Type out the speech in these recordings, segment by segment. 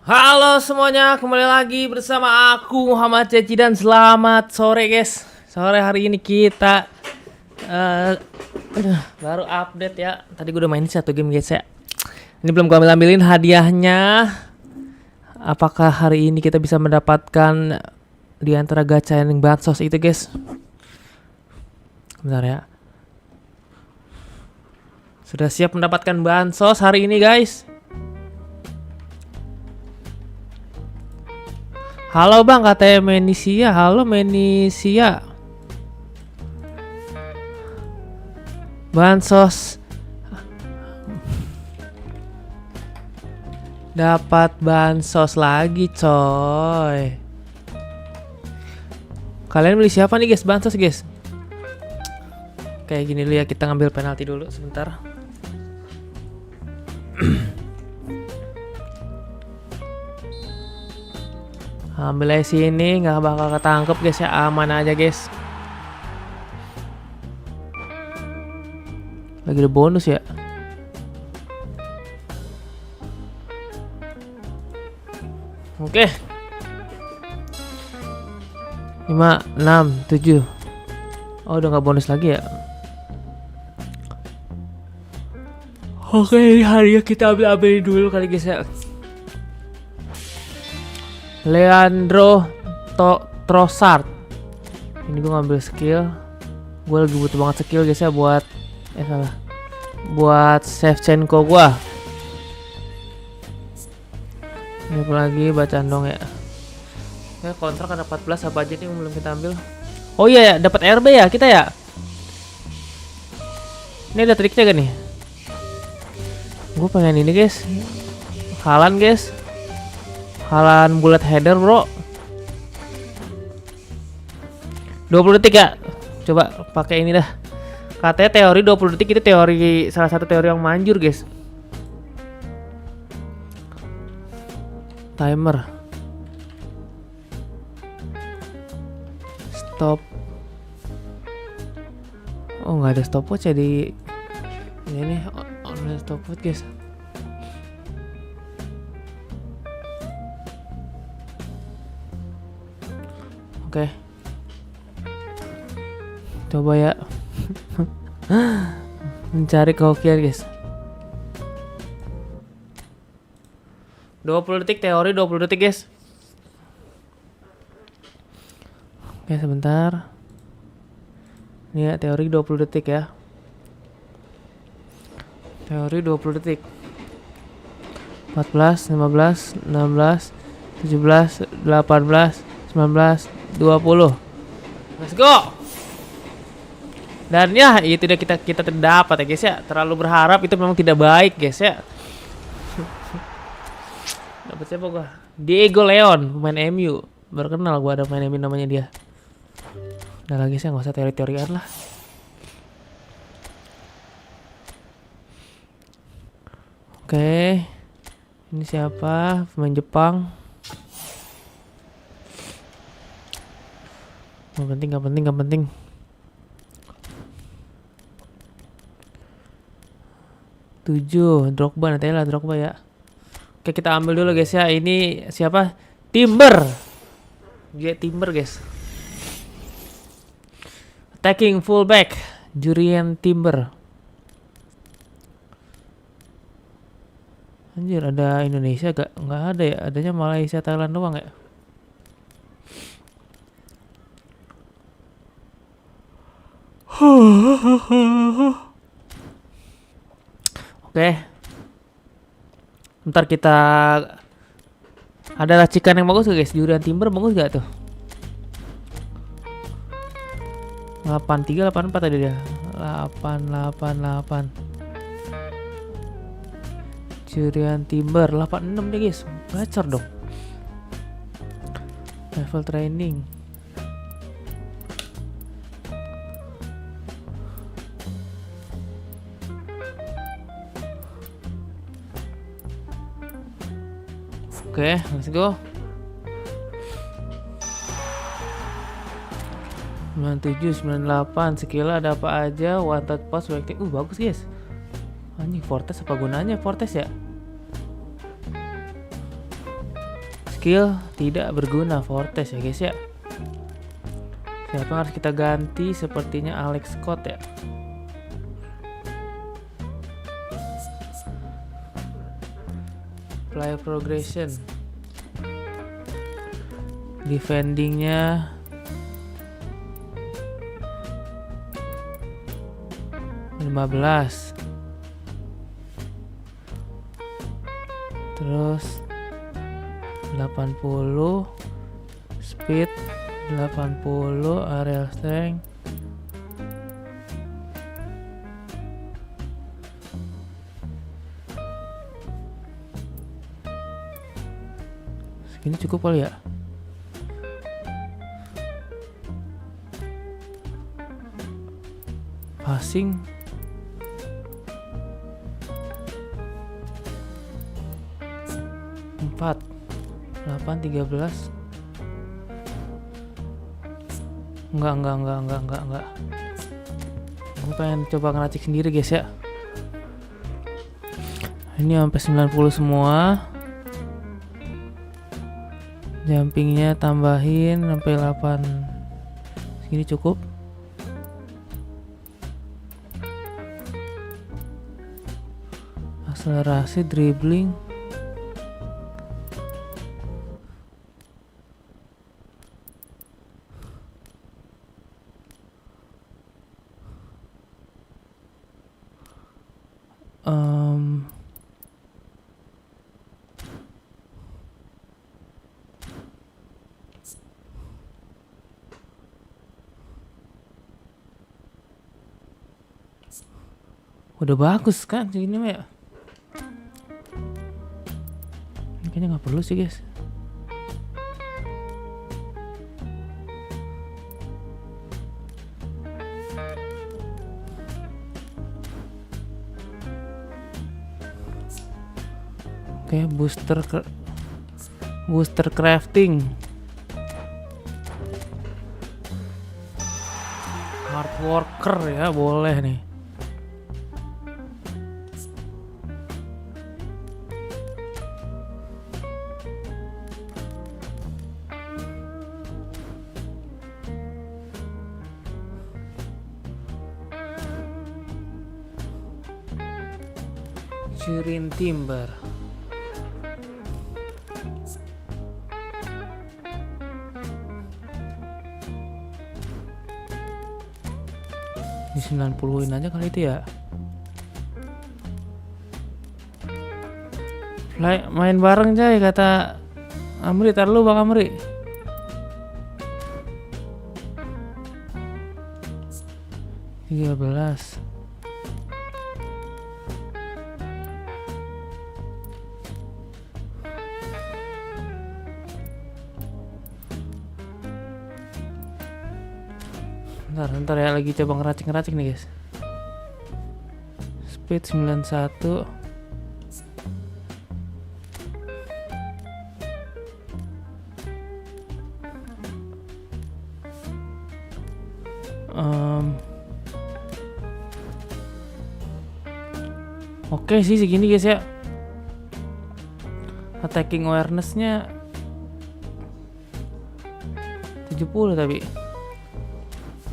Halo semuanya, kembali lagi bersama aku Muhammad Ceci dan selamat sore guys. Sore hari ini kita baru update ya. Tadi gue udah main satu game guys ya. Ini belum gue ambilin hadiahnya. Apakah hari ini kita bisa mendapatkan di antara gacha yang Bansos itu guys? Bentar ya. Sudah siap mendapatkan Bansos hari ini guys? Halo bang, katanya Menisia. Halo Menisia. Bansos. Dapat bansos lagi coy. Kalian beli siapa nih guys? Bansos guys. Kayak gini dulu ya, kita ngambil penalti dulu sebentar. Ambil aja sini, nggak bakal ketangkep guys ya, aman aja guys. Lagi ada bonus ya. Oke. 5, 6, 7. Oh udah nggak bonus lagi ya. Oke, hari ya kita ambil dulu kali guys ya. Leandro Trossard. Ini gue ngambil skill. Gue lagi butuh banget skill guys ya buat salah. Buat Shevchenko gue. Ini apa lagi, bacaan dong ya. Ya kontrak ada 14, apa aja nih yang belum kita ambil. Oh iya ya, dapat RB ya kita ya. Ini ada triknya gak nih? Gue pengen ini guys. Halan guys. Halan bullet header bro. 20 detik ya. Coba pakai ini dah. Katanya teori 20 detik itu teori, salah satu teori yang manjur guys. Timer. Stop. Oh nggak ada stopwatch ya di ini online stopwatch guys. Oke. Coba ya. Mencari kehokian guys. 20 detik teori, 20 detik guys. Oke sebentar. Ini ya teori 20 detik ya. Teori 20 detik. 14, 15, 16, 17, 18, 19, 20. Let's go. Dan ya itu udah kita terdapat ya guys ya. Terlalu berharap itu memang tidak baik guys ya. Dapat siapa gua? Diego Leon, pemain MU. Baru kenal gua ada pemain MU namanya dia. Udah lagi sih nggak usah teori-teorian lah. Oke. Ini siapa? Pemain Jepang. Gak penting. Tujuh, Drogba nanti lah Drogba ya. Oke kita ambil dulu guys ya. Ini siapa? Timber. Dia Timber guys. Attacking fullback, Jurien Timber. Anjir ada Indonesia gak? Nggak ada ya. Adanya Malaysia, Thailand doang ya. Oke. Ntar kita ada racikan yang bagus gak guys? Jurian Timber bagus gak tuh? 83, 84 tadi dia. 888. Jurian Timber 86 deh guys. Bacor dong. Level training. Oke, let's go. 97, 98, skill ada apa aja, one touch pass, waiting. Bagus guys. Anjing Fortes apa gunanya Fortes ya? skill tidak berguna Fortes ya guys ya. Siapa yang harus kita ganti? Sepertinya Alex Scott ya. Player progression, defendingnya (15), terus 80, speed 80, aerial strength segini cukup kali ya. Passing 4, 8, 13. Enggak. Gue pengen coba ngeracik sendiri guys ya. Ini sampai 90 semua. Jumpingnya tambahin sampai 8. Segini cukup. Akselerasi, dribbling. Udah bagus kan segini mah ya. Kayaknya nggak perlu sih guys. Oke, booster crafting, hard worker ya, boleh nih. Curin timber. Di 90-in aja kali itu ya. Main bareng Jay, kata Amri. Tar lu Bang Amri. (13). Ntar ya, lagi coba ngeracik nih guys. Speed 91. Oke sih segini guys ya. Attacking awareness-nya 70 tapi.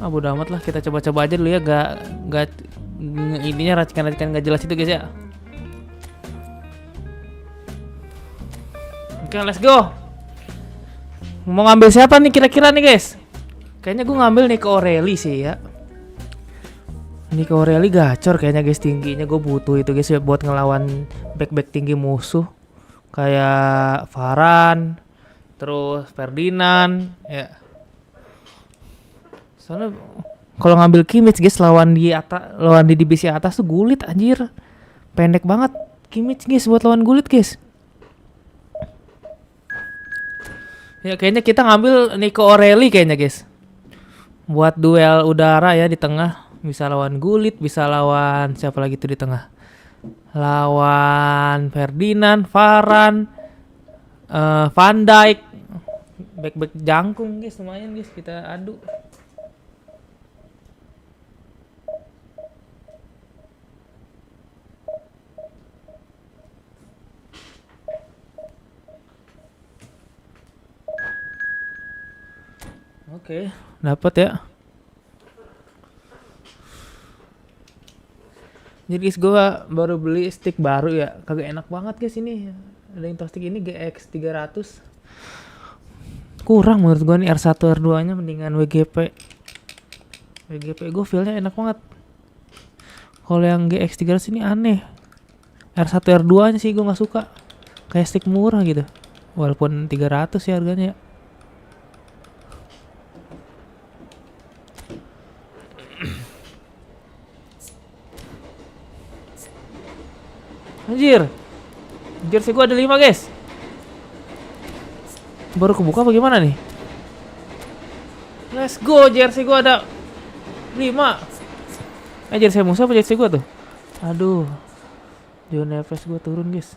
Bodo amat lah, kita coba-coba aja dulu ya. Gak ininya racikan-racikan gak jelas itu guys ya. Oke, let's go. Mau ngambil siapa nih kira-kira nih guys? Kayaknya gue ngambil Nico O'Reilly sih ya. Nico O'Reilly gacor kayaknya guys, tingginya gue butuh itu guys ya buat ngelawan back tinggi musuh kayak Varane, terus Ferdinand ya. Soalnya kalau ngambil Kimmich guys lawan di divisi atas tuh gulit anjir. Pendek banget Kimmich guys buat lawan gulit guys. Ya kayaknya kita ngambil Nico O'Reilly kayaknya guys. Buat duel udara ya di tengah, bisa lawan gulit, bisa lawan siapa lagi tuh di tengah. Lawan Ferdinand, Varane, Van Dijk. Back jangkung guys, lumayan guys kita adu. Oke, dapat ya. Jadi guys, gue baru beli stick baru ya. Kagak enak banget guys ini. Ada yang stick ini GX 300. Kurang menurut gue nih R1 R2 nya mendingan WGP. WGP gue feelnya enak banget. Kalau yang GX 300 ini aneh. R1 R2 nya sih gue gak suka. Kayak stick murah gitu. Walaupun 300 ya harganya. Anjir. Jersey gua ada 5 guys. Baru kebuka apa gimana nih? Let's go, jersey gua ada 5. Jersey musuh apa jersey gua tuh? Aduh. Joni FPS gua turun guys.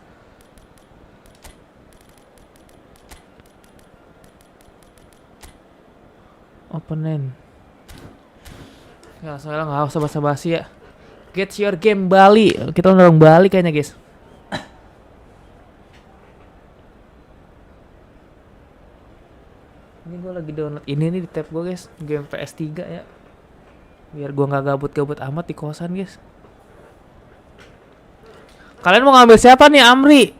Opponent. Ya, soalnya nggak usah basa-basi ya. Get your game Bali. Kita dorong Bali kayaknya guys. Ini gue lagi download ini nih di tab gue guys. Game PS3 ya. Biar gue nggak gabut-gabut amat di kosan guys. Kalian mau ngambil siapa nih, Amri?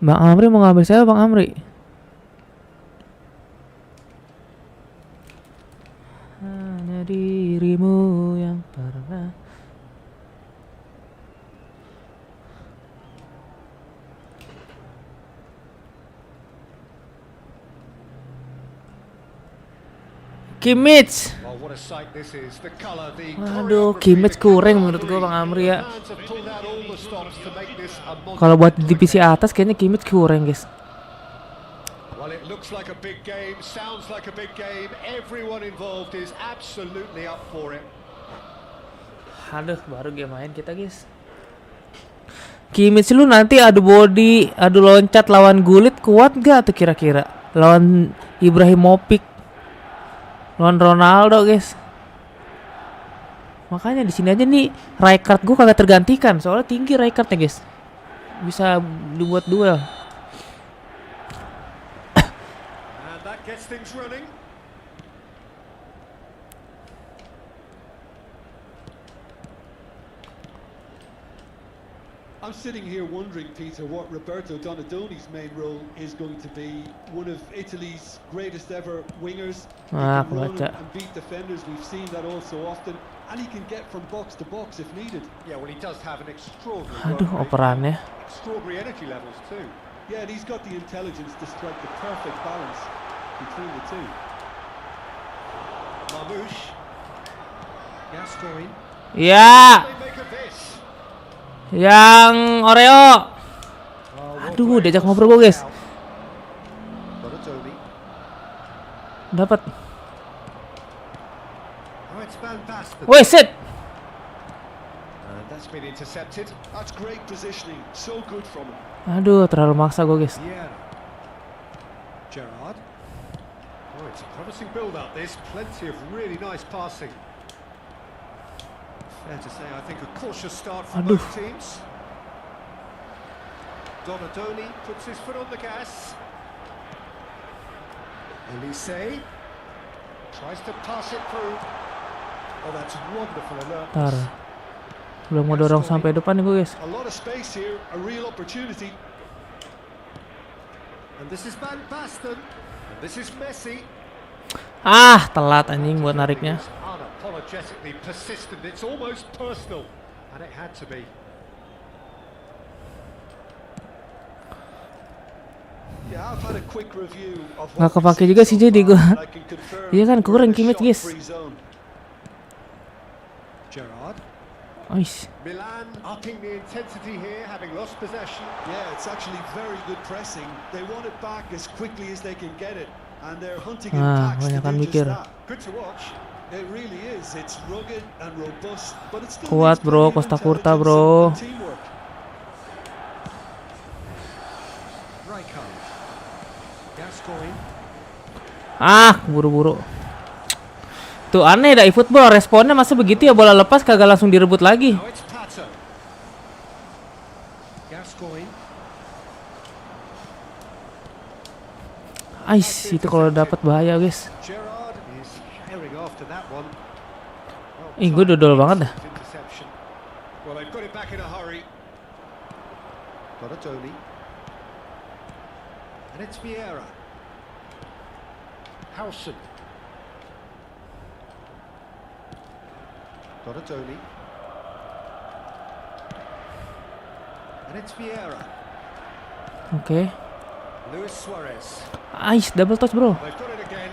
Bang Amri mau ngambil siapa, Bang Amri? Hanya dirimu yang pernah. Kimmich. Aduh, Kimmich kurang menurut gua Bang Amri ya. Kalau buat di divisi atas kayaknya Kimmich kurang, guys. Well, it looks like a big game, sounds like a big game. Everyone involved is absolutely up for it. Aduh, baru game main kita, guys. Kimmich lu nanti adu body, adu loncat lawan Gullit kuat gak tuh kira-kira? Lawan Ibrahimovic, lawan Ronaldo, guys. Makanya di sini aja nih Rijkaard gua kagak tergantikan, soalnya tinggi Rijkaardnya, guys. Bisa dibuat duel. And that gets things running. I'm sitting here wondering, Peter, what Roberto Donadoni's main role is going to be. One of Italy's greatest ever wingers. He can run and beat defenders. We've seen that all so often. And he can get from box to box if needed. Yeah, well, he does have an extraordinary Aduh, operannya. Extraordinary energy levels too. Yeah, and he's got the intelligence to strike the perfect balance between the two. Marmouche. Gascoigne. Ya. They make of this. Yang Oreo. Aduh, diajak ngobrol gua, guys. Dapat. Woi, set. That's been intercepted. That's great positioning. So good from him. Aduh, terlalu maksa gua, guys. Gerrard. Oh, it's a promising build-up. This plenty of really nice passing. Fair to say, I think a cautious start for both teams. Donadoni puts his foot on the gas. Elise tries to pass it through. Oh, that's wonderful alertness. Belum mau dorong sampai depan nih gue, guys. A lot of space here, a real opportunity. And this is Van Basten. And this is Messi. Ah, telat anjing buat nariknya. Unapologetically persistent. It's almost personal, and it had to be. Yeah, I've had a quick review of. Nggak kepake juga sih jadi gue. Iya kan kurang Kimmich, guys. Gerrard. Ois. Milan upping the intensity here, having lost possession. Yeah, it's actually very good pressing. They want it back as quickly as they can get it, and they're hunting attacks to do just that. Good to watch. It really is. It's rugged and robust, but it's still kuat, bro. Costa Curta, bro. Ah, buru-buru. Tuh aneh dah Efootball, responnya masa begitu ya, bola lepas kagak langsung direbut lagi. Ais, itu kalau dapat bahaya guys. Gerrard is herring after that one. Ih, gue dodol banget dah. Interception. Well, they've got it back in a hurry. Got a joni. And it's Vieira. Howson. Got a joni. And it's Vieira. Oke. Luis Suarez. Ais, double touch bro. They've got it again.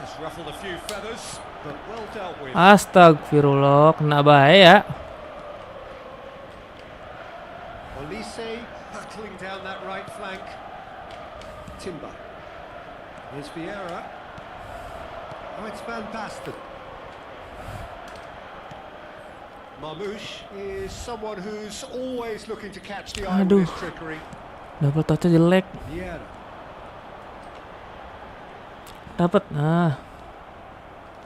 Has ruffled a few feathers, but well dealt with. Astagfirullah, kena bahaya. Olise hurtling down that right flank. Timber. Here's Vieira. Oh, it's Van Basten. Marmouche is someone who's always looking to catch the eye with his trickery. Double touch jelek. Vieira. Dapat. Nah.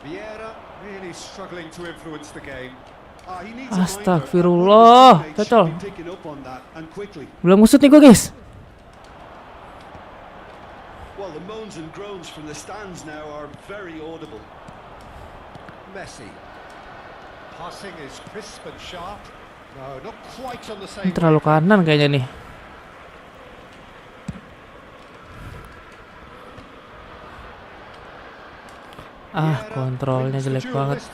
Vieira really struggling to influence the game. Astagfirullah. Cocol. Belum ngusut nih gue guys. Well, the moans and groans from the stands now are very audible. Messi. Passing is crisp and sharp. No, not quite on the same. Terlalu kanan kayaknya nih. Kontrolnya jelek banget.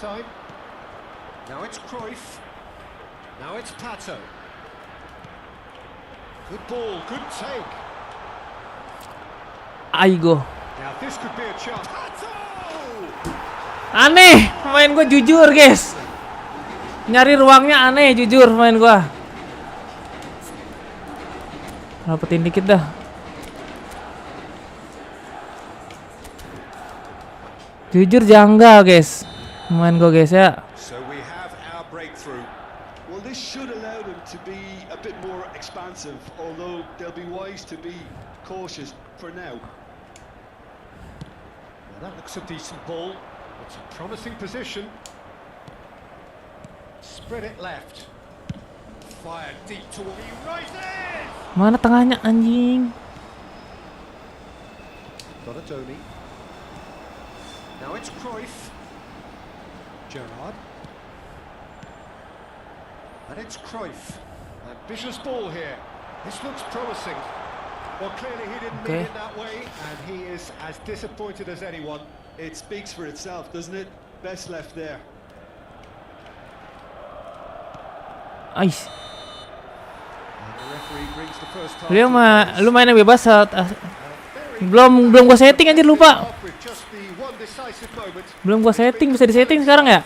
Now it's Cruyff. Now it's Pato. Good ball, good take. Aigo. Now this could be a chance. Pato! Aneh, main gue jujur guys. Nyari ruangnya aneh, jujur main gue. Rapetin dikit dah. Jujur janggal guys, main gue guys ya. So we have our breakthrough. Well, this should allow them to be a bit more expansive, although they'll be wise to be cautious for now. Well, that looks a decent ball. It's a promising position. Spread it left. Fire deep toward the right end. Mana tengahnya anjing? Got a joni. Now it's Cruyff. Gerrard. And it's Cruyff. Ambitious ball here. This looks promising. Well, clearly he didn't mean it that way, and he is as disappointed as anyone. It speaks for itself, doesn't it? Best left there. Ais. Beliau mah lu mainnya bebas belum gua setting anjir lupa. Belum gua setting, bisa disetting sekarang ya?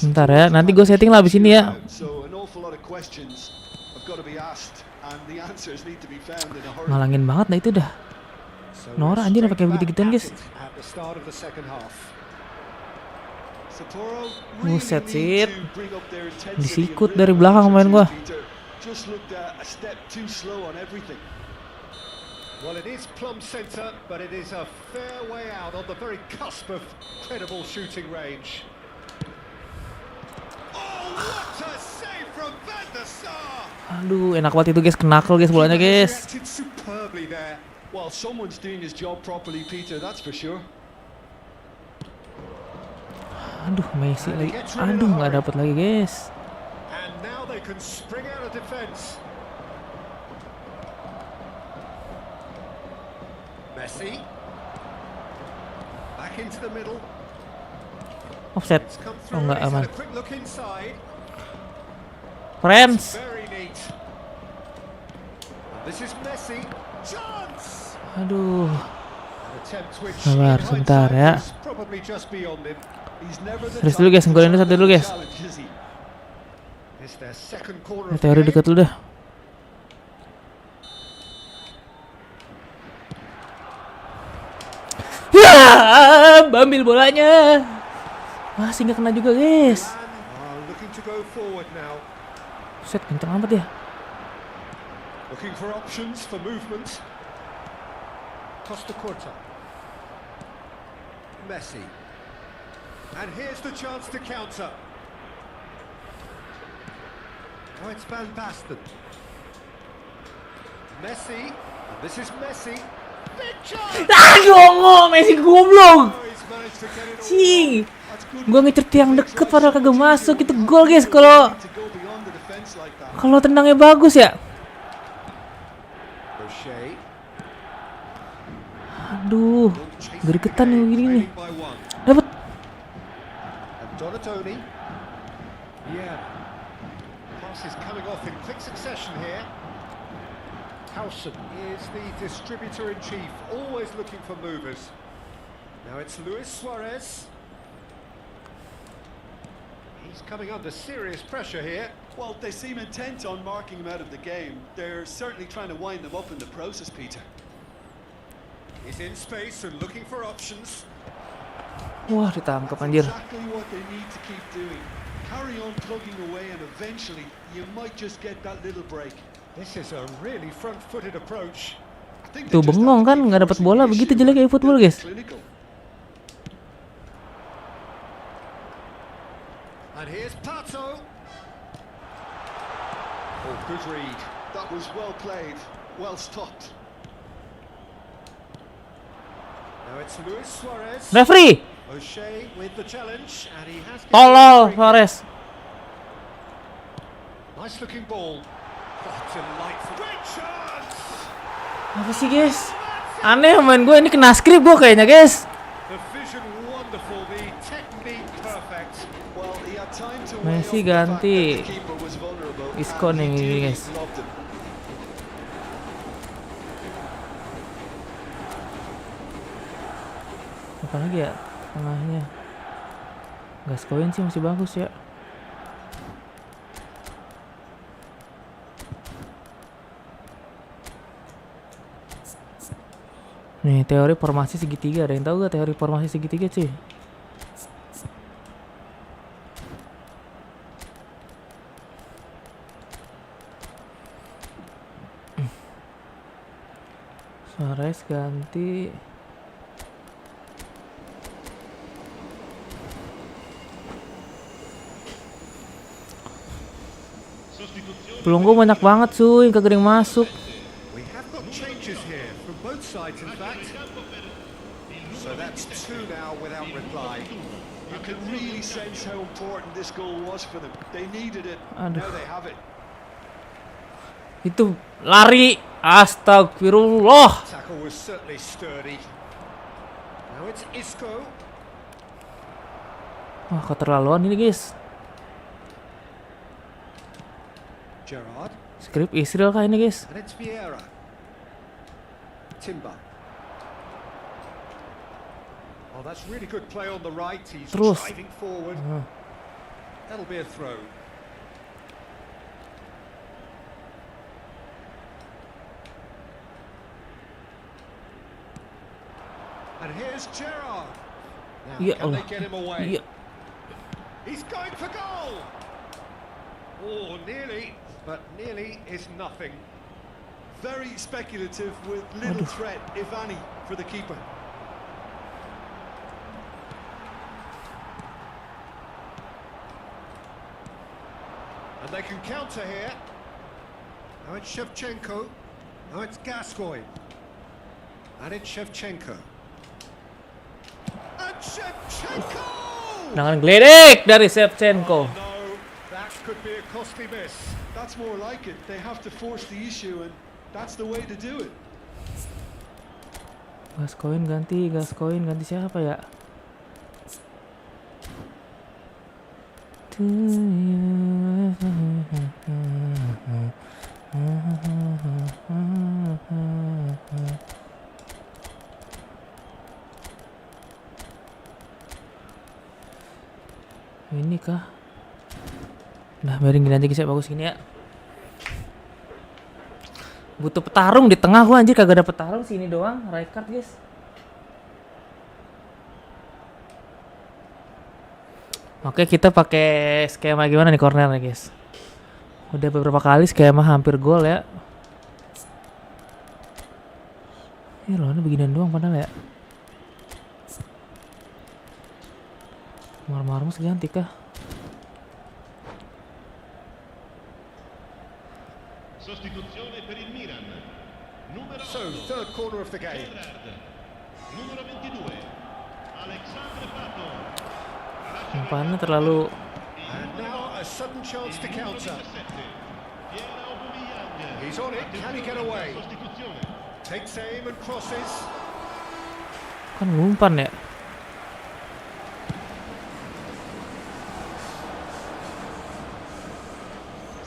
Bentar ya, nanti gua setting lah abis ini ya. Ngalangin banget nah itu dah. Nora anjir pakai begitu-gituan guys. Buset sit. Disikut dari belakang main gua. Well, it is plumb center, but it is a fair way out on the very cusp of credible shooting range. Oh, what a save from Bansos! Aduh, enak banget itu guys, knuckle guys bolanya guys. Superbly there. Well, someone's doing his job properly, Peter, that's for sure. Aduh, Messi lagi. Aduh, nggak dapat lagi guys. And now they can spring out of defense. Messi. Back into the middle. Offset. Oh, nggak aman. Quick look inside. Friends. Very neat. This is Messi. Chance. Aduh. Sabar sebentar ya. Probably just beyond him. Terus dulu guys, golin satu dulu guys. Ini teori dekat dulu dah. Ya, ambil bolanya. Masih nggak kena juga guys. Set kenceng amat ya. Looking for options for movement. Costa Curta. Messi. And here's the chance to counter. Oh, it's Van Basten. Messi. And this is Messi. Big chance! Aduh, Messi goblok. Oh, he's managed to get it all Cing. wrong. That's good. Gua ngecer tiang deket padahal kagak masuk. Itu gol, guys. Kalau To go beyond the defense like that. kalau tendangnya bagus ya. O'Shea. Aduh, gregetan nih begini nih. Trailing by one. Dapat. And Donatoni. Yeah. Passes coming off in quick succession here. Howson is the distributor-in-chief, always looking for movers. Now it's Luis Suarez. He's coming under serious pressure here. Well, they seem intent on marking him out of the game. They're certainly trying to wind them up in the process, Peter. He's in space and looking for options. Wah, ditangkap anjir. Exactly what they need to keep doing. Carry on plugging away and eventually you might just get that little break. This is a really front-footed approach. I think Tuh they just bengong have to kan, keep nggak dapat forcing bola the begitu issue jelek and Efootball, be guys. clinical. And here's Pato. Oh, good read. That was well played, well stopped. Now it's Luis Suarez. Referee. O'Shea with the challenge, and he has. Tolol Suarez. Nice looking ball. Oh, delightful. Great chance! Apa sih, guys? Aneh main gue ini kena skrip gue kayaknya, guys. The vision wonderful, the technique perfect. Well, he had time to Messi weigh off the fact ganti. that the keeper was vulnerable Isco and nih he ini, dearly guys. loved him. Apa lagi ya tengahnya? Gascoigne sih masih bagus ya. Nih teori formasi segitiga, ada yang tahu gak teori formasi segitiga cuy? Suarez ganti. Pelunggu banyak banget cuy, kagak ada yang masuk. We have got changes here from both sides, in fact. So that's two now without reply. You can really sense how important this goal was for them. They needed it. Aduh. Now they have it. Itu lari, astagfirullah. Tackle was certainly sturdy. Now it's Isco. Wah, keterlaluan ini guys. Gerrard. Skrip Israel kah ini guys? And it's Vieira. Timber. Oh, that's really good play on the right. He's Terus. driving forward. That'll be a throw. And here's Gerrard. Now, Ya can Allah. they get him away? Iya. He's going for goal. Oh, nearly, but nearly is nothing. Very speculative with little threat, if any, for the keeper. And they can counter here. Now it's Shevchenko. Now it's Gascoigne. And it's Shevchenko. And Shevchenko! Dengan geledek dari Shevchenko. Oh, no, that could be a costly miss. That's more like it. They have to force the issue, and that's the way to do it. Gascoigne ganti siapa ya? Ini kah? Nah, biarin gini aja guys ya, bagus gini ya. Butuh petarung di tengah, gua anjir kagak ada petarung sini doang, right card guys. Oke, kita pakai skema gimana nih corner nih guys? Udah beberapa kali skema hampir gol ya. Ini loh, ini beginian doang padahal ya. Marmus ganti kah? So, third corner of the game. Umpannya terlalu. And now a sudden chance to counter. He's on it, can he get away? Takes aim and crosses. Kan ngumpan ya.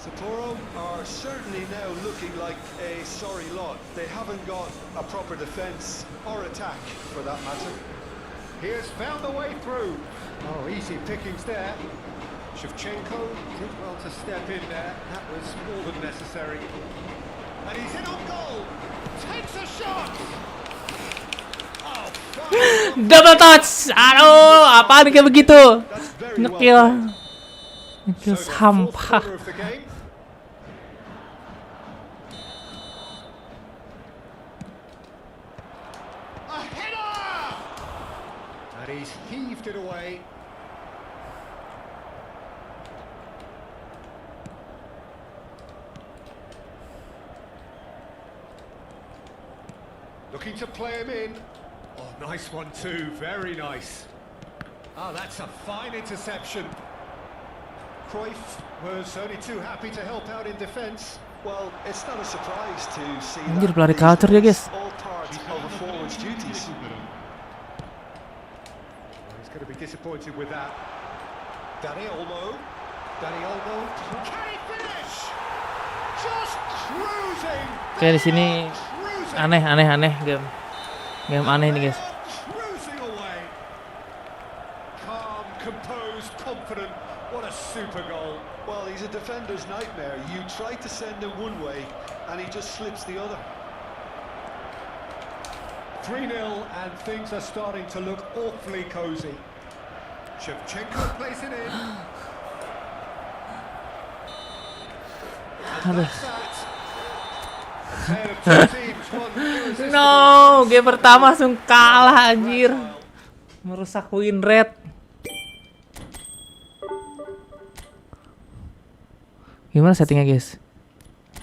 Sapporo are certainly now looking like a sorry lot. They haven't got a proper defence or attack for that matter. He has found a way through. Oh, easy pickings there. Shevchenko did well to step in there. That was more than necessary. And he's in on goal. Takes a shot. Oh, fine. Double touch. Aduh, apaan kayak begitu? Ngekill. Ngekill So, the fourth sampah. corner of the game. A header! And he's heaved it away. Looking to play him in. Oh, nice one too, very nice. Ah, that's a fine interception. Cruyff was only too happy to help out in defence. Well, it's not a surprise to see Anjir, that pelari these culture dia, days guys. all part of a forward's duties. He's going to be disappointed with that. Dani Olmo. Can he finish? Just cruising. Kayak di sini Cruising. aneh game. Game aneh nih, guys. Cruising away. Calm, composed, confident. What a super goal. Well, he's a defender's nightmare. You try to send him one way, and he just slips the other. 3-0 and things are starting to look awfully cosy. Shevchenko plays it in. And that's that. A tale of two teams, one irresistible No, game pertama langsung kalah anjir. Merusak win rate. Gimana settingnya, guys?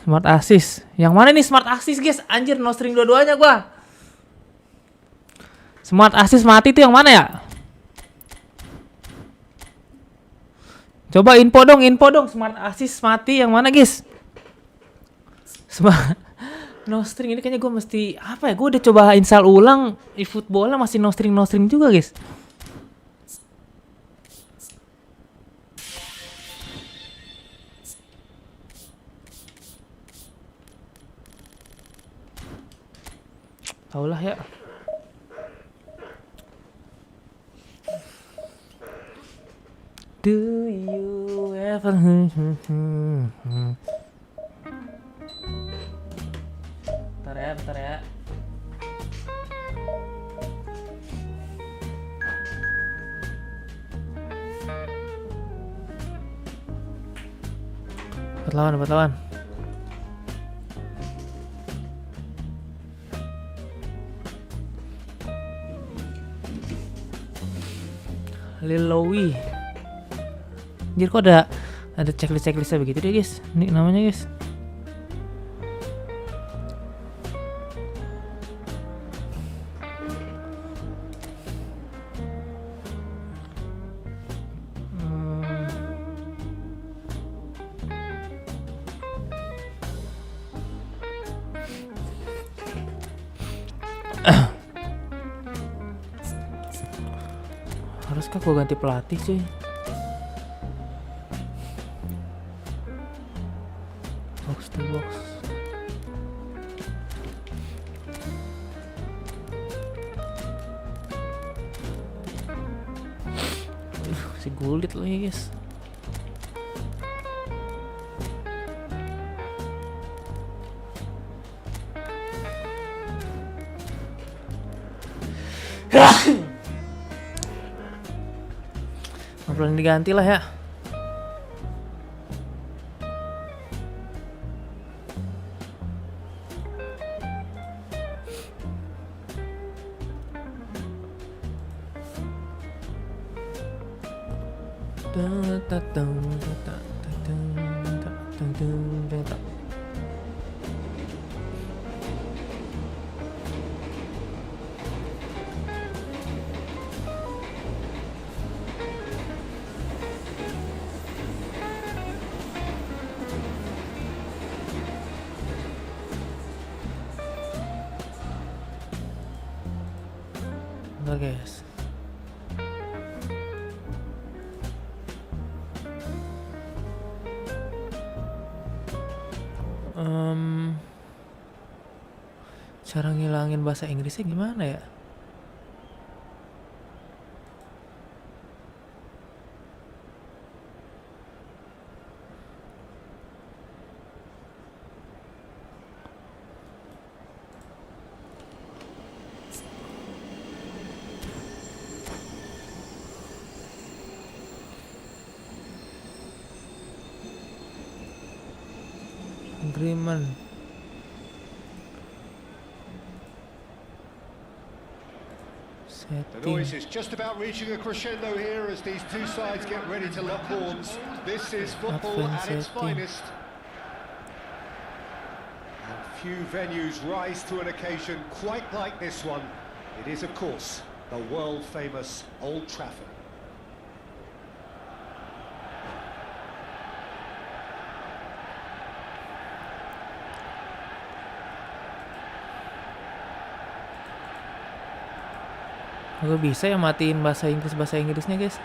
Smart assist. Yang mana nih smart assist, guys? Anjir, no string dua-duanya gua. Smart assist mati tuh yang mana ya? Coba info dong. Smart assist mati yang mana, guys? Smart no string ini kayaknya gue mesti apa ya? Gue udah coba install ulang Efootball masih no string juga, guys. Taulah ya. Do you ever Bentar ya. Dapat lawan. Lagii. Anjir, kok ada checklistnya begitu deh, guys. Ini namanya, guys. Haruskah gue ganti pelatih, cuy? Box to box. Si gulit lagi, guys. Belum diganti lah ya. guys. Cara ngilangin bahasa Inggrisnya gimana ya? Agreement. The noise is just about reaching a crescendo here as these two sides get ready to lock horns. This is football at its finest. And few venues rise to an occasion quite like this one. It is, of course, the world-famous Old Trafford. Gue bisa ya matiin bahasa Inggrisnya guys.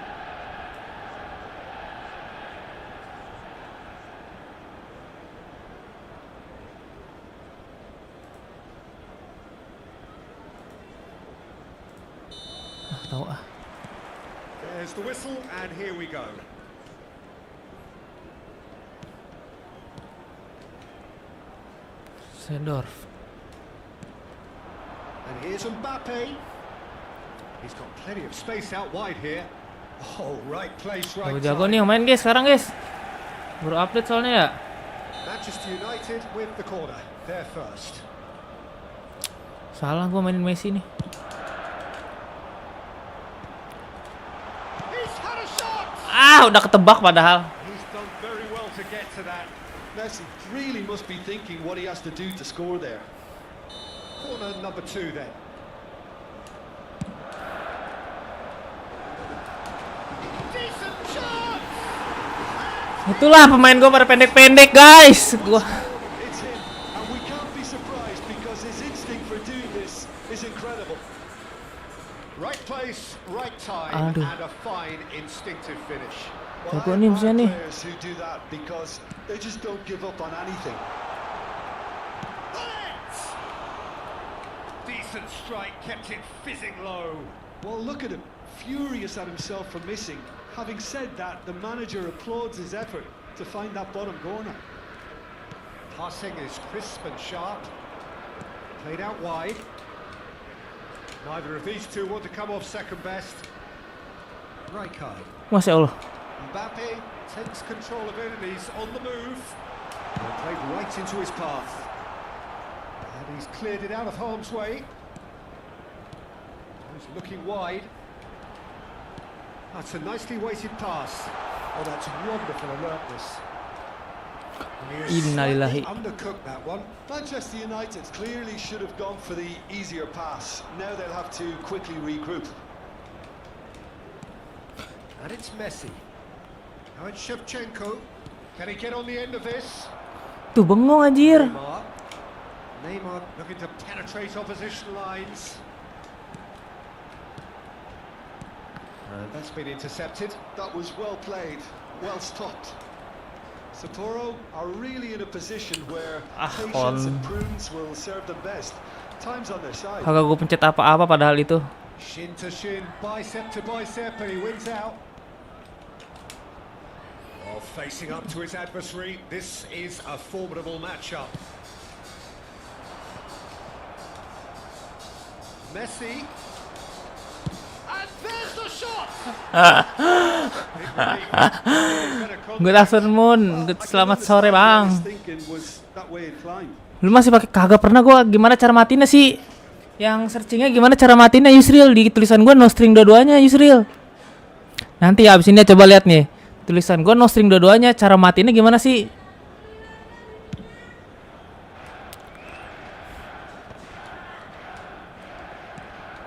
Tahu ah. There's the whistle and here we go. Seedorf. And here's Mbappe. He's got plenty of space out wide here. Oh, right place, right time. Jago nih yang main guys sekarang guys. Baru update soalnya ya. Manchester United with the corner. They're first. Salah gua mainin Messi nih. He's had a shot. Udah ketebak padahal. He's done very well to get to that. Messi really must be thinking what he has to do to score there. Corner number 2 then. Itulah pemain gue pada pendek-pendek guys. It's him, and we can't be surprised because his instinct for doing this is incredible. Right place, right time, Aduh. and a fine instinctive finish. Jago nih bisa nih. Players who do that because they just don't give up on anything. Decent strike, kept it fizzing low. Well, look at him, furious at himself for missing. Having said that, the manager applauds his effort to find that bottom corner. Passing is crisp and sharp. Played out wide. Neither of these two want to come off second best. Rijkaard. Masya Allah. Mbappe takes control of it and he's on the move. And played right into his path. And he's cleared it out of harm's way. He's looking wide. That's a nicely weighted pass. Oh, that's wonderful alertness. Innalillahi. Undercooked that one. Manchester United clearly should have gone for the easier pass. Now they'll have to quickly regroup. And it's Messi. Now it's Shevchenko. Can he get on the end of this? Tuh bengong anjir. Neymar looking to penetrate opposition lines. And that's been intercepted. That was well played, well stopped. Sapporo are really in a position where patience and prudence will serve them best. Time's on their side. Kagak gue pencet apa-apa padahal itu. Shin to shin, bicep to bicep, and he wins out. While facing up to his adversary, this is a formidable matchup. Messi. And there's the shot! Good afternoon, selamat sore bang. Lu masih pakai kagak pernah gua gimana cara matinnya sih? Yang searchingnya gimana cara matinnya Yusril di tulisan gua no string dua-duanya Yusril. Nanti abis ini coba lihat nih tulisan gua no string dua-duanya cara matinnya gimana sih?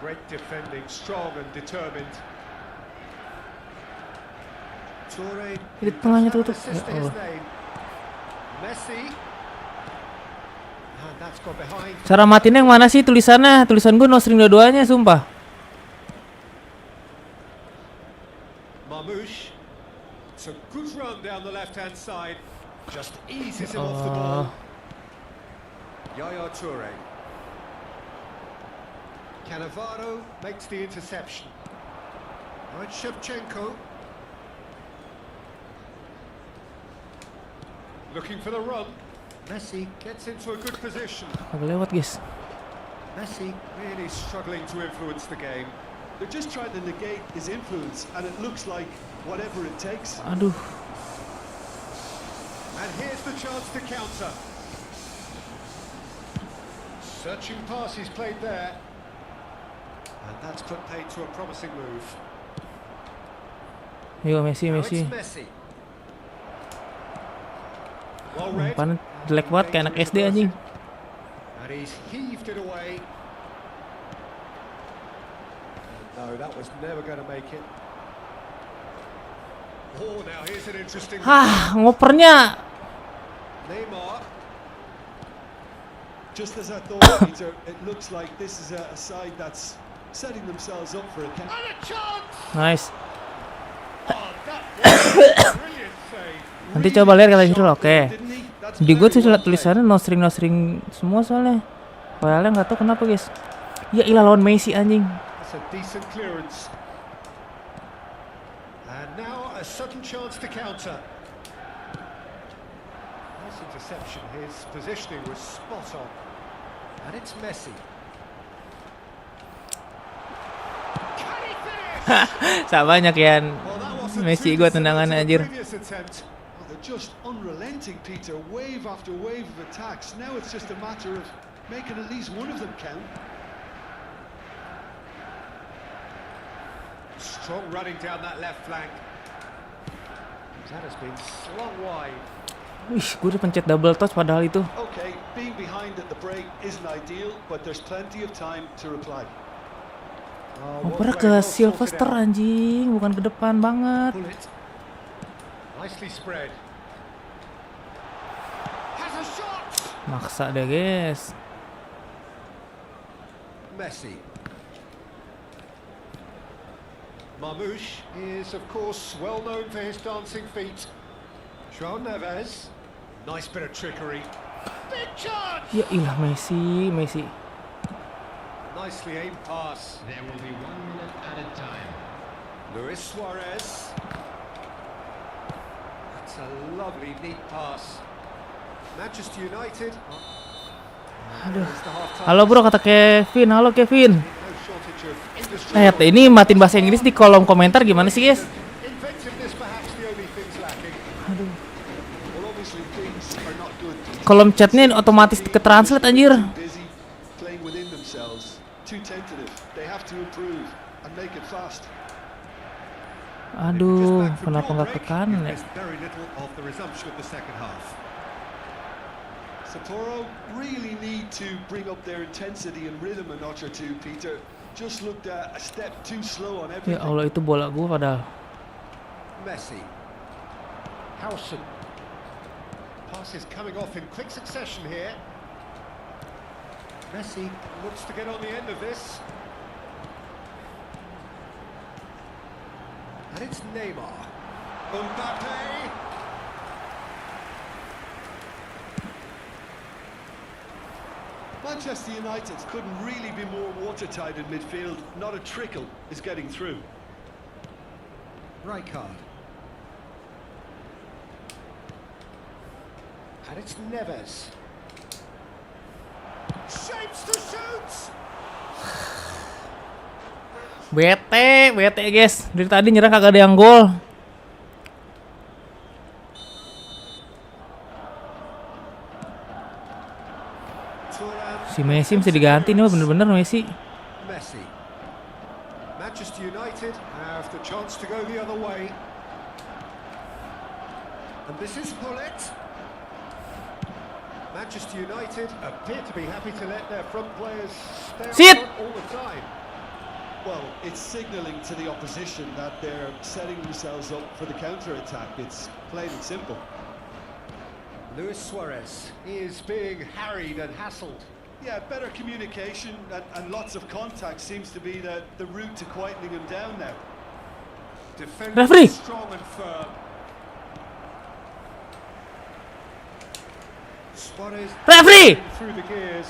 Great defending, strong and determined. Toure. Di tengahnya tutup. Assist Ya his Allah. name. Messi. And that's got behind. Cara matinnya yang mana sih tulisannya? Tulisan gua no string dua-duanya sumpah. Marmoush. It's a good run down the left-hand side. Just eases him off the ball. Yaya Toure. Cannavaro makes the interception. Right, Shevchenko. Looking for the run. Messi gets into a good position. Agak lewat, guys. Messi really struggling to influence the game. They're just trying to negate his influence, and it looks like whatever it takes. Aduh. And here's the chance to counter. Searching pass he's played there. And that's put paid to a promising move. Yo, Messi, Now Messi. it's Messi. Well read. Panen jelek banget kayak anak SD anjing. And he's heaved it away. No, that was never going to make it. Oh, now here's an interesting. Ngopernya. Neymar. Just as I thought, Peter, it looks like this is a side that's setting themselves up for a counter. And a chance. Nice. Oh, that was a brilliant save. Nanti coba lihat kata Hiro, oke. Didn't he? That's Di gue tuh very well tulisannya no string semua soalnya. Soalnya nggak tahu kenapa, guys. Ya ilah lawan Messi anjing. That's a decent clearance. And now a sudden chance to counter. Nice interception. His positioning was spot on. And it's Messi. Can he finish? Sama banyak yan. Well, that wasn't Messi too gue dissimilar tendangan to the anjir. previous attempt. Well, they're just unrelenting, Peter. Wave after wave of attacks. Now it's just a matter of making at least one of them count. Strong running down that left flank. That has been slung wide. Wih, gue udah pencet double touch padahal itu. Okay, being behind at the break isn't ideal, but there's plenty of time to reply. Ngopernya ke Sylvester anjing, bukan ke depan banget. Nicely spread. Has a shot. Maksa deh, guys. Messi. Marmoush is, of course, well known for his dancing feet. João Neves. Nice bit of trickery. Big chance! Ya ilah Messi, Messi. Nicely aimed pass. There will be 1 minute added time. Luis Suarez. That's a lovely, neat pass. Manchester United. Aduh. Halo bro, kata Kevin. Halo Kevin. No shortage of industry. Ini matiin bahasa Inggris di kolom komentar gimana sih, guys? Inventiveness perhaps the only things lacking. Aduh. Well, obviously things are not good. Kolom chatnya otomatis ke translate anjir. Busy playing within themselves. Too tentative. They have to improve and make it fast. Aduh, kenapa nggak ke kanan ya? There's very little of the resumption of the second half. Sapporo really need to bring up their intensity and rhythm a notch or two, Peter. Just looked a step too slow on everything. Ya Allah, itu bola gue padahal. Messi. Howson. Passes coming off in quick succession here. Messi looks to get on the end of this. And it's Neymar. Mbappe. Manchester United couldn't really be more watertight in midfield. Not a trickle is getting through. Rijkaard. And it's Neves. Shapes to shoot. Bete guys. Dari tadi nyerang kagak ada yang gol. Si Messi mesti diganti nih, bener-bener Messi. Messi. Manchester United have the chance to go the other way. And this is Bullet. Manchester United appear to be happy to let their front players stay up front all the time. Well, it's signalling to the opposition that they're setting themselves up for the counter-attack. It's plain and simple. Luis Suarez is being harried and hassled. Yeah, better communication and lots of contact seems to be the route to quietening him down now. Defending Referee. strong and firm. Suarez Referee! through the gears.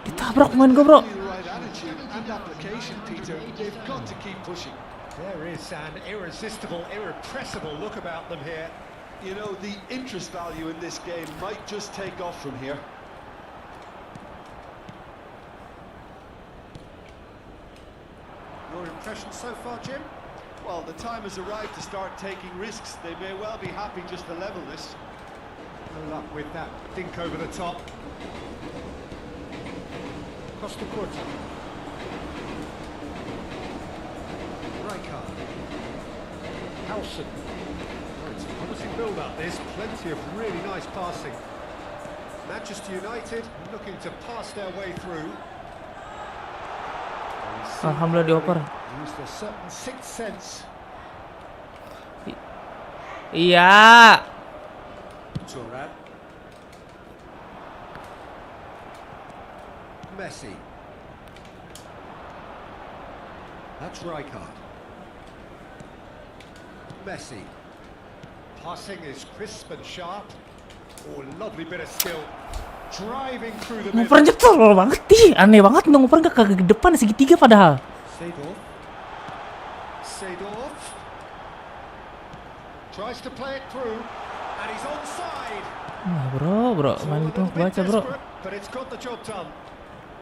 Ditabrak pemain gue, bro. The right attitude and application, Peter. They've got to keep pushing. There is an irresistible, irrepressible look about them here. You know, the interest value in this game might just take off from here. Your impression so far, Jim? Well, the time has arrived to start taking risks. They may well be happy just to level this. No luck with that dink over the top. Costa Curta. Rijkaard. Howson. Oh, it's a promising build-up. There's plenty of really nice passing. Manchester United looking to pass their way through. Alhamdulillah dioper. Used a certain sixth sense. Iya. Turan. Messi. That's Rijkaard. Messi. Passing is crisp and sharp. Oh, lovely bit of skill. Driving through the middle. Ngopernya tolol banget nih. Aneh banget ngoper nggak ke depan segitiga padahal. Seedorf. Seedorf. Tries to play it through. And he's onside. Nah, bro, main itu baca, bro. But it's got the job done.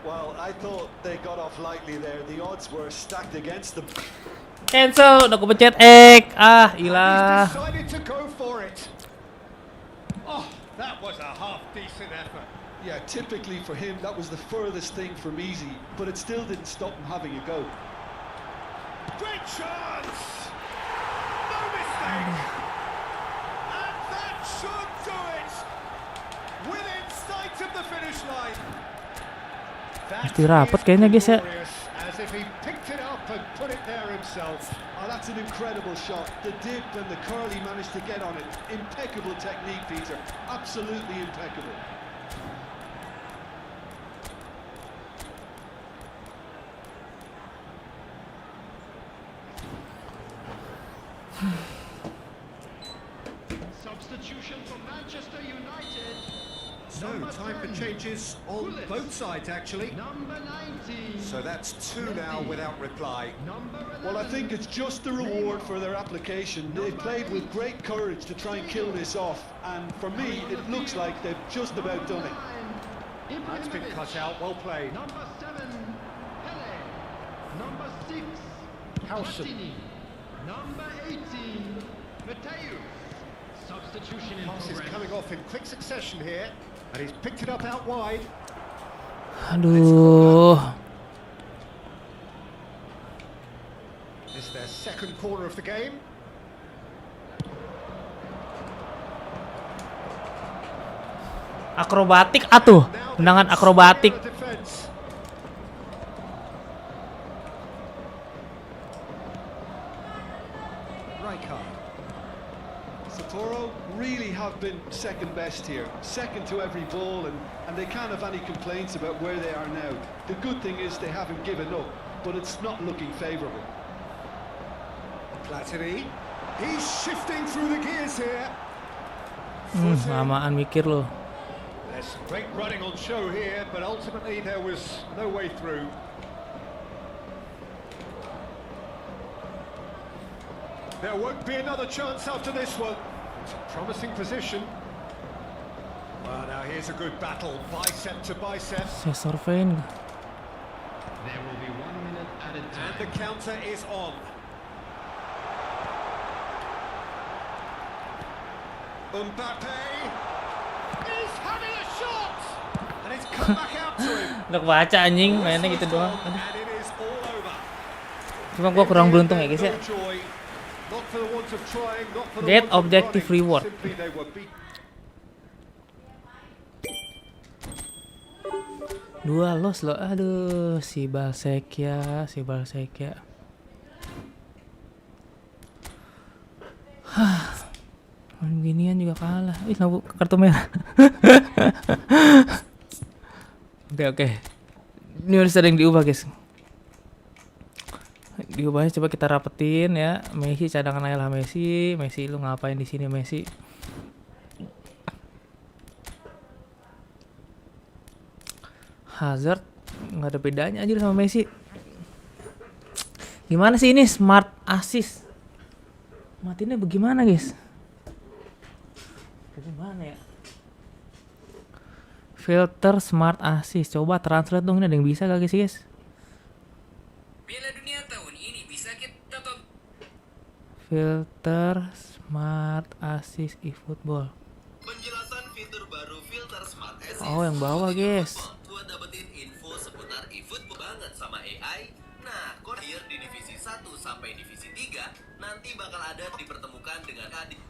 Well, I thought they got off lightly there. The odds were stacked against them. Cancel, udah aku pencet X. Ah, He's ilah. decided to go for it. Oh, that was a half-decent effort. Yeah, typically for him, that was the furthest thing from easy, but it still didn't stop him having a go. Great chance! No mistake! And that should do it! Within sight of the finish line. Mesti rapet kayaknya, guys, ya. As if he picked it up and put it there himself. Oh, that's an incredible shot. The dip and the curl he managed to get on it. Impeccable technique, Peter. Absolutely impeccable. Substitution for Manchester United. So, time for changes on both sides, actually. Number 90. So that's two now without reply. Number 11. Well, I think it's just the reward for their application. They played with great courage to try and kill this off, and for me, it looks like they've just about done it. That's been cut out, well played. Number 7, Pilih. Number 6, Howson. Platini. Number 18, Matthew. Substitution in Pass is progress. coming off in quick succession here, and he's picked it up out wide. Aduh. It's their second corner of the game. Akrobatik atuh. Tendangan akrobatik. Defense. Rijkaard. Sapporo really have been second best here, second to every ball, and they can't have any complaints about where they are now. The good thing is they haven't given up, but it's not looking favourable. Platini. He's shifting through the gears here. Lamaan mikir lo. There's some great running on show here, but ultimately there was no way through. There won't be another chance after this one. It's a promising position. Well, now here's a good battle, bicep to bicep. Saya survein. There will be 1 minute at a And time. the counter is on. Mbappe is having a shot! And it's come back out to him. Udah kebaca anjing, mainnya gitu doang. Aduh. And it is all over. Cuma gua kurang beruntung ya, guys, ya. No joy. Not for the want of trying, not for the Get want of objective running. reward. Simply they were beat. Dua los lo. Aduh, si Balsek ya. Main ginian juga kalah. Ih, lampu kartu merah. Oke. Ini harus ada yang diubah, guys. diubahnya coba kita rapetin ya. Messi cadangan aja lah Messi. Messi lu ngapain di sini Messi? Hazard nggak ada bedanya aja sama Messi. Gimana sih ini smart assist? Matinya bagaimana guys? Bagaimana ya? Filter smart assist. Coba translate dong, ini ada yang bisa gak guys? Piala Dunia tahun ini bisa kita tonton. Filter smart assist eFootball. Penjelasan fitur baru filter smart assist. Oh, yang bawah guys. Buat dapetin info seputar eFootball banget sama AI. Nah, kohir di divisi 1 sampai divisi 3 nanti bakal ada dipertemukan dengan adik.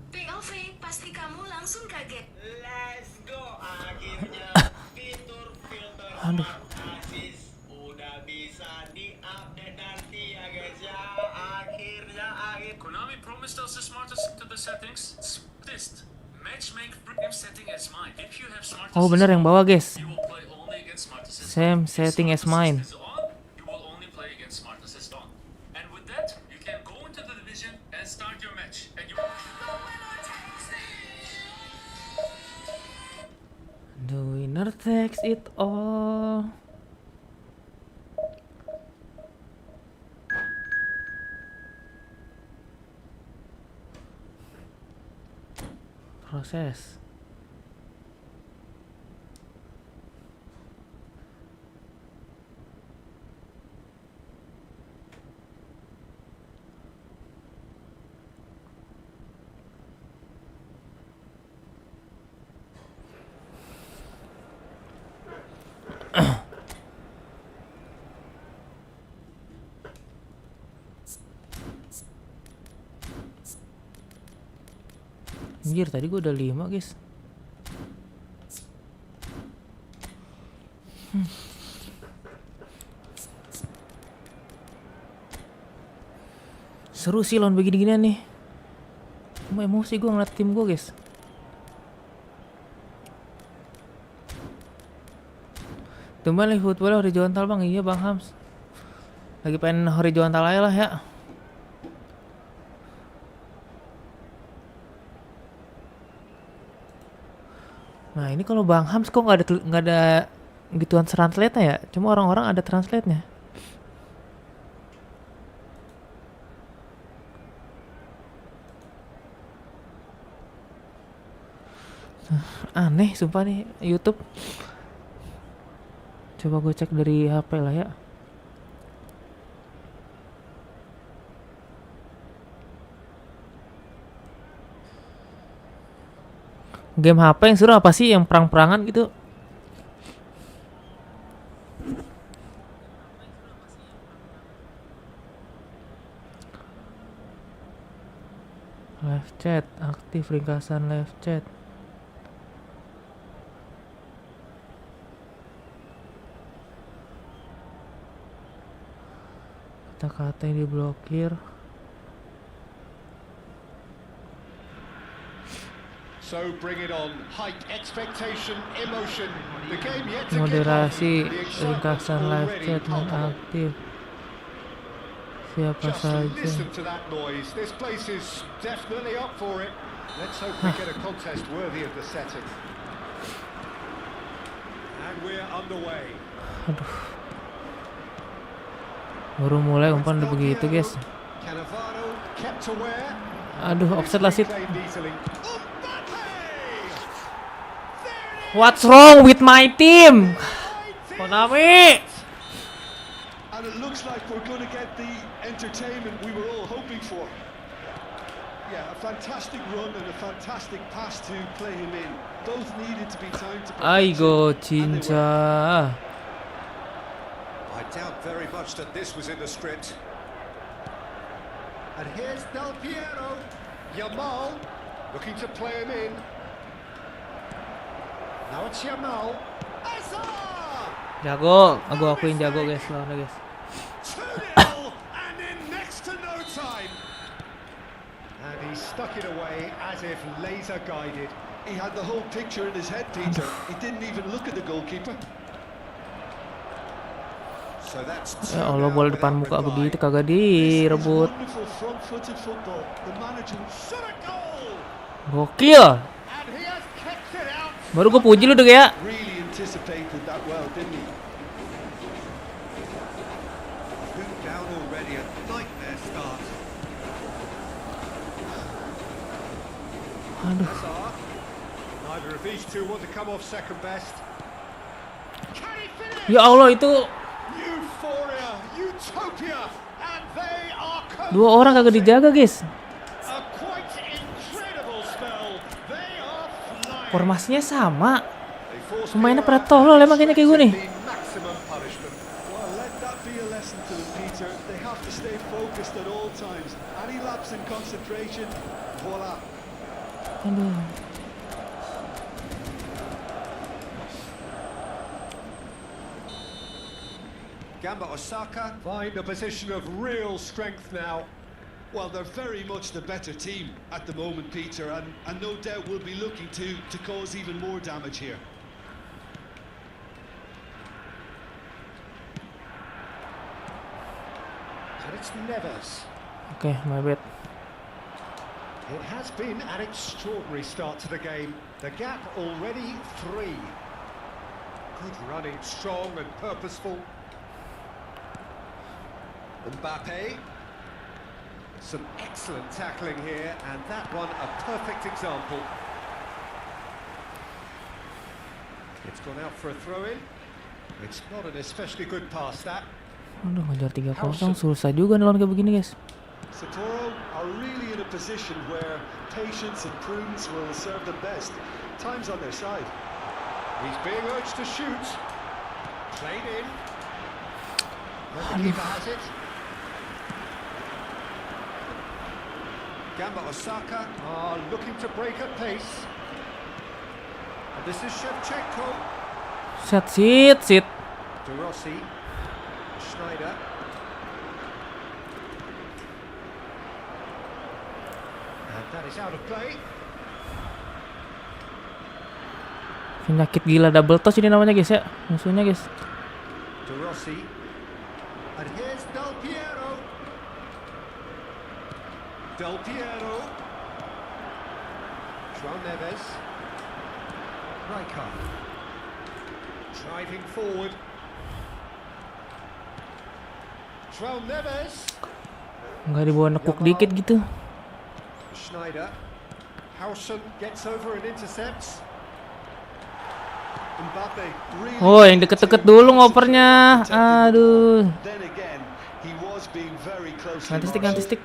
POV, pasti kamu langsung kaget. Let's go. Akhirnya fitur filter Aduh. smart assist udah bisa di-update nanti ya guys ya. Akhirnya. Konami promised us the smartest to the settings. Test. Matchmake premium setting as mine. If you have smart Oh bener yang bawah guys. you will play only against smart assist. Same If setting smart as mine. assist is on, you will only play against smart assist on. And with that, you can go into the division and start your match. And you The winner takes it all. Proses. Anjir, tadi gue udah 5 guys. Seru sih lawan begini-ginian nih. Cuma emosi gue ngeliat tim gue guys. Tumben Efootball horizontal bang. Iya bang Hams. Lagi pengen horizontal aja lah ya. Nah ini kalau Bang Hams kok nggak ada gituan translate-nya ya? Cuma orang-orang ada translate-nya. Aneh sumpah nih YouTube. Coba gue cek dari HP lah ya. Game HP yang seru apa sih? Yang perang-perangan gitu. Live chat, aktif ringkasan live chat. Kata-kata yang diblokir. So bring it on. Hype, expectation, emotion. The game yet to kick off. Moderasi The excitement ringkasan live already chat palpable. nonaktif. Siapa Just saja. listen to that noise. This place is definitely up for it. Let's hope we get a contest worthy of the setting. And we're underway. Aduh. Baru mulai umpan udah begitu guys. Cannavaro kept aware. Aduh, offset lah Sid. Claimed easily. What's wrong with my team? Konami. And it looks like we're going to get the entertainment we were all hoping for. Yeah, a fantastic run and a fantastic pass to play him in. Both needed to be timed to perfection, Aigo and they were. cinca. I doubt very much that this was in the script. And here's Del Piero. Yamal looking to play him in. Now it's Yamal. Asa! Jago, aku akuin jago guys lawannya guys. 2-0 and in next to no time. And he stuck it away as if laser guided. He had the whole picture in his head, Peter. He didn't even look at the goalkeeper. So that's Ya Allah, bola depan muka begitu kagak direbut. Wonderful front-footed football. The manager shot a goal, Gokil. and he has kept it out. Baru gue puji lu tuh ya. really anticipated that well, didn't he? Two down already, a nightmare start. Aduh. Hazard. Neither of these two want to come off second best. Can he finish? Ya Allah, itu Euphoria, utopia, and they are dua orang kagak dijaga, guys. a quite incredible spell. They are flying. Formasinya sama. They force Pemainnya Vieira pada tolol ya, makanya kayak gini. the maximum punishment. Well, let that be a lesson to them, Peter. They have to stay focused at all times. Any lapse in concentration, voila. Aduh. Gamba Osaka find a position of real strength now. Well, they're very much the better team at the moment, Peter, and no doubt will be looking to cause even more damage here. And it's Neves. Oke, my bad. It has been an extraordinary start to the game. The gap already 3. Good running, strong and purposeful. Mbappe. Some excellent tackling here, and that one a perfect example. It's gone out for a throw-in. It's not an especially good pass, that. Aduh, ngejar 3-0 susah juga nih lawan kayak begini, guys. Sapporo are really in a position where patience and prudence will serve them best. Time's on their side. He's being urged to shoot. Played in. And the keeper has it. Gamba Osaka are looking to break at pace. And this is Shevchenko. Sit. De Rossi. Schneider. And that is out of play. Penyakit gila double toss ini namanya, guys ya. Musuhnya, guys. De Rossi. And here's Del Piero. Del Piero. João Neves. Rijkaard. Driving forward. João Neves. Nggak dibawa nekuk dikit gitu. Schneider. Hausen gets over and intercepts. Mbappe. Really Oh, yang deket-deket dulu ngopernya. Aduh. Then again, he was being very close. Ganti stick.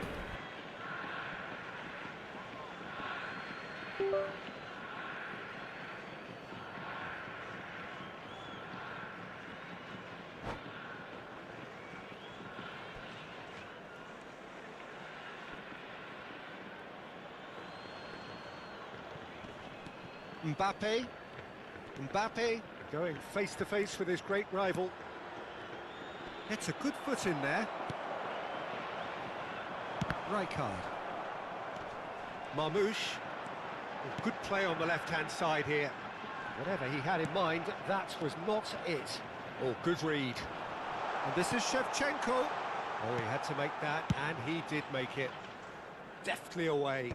Mbappe going face to face with his great rival. It's a good foot in there. Rijkaard. Marmoush. Good play on the left-hand side here. Whatever he had in mind, that was not it. Oh, good read. And this is Shevchenko. Oh, he had to make that, and he did make it. Deftly away.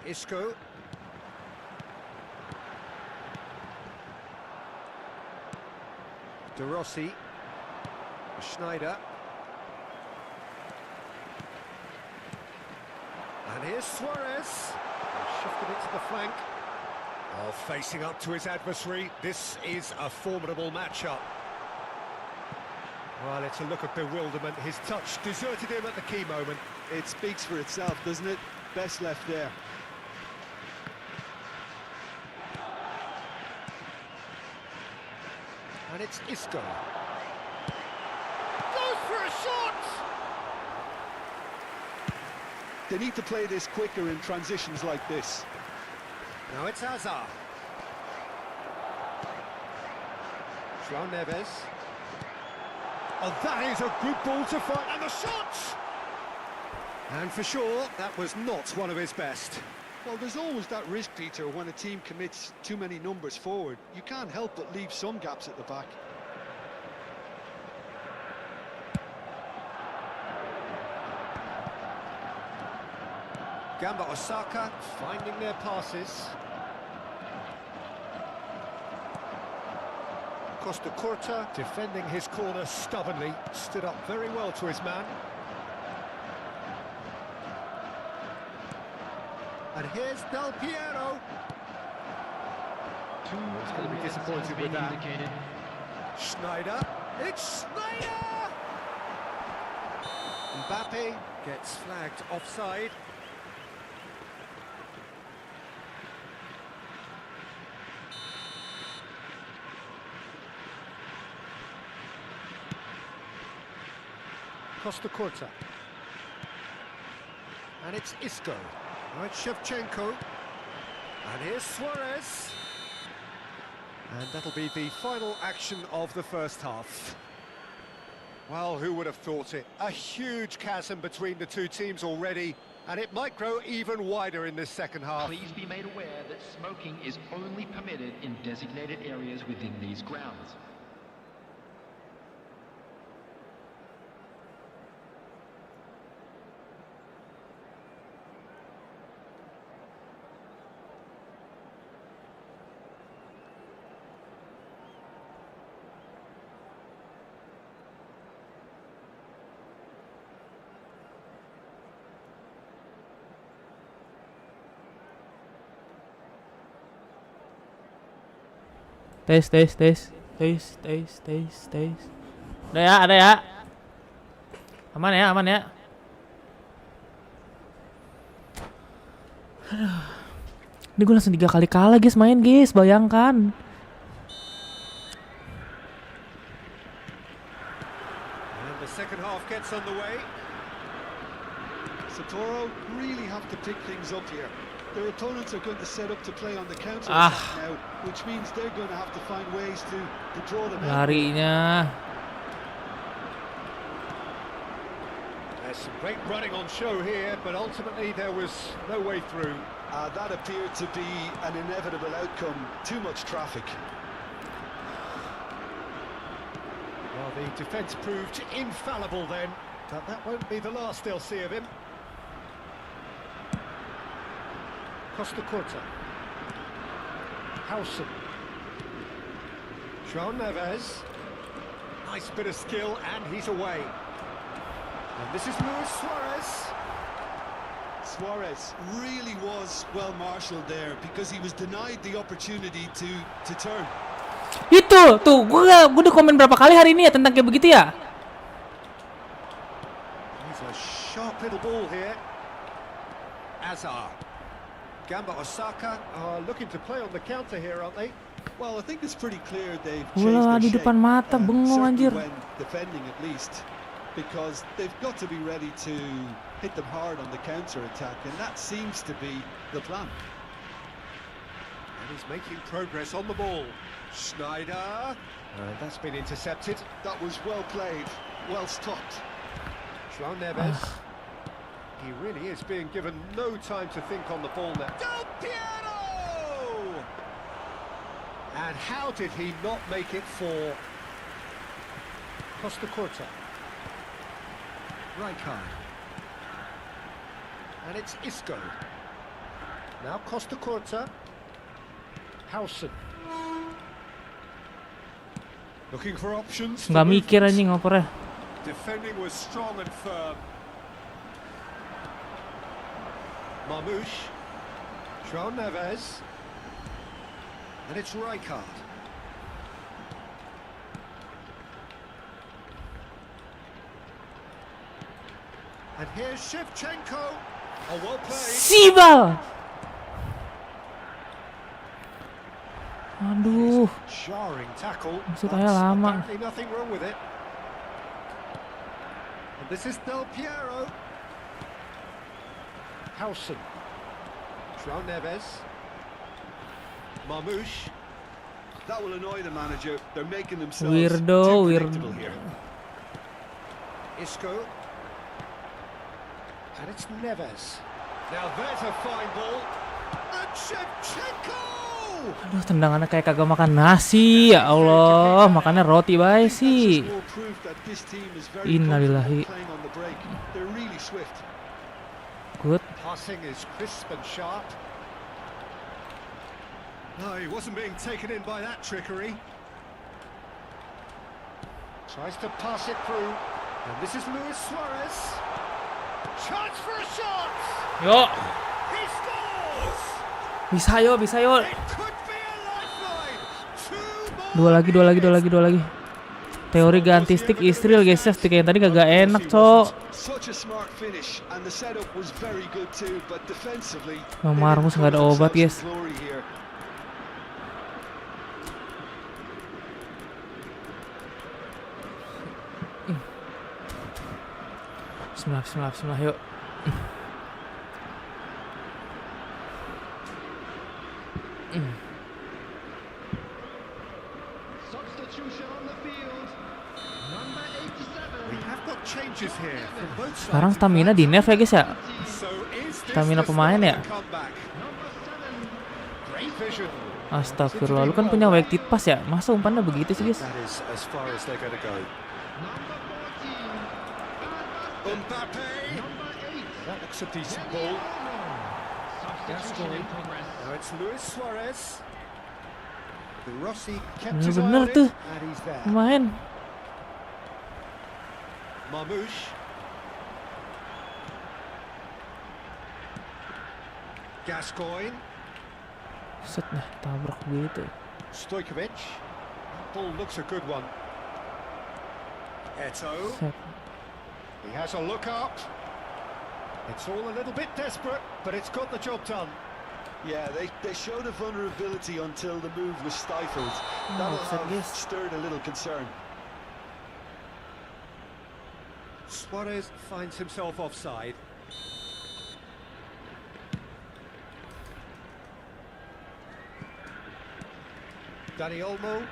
Isco. De Rossi. Schneider. And here's Suarez. Shifted it to the flank. Oh, facing up to his adversary. This is a formidable matchup. Well, it's a look of bewilderment. His touch deserted him at the key moment. It speaks for itself, doesn't it? Best left there. And it's Isco. Goes for a shot! They need to play this quicker in transitions like this. Now it's Hazard. João Neves. Oh, that is a good ball to fight, and the shot! And for sure, that was not one of his best. Well, there's always that risk, Peter, when a team commits too many numbers forward. You can't help but leave some gaps at the back. Gamba Osaka finding their passes. Costa Curta defending his corner stubbornly, stood up very well to his man. And here's Del Piero. He's going to be disappointed with that. Schneider. It's Schneider! Mbappe gets flagged offside. Costa Curta. And it's Isco. Now it's Shevchenko. And here's Suarez. And that'll be the final action of the first half. Well, who would have thought it? A huge chasm between the two teams already, and it might grow even wider in this second half. Please be made aware that smoking is only permitted in designated areas within these grounds. Tes. Ada ya. Aman ya. Aduh. Ini gue langsung 3 kali kalah guys main guys, bayangkan. And the second half gets underway. Santoro really have to pick things up here. Their opponents are going to set up to play on the counter attack now, which means they're going to have to find ways to draw them out. Larinya. There's some great running on show here, but ultimately there was no way through. That appeared to be an inevitable outcome. Too much traffic. Well, the defence proved infallible then, but that won't be the last they'll see of him. Costa Curta. Howson. João Neves. Nice bit of skill, and he's away. And this is Luis Suarez. Suarez really was well marshalled there because he was denied the opportunity to turn. Itu tuh gue udah komen berapa kali hari ini ya tentang kayak begitu ya. He's a sharp little ball here. Azar. Gamba Osaka are looking to play on the counter here, aren't they? Well, I think it's pretty clear they've Bola changed di their depan shape, mata, bengong certainly anjir. when defending at least, because they've got to be ready to hit them hard on the counter attack, and that seems to be the plan. And he's making progress on the ball. Schneider. That's been intercepted. That was well played, well stopped. João Neves. He really is being given no time to think on the ball now. Del Piero! And how did he not make it for Costa Curta? Rijkaard. And it's Isco. Now Costa Curta. Howson. Looking for options. Nggak mikir anjing ngopernya. Defending was strong and firm. Marmouche, João Neves, and it's Rijkaard. And here's Shevchenko. Oh, well played. Sibal. Aduh. Jarring tackle. Maksudnya lama. Apparently nothing wrong with it. And this is Del Piero. Howson. João Neves. Marmouche. That will annoy the manager. They're making themselves Weirdo. too predictable here. Isco. And it's Neves. Now there's a fine ball. And Shevchenko! Aduh, tendangannya kayak kagak makan nasi. Ya Allah, makannya roti bae sih. Innalillahi. Good. Passing is crisp and sharp. No, he wasn't being taken in by that trickery. Tries to pass it through. And this is Luis Suarez. Chance for a shot! Yo, He scores! bisa yo. It could be a lifeline! Dua lagi. Teori ganti stick Israel guys, stick yang tadi kagak enak, Cok. Such a smart finish and the setup was very good too, but defensively Marmus nggak ada obat, guys. Bismillah, yuk. Substitution on the field. Number 87. We have got changes here from both sides. Sekarang stamina di nerf ya guys ya. So is this Stamina the pemain start ya? of the comeback? Great vision. Astagfirullah, lu kan punya weighted pass ya? Masa umpannya begitu sih guys? That is as far as they're going to go. Mbappe. That looks a decent ball. Gascoigne. Now it's Luis Suarez. The Rossi kept his eye Bener on it, tuh. and he's there. Pemain. Marmouche. Gascoigne. Set dah, tabrak gitu. Stojkovic. That ball looks a good one. Eto. Set. He has a look up. It's all a little bit desperate, but it's got the job done. Yeah, they showed a vulnerability until the move was stifled. That'll offside, have yes. stirred a little concern. Suarez finds himself offside. Dani Olmo.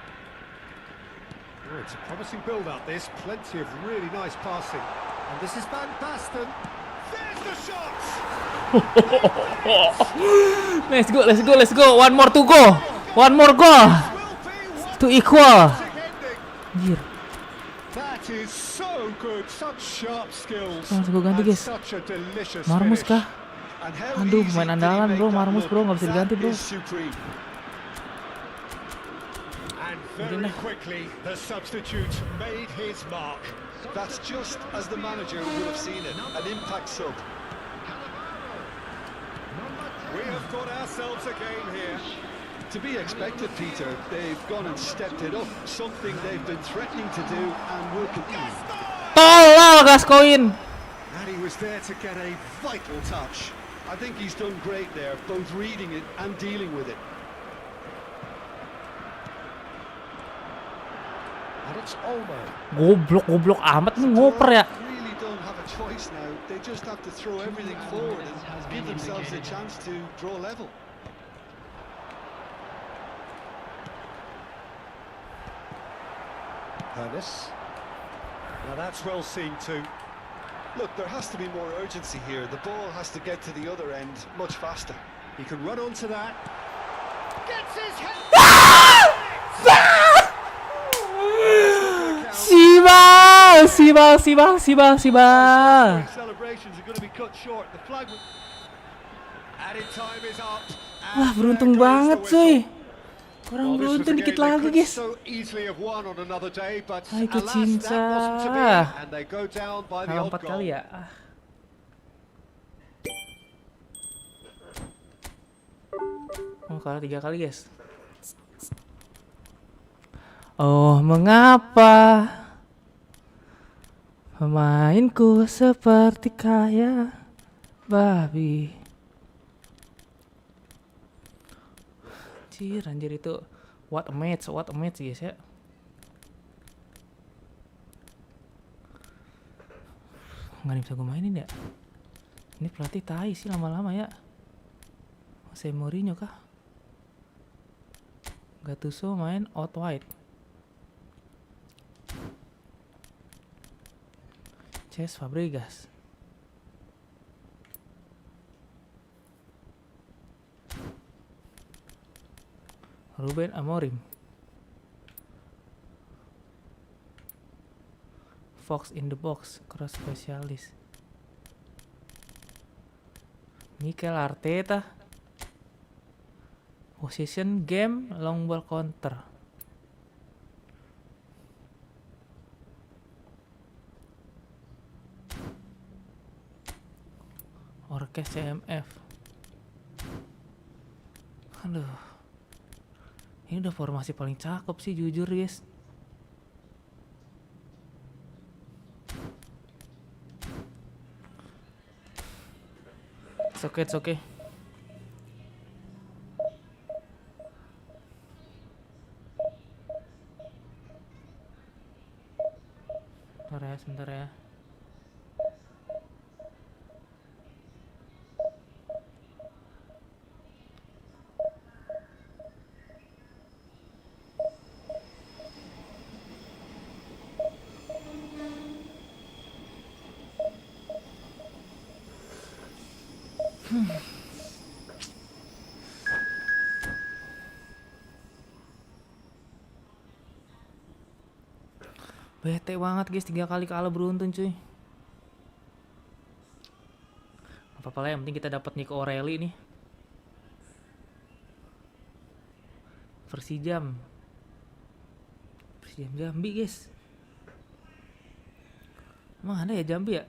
Oh, it's a promising build-up, this. Plenty of really nice passing. And this is Van Basten. There's the shot! Let's go. One more to go. One more goal to equal. Anjir. That is so good. Such sharp skills. Langsung gue ganti And guys. such a delicious Marmus finish. kah? And how Aduh, easy pemain did he andalan make bro, that Marmus look? bro, nggak bisa diganti bro. That is supreme. And very quickly, the substitute made his mark. That's just as the manager would have seen it, an impact sub. We have got ourselves a game here. To be expected, Peter. They've gone and stepped it up, something they've been threatening to do and will continue. Tolol Gascoigne. And he was there to get a vital touch. I think he's done great there, both reading it and dealing with it. And it's Olmo. Goblok amat nih ngoper ya. Really don't have a choice now. They just have to throw everything forward and give themselves a chance to draw level. Ernest. Now that's well seen too. Look, there has to be more urgency here. The ball has to get to the other end much faster. He can run onto that. Gets his head. Sibal. Celebrations are going to be cut short. The flag. Added time is up. Wah, beruntung banget cuy. Kurang beruntung dikit lagi guys. Ay, kecinta. Kalah 4 kali ya. Oh, kalah 3 kali guys. Oh, mengapa pemainku seperti kaya babi? Anjir itu what a match guys ya. Nggak bisa gue mainin ya. Ini pelatih tai sih lama-lama ya. Jose Mourinho kah? Gattuso main out wide. Cesc Fabregas. Ruben Amorim. Fox in the box, cross spesialis. Mikel Arteta. Position game, long ball counter. Orkes CMF. Aduh. Ini udah formasi paling cakep sih jujur guys. It's okay. Sebentar ya. Bete banget guys, 3 kali kalah beruntun cuy. Apa-apa lah, yang penting kita dapat Nico O'Reilly nih. Persijam Jambi guys. Emang ada ya Jambi ya?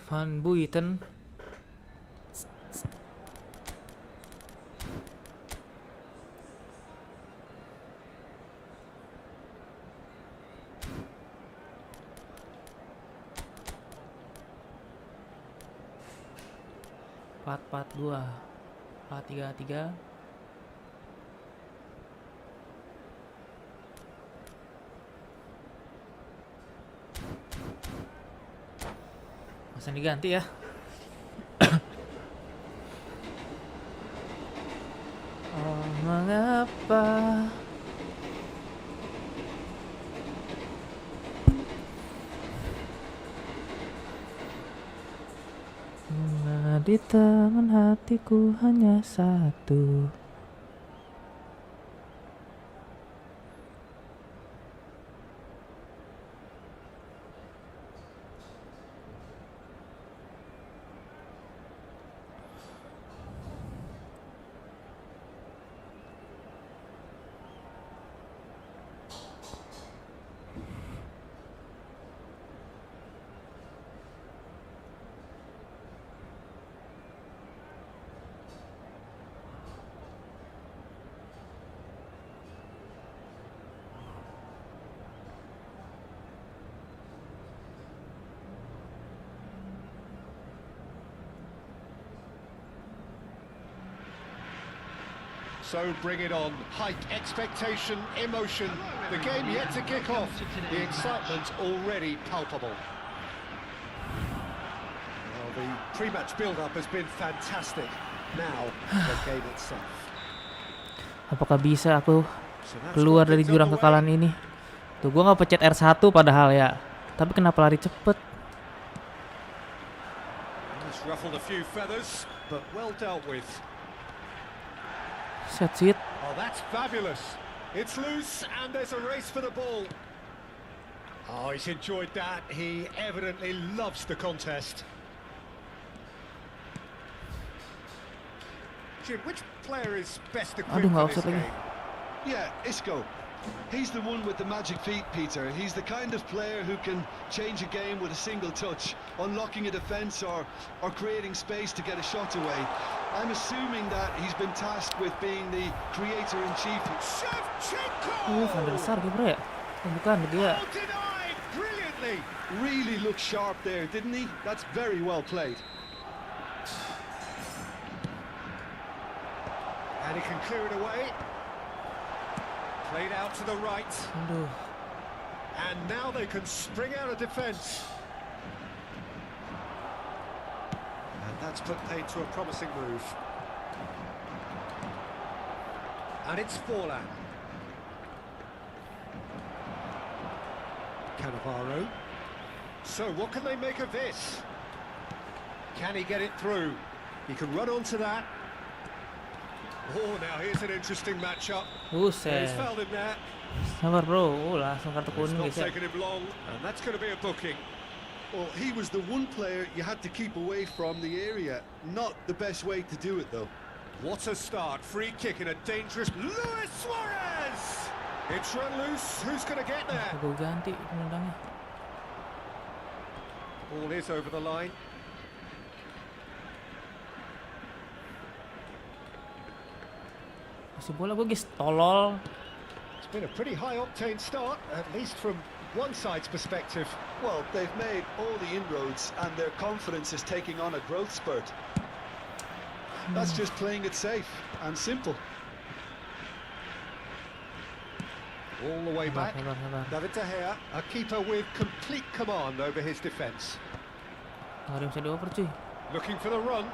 Van Buiten. Empat 2 4-3-3. Masa diganti ya. Oh mengapa di tangan hatiku hanya satu. So bring it on. Hike, expectation, emotion. The game yet to kick off. The excitement already palpable. Well, the pre-match build-up has been fantastic. Now, the game itself. Apakah bisa aku keluar dari jurang kekalahan ini? Tuh gua nggak pencet R1 padahal ya. Tapi kenapa lari cepet? It's ruffled a few feathers, but well dealt with. That's it. Oh, that's fabulous. It's loose and there's a race for the ball. Oh, he's enjoyed that. He evidently loves the contest. Jim, which player is best equipped for this game? Yeah, Isco. He's the one with the magic feet, Peter. He's the kind of player who can change a game with a single touch, unlocking a defence or creating space to get a shot away. I'm assuming that he's been tasked with being the creator-in-chief. Van der Sar bro ya? Oh, bukan, dia. Denied brilliantly. Really looked sharp there, didn't he? That's very well played. And he can clear it away. Played out to the right. Aduh. And now they can spring out of defence. And that's put paid to a promising move. And it's Forlan. Cannavaro. So what can they make of this? Can he get it through? He can run onto that. Oh, now here's an interesting matchup. He's Buset. fouled him there. Sabar bro. Langsung kartu It's kuning not guys ya. taken him long, and that's going to be a booking. Well, he was the one player you had to keep away from the area. Not the best way to do it, though. What a start. Free kick in a dangerous... Luis Suarez! It's run loose. Who's going to get there? Gue ganti penendangnya. Ball is over the line. Kasih bola gue guys, tolol. It's been a pretty high-octane start, at least from one side's perspective. Well, they've made all the inroads and their confidence is taking on a growth spurt. That's just playing it safe and simple. All the way back. Sabar. David De Gea, a keeper with complete command over his defence. Nggak ada yang bisa dioper cuy. Looking for the run.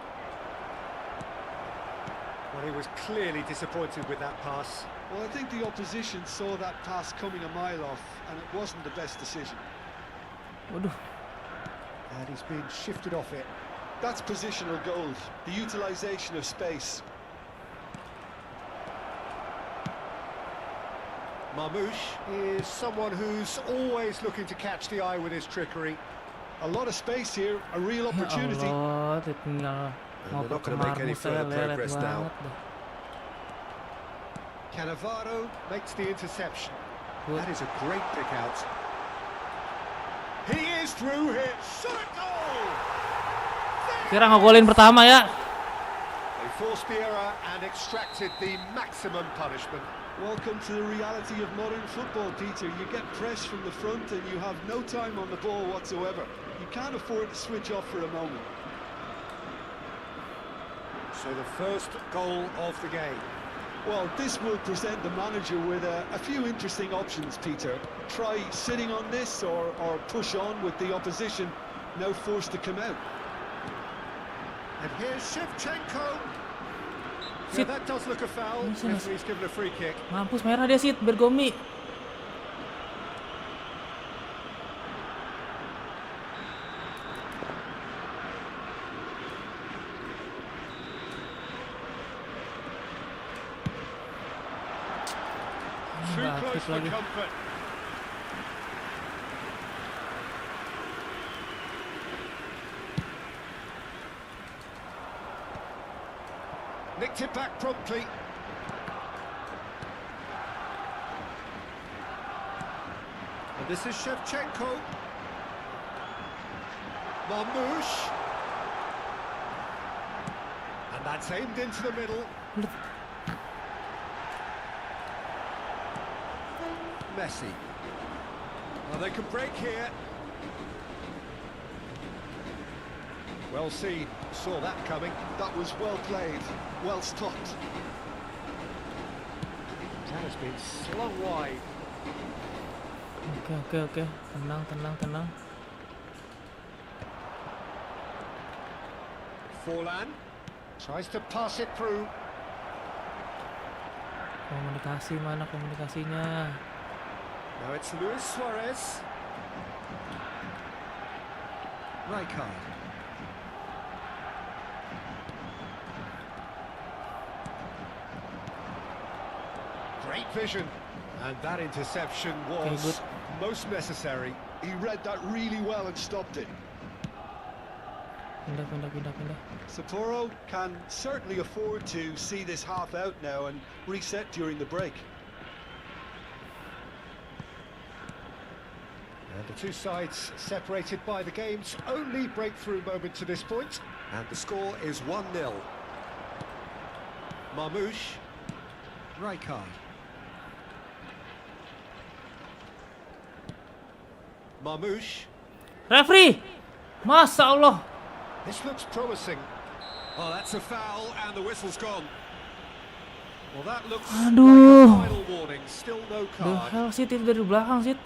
Well, he was clearly disappointed with that pass. Well, I think the opposition saw that pass coming a mile off and it wasn't the best decision. Waduh. And he's been shifted off it. That's positional gold, the utilisation of space. Marmoush is someone who's always looking to catch the eye with his trickery. A lot of space here, a real Ya opportunity. Allah, tinggal mau they're not ke gonna make any Marmus saya further lelet progress now. banget dah. Cannavaro makes the interception. Good. That is a great pick out. He is through here. Shot a goal! Kira ngegolin pertama ya. They forced the error and extracted the maximum punishment. Welcome to the reality of modern football, Peter. You get press from the front and you have no time on the ball whatsoever. You can't afford to switch off for a moment. So the first goal of the game. Well, this will present the manager with a few interesting options, Peter. Try sitting on this or push on with the opposition, now forced to come out. And here's Shevchenko. Yeah, Sit. that does look a foul. Sini, sini. Referee's given a free kick. Mampus merah dia sit bergomi. Too Nggak close aktif for lagi. comfort. Nicked it back promptly. And this is Shevchenko. Marmoush. And that's aimed into the middle. Messi. Well, they can break here. Well seen. Saw that coming. That was well played, well stopped. That has been slung wide. Oke. Tenang. Forlan tries to pass it through. Komunikasi mana komunikasinya? Now it's Luis Suarez. Rijkaard. Great vision. And that interception was good. most necessary. He read that really well and stopped it. Pindah. Sapporo can certainly afford to see this half out now and reset during the break. And the two sides separated by the game's only breakthrough moment to this point. And the score is 1-0. Marmoush. Rijkaard. Marmoush. Referee, Masya Allah. This looks promising. Oh, that's a foul and the whistle's gone. Well, that looks Aduh. like a final warning. Still no The card. hell Sit itu dari belakang Sit.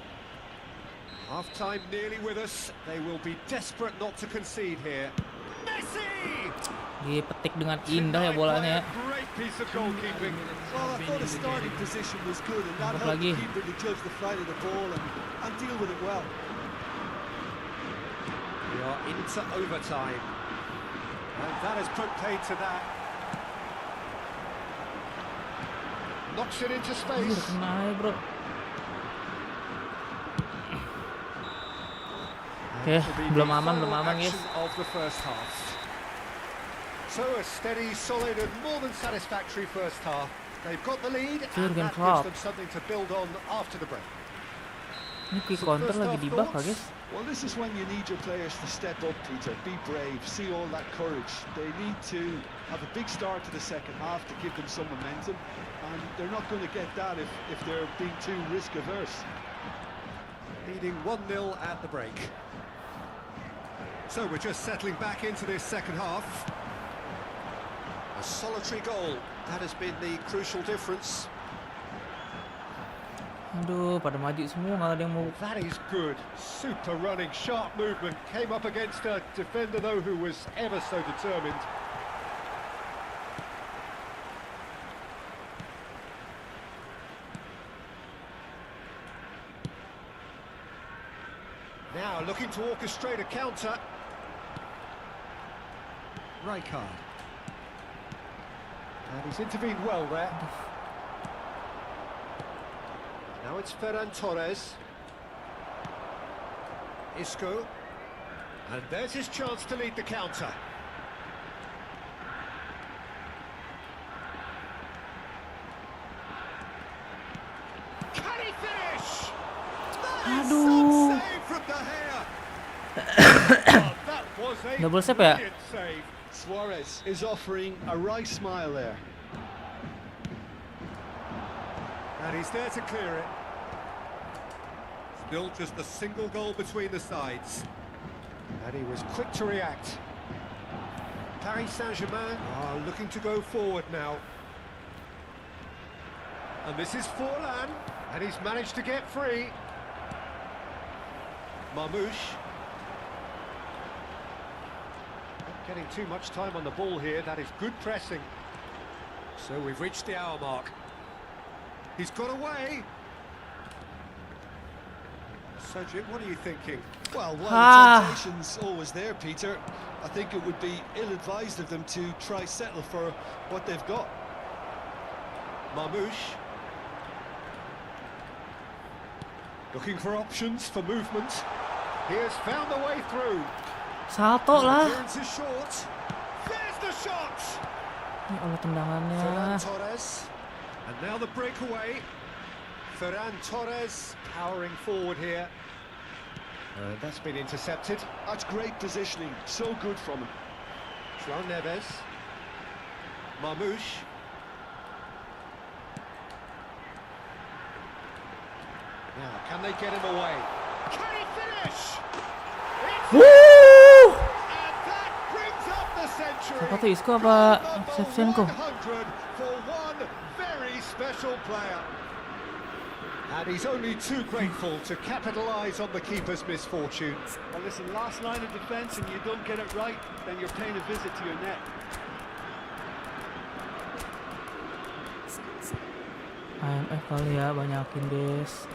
Half-time nearly with us. They will be desperate not to concede here. Messi! Dipetik dengan indah ya bolanya ya. Great piece of goalkeeping. Well, I thought his starting position was good and that Dapat helped lagi. the keeper to judge the flight of the ball and deal with it well. Well, into overtime. And that has put paid to that. Knocks it into Anjir, space. kena ya, bro. Oke, belum aman guys. Of the first half. So a steady, solid and more than satisfactory first half. They've got the lead and Jurgen that gives Klopp. them something to build on after the break. Ini quick counter lagi di bawah guys. Well, this is when you need your players to step up, Peter. Be brave, see all that courage. They need to have a big start to the second half to give them some momentum, and they're not going to get that if they're being too risk averse. Leading 1-0 at the break. So we're just settling back into this second half. A solitary goal, that has been the crucial difference. Aduh, pada maju semua, nggak ada yang mau. That is good, super running, sharp movement. Came up against a defender though who was ever so determined. Now looking to orchestrate a counter. Rijkaard. And he's intervened well there. Now it's Ferran Torres. Isco. And there's his chance to lead the counter. Can he finish? That is some save from De Gea. Oh, that was a Double save ya? brilliant save. Suarez is offering a right smile there. And he's there to clear it. Still just a single goal between the sides. And he was quick to react. Paris Saint-Germain are looking to go forward now. And this is Forlan, and he's managed to get free. Marmouche. Not getting too much time on the ball here, that is good pressing. So we've reached the hour mark. He's got away. Cedric, what are you thinking? Well, while the temptation's always there, Peter, I think it would be ill-advised of them to try settle for what they've got. Marmouche. Looking for options for movement. He has found the way through. Salto lah. Clearance is short. There's the shot. Ini oleh tendangannya. Ferran Torres. And now the breakaway. Ferran Torres powering forward here. That's been intercepted. That's great positioning. So good from him. João Neves. Marmouche. Now, can they get him away? Can he finish? Woo! And that brings up the century. Siapa tuh, Isco apa Shevchenko? 100 for one very special player. And he's only too grateful to capitalise on the keeper's misfortune. Well, listen, last line of defence and you don't get it right, then you're paying a visit to your net. IMF kali ya, banyakin guys.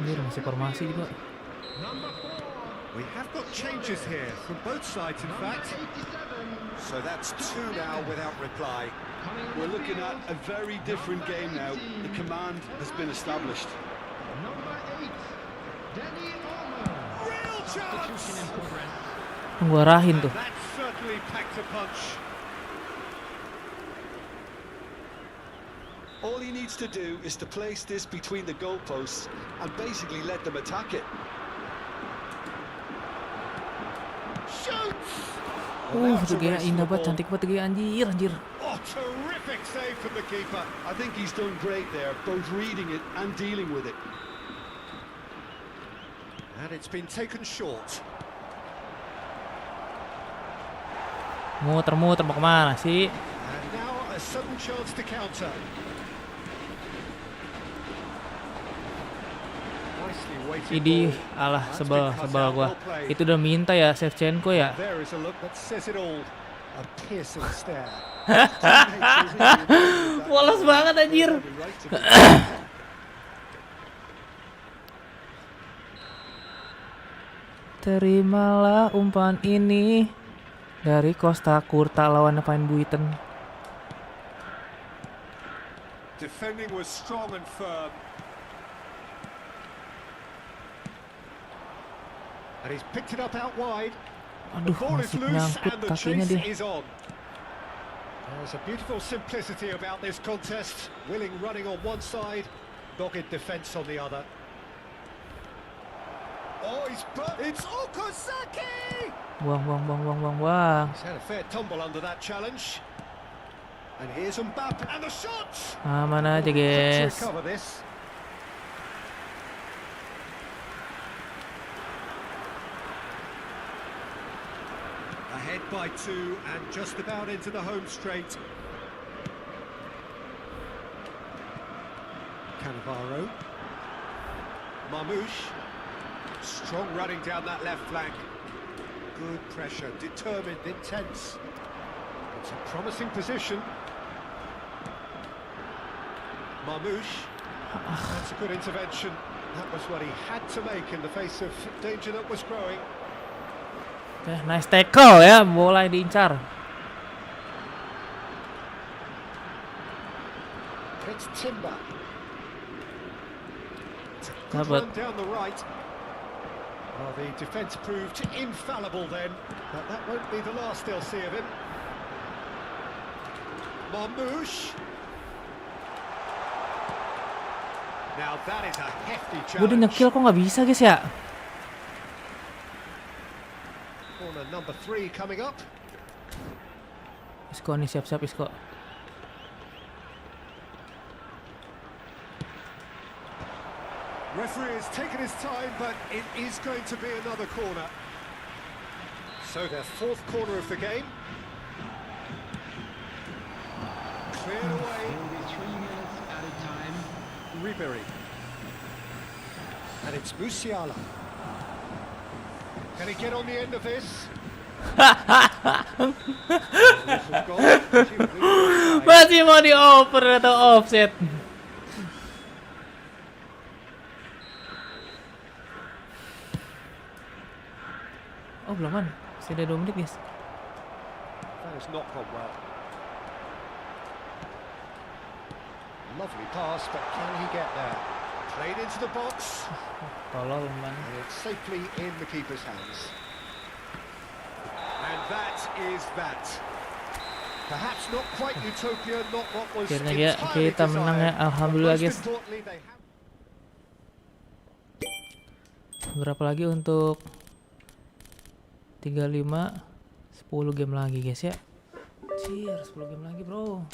Ini masih formasi juga. We have got changes here from both sides, in fact. So that's two now without reply. We're looking at a very different game now. The command has been established. Real chance! Tunggu arahin tuh. That certainly packed a punch. All he needs to do is to place this between the goalposts and basically let them attack it. Shoots! De Gea indah banget, cantik banget De Gea, anjir. Oh, terrific save from the keeper. I think he's done great there, both reading it and dealing with it. And it's been taken short. Muter-muter mau kemana sih? And now a sudden chance to counter. Nicely weighted Idi, ball. alah That's sebel been cut out, gua. well played. Itu udah minta ya Shevchenko ya. There is a look that says it all. A piercing stare. Polos banget anjir. Terimalah umpan ini dari Costa Curta lawan Van Buiten. Defending was strong and firm. And he's picked it up out wide. Aduh, The ball is masih loose nyangkut and the kakinya chase dia. is on. There's a beautiful simplicity about this contest. Willing running on one side, dogged defence on the other. Oh, it's Okazaki! Buang. He's had a fair tumble under that challenge. And here's Mbappe and the shot! Aman aja Quick to guys. recover this. Ahead by 2 and just about into the home straight. Cannavaro. Marmouche. Strong running down that left flank. Good pressure, determined, intense. It's a promising position. Marmouche. That's a good intervention. That was what he had to make in the face of danger that was growing. Nice tackle ya, bola diincar. It's Timber. Dapat. Run down the right. Well, the defence proved infallible then, but that won't be the last they'll see of him. Marmouche. Now that is a hefty Gue udah challenge. nyekil kok nggak bisa guys ya. Corner number 3 coming up. Isco nih, siap-siap Isco. Referee has taken his time, but it is going to be another corner. So their 4th corner of the game. Cleared away. It will be 3 minutes at a time. Ribery. And it's Musiala. Can he get on the end of this? Masih mau dioper atau offset. Oh belum kan? Masih ada 2 menit guys. That has not gone well. Lovely pass, but can he get there? Played into the box. Tolol man. And it's safely in the keeper's hands. And that is that. Perhaps not quite utopia, not what was Akhirnya entirely kita menang ya, desired. alhamdulillah Most guys. importantly, they have... Berapa lagi untuk 35 10 game lagi guys ya. Cheer, 10 game lagi bro.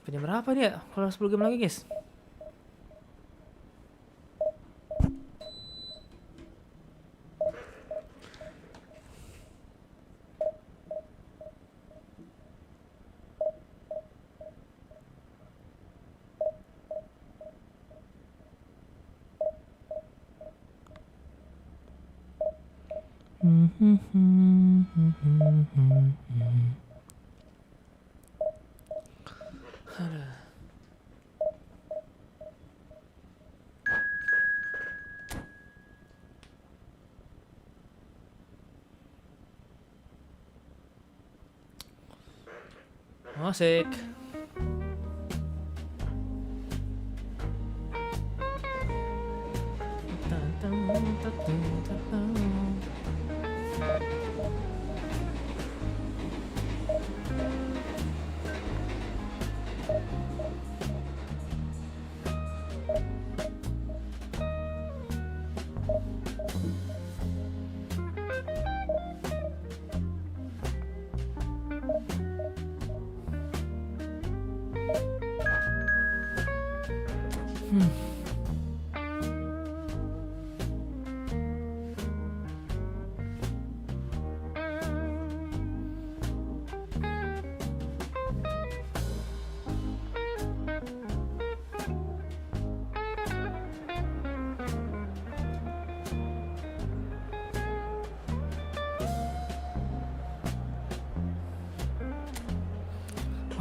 Punya berapa dia kalau 10 game lagi guys? Musik.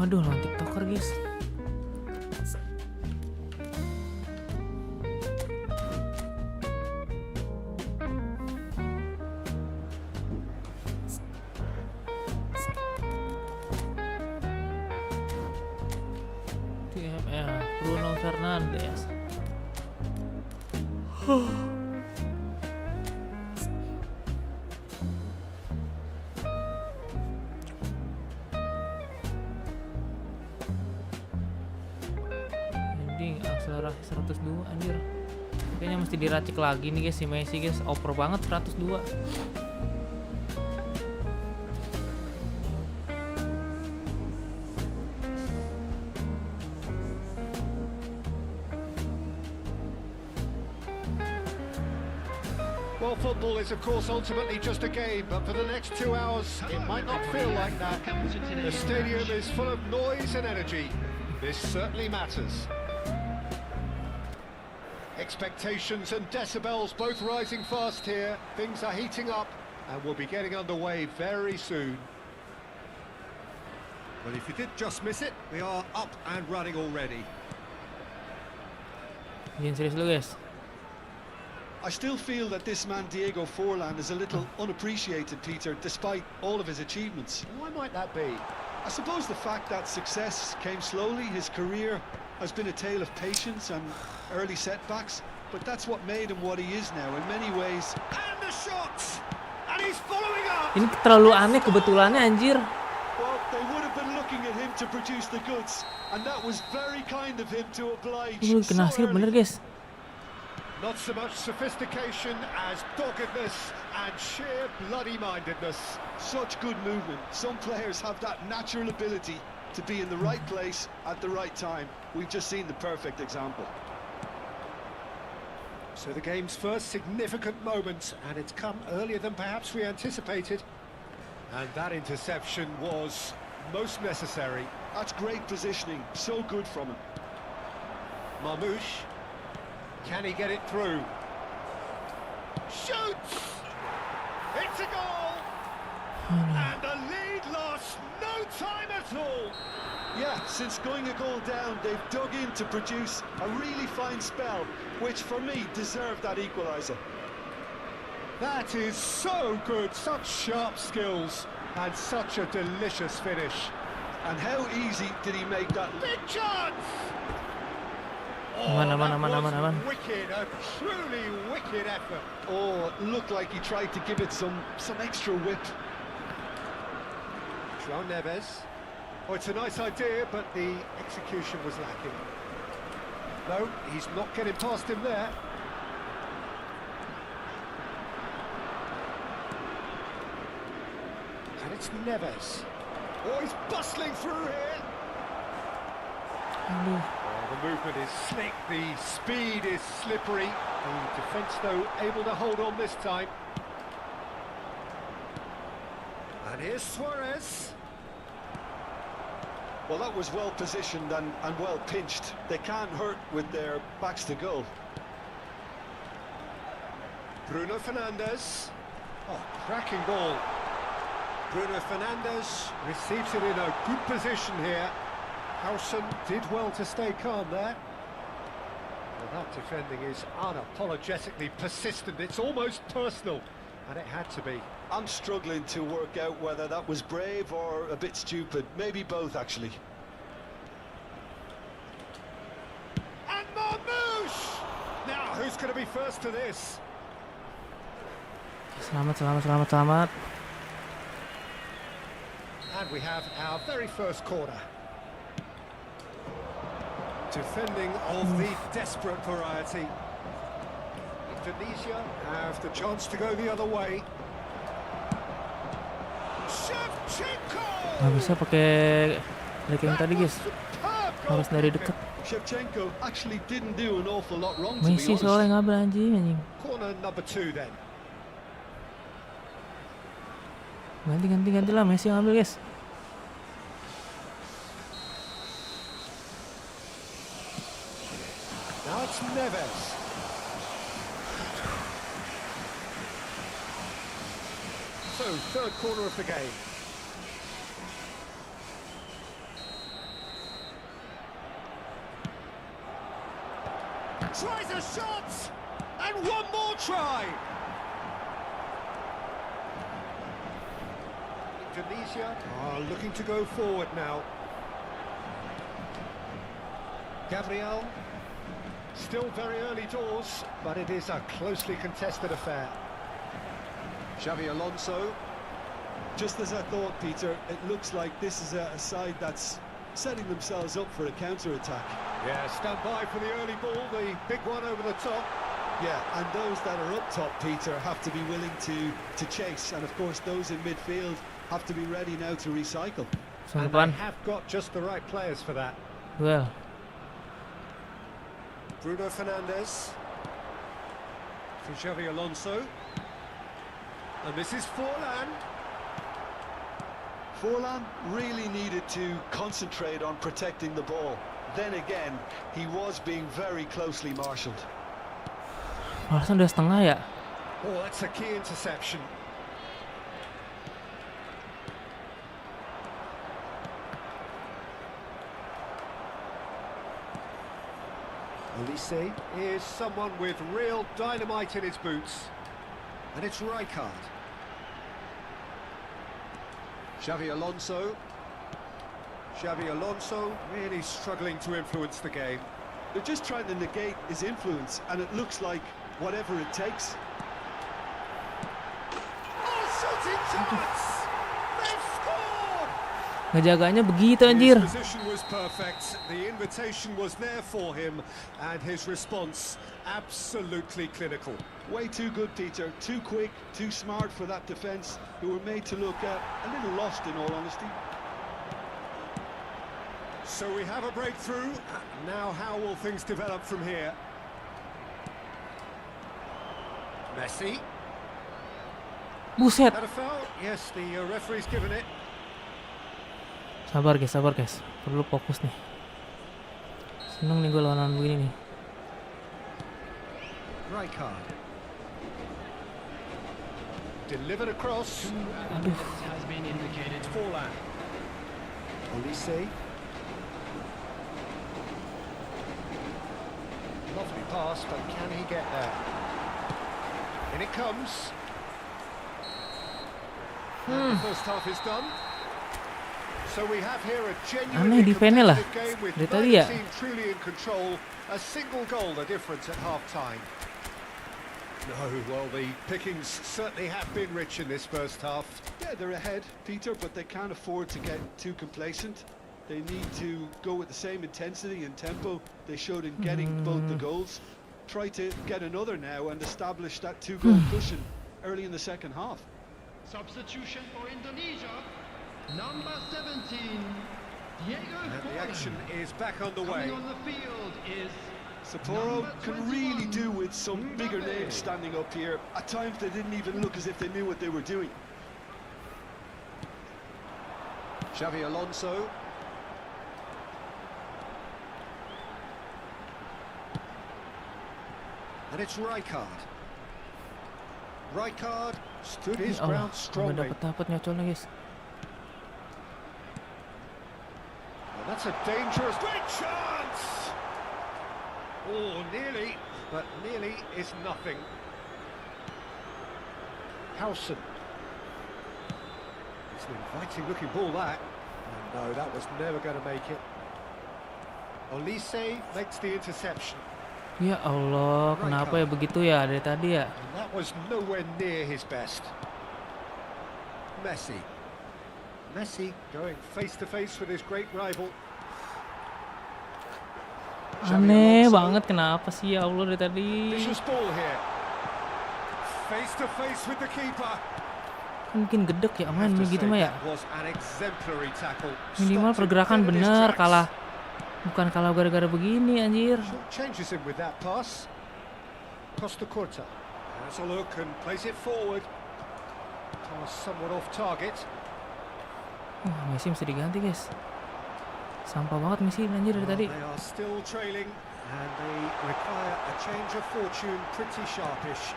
Waduh, lawan TikToker guys. Bruno Fernandes. Anjing, akselerasi 102 anjir. Kayaknya mesti diracik lagi nih guys si Messi guys. Over banget 102. Well, football is of course ultimately just a game, but for the next 2 hours it might not feel like that. The stadium is full of noise and energy. This certainly matters. Expectations and decibels both rising fast here. Things are heating up and we'll be getting underway very soon. Well, if you did just miss it, we are up and running already. Jangan serius lu guys. I still feel that this man Diego Forlan is a little unappreciated, Peter, despite all of his achievements. Why might that be? I suppose the fact that success came slowly, his career has been a tale of patience and early setbacks, but that's what made him what he is now in many ways. And the shots! And he's following up! Ini terlalu aneh kebetulannya anjir. Well, they would have been looking at him to produce the goods, and that was very kind of him to oblige. Kena so sih bener early. guys. Not so much sophistication as doggedness and sheer bloody-mindedness. Such good movement. Some players have that natural ability to be in the right place at the right time. We've just seen the perfect example. So the game's first significant moment, and it's come earlier than perhaps we anticipated. And that interception was most necessary. That's great positioning. So good from him. Marmoush. Can he get it through? Shoots! It's a goal! And the lead lost no time at all! Yeah, since going a goal down, they've dug in to produce a really fine spell, which for me deserved that equaliser. That is so good, such sharp skills, and such a delicious finish. And how easy did he make that? Big chance! Aman. Wicked, a truly wicked effort. Oh, it looked like he tried to give it some extra whip. João Neves. Oh, it's a nice idea, but the execution was lacking. No, he's not getting past him there. And it's Neves. Oh, he's bustling through here. Aduh. The movement is slick, the speed is slippery. The defence, though, able to hold on this time. And here's Suarez. Well, that was well positioned and well pinched. They can't hurt with their backs to goal. Bruno Fernandes. Oh, cracking ball. Bruno Fernandes receives it in a good position here. Howson did well to stay calm there. Well, that defending is unapologetically persistent. It's almost personal, and it had to be. I'm struggling to work out whether that was brave or a bit stupid. Maybe both, actually. And Marmoush! Now, who's going to be first to this? Selamat. And we have our very first corner. Defending of the desperate variety. Indonesia have the chance to go the other way. Shevchenko! Nggak bisa pakai like yang tadi guys. Harus dari dekat. Shevchenko actually didn't do an awful lot wrong, to be Messi honest. soalnya ngambil anjing. Corner number 2 then. Ganti lah Messi yang ambil guys. Now it's Neves. So, third corner of the game. Tries a shot! And one more try! Indonesia are looking to go forward now. Gabriel, still very early doors, but it is a closely contested affair. Xavi Alonso. Just as I thought, Peter, it looks like this is a side that's setting themselves up for a counter-attack. Yeah, stand by for the early ball, the big one over the top. Yeah, and those that are up top, Peter, have to be willing to chase. And of course, those in midfield have to be ready now to recycle. And they have got just the right players for that. Well, Bruno Fernandes. For Xavi Alonso. And this is Forlan. Forlan really needed to concentrate on protecting the ball. Then again, he was being very closely marshalled. Harusnya udah setengah ya. Oh, that's a key interception. Olise is someone with real dynamite in his boots. And it's Rijkaard. Xavi Alonso. Xavi Alonso really struggling to influence the game. They're just trying to negate his influence, and it looks like whatever it takes. Oh, shooting chance! They've scored! Ngejaganya begitu anjir. His position was perfect, the invitation was there for him, and his response absolutely clinical. Way too good, Peter. Too quick, too smart for that defence, who were made to look a little lost, in all honesty. So we have a breakthrough. Now how will things develop from here? Messi. Buset. Had a foul? Yes, the referee's given it. Sabar guys. Perlu fokus nih. Seneng nih gue lawan begini nih. Rijkaard. Delivered across. Aduh. Has been indicated. Forlan. Olise. Lovely pass, but can he get there? In it comes. And the first half is done. So we have here a genuinely competitive game with neither team truly in control. A single goal the difference at half-time. No, well, the pickings certainly have been rich in this first half. Yeah, they're ahead, Peter, but they can't afford to get too complacent. They need to go with the same intensity and tempo they showed in getting both the goals. Try to get another now and establish that two-goal cushion early in the second half. Substitution for Indonesia. Number 17, Diego And the action is back underway. Coming on the field is Sapporo can really do with some bigger names standing up here. At times they didn't even look as if they knew what they were doing. Xavi Alonso. And it's Rijkaard. Rijkaard stood his ground strongly. Dapat nyocolnya guys. And that's a dangerous great chance. Oh, nearly, but nearly is nothing. Howson. It's an inviting looking ball that. Oh, no, that was never going to make it. Olise makes the interception. Ya Allah, kenapa ya begitu ya dari tadi ya? And that was nowhere near his best. Messi. Messi going face to face with his great rival. Aneh banget, kenapa sih ya Allah dari tadi? Vicious ball here. Face to face with the keeper. Mungkin gedek ya main begitu mah ya. Was an exemplary tackle. Minimal pergerakan bener, kalah. Bukan kalah gara-gara begini anjir. Changes him with that pass. Costa Corta has a look and plays it forward. Pass somewhat off target. Messi mesti diganti guys. Sampah banget Messi anjir dari tadi. They are still trailing and they require a change of fortune pretty sharpish.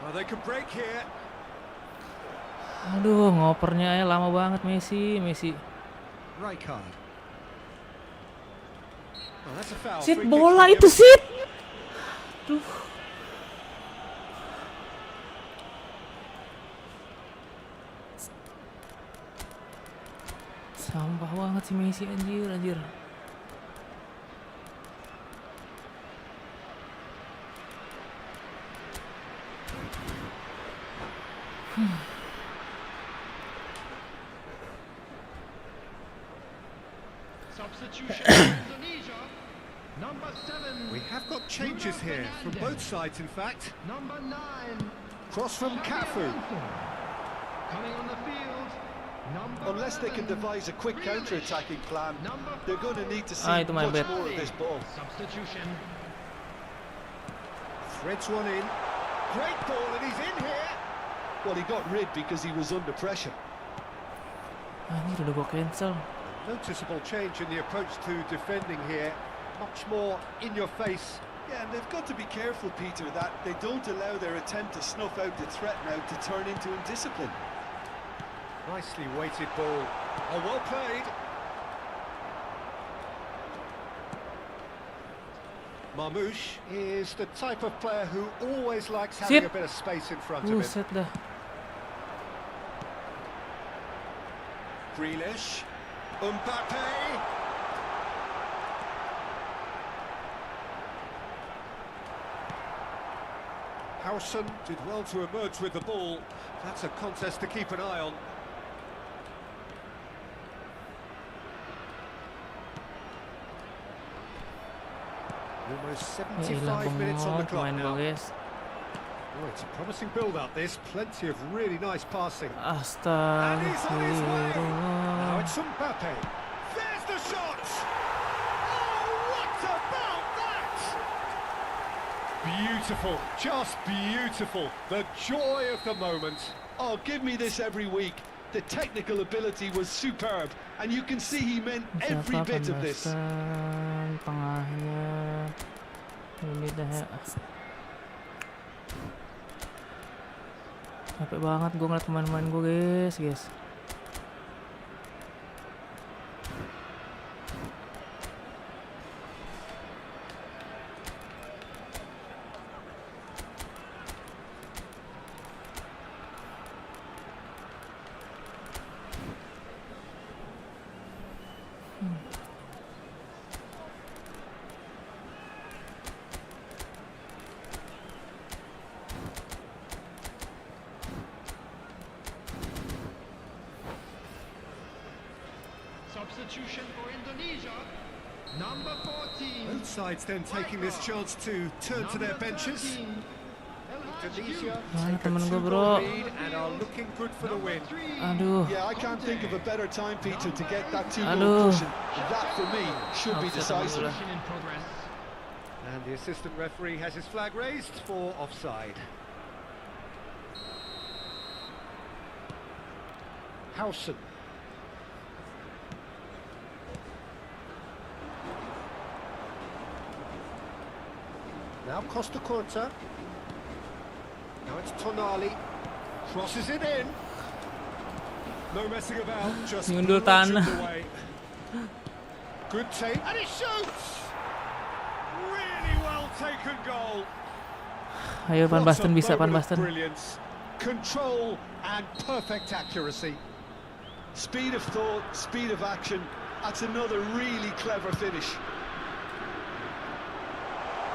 Well, they could break here. Aduh, ngopernya ya lama banget Messi. Rijkaard. Oh, that's a foul. Sit Free kick bola to itu the- sit. Duh. Sampah banget si Messi anjir. Substitution for Indonesia. Number 7. We have got changes here from both sides, in fact. Number 9. Cross from Cafu. Coming on the field. Number Unless they can 11. devise a quick counter-attacking plan, Number they're going to need to see Itu my much bad. more of this ball. Substitution. Threads one in. Great ball, and he's in here. Well, he got rid because he was under pressure. Anjir udah gua cancel. Noticeable change in the approach to defending here. Much more in your face. Yeah, and they've got to be careful, Peter, that they don't allow their attempt to snuff out the threat now to turn into indiscipline. Nicely weighted ball. Oh, well played. Marmoush is the type of player who always likes having Sit. a bit of space in front of him. Buset dah. Grealish. Mbappe. Howson did well to emerge with the ball. That's a contest to keep an eye on. Almost Ya ilah 75 minutes on the bengong clock pemain now. gua guys. Oh, it's a promising build-up, this. Plenty of really nice passing. Now Astagfirullah. it's Mbappe. There's the shot! Oh, what about that? Beautiful, just beautiful. The joy of the moment. Oh, give me this every week. The technical ability was superb, and you can see he meant every Siapa bit of this. Bansos, tengahnya ini dah ya. Capek banget gue ngeliat pemain-pemain gue guys. Substitution for Indonesia. Number 14. Both sides then taking this chance to turn to their benches. Indonesia Mana take a temen gue two-goal bro? lead and are looking good for the win. Aduh. Yeah, I can't think of a better time, Peter, to get that Aduh. two-goal cushion. That, for me, should be Offside temen decisive. gue. In progress. And the assistant referee has his flag raised for offside. Howson. Now Costa Curta. Now it's Tonali. Crosses it in. No messing about, just Nyundul bludgeoned tanah. away. Good take, and he shoots! Really well taken goal. Ayo Van What a Basten bisa, Van moment of Basten. brilliance, control and perfect accuracy. Speed of thought, speed of action. That's another really clever finish.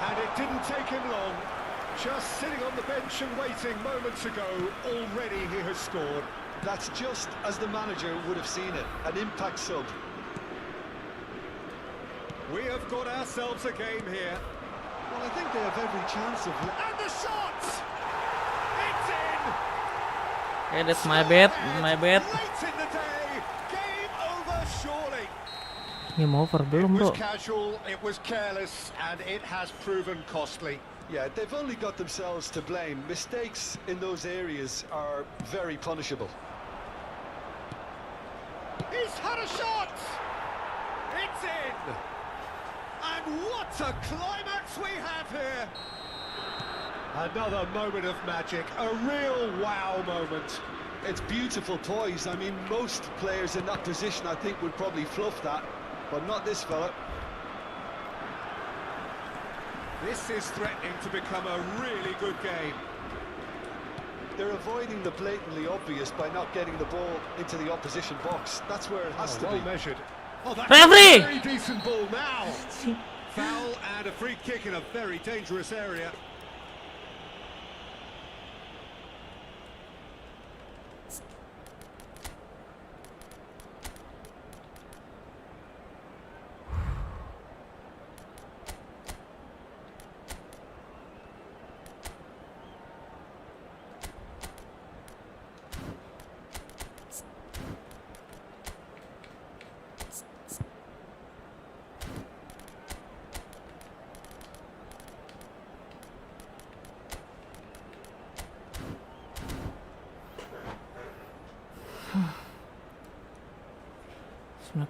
And it didn't take him long. Just sitting on the bench and waiting moments ago, already he has scored. That's just as the manager would have seen it. An impact sub. We have got ourselves a game here. Well, I think they have every chance of... And the shot! It's in! Okay, that's my bet. Late in the day, game over surely. Game over It belum was bro? casual, it was careless, and it has proven costly. Yeah, they've only got themselves to blame. Mistakes in those areas are very punishable. He's had a shot! It's in! And what a climax we have here! Another moment of magic, a real wow moment. It's beautiful poise. I mean, most players in that position, I think, would probably fluff that, but not this fella. This is threatening to become a really good game. They're avoiding the blatantly obvious by not getting the ball into the opposition box. That's where it has to Well be. measured. Oh, that's Referee! a very decent ball now. Foul and a free kick in a very dangerous area.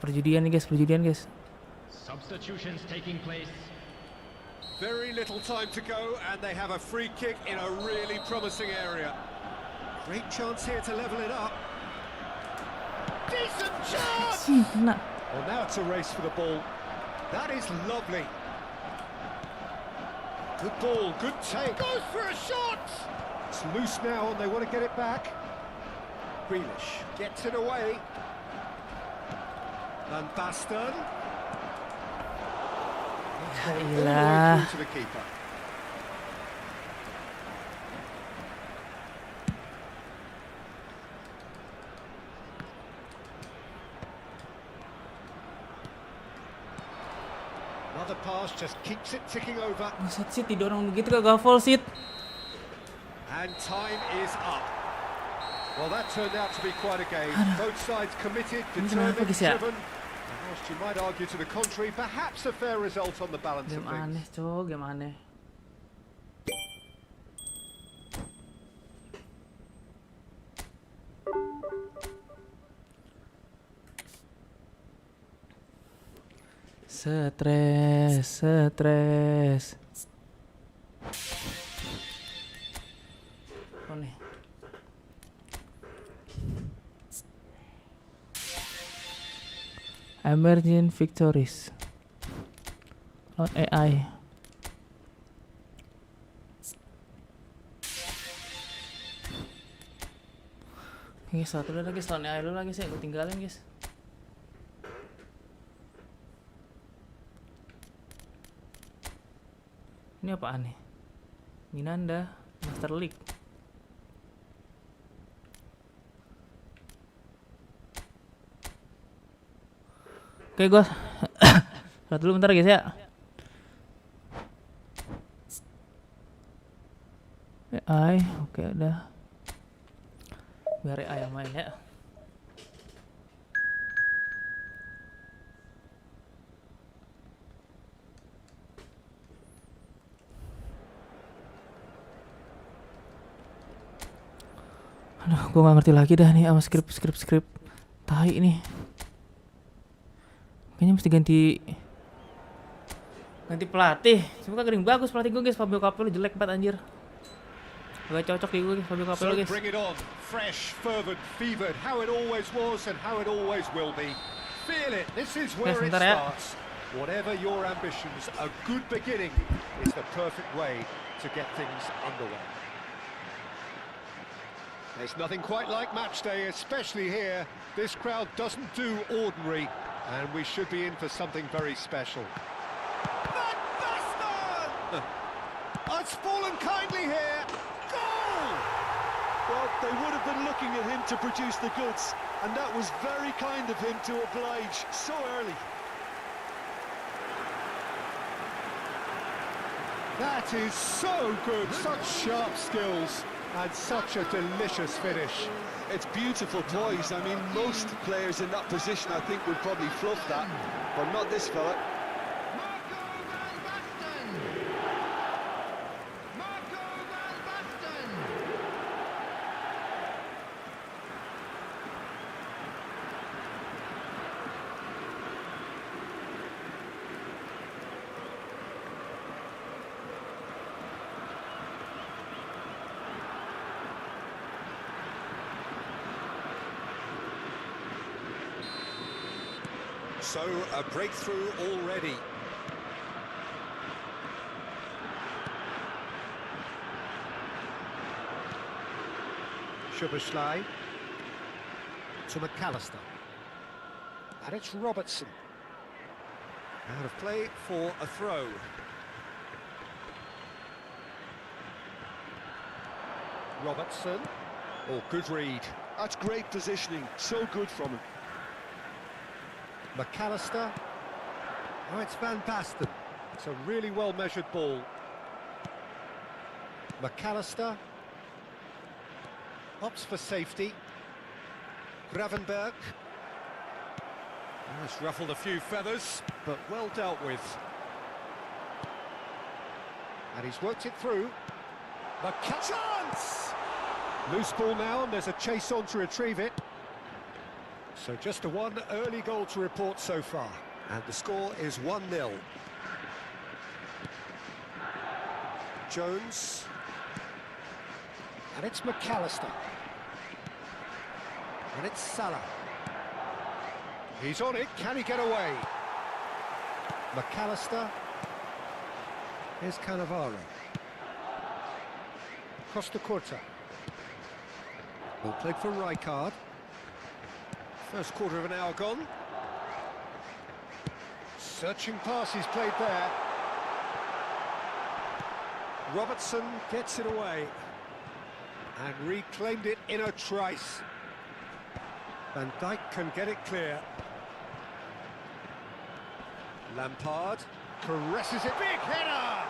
Perjudian nih guys. Substitutions taking place. Very little time to go, and they have a free kick in a really promising area. Great chance here to level it up. Decent chance! Kena. Well, now it's a race for the ball. That is lovely. Good ball, good take. Goes for a shot! It's loose now, and they want to get it back. Pilih gets it away. And Baston. Gila. To the keeper. Another pass just keeps it ticking over. Buset sih, didorong begitu kagak full sit. And time is up. Well, that turned out to be quite a game. Both sides committed, determined, kenapa, guys, ya? driven. And whilst you might argue to the contrary, perhaps a fair result on the balance Game of things. aneh, cowok, game aneh. Stres. Oh nih. Emerging victories on AI. Guys, satu dulu lagi, on AI dulu lagi sih, gue tinggalin guys. Ini apaan nih? Minanda Master League. Oke, gue lihat dulu bentar guys ya. AI, oke udah. Biar AI yang main ya. Aduh, gue gak ngerti lagi dah nih sama skrip tai nih. Kayaknya mesti ganti pelatih. Semoga gering bagus pelatih gue guys. Fabio Capello jelek banget anjir. Gak cocok di gue guys Fabio Capello So guys. bring it on, fresh, fervent, fevered, how it always was and how it always will be. Feel it, this is where it sebentar ya. starts. Whatever your ambitions, a good beginning is the perfect way to get things underway. There's nothing quite like match day, especially here. This crowd doesn't do ordinary, and we should be in for something very special. Van Basten! It's fallen kindly here. Goal! Well, they would have been looking at him to produce the goods, and that was very kind of him to oblige so early. That is so good, such sharp skills and such a delicious finish. It's beautiful poise. I mean, most players in that position, I think, would probably fluff that, but not this fella. Marco Van Basten! Marco Van Basten! So, a breakthrough already. Szoboszlai to McAllister. And it's Robertson. Out of play for a throw. Robertson. Oh, good read. That's great positioning, so good from him. McAllister. Oh, it's Van Basten. It's a really well-measured ball. McAllister. Opts for safety. Gravenberg. Oh, it's ruffled a few feathers, but well dealt with. And he's worked it through. Chance! Loose ball now, and there's a chase on to retrieve it. So just a one early goal to report so far. And the score is 1-0. Jones. And it's McAllister. And it's Salah. He's on it, can he get away? McAllister. Here's Cannavaro. Costa Curta. Ball played for Rijkaard. First quarter of an hour gone. Searching pass he's played there. Robertson gets it away. And reclaimed it in a trice. Van Dijk can get it clear. Lampard caresses it. Big header!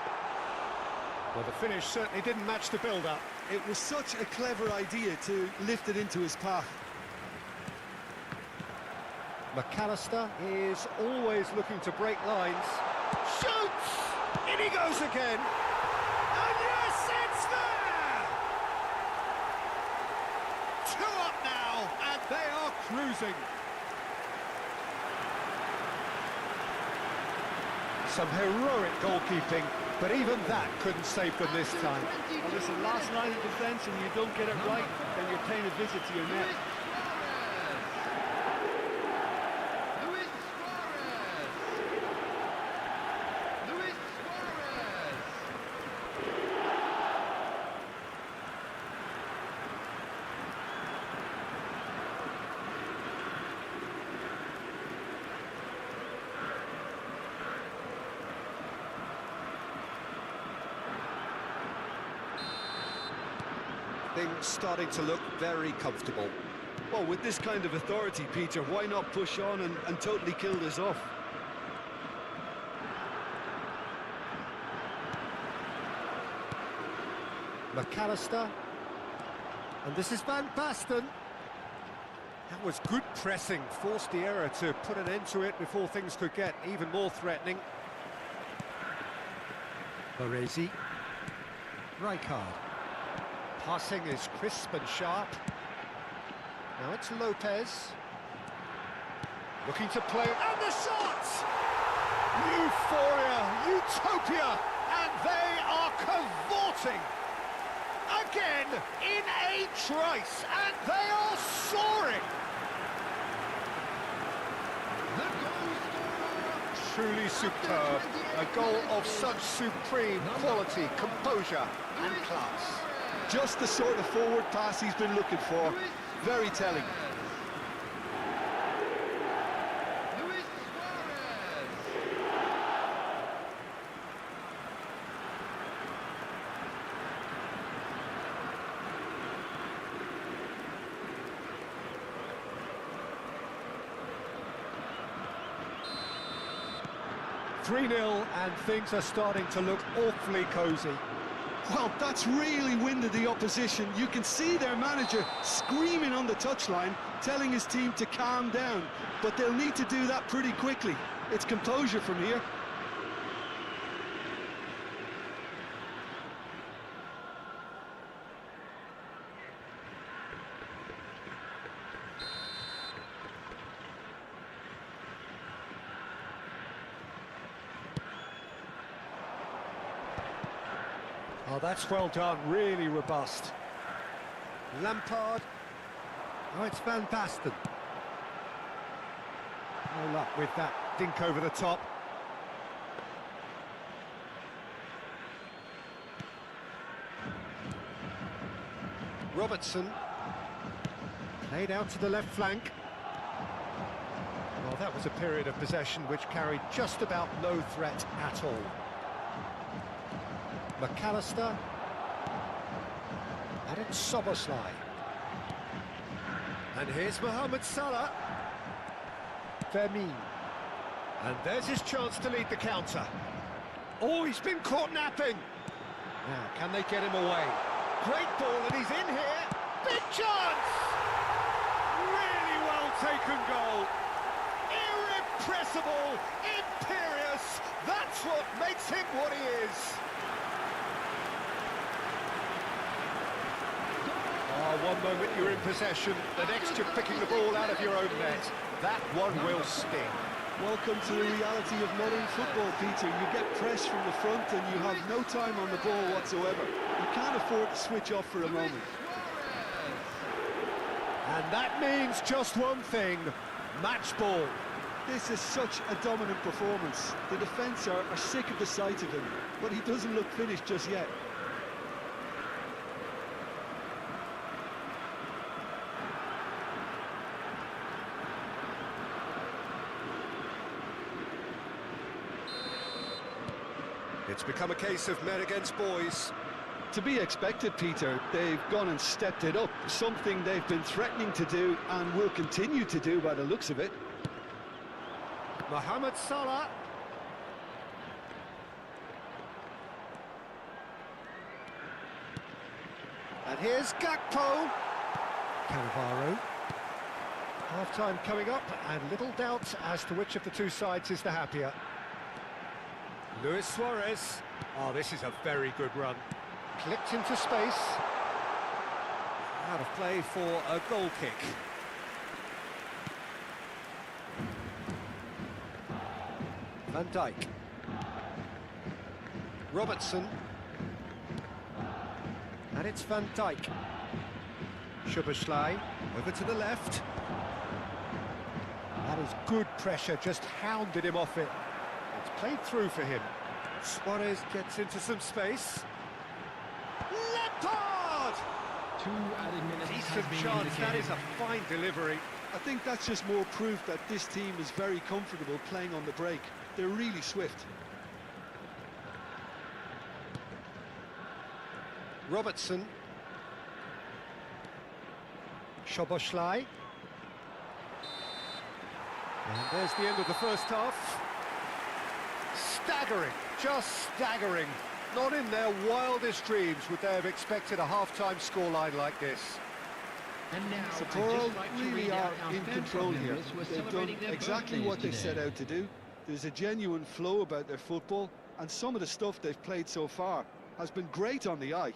Well, the finish certainly didn't match the build-up. It was such a clever idea to lift it into his path. McAllister is always looking to break lines. Shoots! In he goes again! And yes, it's there! 2 up now, and they are cruising. Some heroic goalkeeping, but even that couldn't save them this time. Well, listen, last line of defence, and you don't get it right, then you're paying a visit to your net. Things starting to look very comfortable. Well, with this kind of authority, Peter, why not push on and totally kill this off? McAllister. And this is Van Basten. That was good pressing, forced the error to put an end to it before things could get even more threatening. Baresi. Rijkaard. Passing is crisp and sharp. Now it's Lopez. Looking to play, and the shot! Euphoria, utopia, and they are cavorting! Again, in a trice, and they are soaring! Truly superb. A goal of such supreme quality, composure, and class. Just the sort of forward pass he's been looking for. Very telling. Luis 3-0, and things are starting to look awfully cosy. Well, that's really winded the opposition. You can see their manager screaming on the touchline, telling his team to calm down. But they'll need to do that pretty quickly. It's composure from here. Oh, that's well done, really robust. Lampard. Oh, it's Van Basten. No luck with that dink over the top. Robertson. Played out to the left flank. Well, that was a period of possession which carried just about no threat at all. McAllister. And it's Soboslai. And here's Mohamed Salah. Fermin. And there's his chance to lead the counter. Oh, he's been caught napping. Now, can they get him away? Great ball, and he's in here. Big chance! Really well taken goal. Irrepressible, imperious. That's what makes him what he is. Oh, one moment you're in possession, the next you're picking the ball out of your own net. That one will sting. Welcome to the reality of modern football, Peter. You get press from the front and you have no time on the ball whatsoever. You can't afford to switch off for a moment. And that means just one thing, match ball. This is such a dominant performance. The defence are sick of the sight of him, but he doesn't look finished just yet. It's become a case of men against boys. To be expected, Peter. They've gone and stepped it up, something they've been threatening to do and will continue to do by the looks of it. Mohamed Salah. And here's Gakpo. Cannavaro. Half-time coming up, and little doubt as to which of the two sides is the happier. Luis Suarez. Oh, this is a very good run. Clipped into space. Out of play for a goal kick. Van Dijk. Robertson. And it's Van Dijk. Szoboszlai over to the left. That is good pressure, just hounded him off it. It's played through for him. Suarez gets into some space. Lampard! 2 added minutes has Decent been chance, that indicated. is a fine delivery. I think that's just more proof that this team is very comfortable playing on the break. They're really swift. Robertson. Szoboszlai. And there's the end of the first half. Staggering, just staggering. Not in their wildest dreams would they have expected a half-time scoreline like this. And now, Sapporo really are in control here. They've done exactly what they set out to do. There's a genuine flow about their football, and some of the stuff they've played so far has been great on the eye.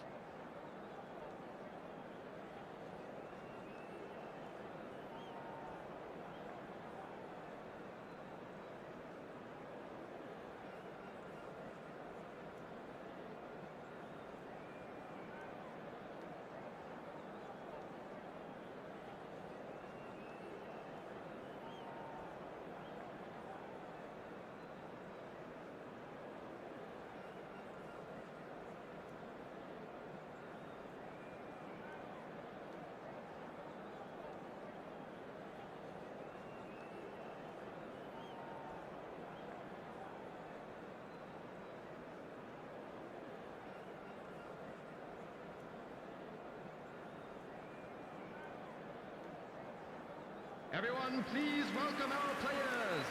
Everyone, please welcome our players.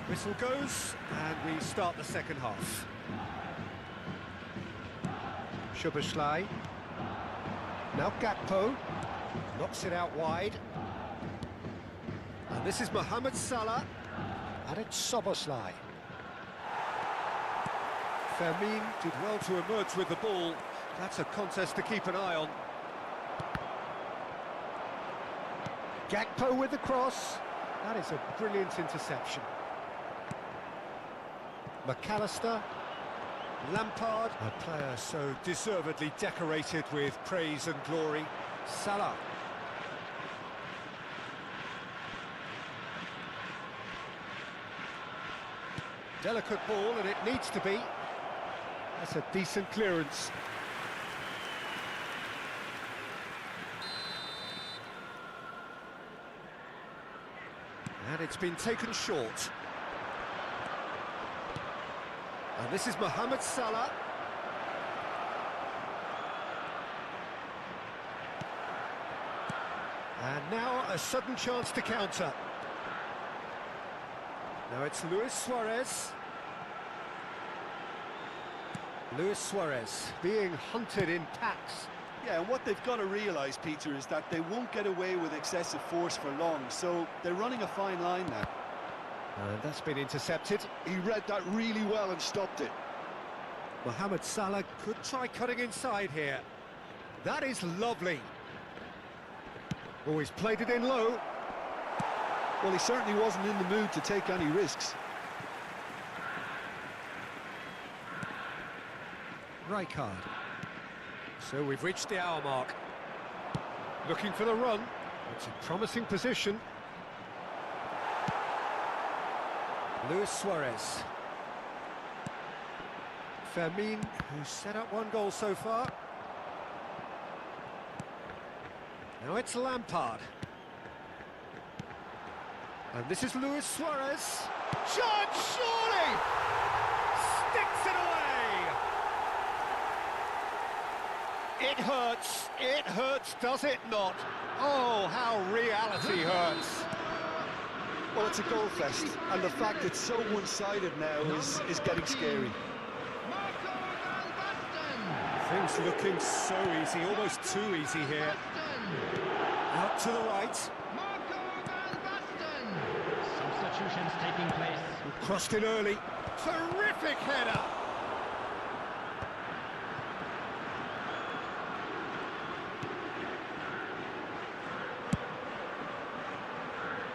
Whistle goes, and we start the second half. Szoboszlai. Now Gakpo knocks it out wide. And this is Mohamed Salah. And it's Szoboszlai. Fermin did well to emerge with the ball. That's a contest to keep an eye on. Gakpo with the cross. That is a brilliant interception. McAllister. Lampard, a player so deservedly decorated with praise and glory. Salah. Delicate ball, and it needs to be. That's a decent clearance. And it's been taken short. And this is Mohamed Salah. And now a sudden chance to counter. Now it's Luis Suarez. Luis Suarez being hunted in packs. Yeah, and what they've got to realise, Peter, is that they won't get away with excessive force for long, so they're running a fine line now. And that's been intercepted. He read that really well and stopped it. Mohamed Salah could try cutting inside here. That is lovely. Oh, he's played it in low. Well, he certainly wasn't in the mood to take any risks. Rijkaard. So we've reached the hour mark. Looking for the run. It's a promising position. Luis Suarez. Fermin, who's set up one goal so far. Now it's Lampard. And this is Luis Suarez. Shot, surely! Sticks it away! It hurts, does it not? Oh, how reality hurts. Well, it's a goal fest, and the fact it's so one-sided now is getting scary. Things looking so easy, almost too easy here. Out to the right. Substitutions taking place. Crossed in early. Terrific header!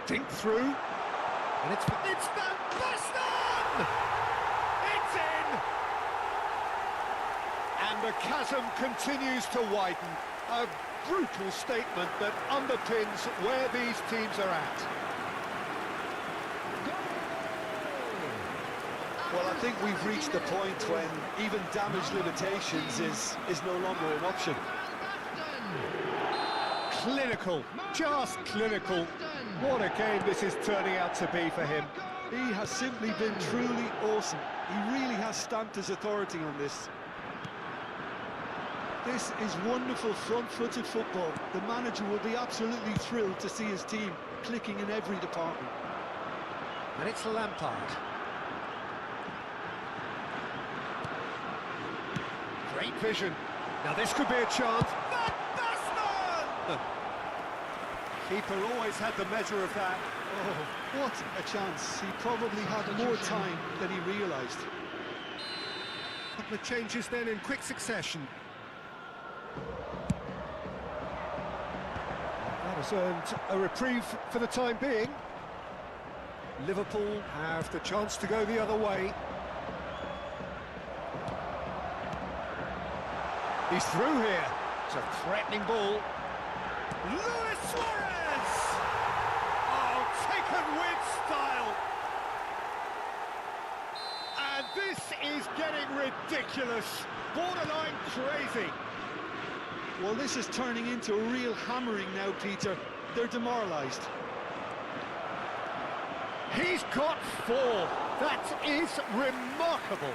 Dink through. And it's Van Basten! It's in! And the chasm continues to widen. A brutal statement that underpins where these teams are at. Well, I think we've reached the point when even damage limitations is no longer an option. Clinical, just clinical. What a game this is turning out to be for him. He has simply been truly awesome. He really has stamped his authority on this. This is wonderful front-footed football. The manager will be absolutely thrilled to see his team clicking in every department. And it's Lampard. Great vision. Now this could be a chance. Van Basten! Keeper always had the measure of that. Oh, what a chance. He probably had more time than he realised. Couple of changes then in quick succession. That has earned a reprieve for the time being. Liverpool have the chance to go the other way. He's through here. It's a threatening ball. Luis Suarez! Oh, taken with style. And this is getting ridiculous. Borderline crazy. Well, this is turning into a real hammering now, Peter. They're demoralised. He's got 4. That is remarkable.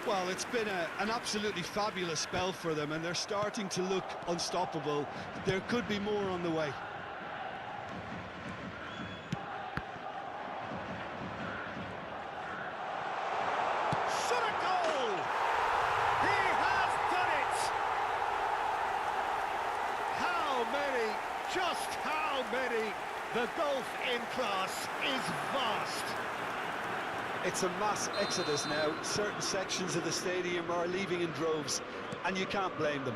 Well, it's been an absolutely fabulous spell for them, and they're starting to look unstoppable. There could be more on the way. Shot a goal! He has done it! How many, just how many? The gulf in class is vast. It's a mass exodus now. Certain sections of the stadium are leaving in droves, and you can't blame them.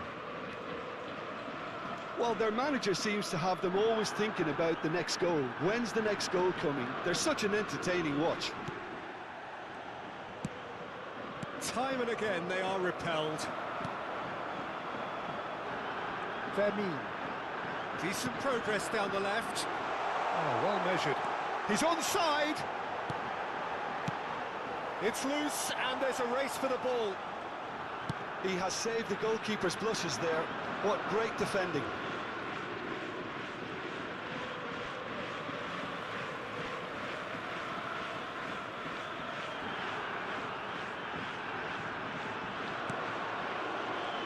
Well, their manager seems to have them always thinking about the next goal. When's the next goal coming? They're such an entertaining watch. Time and again they are repelled. Vermeer. Decent progress down the left. Oh, well measured. He's onside. It's loose and there's a race for the ball. He has saved the goalkeeper's blushes there. What great defending.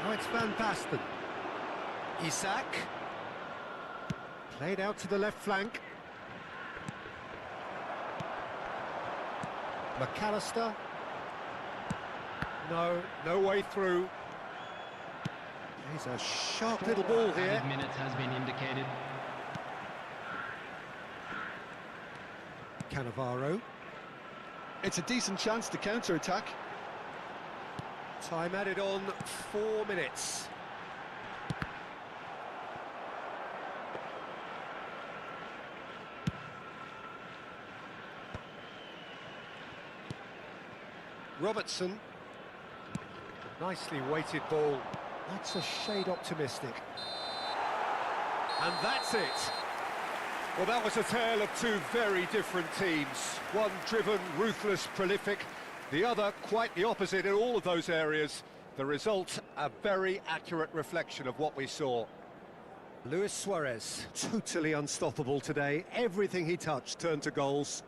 Oh, it's Van Basten. Isak. Played out to the left flank. McAllister. No way through. He's a sharp little ball here. Added minutes has been indicated. Cannavaro. It's a decent chance to counter-attack. Time added on 4 minutes. Robertson. Nicely weighted ball. That's a shade optimistic. And that's it. Well, that was a tale of two very different teams. One driven, ruthless, prolific. The other quite the opposite in all of those areas. The result, a very accurate reflection of what we saw. Luis Suarez, totally unstoppable today. Everything he touched turned to goals.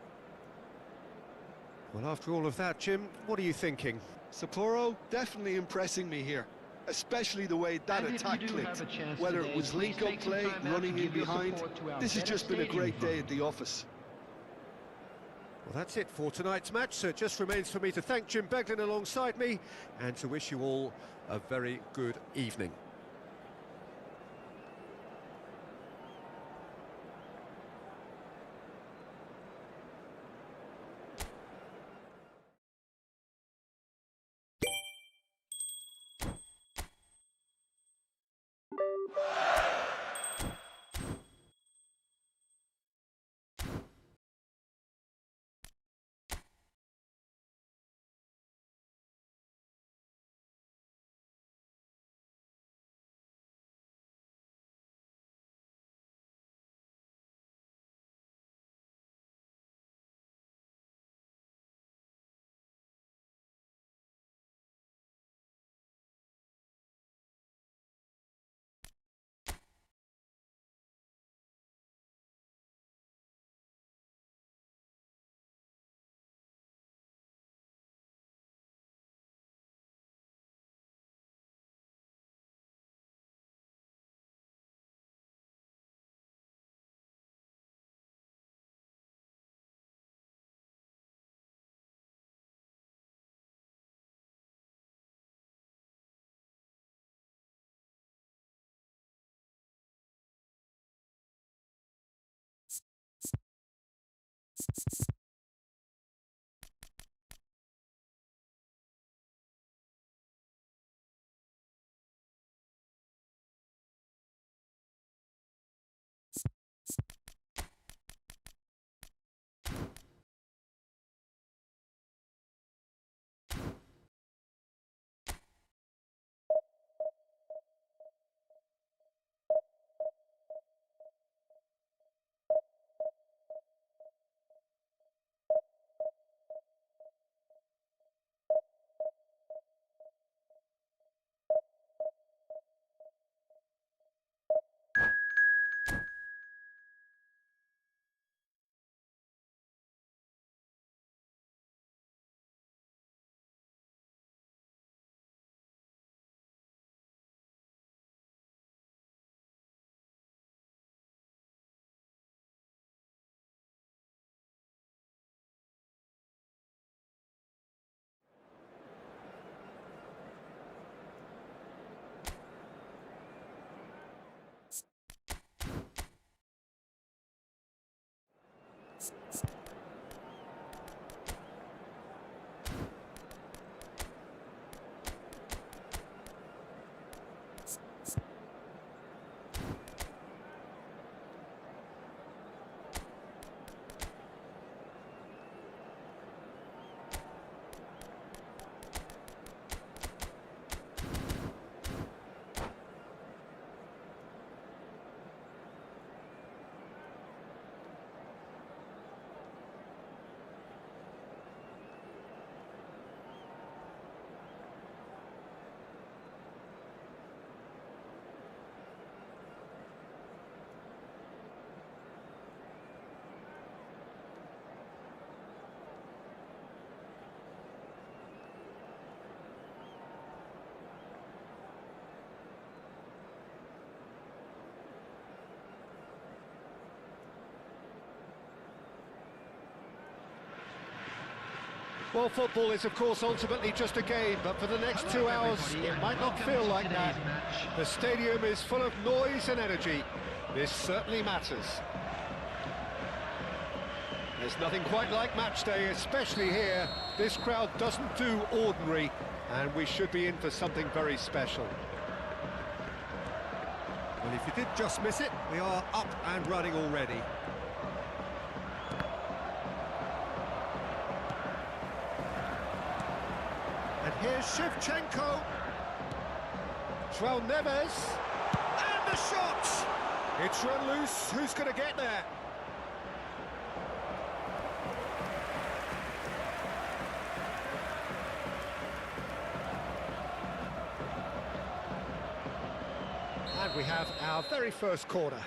Well, after all of that, Jim, what are you thinking? Sapporo definitely impressing me here, especially the way that And if attack you do have clicked. a chance Whether today, it was please link-up take some play, time out to running in give your behind, support to our this has better just been a stadium great day fund. at the office. Well, that's it for tonight's match, so it just remains for me to thank Jim Beglin alongside me and to wish you all a very good evening. Well, football is, of course, ultimately just a game, but for the next 2 hours, it might not feel like that. The stadium is full of noise and energy. This certainly matters. There's nothing quite like match day, especially here. This crowd doesn't do ordinary, and we should be in for something very special. Well, if you did just miss it, we are up and running already. And here's Shevchenko. João Neves. And the shot! It's run loose. Who's going to get there? And we have our very first corner.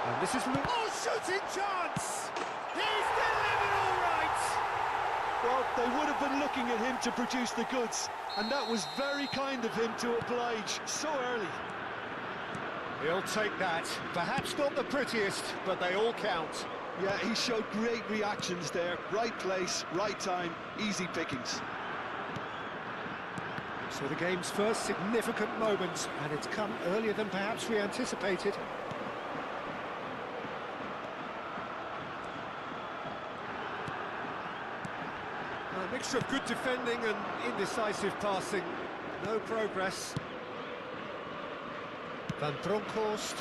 And this is... Oh, shooting chance! He's delivered all right! Well, they would have been looking at him to produce the goods, and that was very kind of him to oblige so early. He'll take that. Perhaps not the prettiest, but they all count. Yeah, he showed great reactions there. Right place, right time, easy pickings. So the game's first significant moment, and it's come earlier than perhaps we anticipated. A mixture of good defending and indecisive passing. No progress. Van Bronckhorst.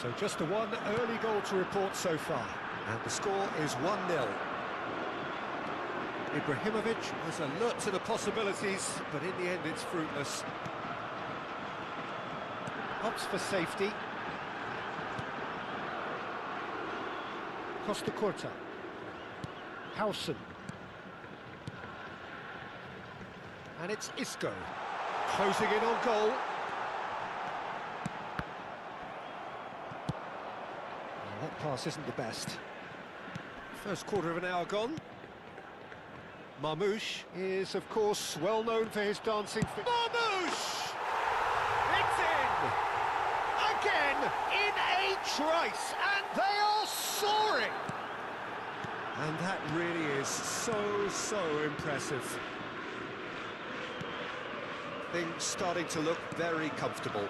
So just the one early goal to report so far. And the score is 1-0. Ibrahimovic was alert to the possibilities, but in the end it's fruitless. Opts for safety. Costa Curta. Howson. And it's Isco. Closing in on goal. Well, that pass isn't the best. First quarter of an hour gone. Marmoush is, of course, well known for his dancing. Marmoush! It's in! Again, in a trice, and they are soaring! And that really is so impressive. Things starting to look very comfortable.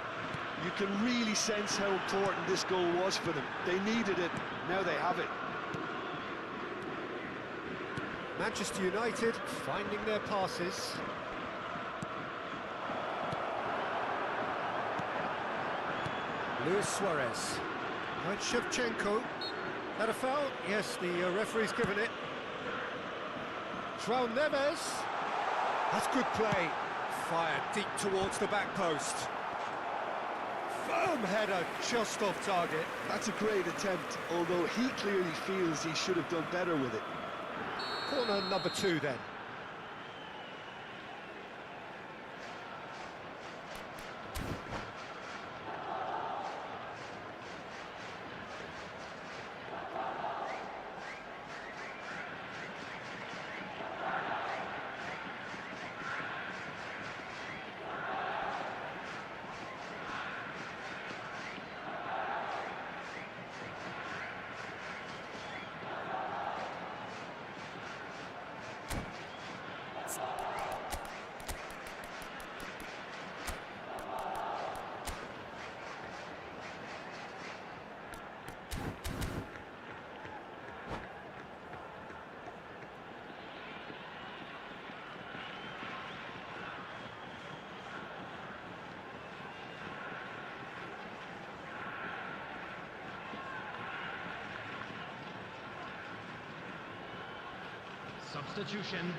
You can really sense how important this goal was for them. They needed it, now they have it. Manchester United finding their passes. Luis Suarez. Now it's Shevchenko. That a foul? Yes, the referee's given it. João Neves. That's good play. Fired deep towards the back post. Firm header just off target. That's a great attempt, although he clearly feels he should have done better with it. Corner number 2 then. Substitution.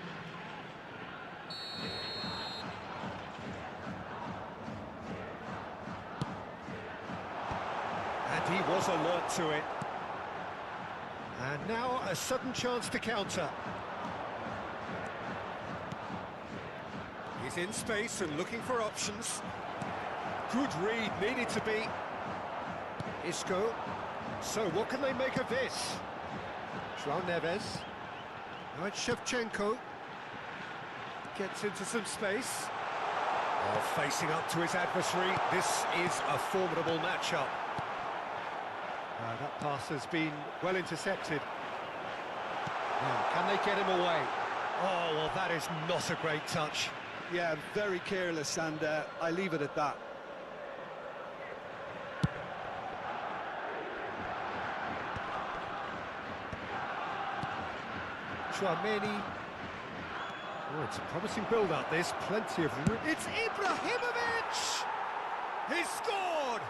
And he was alert to it. And now a sudden chance to counter. He's in space and looking for options. Good read, needed to be. Isco. So what can they make of this? João Neves. Now it's Shevchenko. Gets into some space. Oh, facing up to his adversary. This is a formidable matchup. That pass has been well intercepted. Now, can they get him away? Oh, well, that is not a great touch. Yeah, very careless, and I leave it at that. Tchouaméni. Oh, it's a promising build-up, this. Plenty of room. It's Ibrahimovic! He's scored!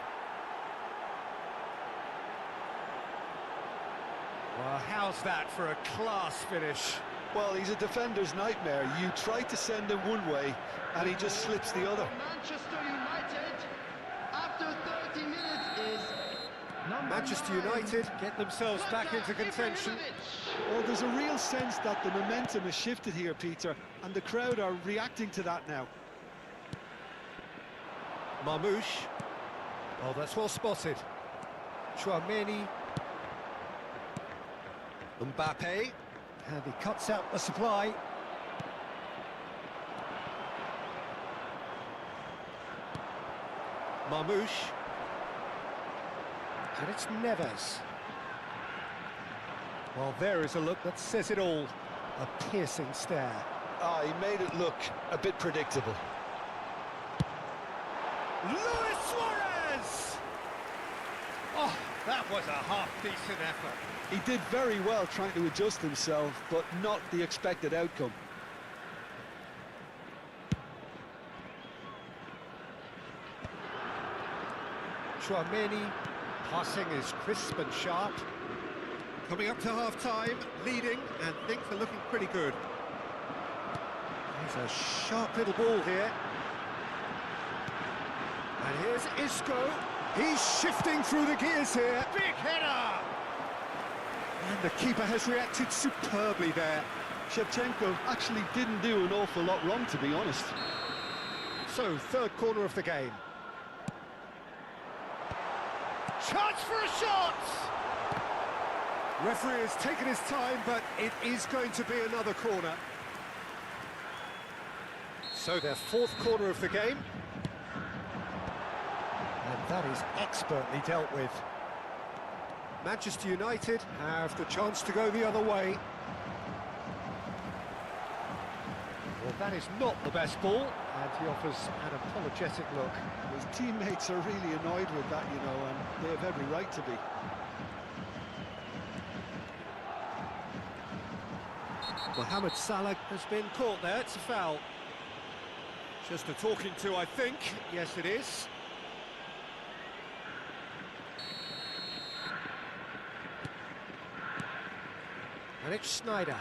Well, how's that for a class finish? Well, he's a defender's nightmare. You try to send him one way, and he just slips the other. Manchester United, after 30 minutes, is number Manchester 9. United get themselves back into contention. Well, there's a real sense that the momentum has shifted here, Peter, and the crowd are reacting to that now. Marmouche. Oh, that's well spotted. Tchouaméni. Mbappe. And he cuts out the supply. Marmouche. And it's Neves. Well, there is a look that says it all. A piercing stare. Ah, he made it look a bit predictable. Luis Suarez! Oh, that was a half-decent effort. He did very well trying to adjust himself, but not the expected outcome. Tchouaméni, passing is crisp and sharp. Coming up to half-time, leading, and things are looking pretty good. Here's a sharp little ball here. And here's Isco. He's shifting through the gears here. Big header! And the keeper has reacted superbly there. Shevchenko actually didn't do an awful lot wrong, to be honest. So, third corner of the game. Chance for a shot! Referee has taken his time, but it is going to be another corner. So, their fourth corner of the game. And that is expertly dealt with. Manchester United have the chance to go the other way. Well, that is not the best ball, and he offers an apologetic look. His teammates are really annoyed with that, you know, and they have every right to be. Mohamed Salah has been caught there, it's a foul. Just a talking to, I think. Yes, it is. And it's Snyder.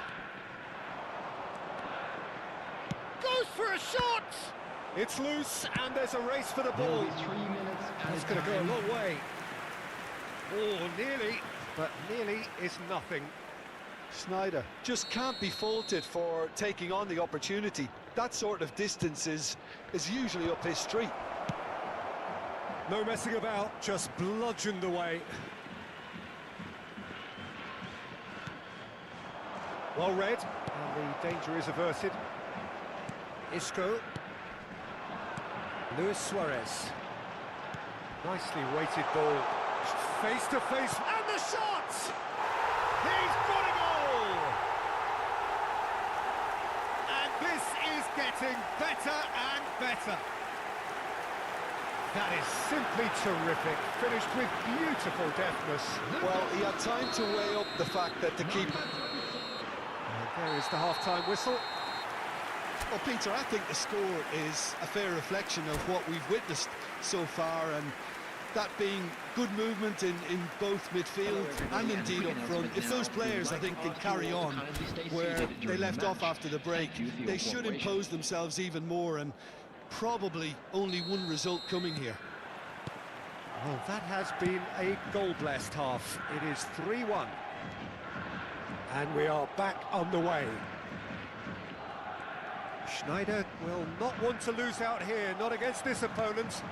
Goes for a shot! It's loose, and there's a race for the ball. 3 minutes. That's going to go a long way. Oh, nearly, but nearly is nothing. Snyder just can't be faulted for taking on the opportunity. That sort of distance is usually up his street. No messing about, just bludgeoned away. Well read, and the danger is averted. Isco. Luis Suarez. Nicely weighted ball. Face to face, and the shot! He's got a goal! And this is getting better and better. That is simply terrific, finished with beautiful deftness. Well, he had time to weigh up the fact that the keeper... And there is the half-time whistle. Well, Peter, I think the score is a fair reflection of what we've witnessed so far, and that being good movement in both midfield and indeed up front. If those players, I think, can carry on where they left off after the break, they should impose themselves even more, and probably only one result coming here. Well, that has been a goal-blessed half. It is 3-1. And we are back on the way. Schneider will not want to lose out here, not against this opponent.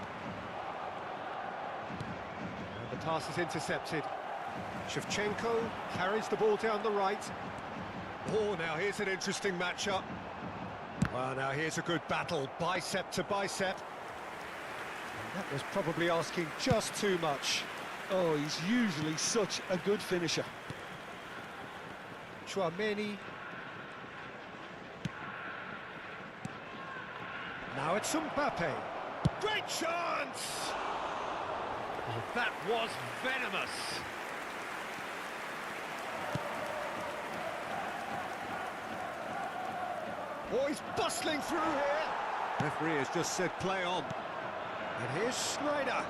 And the pass is intercepted. Shevchenko carries the ball down the right. Oh, now here's an interesting matchup. Well, now here's a good battle, bicep to bicep. And that was probably asking just too much. Oh, he's usually such a good finisher. Chouameni. Now it's Mbappe. Great chance! Oh, that was venomous. Oh, he's bustling through here. Referee has just said play on. And here's Schneider.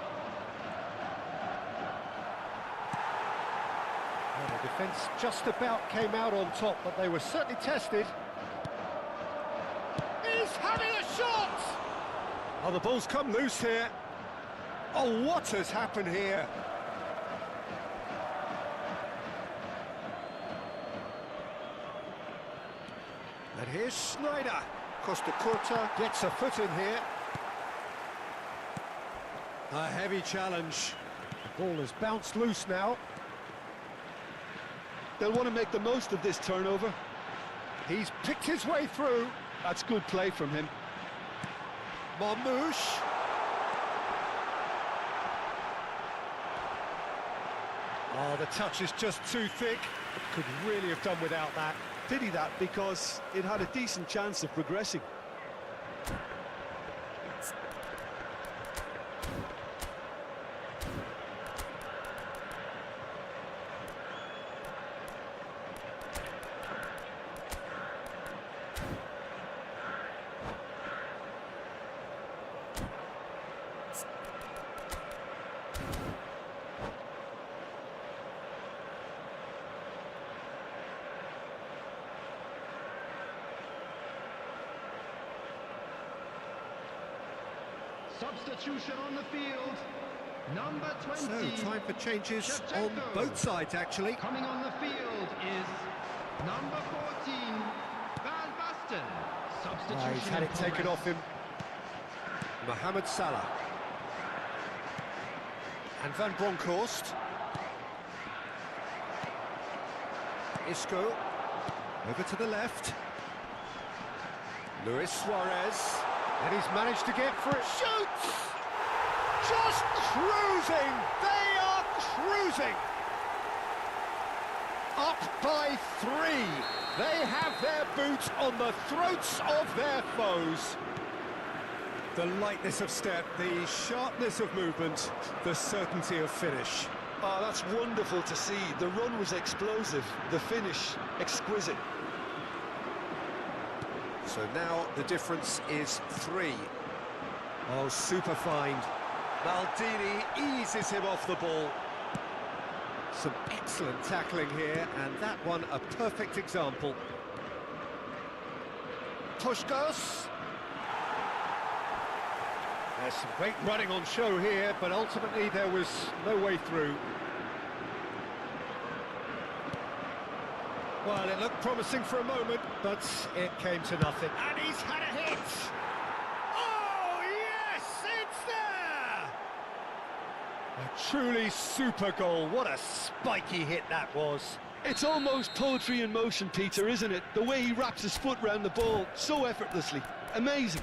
Well, the defence just about came out on top, but they were certainly tested. He's having a shot! Oh, the ball's come loose here. Oh, what has happened here? And here's Schneider. Costa Curta gets a foot in here. A heavy challenge. The ball has bounced loose now. They'll want to make the most of this turnover. He's picked his way through. That's good play from him. Marmouche. Oh, the touch is just too thick. Could really have done without that. Pity that, because it had a decent chance of progressing. Substitution on the field. Number 20. So, time for changes on Shevchenko. both sides, actually. Coming on the field is number 14, Van Basten. Substitution. He's had in it taken progress. off him. Mohamed Salah. And Van Bronckhorst. Isco. Over to the left. Luis Suarez. And he's managed to get for it. Shoots! Just cruising! They are cruising! Up by 3. They have their boots on the throats of their foes. The lightness of step, the sharpness of movement, the certainty of finish. Oh, that's wonderful to see. The run was explosive, the finish exquisite. So now the difference is 3. Oh, super find. Maldini eases him off the ball. Some excellent tackling here, and that one a perfect example. Puskás. There's some great running on show here, but ultimately there was no way through. Well, it looked promising for a moment, but it came to nothing. And he's had a hit! Oh, yes! It's there! A truly super goal. What a spiky hit that was. It's almost poetry in motion, Peter, isn't it? The way he wraps his foot round the ball so effortlessly. Amazing.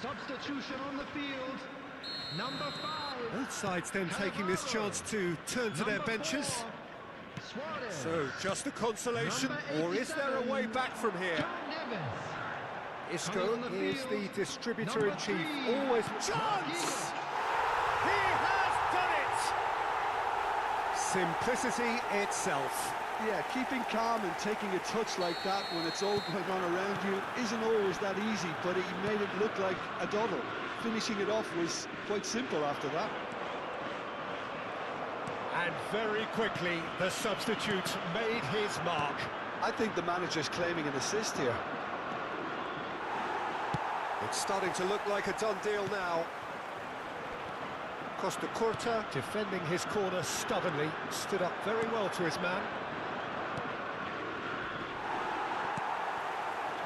Substitution on the field. Number 5. Both sides then taking this chance to turn to their benches. Suarez. So, just a consolation, or is there a way back from here? John Evans. Isco on the is field. the distributor-in-chief. Number 3. Always chance! He has done it! Simplicity itself. Yeah, keeping calm and taking a touch like that when it's all going on around you isn't always that easy, but he made it look like a doddle. Finishing it off was quite simple after that. And very quickly, the substitute made his mark. I think the manager's claiming an assist here. It's starting to look like a done deal now. Costa Curta defending his corner stubbornly, stood up very well to his man.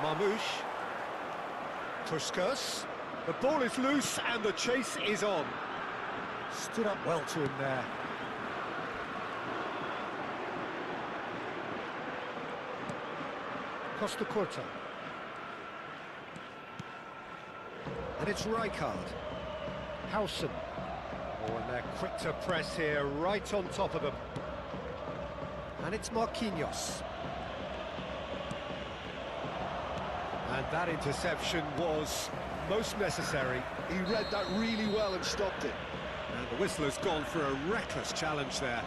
Marmouche. Puskas. The ball is loose and the chase is on. Stood up well to him there. Costa Curta. And it's Rijkaard. Howson. Oh, and they're quick to press here, right on top of them. And it's Marquinhos. And that interception was most necessary. He read that really well and stopped it. And the whistler's gone for a reckless challenge there.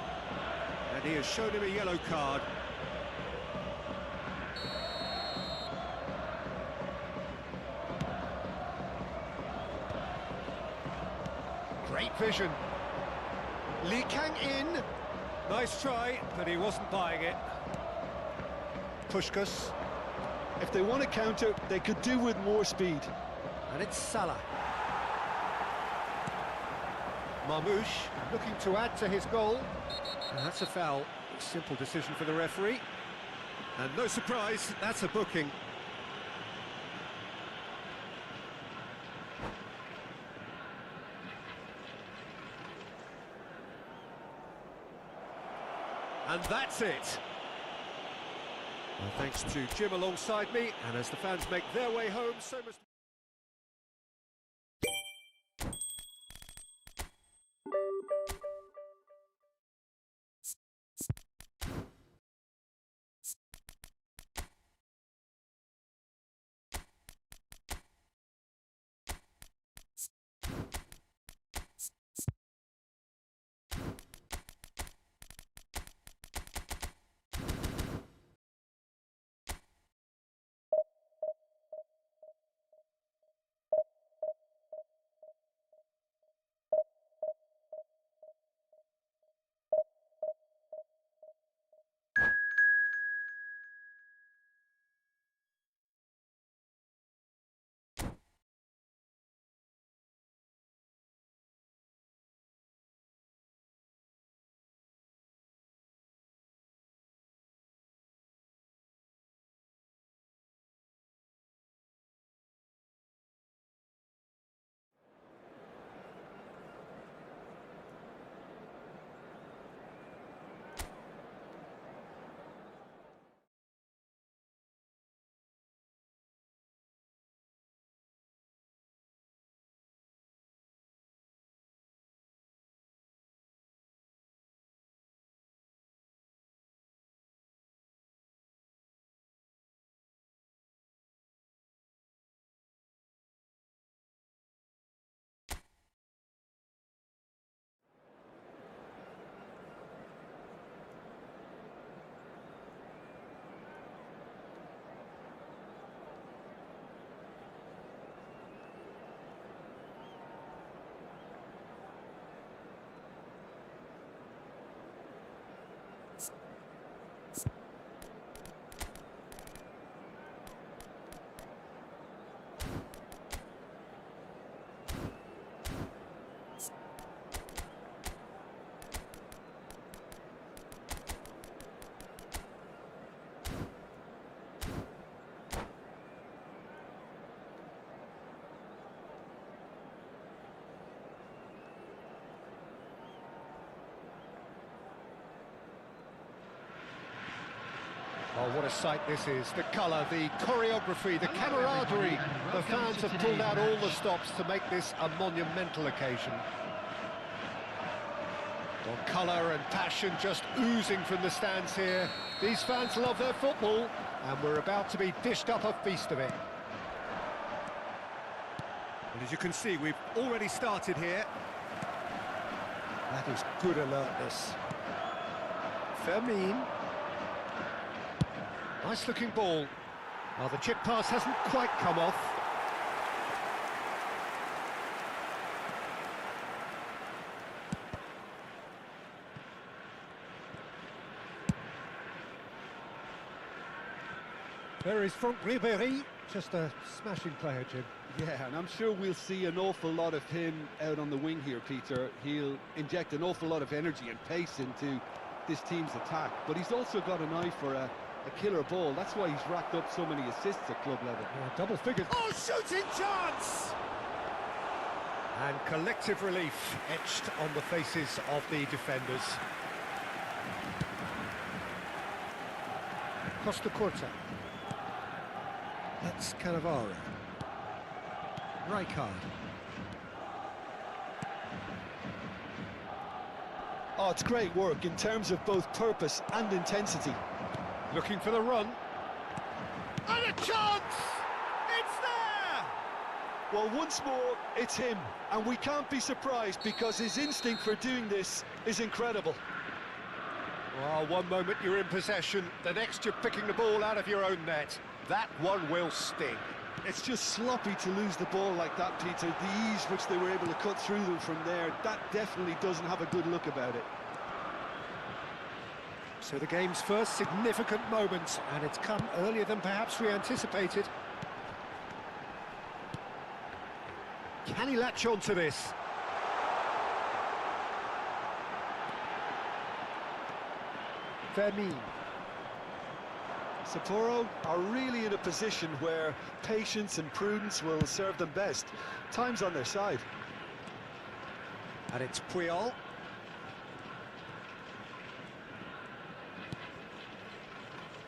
And he has shown him a yellow card. Great vision. Lee Kang in. Nice try, but he wasn't buying it. Puskas. If they want to counter, they could do with more speed. And it's Salah. Marmouche looking to add to his goal. And that's a foul. Simple decision for the referee. And no surprise, that's a booking. And that's it. Well, thanks to Jim alongside me, and as the fans make their way home, so must... Oh, what a sight this is. The colour, the choreography, the camaraderie. The fans have pulled out all the stops to make this a monumental occasion. Well, colour and passion just oozing from the stands here. These fans love their football, and we're about to be dished up a feast of it. And as you can see, we've already started here. That is good alertness. Fermin. Nice looking ball. Well, the chip pass hasn't quite come off. There is Franck Ribéry, just a smashing player, Jim. Yeah, and I'm sure we'll see an awful lot of him out on the wing here, Peter. He'll inject an awful lot of energy and pace into this team's attack, but he's also got an eye for a killer ball. That's why he's racked up so many assists at club level. Yeah, double figures. Oh, shooting chance! And collective relief etched on the faces of the defenders. Costa Curta. That's Cannavaro. Rijkaard. Oh, it's great work in terms of both purpose and intensity. Looking for the run. And a chance! It's there! Well, once more, it's him. And we can't be surprised because his instinct for doing this is incredible. Well, one moment you're in possession, the next you're picking the ball out of your own net. That one will sting. It's just sloppy to lose the ball like that, Peter. The ease which they were able to cut through them from there, that definitely doesn't have a good look about it. So the game's first significant moment, and it's come earlier than perhaps we anticipated. Can he latch on to this? Vermeer. Sapporo are really in a position where patience and prudence will serve them best. Time's on their side. And it's Puyol.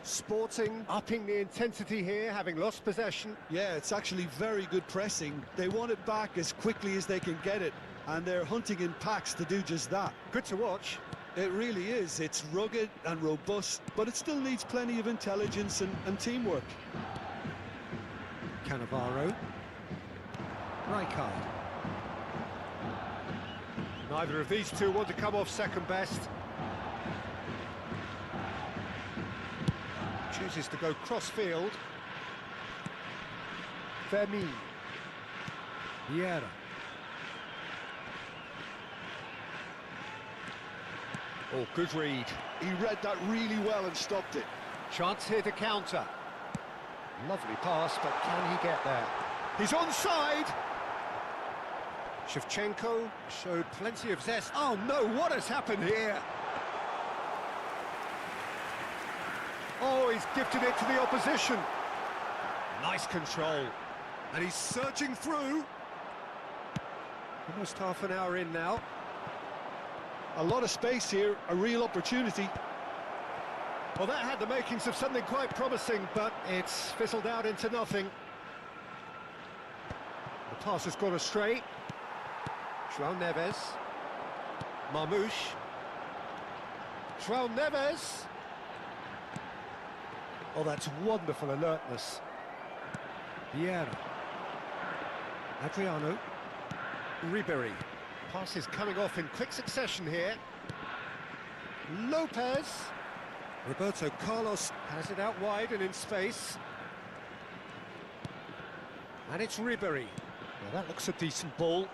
Sporting upping the intensity here, having lost possession. Yeah, it's actually very good pressing. They want it back as quickly as they can get it, and they're hunting in packs to do just that. Good to watch. It really is. It's rugged and robust, but it still needs plenty of intelligence and teamwork. Cannavaro. Rijkaard. Neither of these two want to come off second best. Chooses to go cross-field. Vermeer. Vieira. Oh, good read. He read that really well and stopped it. Chance here to counter. Lovely pass, but can he get there? He's onside! Shevchenko showed plenty of zest. Oh no, what has happened here? Oh, he's gifted it to the opposition. Nice control. And he's searching through. Almost half an hour in now. A lot of space here, a real opportunity. Well, that had the makings of something quite promising, but it's fizzled out into nothing. The pass has gone astray. João Neves. Marmouche. João Neves. Oh, that's wonderful alertness. Vieira. Adriano. Ribéry. Passes coming off in quick succession here. Lopez. Roberto Carlos has it out wide and in space. And it's Ribéry. Now that looks a decent ball.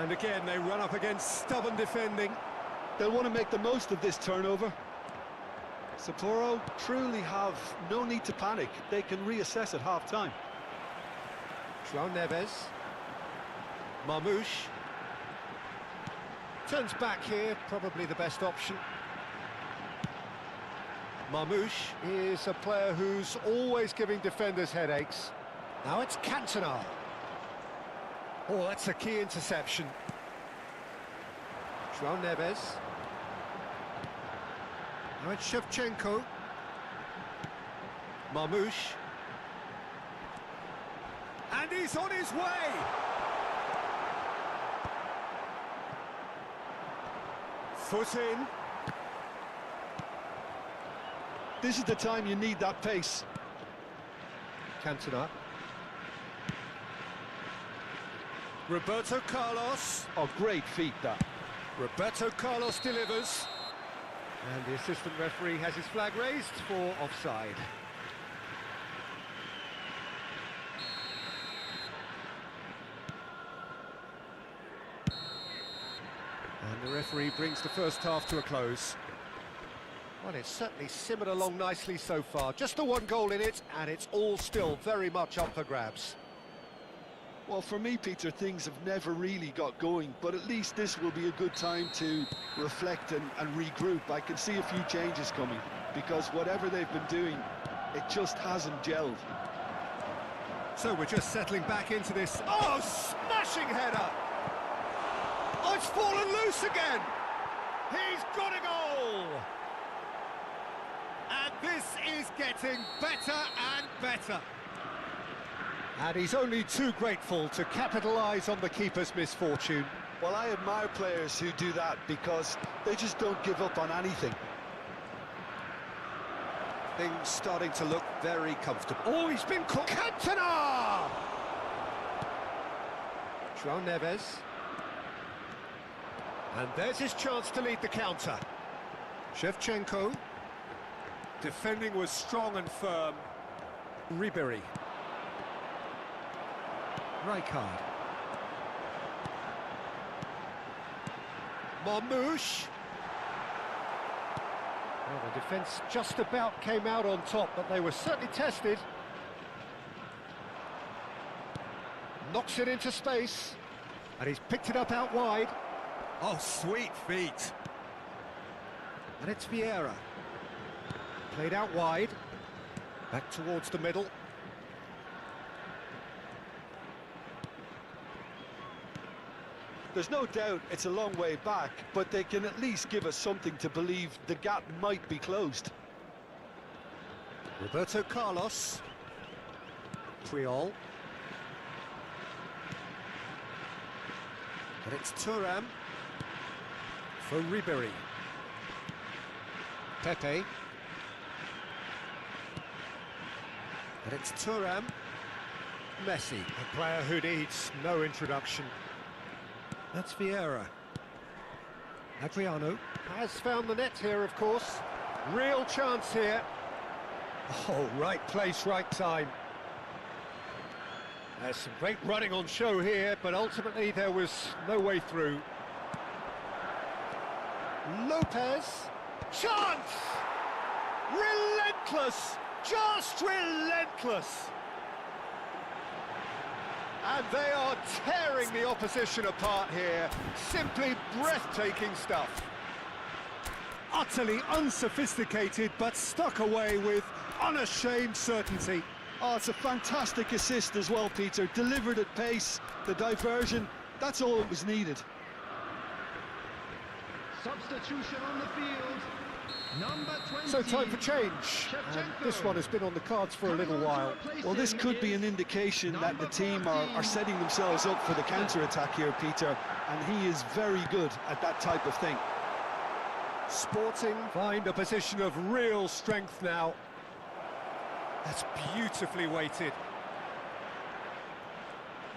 And again, they run up against stubborn defending. They'll want to make the most of this turnover. Sapporo truly have no need to panic. They can reassess at half-time. João Neves. Marmouche. Turns back here, probably the best option. Marmouche is a player who's always giving defenders headaches. Now it's Cantona. Oh, that's a key interception. João Neves. Now it's Shevchenko. Marmouche. And he's on his way! Foot in. This is the time you need that pace. Cantona. Roberto Carlos. Oh, great feat, that. Roberto Carlos delivers. And the assistant referee has his flag raised for offside. And the referee brings the first half to a close. Well, it's certainly simmered along nicely so far. Just the one goal in it, and it's all still very much up for grabs. Well, for me, Peter, things have never really got going, but at least this will be a good time to reflect and regroup. I can see a few changes coming, because whatever they've been doing, it just hasn't gelled. So we're just settling back into this. Oh, smashing header! Oh, it's fallen loose again! He's got a goal! And this is getting better and better. And he's only too grateful to capitalise on the keeper's misfortune. Well, I admire players who do that because they just don't give up on anything. Things starting to look very comfortable. Oh, he's been caught. Cantona! João Neves. And there's his chance to lead the counter. Shevchenko. Defending was strong and firm. Ribéry. Rijkaard. Marmoush. Well, the defence just about came out on top, but they were certainly tested. Knocks it into space. And he's picked it up out wide. Oh, sweet feet. And it's Vieira. Played out wide. Back towards the middle. There's no doubt it's a long way back, but they can at least give us something to believe the gap might be closed. Roberto Carlos. Triol. And it's Thuram. For Ribéry. Pepe. And it's Thuram. Messi, a player who needs no introduction. That's Vieira. Adriano has found the net here, of course. Real chance here. Oh, right place, right time. There's some great running on show here, but ultimately there was no way through. Lopez. Chance! Relentless! Just relentless! And they are tearing the opposition apart here. Simply breathtaking stuff. Utterly unsophisticated, but stuck away with unashamed certainty. Oh, it's a fantastic assist as well, Peter. Delivered at pace, the diversion, that's all that was needed. Substitution on the field. Number 20. So time for change. And this one has been on the cards for a little while. Well, this could be an indication that the team are setting themselves up for the counter-attack here, Peter, and he is very good at that type of thing. Sporting find a position of real strength now. That's beautifully weighted.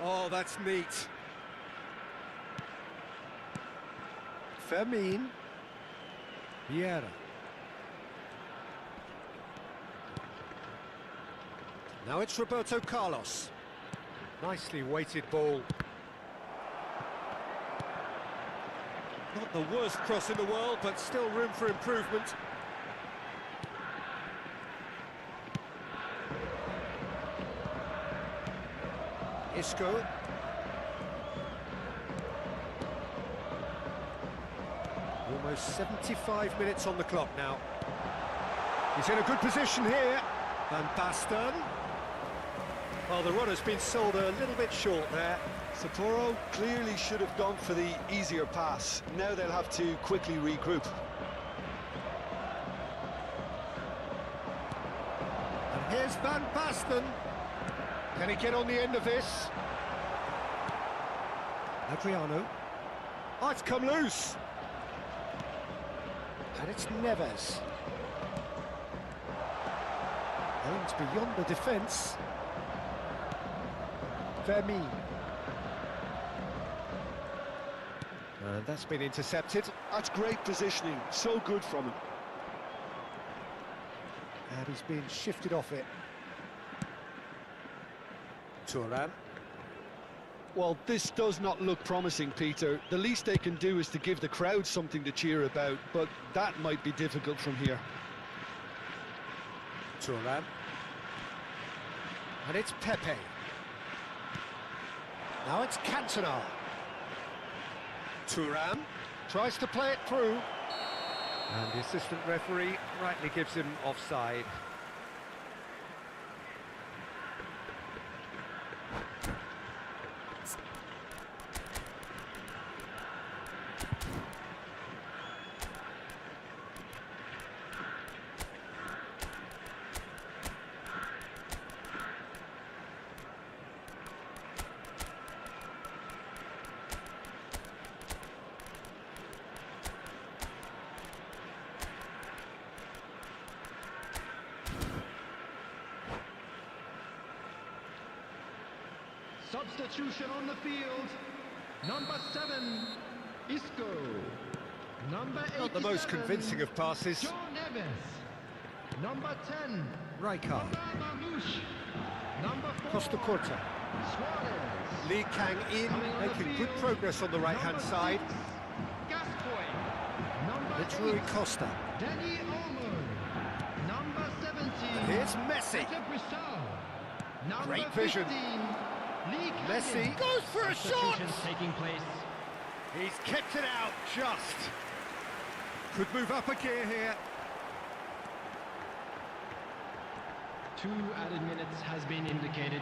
Oh, that's neat. Fermin. Vieira. Now it's Roberto Carlos. Nicely weighted ball. Not the worst cross in the world, but still room for improvement. Isco. Almost 75 minutes on the clock now. He's in a good position here. Van Basten. Well, the run has been sold a little bit short there. Sapporo clearly should have gone for the easier pass. Now they'll have to quickly regroup. And here's Van Basten. Can he get on the end of this? Adriano. Oh, it's come loose. And it's Neves. Aims beyond the defence. Fermin. And that's been intercepted. That's great positioning, so good from him. And he's been shifted off it. Turan. Well, this does not look promising, Peter. The least they can do is to give the crowd something to cheer about, but that might be difficult from here. Turan. And it's Pepe. Now it's Cantona. Turan tries to play it through. And the assistant referee rightly gives him offside. Substitution on the field. Number 7, Isco. Number 87, Not the most convincing of passes. Joe Neves. Number 10, Rijkaard. Mamouche. Number 4, Costa Curta. Suarez. Lee Kang in, Coming on the making good field, progress on the right-hand number side. 6, Gascoigne. Number It's Rui 8, Costa. Danny Olmo. Number 17, Here's Messi. Peter Brissau. Number Great vision. 15, Lee Messi Canyon. goes for a shot! Substitutions taking place. He's kept it out just. Could move up a gear here. 2 added minutes has been indicated.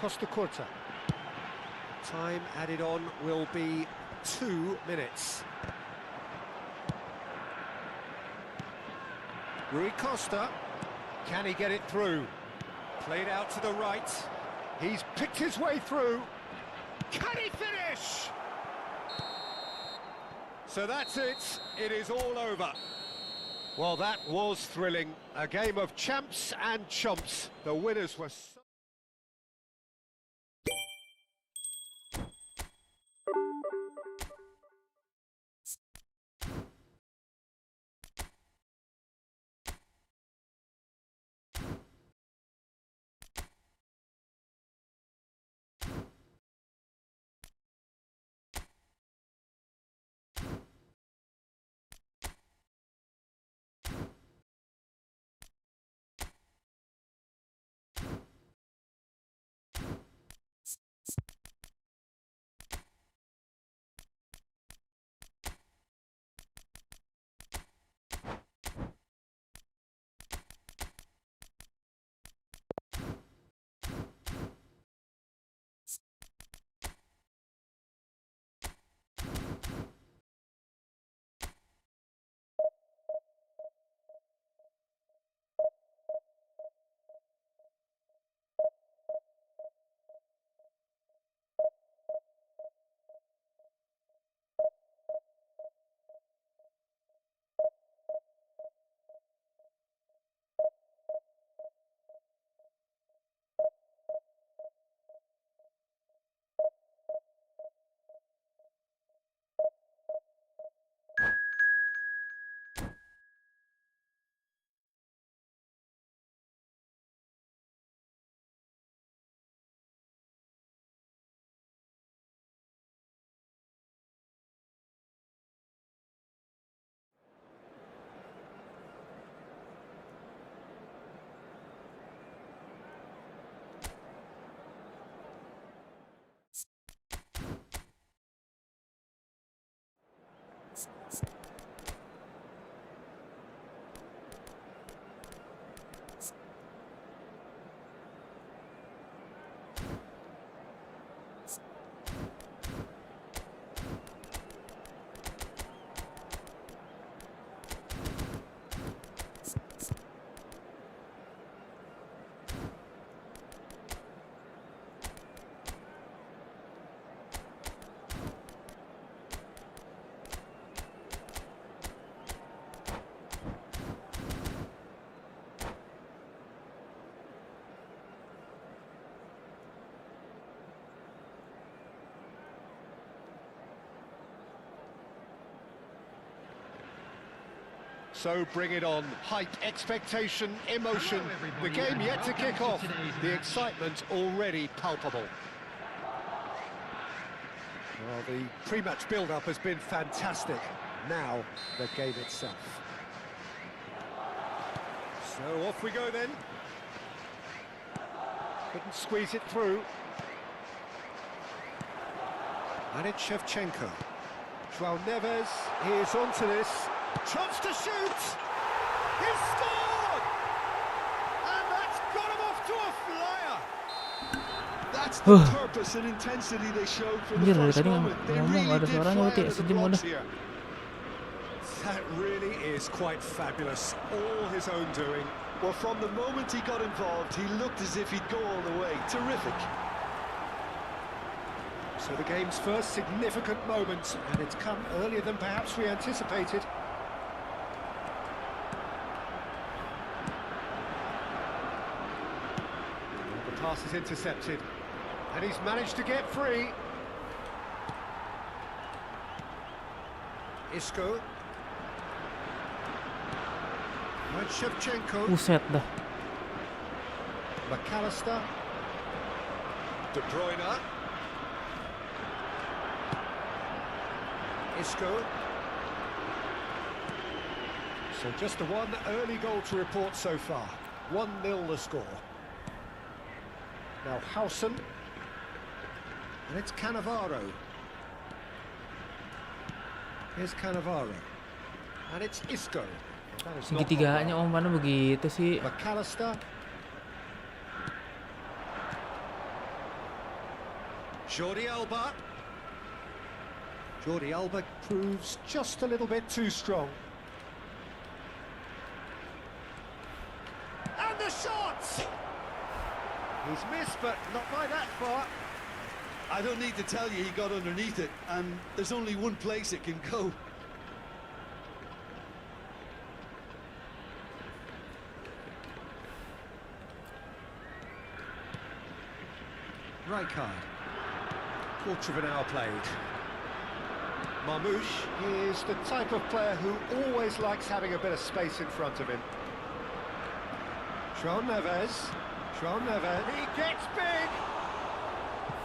Costa Curta. Time added on will be 2 minutes. Rui Costa. Can he get it through? Played out to the right. He's picked his way through. Can he finish? So that's it. It is all over. Well, that was thrilling. A game of champs and chumps. The winners were... So bring it on. Hype, expectation, emotion. The game yet to kick off. The excitement already palpable. Well, the pre-match build-up has been fantastic. Now, the game itself. So off we go then. Couldn't squeeze it through. And it's Shevchenko. João Neves is onto this. Chance to shoot! He's scored! And that's got him off to a flyer! That's the purpose and intensity they showed for the first moment. They really did fly out of the blocks here. That really is quite fabulous. All his own doing. Well, from the moment he got involved, he looked as if he'd go all the way. Terrific. So the game's first significant moment, and it's come earlier than perhaps we anticipated. The pass is intercepted, and he's managed to get free. Isco. And Shevchenko. Buset dah. McAllister. De Bruyne. Isco. So just the one early goal to report so far. 1-0 the score. Now Hausen. And it's Cannavaro. Here's Cannavaro. And it's Isco. That is not Segitiganya umpannya begitu sih. McAllister. Jordi Alba. Jordi Alba proves just a little bit too strong. And the shot! He's missed, but not by that far. I don't need to tell you he got underneath it, and there's only one place it can go. Rijkaard. Quarter of an hour played. Marmouche is the type of player who always likes having a bit of space in front of him. João Neves. João Neves. He gets big!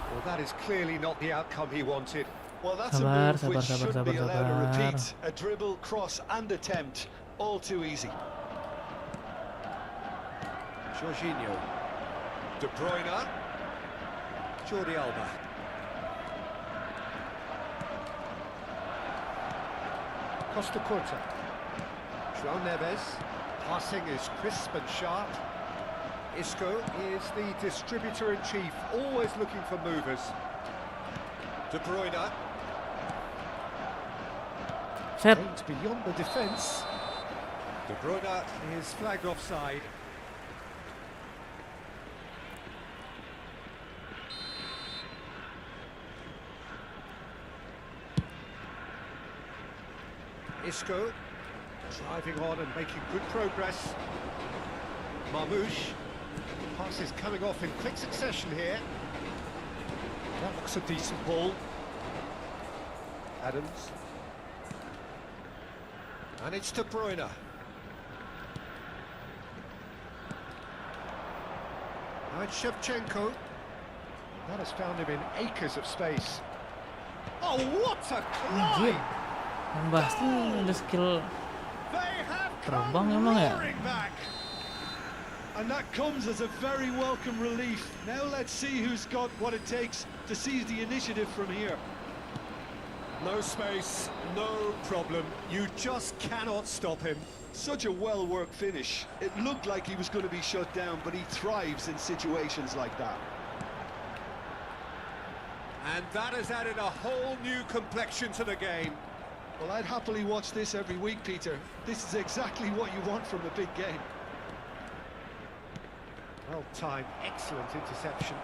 Well, that is clearly not the outcome he wanted. Well, that's a move which should be allowed to repeat. A dribble, cross and attempt. All too easy. Jorginho. De Bruyne. Jordi Alba. Costa Curta. João Neves. Passing is crisp and sharp. Isco is the distributor-in-chief, always looking for movers. De Bruyne. Set. Aimed beyond the defence. De Bruyne is flagged offside. Isco driving on and making good progress. Marmouche. Pass is coming off in quick succession here. That looks a decent ball. Adams. And it's De Bruyne. And Shevchenko. That has found him in acres of space. Oh, what a climb! Nambah ada skill terbang emang ya. And that comes as a very welcome relief. Now let's see who's got what it takes to seize the initiative from here. No space, no problem. You just cannot stop him. Such a well-worked finish. It looked like he was going to be shut down, but he thrives in situations like that. And that has added a whole new complexion to the game. Well, I'd happily watch this every week, Peter. This is exactly what you want from a big game. Well timed, excellent interception.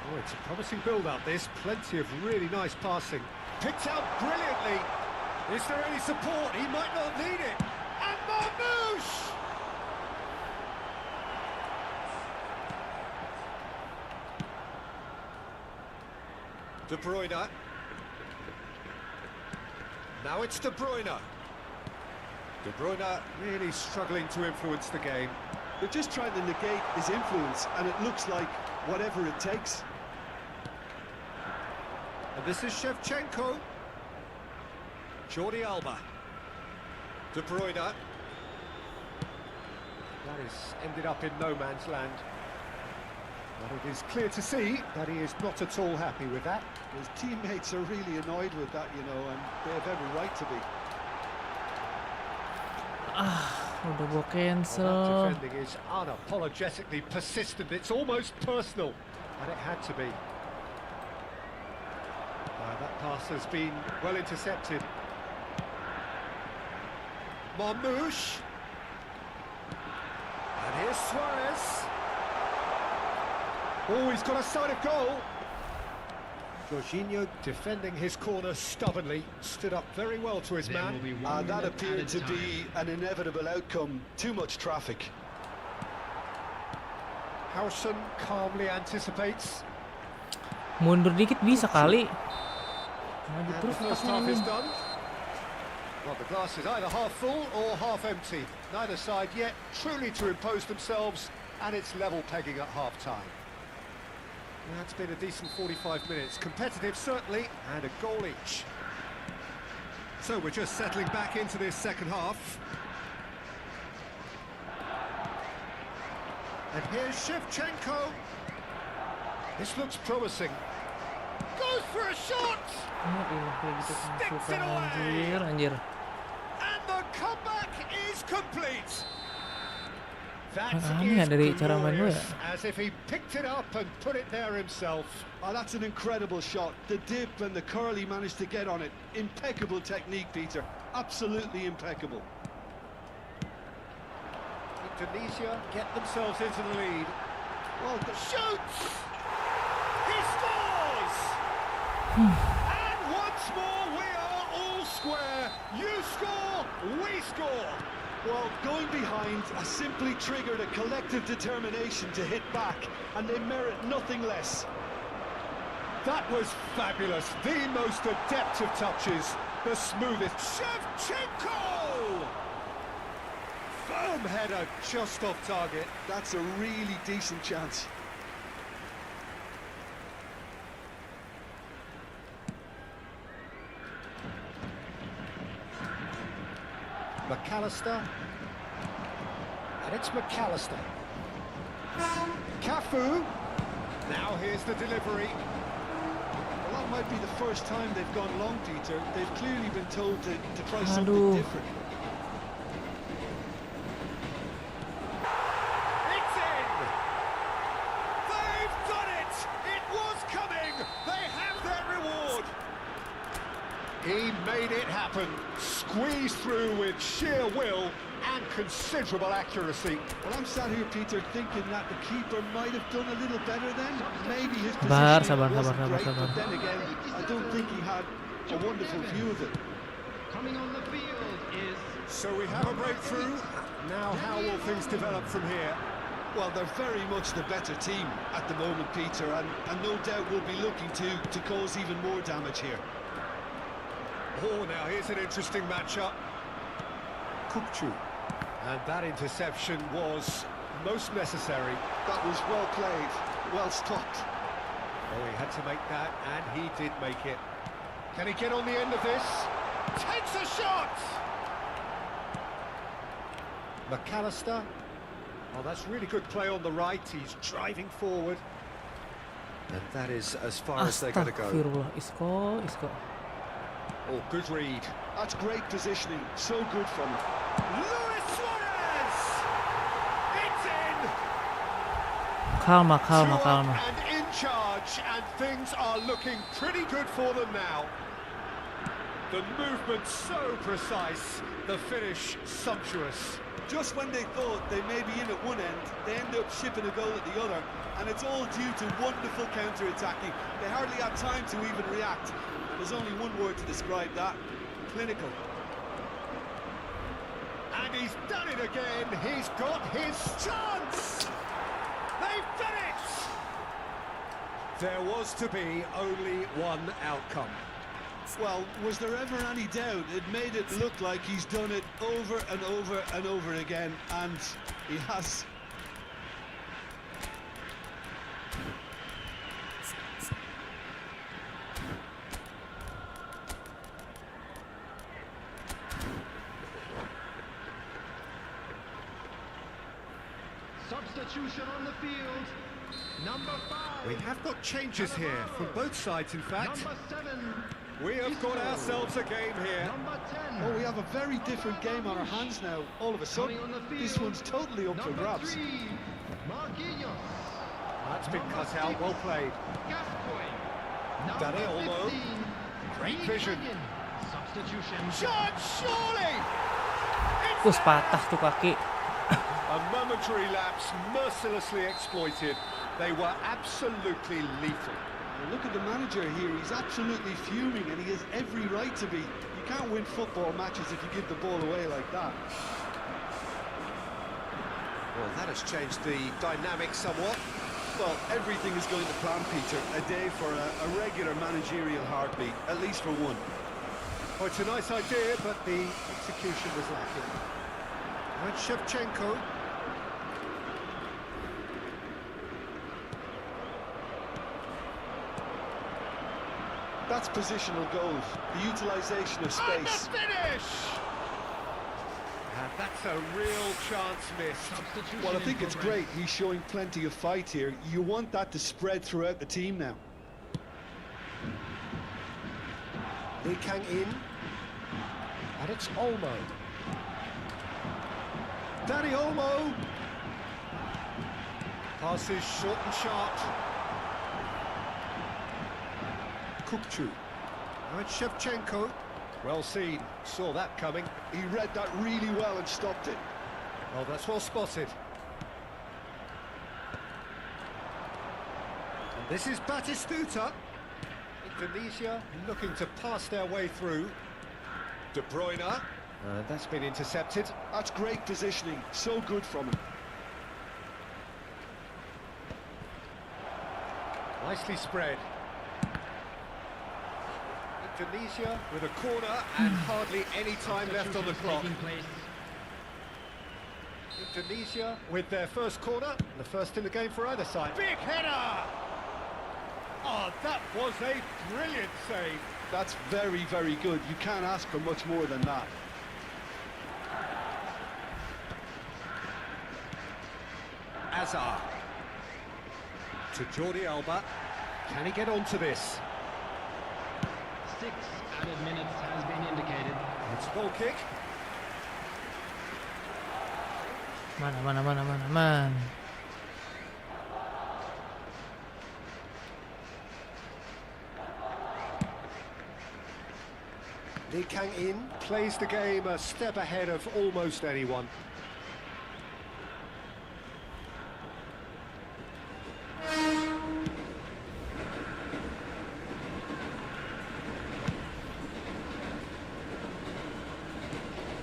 Oh, it's a promising build-up, this. Plenty of really nice passing. Picked out brilliantly. Is there any support? He might not need it. And Marmouche! De Bruyne. Now it's De Bruyne. De Bruyne really struggling to influence the game. They're just trying to negate his influence, and it looks like whatever it takes. And this is Shevchenko. Jordi Alba. De Bruyne. That has ended up in no man's land. But it is clear to see that he is not at all happy with that. His teammates are really annoyed with that, you know, and they have every right to be. Udah gua Well, cancel. that defending is unapologetically persistent. It's almost personal, and it had to be. That pass has been well intercepted. Marmouche. And here's Suarez. Oh, he's got a sight of goal. Jorginho defending his corner stubbornly, stood up very well to his There will man. be 1 That minute appeared added to time. be an inevitable outcome. Too much traffic. Howson calmly anticipates. Mundur dikit bisa kali. Maju And the terus first otaknya half is anjing. done. Well, the glass is either half full or half empty. Neither side yet truly to impose themselves, and it's level pegging at half-time. That's been a decent 45 minutes. Competitive, certainly, and a goal each. So we're just settling back into this second half. And here's Shevchenko. This looks promising. Goes for a shot! Sticks it away! Anjir. And the comeback is complete. That Aneh is dari cara main lu ya. glorious, as if he picked it up and put it there himself. Oh, that's an incredible shot. The dip and the curl he managed to get on it. Impeccable technique, Peter. Absolutely impeccable. Indonesia get themselves into the lead. Well, Shoots! He scores! And once more we are all square. You score, we score. well, going behind has simply triggered a collective determination to hit back, and they merit nothing less. That was fabulous. The most adept of touches. The smoothest. Shevchenko! Firm header just off target. That's a really decent chance. McAllister. And it's McAllister. Cafu. Now here's the delivery. Well, that might be the first time they've gone long, Peter. They've clearly been told to try Aduh. something different. It's in! They've done it! It was coming! They have their reward! He made it happen. Squeezed through with sheer will and considerable accuracy. Well, I'm sat here, Peter, thinking that the keeper might have done a little better then. Maybe his Sabar, positioning sabar, wasn't sabar, great, sabar. but then again, I don't think he had a wonderful view of it. Coming on the field is So we have a breakthrough. Now how will things develop from here? Well, they're very much the better team at the moment, Peter, and no doubt will be looking to cause even more damage here. Oh, now here's an interesting matchup. Kupchu. And that interception was most necessary. That was well played, well stopped. Oh, he had to make that, and he did make it. Can he get on the end of this? Takes a shot! McAllister. Oh, that's really good play on the right. He's driving forward. And that is as far as they're going to go. Astagfirullah. Isco. Oh, good read. That's great positioning, so good from him. Luis Suarez! It's in! Calma. Two up and in charge, and things are looking pretty good for them now. The movement so precise, the finish sumptuous. Just when they thought they may be in at one end, they end up shipping a goal at the other, and it's all due to wonderful counter-attacking. They hardly had time to even react. There's only one word to describe that: clinical. And he's done it again. He's got his chance. They've done it. There was to be only one outcome. Well, was there ever any doubt? It made it look like he's done it over and over and over again, and he has. Substitution on the field. Number 5. We have got changes here from both sides, in fact. Number 7. We have got ourselves a game here. Number 10. Oh, we have a very different game on our hands now. All of a sudden, Coming on the field. this one's totally up for Number grabs. 3. Marquinhos. That's been Number cut out, 6. well played. Gascoigne. Dani Number Olmo. 15. Great Lee vision. Canyon. Substitution. Shot, surely! Us patah tuh kaki. A momentary lapse mercilessly exploited. They were absolutely lethal. Well, look at the manager here. He's absolutely fuming, and he has every right to be. You can't win football matches if you give the ball away like that. Well, that has changed the dynamic somewhat. Well, everything is going to plan, Peter. A day for a regular managerial heartbeat, at least for one. Well, it's a nice idea, but the execution was lacking. And Shevchenko. That's positional goals, the utilisation of And the space. finish! And that's a real chance missed. Substitution Well, I in think it's progress. great. He's showing plenty of fight here. You want that to spread throughout the team now. Lee Kang in. And it's Olmo. Dani Olmo. Passes short and sharp. Kukçu. Now it's Shevchenko. Well seen. Saw that coming. He read that really well and stopped it. Oh, that's well spotted. And this is Batistuta. Indonesia looking to pass their way through. De Bruyne. That's been intercepted. That's great positioning. So good from him. Nicely spread. Indonesia with a corner and hardly any time left on the clock. Taking place. Indonesia with their first corner, the first in the game for either side. Big header! Oh, that was a brilliant save. That's very, very good. You can't ask for much more than that. Azar. To Jordi Alba. Can he get onto this? 6 added minutes has been indicated. It's a goal kick. Mana. Lee Kang in, plays the game a step ahead of almost anyone.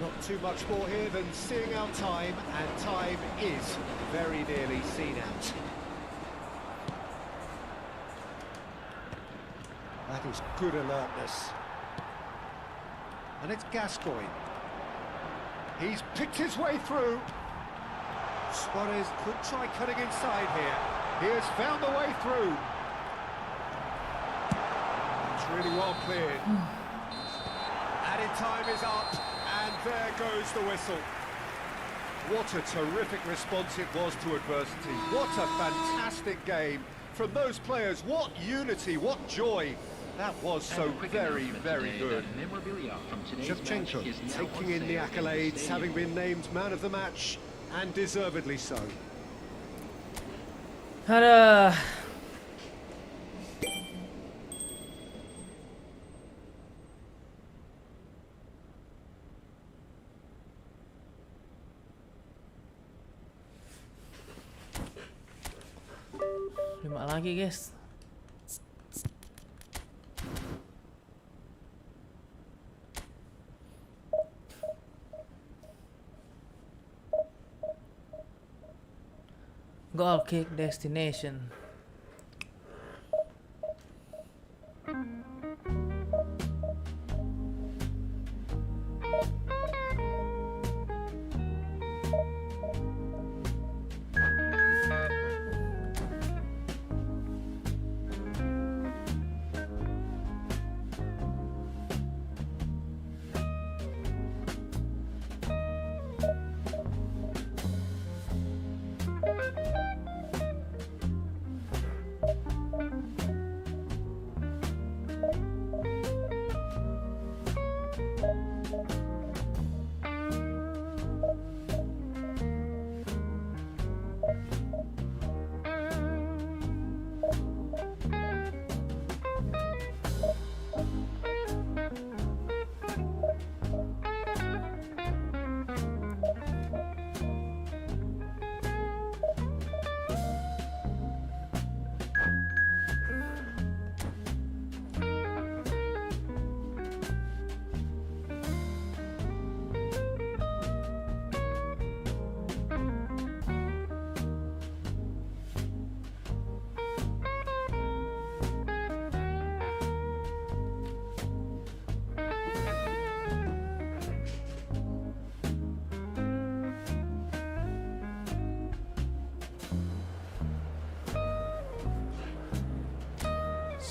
Not too much more here than seeing out time, and time is very nearly seen out. That is good alertness. And it's Gascoigne. He's picked his way through. Suarez could try cutting inside here. He has found the way through. It's really well cleared. Added time is up, and there goes the whistle. What a terrific response it was to adversity. What a fantastic game from those players. What unity, what joy. That was so very, very good. Shevchenko taking in the accolades, having been named man of the match, and deservedly so. Aduh. Lima lagi, guys. Goal kick destination.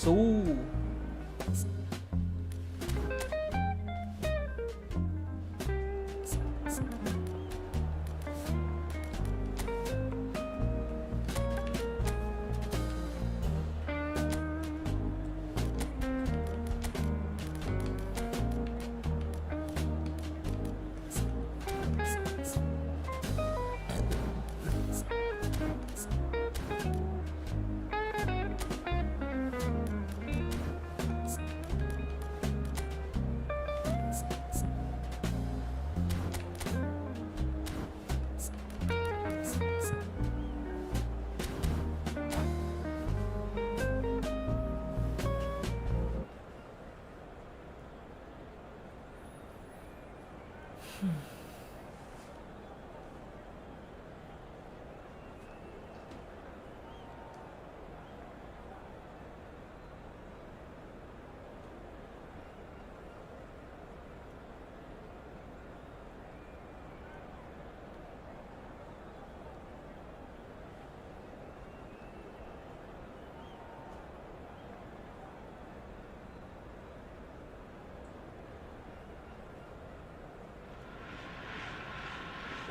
Su.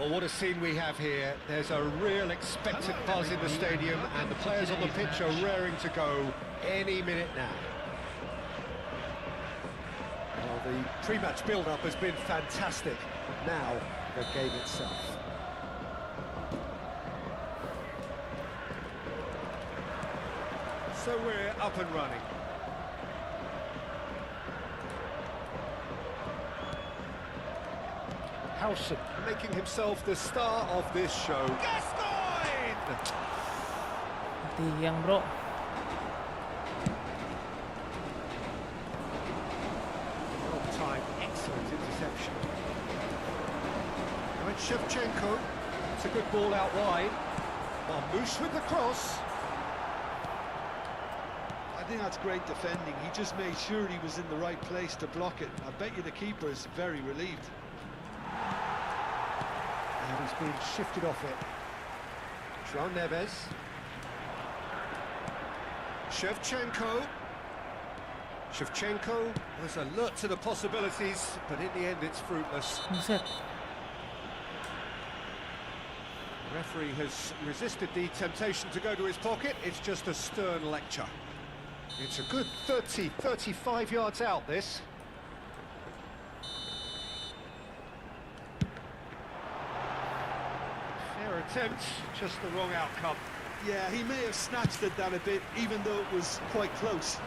Well, what a scene we have here. There's a real expectant buzz in the stadium, and the players on the pitch are raring to go any minute now. Well, the pre-match build-up has been fantastic. Now, the game itself. So we're up and running. Howson making himself the star of this show. Gascoigne! Tiang, bro. Time, excellent interception. Now it's Shevchenko. It's a good ball out wide. Marmoush with the cross. I think that's great defending. He just made sure he was in the right place to block it. I bet you the keeper's very relieved. And he's being shifted off it. João Neves. Shevchenko. Shevchenko was alert to the possibilities, but in the end it's fruitless. Buset. The referee has resisted the temptation to go to his pocket. It's just a stern lecture. It's a good 35 yards out, this. Fair attempt, just the wrong outcome. Yeah, he may have snatched it down a bit, even though it was quite close.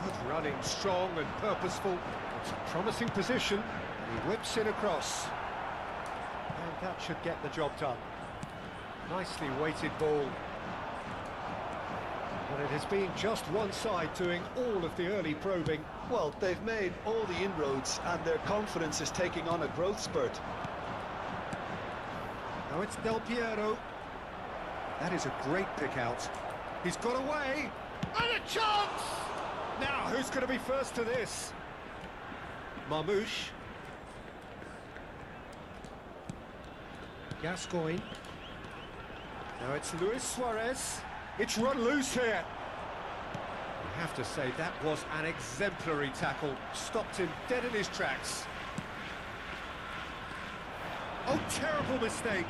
Good running, strong and purposeful. It's a promising position, and he whips it across. And that should get the job done. Nicely weighted ball. But it has been just one side doing all of the early probing. Well, they've made all the inroads, and their confidence is taking on a growth spurt. Now it's Del Piero. That is a great pick out. He's got away, and a chance! Now, who's going to be first to this? Marmoush. Gascoigne. Now it's Luis Suarez. It's run loose here. I have to say, that was an exemplary tackle. Stopped him dead in his tracks. Oh, terrible mistake.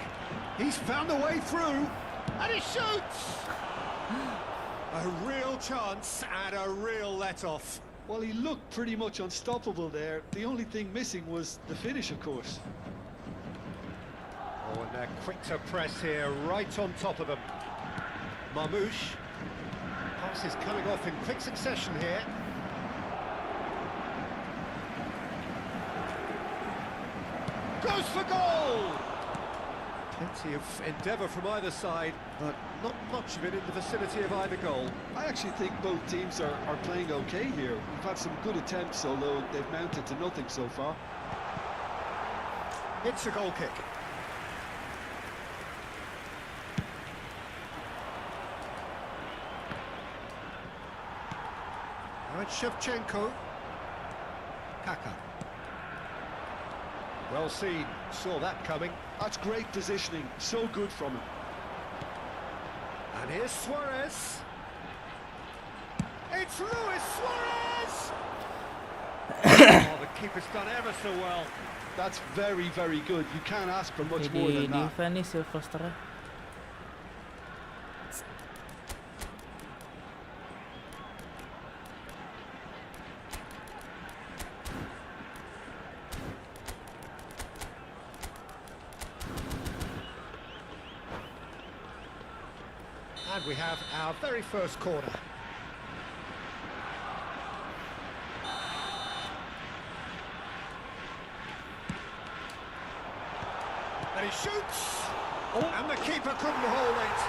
He's found a way through, and he shoots! A real chance and a real let-off. Well, he looked pretty much unstoppable there. The only thing missing was the finish, of course. Oh, and they're quick to press here, right on top of them. Marmouche. Pass is coming off in quick succession here. Goes for goal! Plenty of endeavour from either side, but not much of it in the vicinity of either goal. I actually think both teams are playing okay here. We've had some good attempts, although they've mounted to nothing so far. It's a goal kick. Right, Shevchenko. Kaka. Well seen, saw that coming. That's great positioning, so good from him. And here's Suarez. It's Luis Suarez! Oh, the keeper's done ever so well. That's very, very good. You can't ask for much more Jadi than that. defend nih Sylvester. And we have our very first corner. And he shoots! And the keeper couldn't hold it.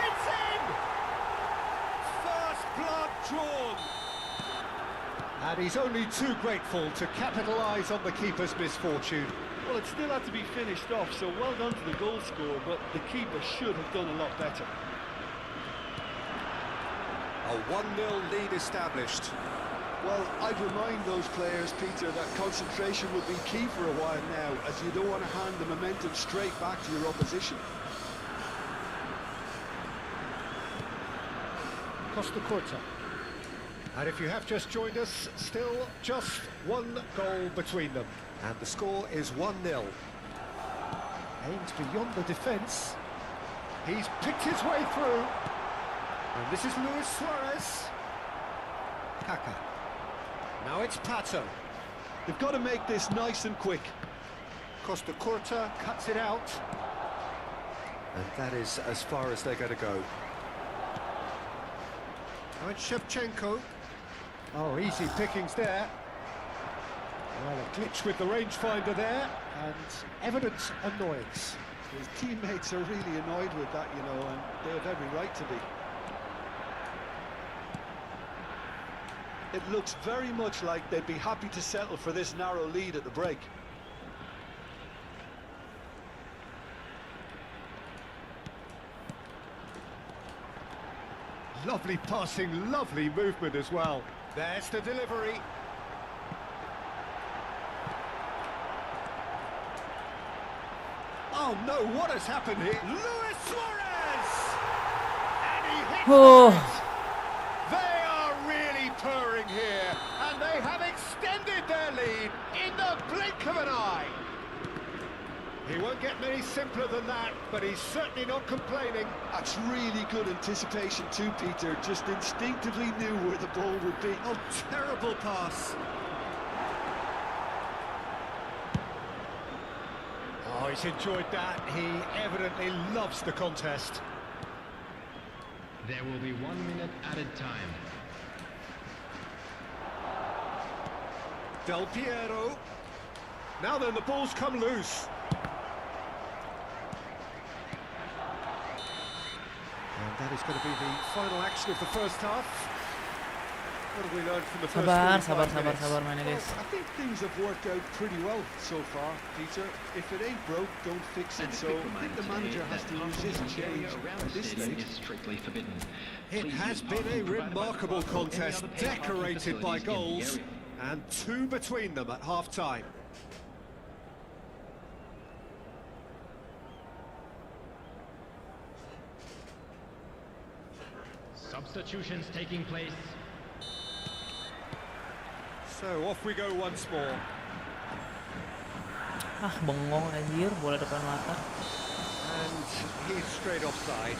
It's in! First blood drawn. And he's only too grateful to capitalise on the keeper's misfortune. Well, it still had to be finished off, so well done to the goal scorer, but the keeper should have done a lot better. A 1-0 lead established. Well, I'd remind those players, Peter, that concentration would be key for a while now, as you don't want to hand the momentum straight back to your opposition. Costa Curta. And if you have just joined us, still just one goal between them. And the score is 1-0. Aims beyond the defence. He's picked his way through. And this is Luis Suarez. Kaka. Now it's Pato. They've got to make this nice and quick. Costa Curta cuts it out. And that is as far as they're going to go. Now it's Shevchenko. Oh, easy pickings there. Well, a glitch with the rangefinder there, and evident annoyance. His teammates are really annoyed with that, you know, and they have every right to be. It looks very much like they'd be happy to settle for this narrow lead at the break. Lovely passing, lovely movement as well. There's the delivery. Oh no, what has happened here? Luis Suarez! And he hits it! They are really purring here, and they have extended their lead in the blink of an eye. He won't get many simpler than that, but he's certainly not complaining. That's really good anticipation too, Peter. Just instinctively knew where the ball would be. Oh, terrible pass. Oh, he's enjoyed that. He evidently loves the contest. There will be 1 minute added time. Del Piero. Now then, the ball's come loose. And that is going to be the final action of the first half. What have we learned from the first 45 minutes? Sabar mainnya guys. I think things have worked out pretty well so far, Peter. If it ain't broke, don't fix it. So I think the manager has to use this change at this stage. It has been a remarkable contest, decorated by goals, and 2 between them at half-time. Substitutions taking place. So off we go once more. Ah, bengong anjir, bola depan mata. And he's straight offside.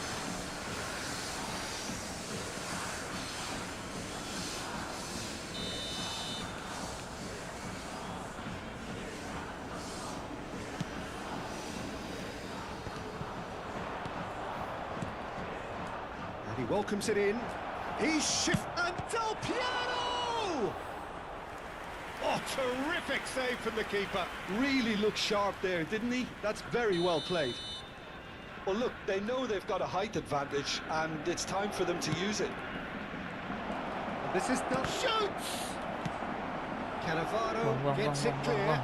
And he welcomes it in. He's and Del Piero! Oh, terrific save from the keeper. Really looked sharp there, didn't he? That's very well played. Well, look, they know they've got a height advantage, and it's time for them to use it. And this is Del shoots! Cannavaro Buang, gets buang, it buang, clear. buang.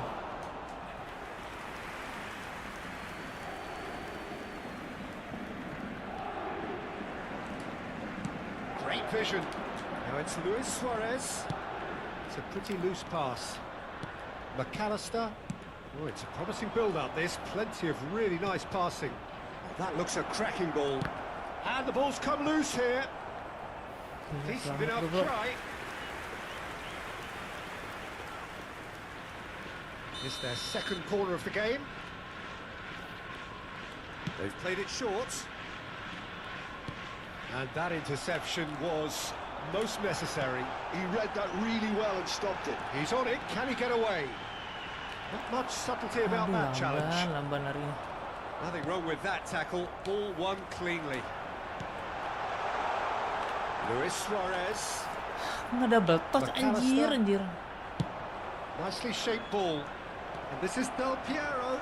Great vision. Now it's Luis Suarez. It's a pretty loose pass. McAllister. Oh, it's a promising build-up, this. Plenty of really nice passing. Oh, that looks a cracking ball. And the ball's come loose here. Decent enough try. It's their second corner of the game. They've played it short. And that interception was most necessary. He read that really well and stopped it. He's on it. Can he get away? Not much subtlety about that challenge. Lamban hari ini. Nothing wrong with that tackle. Ball won cleanly. Luis Suarez. Nggak double touch, McAllister. anjir. Nicely shaped ball. And this is Del Piero.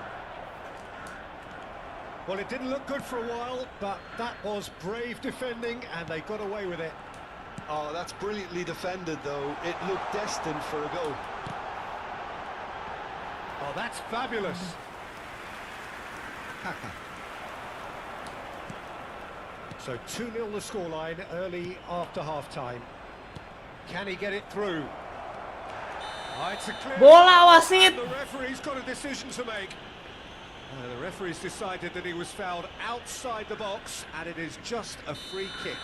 Well, it didn't look good for a while, but that was brave defending, and they got away with it. Oh, that's brilliantly defended, though. It looked destined for a goal. Oh, that's fabulous. Kaka. So 2-0 the scoreline early after half-time. Can he get it through? Oh, it's a clear... Bola wasit. The referee's got a decision to make. The referee's decided that he was fouled outside the box, and it is just a free kick.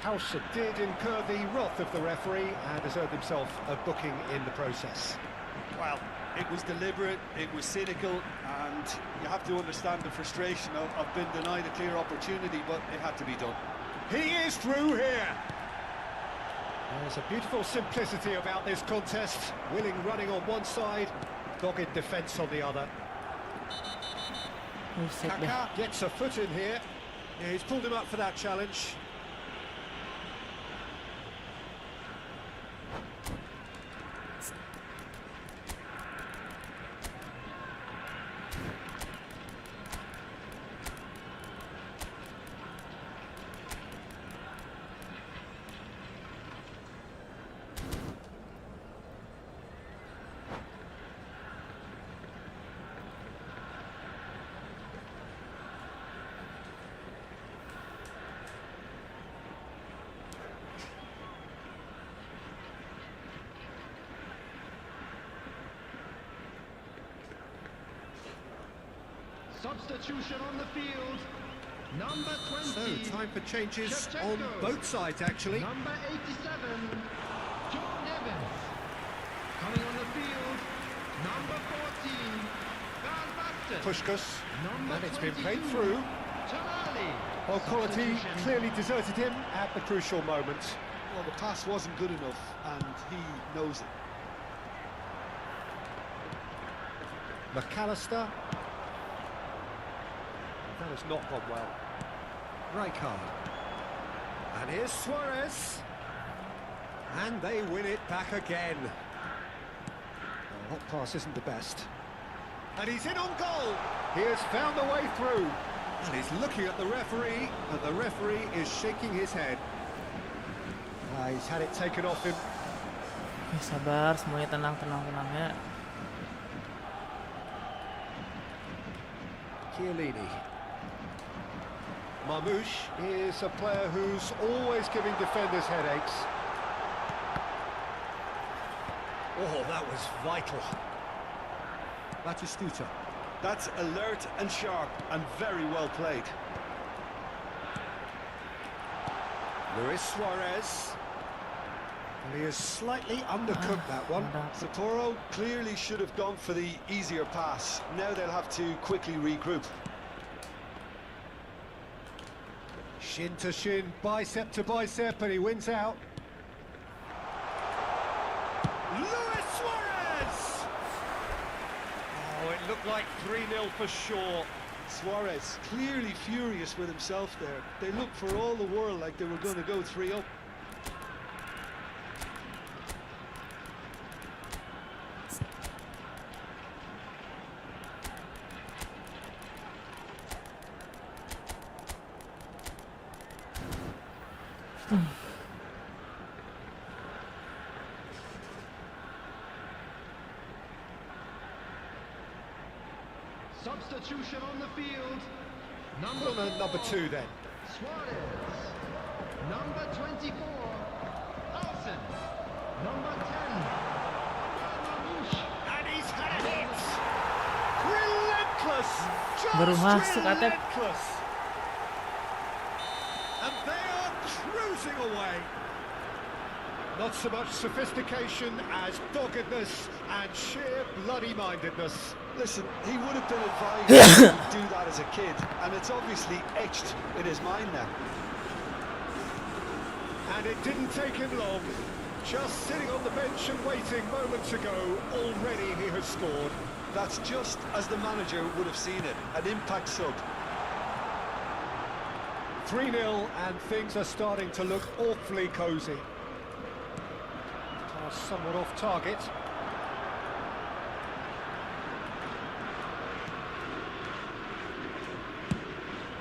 Hauser did incur the wrath of the referee and has earned himself a booking in the process. Well, it was deliberate, it was cynical, and you have to understand the frustration of being denied a clear opportunity, but it had to be done. He is through here. There's a beautiful simplicity about this contest. Willing running on one side, dogged defence on the other. Buset dah. Kaka gets a foot in here. Yeah, he's pulled him up for that challenge. Substitution on the field. Number 20. So, time for changes on Shevchenko. both sides, actually. Number 87. John Evans. Coming on the field. Number 14. Bansos. Pushkas, Number and it's been 22. played through. Tonali. Well, quality Substitution. clearly deserted him at the crucial moment. Well, the pass wasn't good enough, and he knows it. McAllister. That has not gone well. Rijkaard. And here's Suarez. And they win it back again. That pass isn't the best. And he's in on goal. He has found a way through. And he's looking at the referee, and the referee is shaking his head. He's had it taken off him. Oke, sabar, semuanya tenang ya. Chiellini. Marmouche is a player who's always giving defenders headaches. Oh, that was vital. Batistuta. That's alert and sharp, and very well played. Luis Suarez. He has slightly undercooked that one. Sapporo clearly should have gone for the easier pass. Now they'll have to quickly regroup. Shin to shin, bicep to bicep, and he wins out. Luis Suarez! Oh, it looked like 3-0 for sure. Suarez clearly furious with himself there. They looked for all the world like they were going to go 3-up. Substitution on the field. Number 2 then. Suarez. Number 24. Alson. Number 10. Marmouche. And he's had a hit! Relentless! Baru Just masuk, Atep. relentless! And they are cruising away. Not so much sophistication as doggedness and sheer bloody-mindedness. Listen, he would have been advised to do that as a kid, and it's obviously etched in his mind now. And it didn't take him long. Just sitting on the bench and waiting moments ago, already he has scored. That's just as the manager would have seen it, an impact sub. 3-0 and things are starting to look awfully cosy. Pass somewhat off target.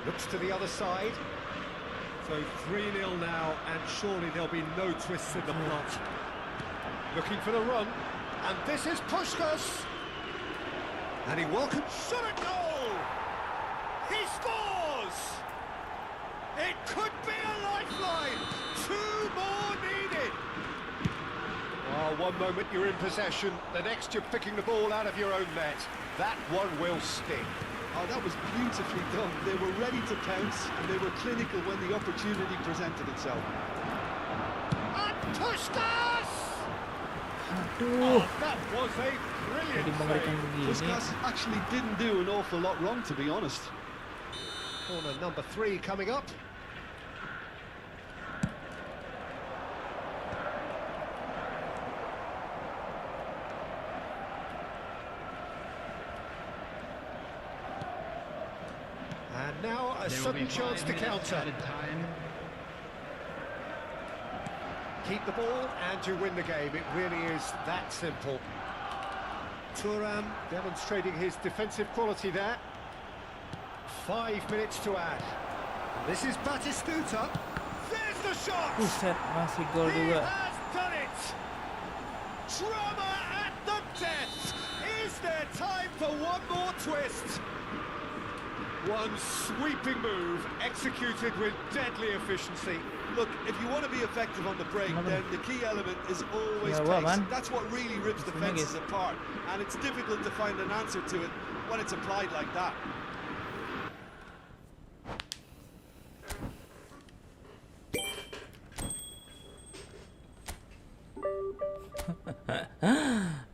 Looks to the other side. So 3-0 now, and surely there'll be no twists in the plot. Looking for the run, and this is Puskás. And he welcomes shot at goal! He scores! It could be a lifeline! 2 more needed! Oh, one moment you're in possession, the next you're picking the ball out of your own net. That one will sting. Oh, that was beautifully done. They were ready to pounce, and they were clinical when the opportunity presented itself. And Puskás! Aduh. Oh, that was a Jadi brilliant mengerikan save. begini. Puskás actually didn't do an awful lot wrong, to be honest. Corner number 3 coming up. And now a There will be sudden chance 5 to minutes counter. added time. Keep the ball and you win the game. It really is that simple. Thuram demonstrating his defensive quality there. 5 minutes to add. This is Batistuta. There's the shot! Buset, masih gol He juga. has done it! Drama at the death! Is there time for one more twist? One sweeping move, executed with deadly efficiency. Look, if you want to be effective on the break, then the key element is always Yeah, well, pace. man. That's what really rips defences apart, and it's difficult to find an answer to it when it's applied like that.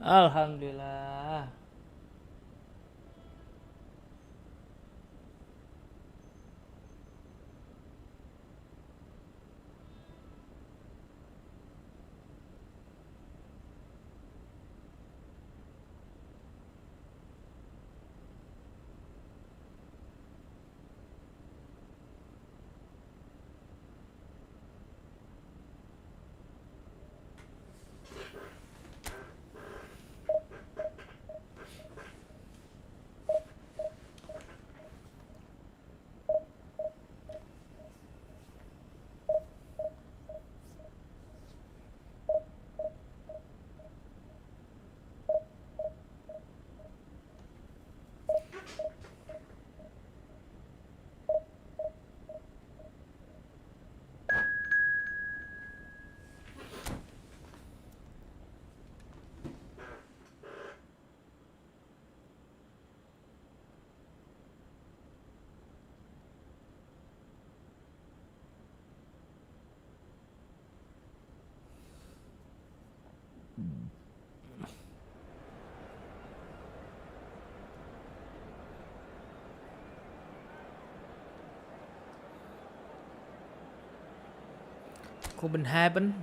Alhamdulillah. Copenhagen.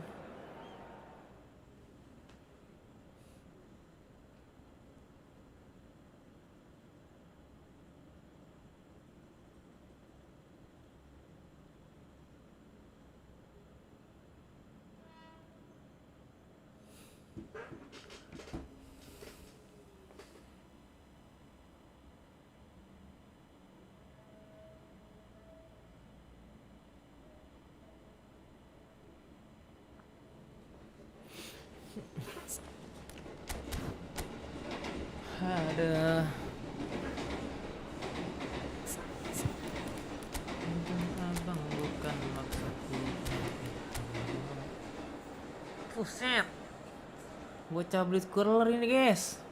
Ada abang bukan maksudku. Buset, bocah beli cooler ini guys.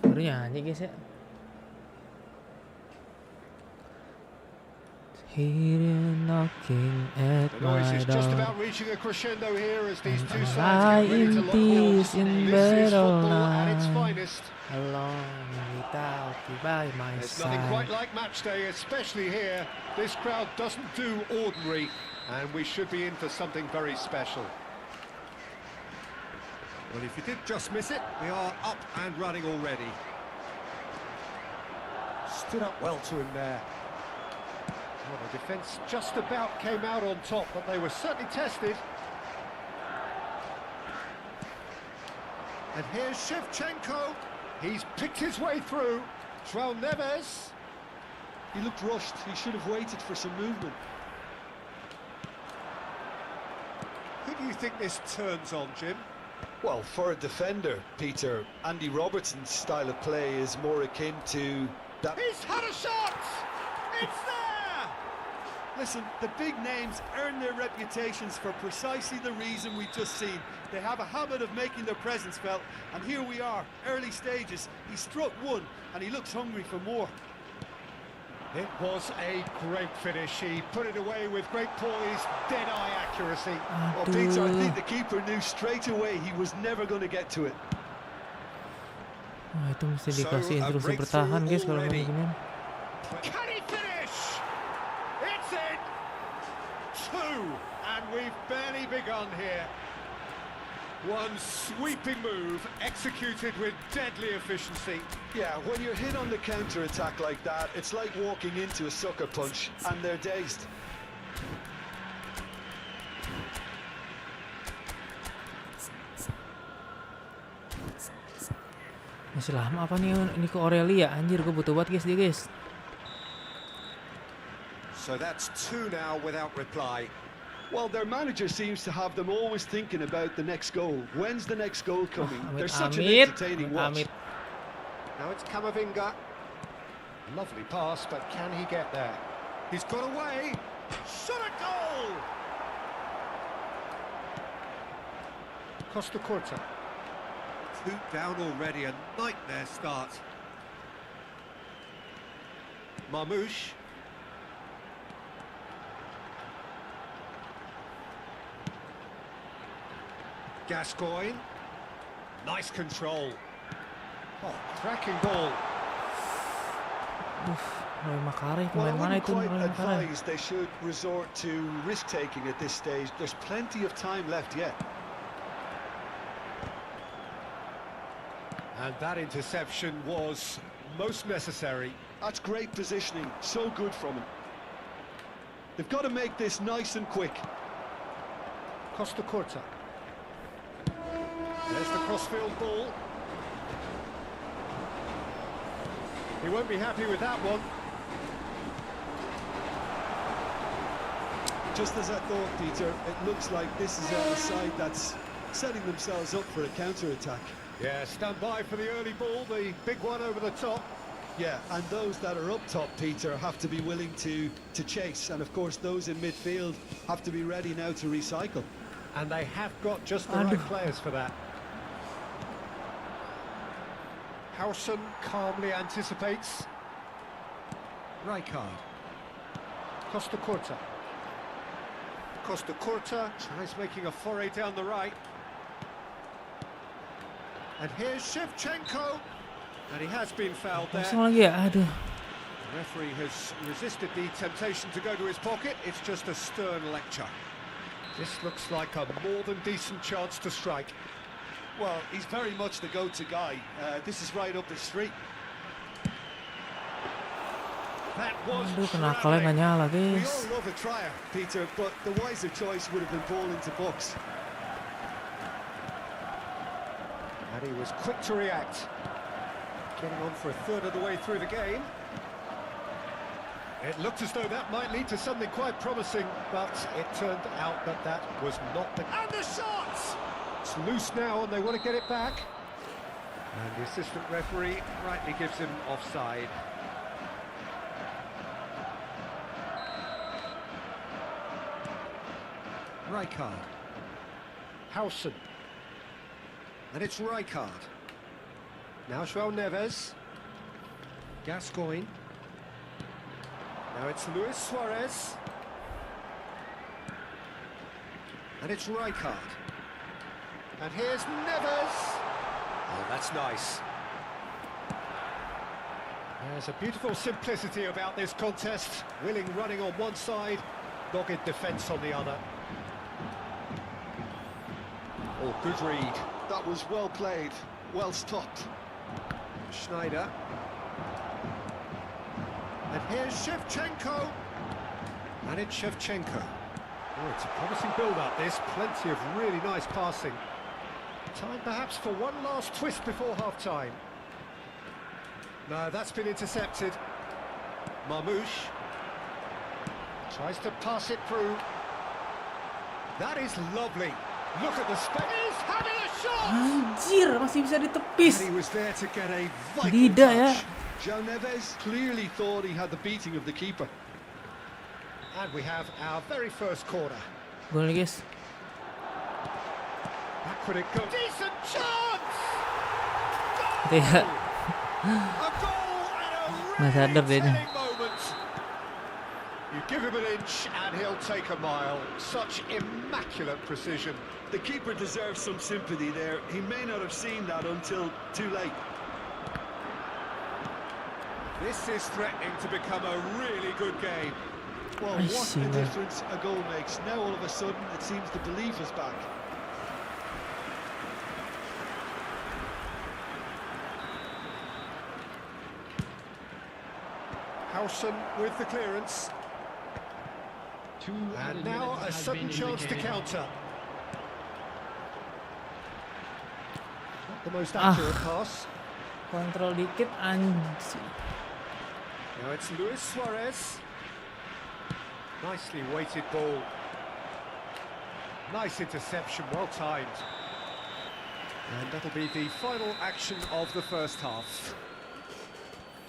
Baru nyanyi guys ya. Here knocking at The noise my is just door. about reaching a crescendo here as these two And sides I get ready to in lock peace horns. in This is battle football at its line. finest. Alone without you by my There's nothing quite side. like match day, especially here. This crowd doesn't do ordinary, and we should be in for something very special. Well, if you did just miss it, we are up and running already. Stood up well to him there. Well, the defence just about came out on top, but they were certainly tested. And here's Shevchenko. He's picked his way through. João Neves. He looked rushed. He should have waited for some movement. Who do you think this turns on, Jim? Well, for a defender, Peter, Andy Robertson's style of play is more akin to that. He's had a shot! It's there! Listen, the big names earn their reputations for precisely the reason we've just seen. They have a habit of making their presence felt, and here we are, early stages. He struck one, and he looks hungry for more. It was a great finish. He put it away with great poise, dead-eye accuracy. Well, Peter, I think the keeper knew straight away he was never going to get to it. Wah, itu mesti dikasih instruksi bertahan guys kalau main beginian. Can he finish? It's in! Two! And we've barely begun here. One sweeping move, executed with deadly efficiency. Yeah, when you're hit on the counter-attack like that, it's like walking into a sucker punch, and they're dazed. Masih lama apa nih ini ke Aurelia? Anjir, gue butuh buat guys dia guys. So that's two now without reply. Well, their manager seems to have them always thinking about the next goal. When's the next goal coming? They're such an entertaining watch. Now it's Camavinga. Lovely pass, but can he get there? He's got away. Shot a goal! Costa Curta. Two down already, a nightmare start. Marmouche. Gascoigne. Nice control. Oh, cracking ball. Roy Makari, Well, I pemain mana wouldn't itu quite Roy Makari? advise they should resort to risk-taking at this stage. There's plenty of time left yet. And that interception was most necessary. That's great positioning. So good from him. They've got to make this nice and quick. Costa Curta. There's the crossfield ball. He won't be happy with that one. Just as I thought, Peter, it looks like this is a side that's setting themselves up for a counter-attack. Yeah, stand by for the early ball, the big one over the top. Yeah, and those that are up top, Peter, have to be willing to chase. And of course, those in midfield have to be ready now to recycle. And they have got just the right players for that. Howson calmly anticipates. Rijkaard. Costa Curta. Costa Curta tries making a foray down the right. And here's Shevchenko. And he has been fouled there. Kosong lagi ya, aduh. The referee has resisted the temptation to go to his pocket. It's just a stern lecture. This looks like a more than decent chance to strike. Well, he's very much the go-to guy. This is right up the street. That was Aduh, kenakalnya nggak nyala, We guys. all love a trier, Peter, but the wiser choice would have been ball into box. And he was quick to react. Getting on for a third of the way through the game. It looked as though that might lead to something quite promising, but it turned out that that was not the... And the shots! It's loose now and they want to get it back. And the assistant referee rightly gives him offside. Rijkaard. Howson. And it's Rijkaard. Now João Neves. Gascoigne. Now it's Luis Suarez. And it's Rijkaard. And here's Neves. Oh, that's nice. There's a beautiful simplicity about this contest. Willing running on one side, dogged defence on the other. Oh, good read. That was well played, well stopped. Schneider. And here's Shevchenko. And it's Shevchenko. Oh, it's a promising build-up, this. Plenty of really nice passing. Time perhaps for one last twist before half-time. No, that's been intercepted. Marmouche. Tries to pass it through. That is lovely. Look at the space. He's having a shot! Anjir, masih bisa ditepis. And he was there to get a vital Tidak ya. touch. João Neves clearly thought he had the beating of the keeper. And we have our very first corner. Gol nih, guys. Back would it go? Decent chance! Tidak. A goal at a Nggak sadar really dia ini. telling moment. You give him an inch and he'll take a mile. Such immaculate precision. The keeper deserves some sympathy there. He may not have seen that until too late. This is threatening to become a really good game. Well, I what see, a man. difference a goal makes. Now all of a sudden it seems the belief is back. Howson with the clearance. And now a sudden chance to counter. Not the most accurate pass. Kontrol dikit, anjir. Now it's Luis Suarez. Nicely weighted ball. Nice interception, well timed. And that'll be the final action of the first half.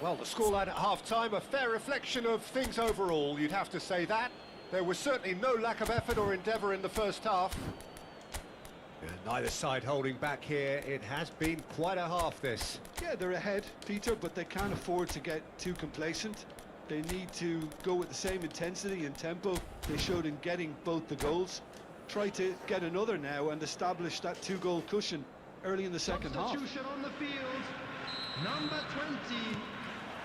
Well, the scoreline at half-time, a fair reflection of things overall, you'd have to say that. There was certainly no lack of effort or endeavour in the first half. And neither side holding back here. It has been quite a half, this. Yeah, they're ahead, Peter, but they can't afford to get too complacent. They need to go with the same intensity and tempo they showed in getting both the goals. Try to get another now and establish that two-goal cushion early in the second half. Substitution on the field. Number 20,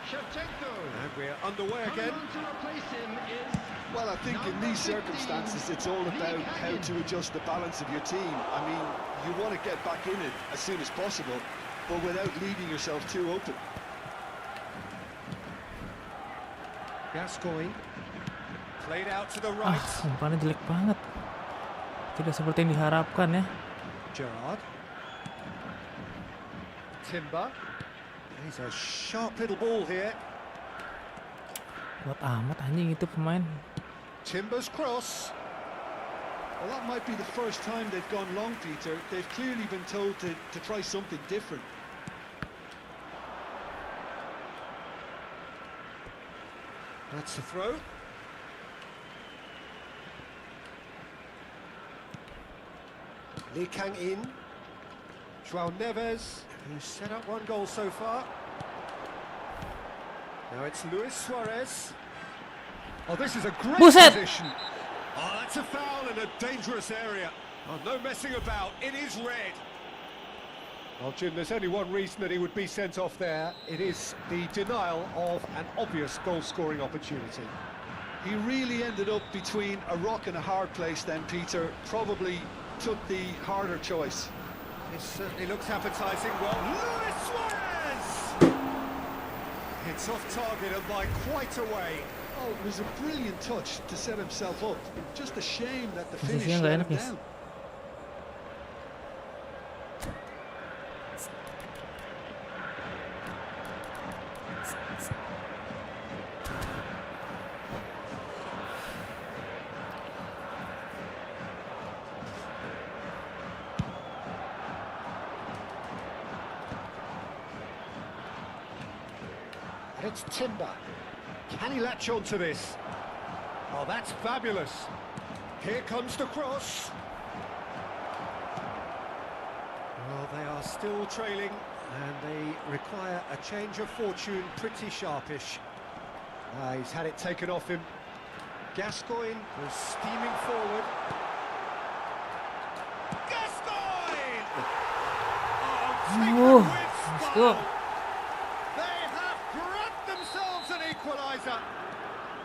Shevchenko. And we're underway again. Coming on to replace him is... Well, I think in these circumstances, it's all about how to adjust the balance of your team. I mean, you want to get back in it as soon as possible, but without leaving yourself too open. Gascoigne. Played out to the right. Umpannya jelek banget. Tidak seperti yang diharapkan ya. Gerrard. Timber. He's a sharp little ball here. Buat amat anjing itu pemain. Timber's cross. Well, that might be the first time they've gone long, Peter. They've clearly been told to try something different. That's the throw. Lee Kang in. João Neves, who's set up one goal so far. Now it's Luis Suarez. Oh, this is a great Buset! position. Oh, that's a foul in a dangerous area. Oh, no messing about. It is red. Well, Jim, there's only one reason that he would be sent off there. It is the denial of an obvious goal-scoring opportunity. He really ended up between a rock and a hard place then, Peter. Probably took the harder choice. It certainly looks appetising. Well, Luis Suarez! It's off target and by quite a way. Oh, it was a brilliant touch to set himself up. Just a shame that the Posisinya finish nggak let him enak, guys. down. And it's Timber. Can he latch on to this? Oh, that's fabulous. Here comes the cross. Well, they are still trailing, and they require a change of fortune pretty sharpish. He's had it taken off him. Gascoigne was steaming forward. Gascoigne! Oh, taken Oh, with let's go. style. They have grabbed themselves an equaliser.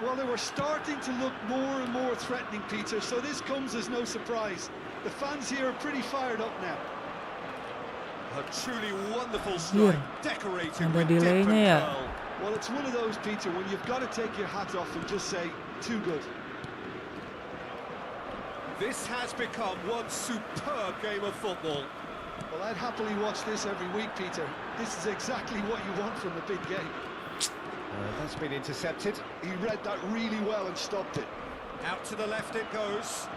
Well, they were starting to look more and more threatening, Peter, so this comes as no surprise. The fans here are pretty fired up now. A truly wonderful strike, decorated Ada with dip and delaynya ya. curl. Well, it's one of those, Peter, when you've got to take your hat off and just say, too good. This has become one superb game of football. Well, I'd happily watch this every week, Peter. This is exactly what you want from a big game. That's been intercepted. He read that really well and stopped it. Out to the left it goes.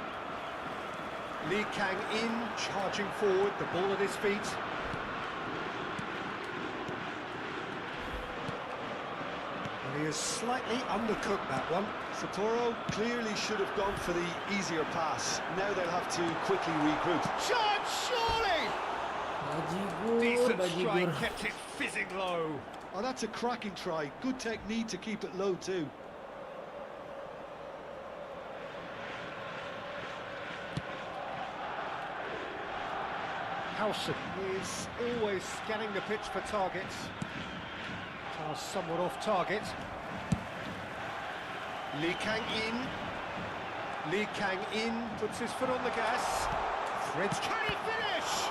Lee Kang in, charging forward, the ball at his feet. And he is slightly undercooked, that one. Sapporo clearly should have gone for the easier pass. Now they'll have to quickly regroup. Chance, surely! Bajigur, Decent bajigur. strike, kept it fizzing low. Oh, that's a cracking try. Good technique to keep it low too. Howson is always scanning the pitch for targets. Somewhat off target. Lee Kang in. Lee Kang in, puts his foot on the gas. Threads, can he finish?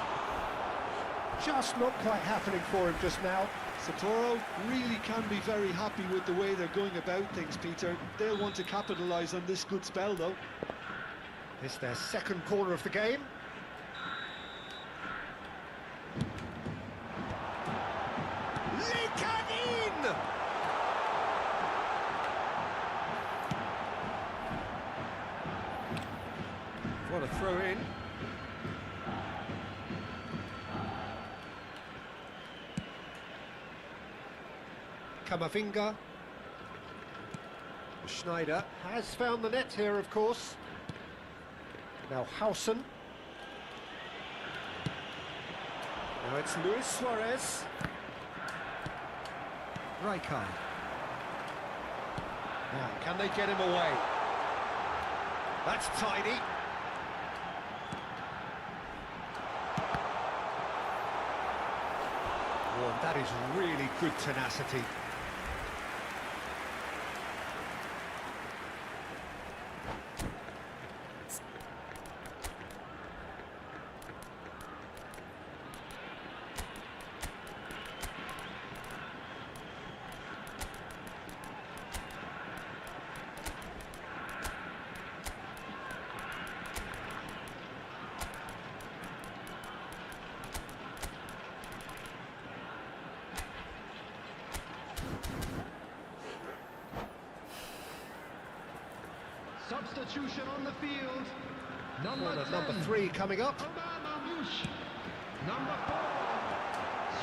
Just not quite happening for him just now. Sapporo really can be very happy with the way they're going about things, Peter. They'll want to capitalise on this good spell, though. It's their second corner of the game. Lee Kang in! What a throw in. Kamavinga. Schneider has found the net here, of course. Now Howson. Now it's Luis Suarez. Rijkaard. Now, can they get him away? That's tidy. Oh, that is really good tenacity. Substitution on the field. Corner Number number 10. 3 coming up. Number 4.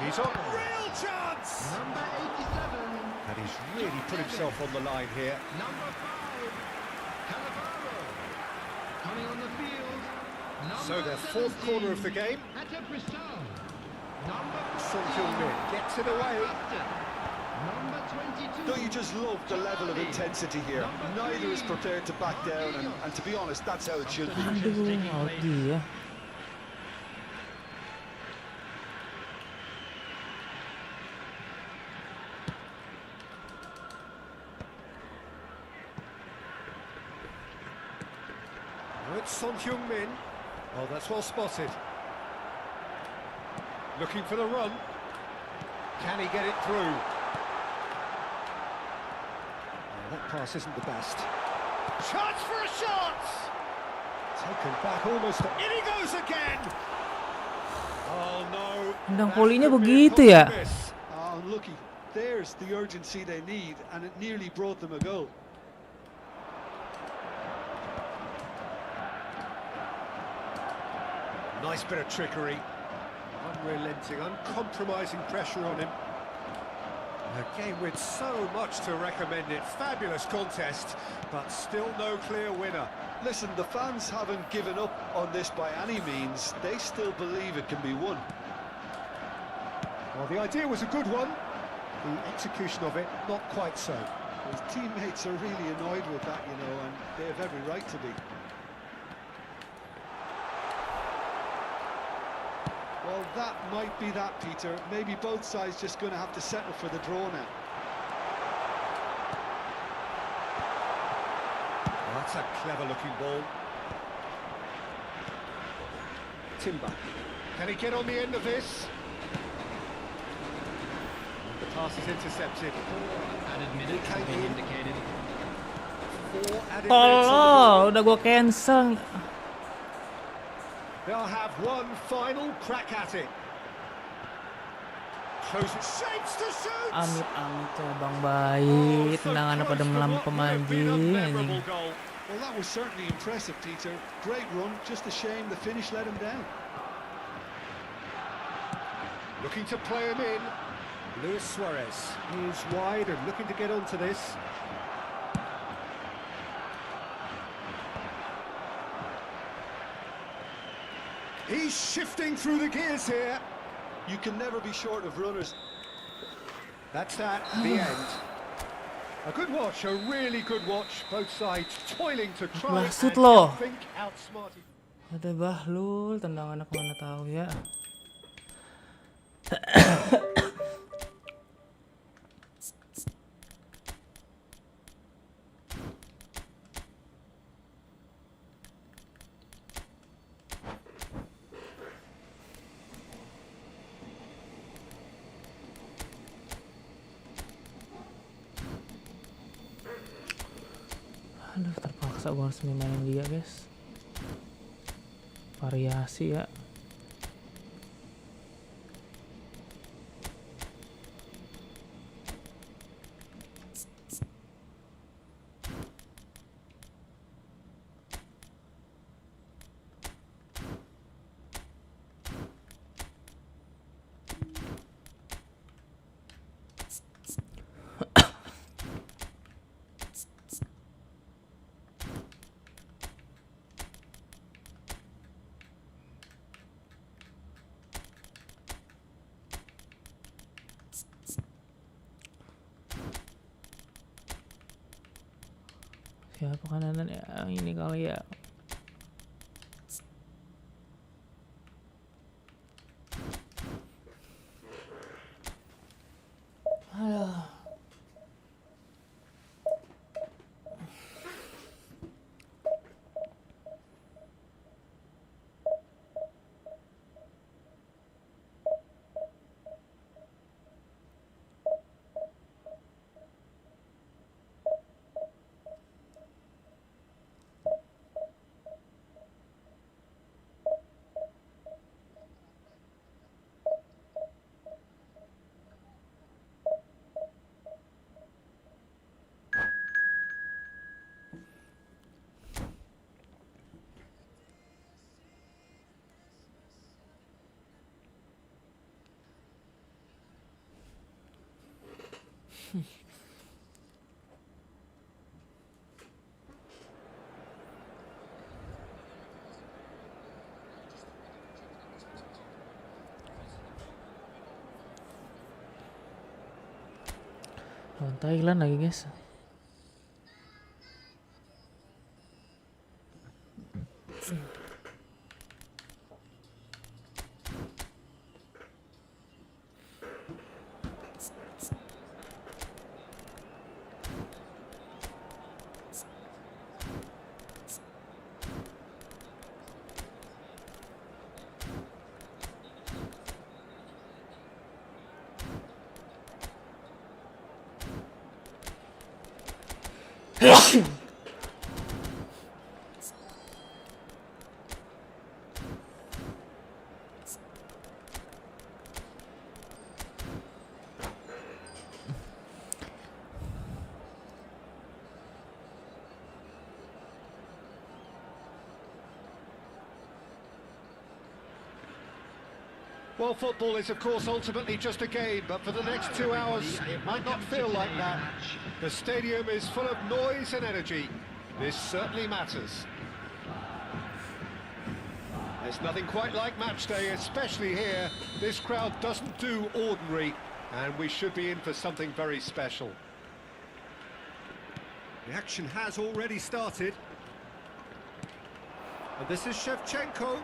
He's on. Real chance! Number 87. And he's really put himself on the line here. Number 5, Cannavaro. Coming on the field, So number their fourth 17, corner of the game. Atebristan. Number Son 14, Heung-min gets it away. Boston. Number 22. Don't you just love the level of intensity here? Neither is prepared to back down, and to be honest, that's how it should be. Aduh, Lagii ya. Oh, it's Son Heung-min. Oh, that's well spotted. Looking for the run. Can he get it through? Oh, that pass isn't the best. Chance for a shot! Taken back almost. In he goes again! Oh no. Tendang That volinya could be a begitu ya. costly miss. Unlucky. There's the urgency they need, and it nearly brought them a goal. Nice bit of trickery. Unrelenting, uncompromising pressure on him. A game with so much to recommend it. Fabulous contest, but still no clear winner. Listen, the fans haven't given up on this by any means. They still believe it can be won. Well, the idea was a good one. The execution of it, not quite so. His teammates are really annoyed with that, you know, and they have every right to be. Well, that might be that, Peter. Maybe both sides just going to have to settle for the draw now. Oh, that's a clever-looking ball. Timber. Can he get on the end of this? The pass is intercepted. Added minutes have been indicated. 4 added minutes on the Tolol, board. udah gua cancel. They'll have one final crack at it. Close it, shapes to shoot! Amit-amit ya Bang Bayi, tendangannya pada melampu anjing. Well, that was certainly impressive, Peter. Great run, just a shame the finish let him down. Looking to play him in. Luis Suarez is wide and looking to get onto this. He's shifting through the gears here. You can never be short of runners. That's that, the end. A good watch, a really good watch. Both sides toiling to try Maksud and lo. think outsmart. Ada Bahlul, tendangannya kemana tahu ya. Aduh, terpaksa gue harus mainin dia, guys. Variasi ya. Siapa kanan ya? Ini kali ya. Aduh. Lawan Thailand lagi guys. Well, football is, of course, ultimately just a game, but for the next 2 hours, it might not feel like that. The stadium is full of noise and energy. This certainly matters. There's nothing quite like match day, especially here. This crowd doesn't do ordinary, and we should be in for something very special. The action has already started. And this is Shevchenko.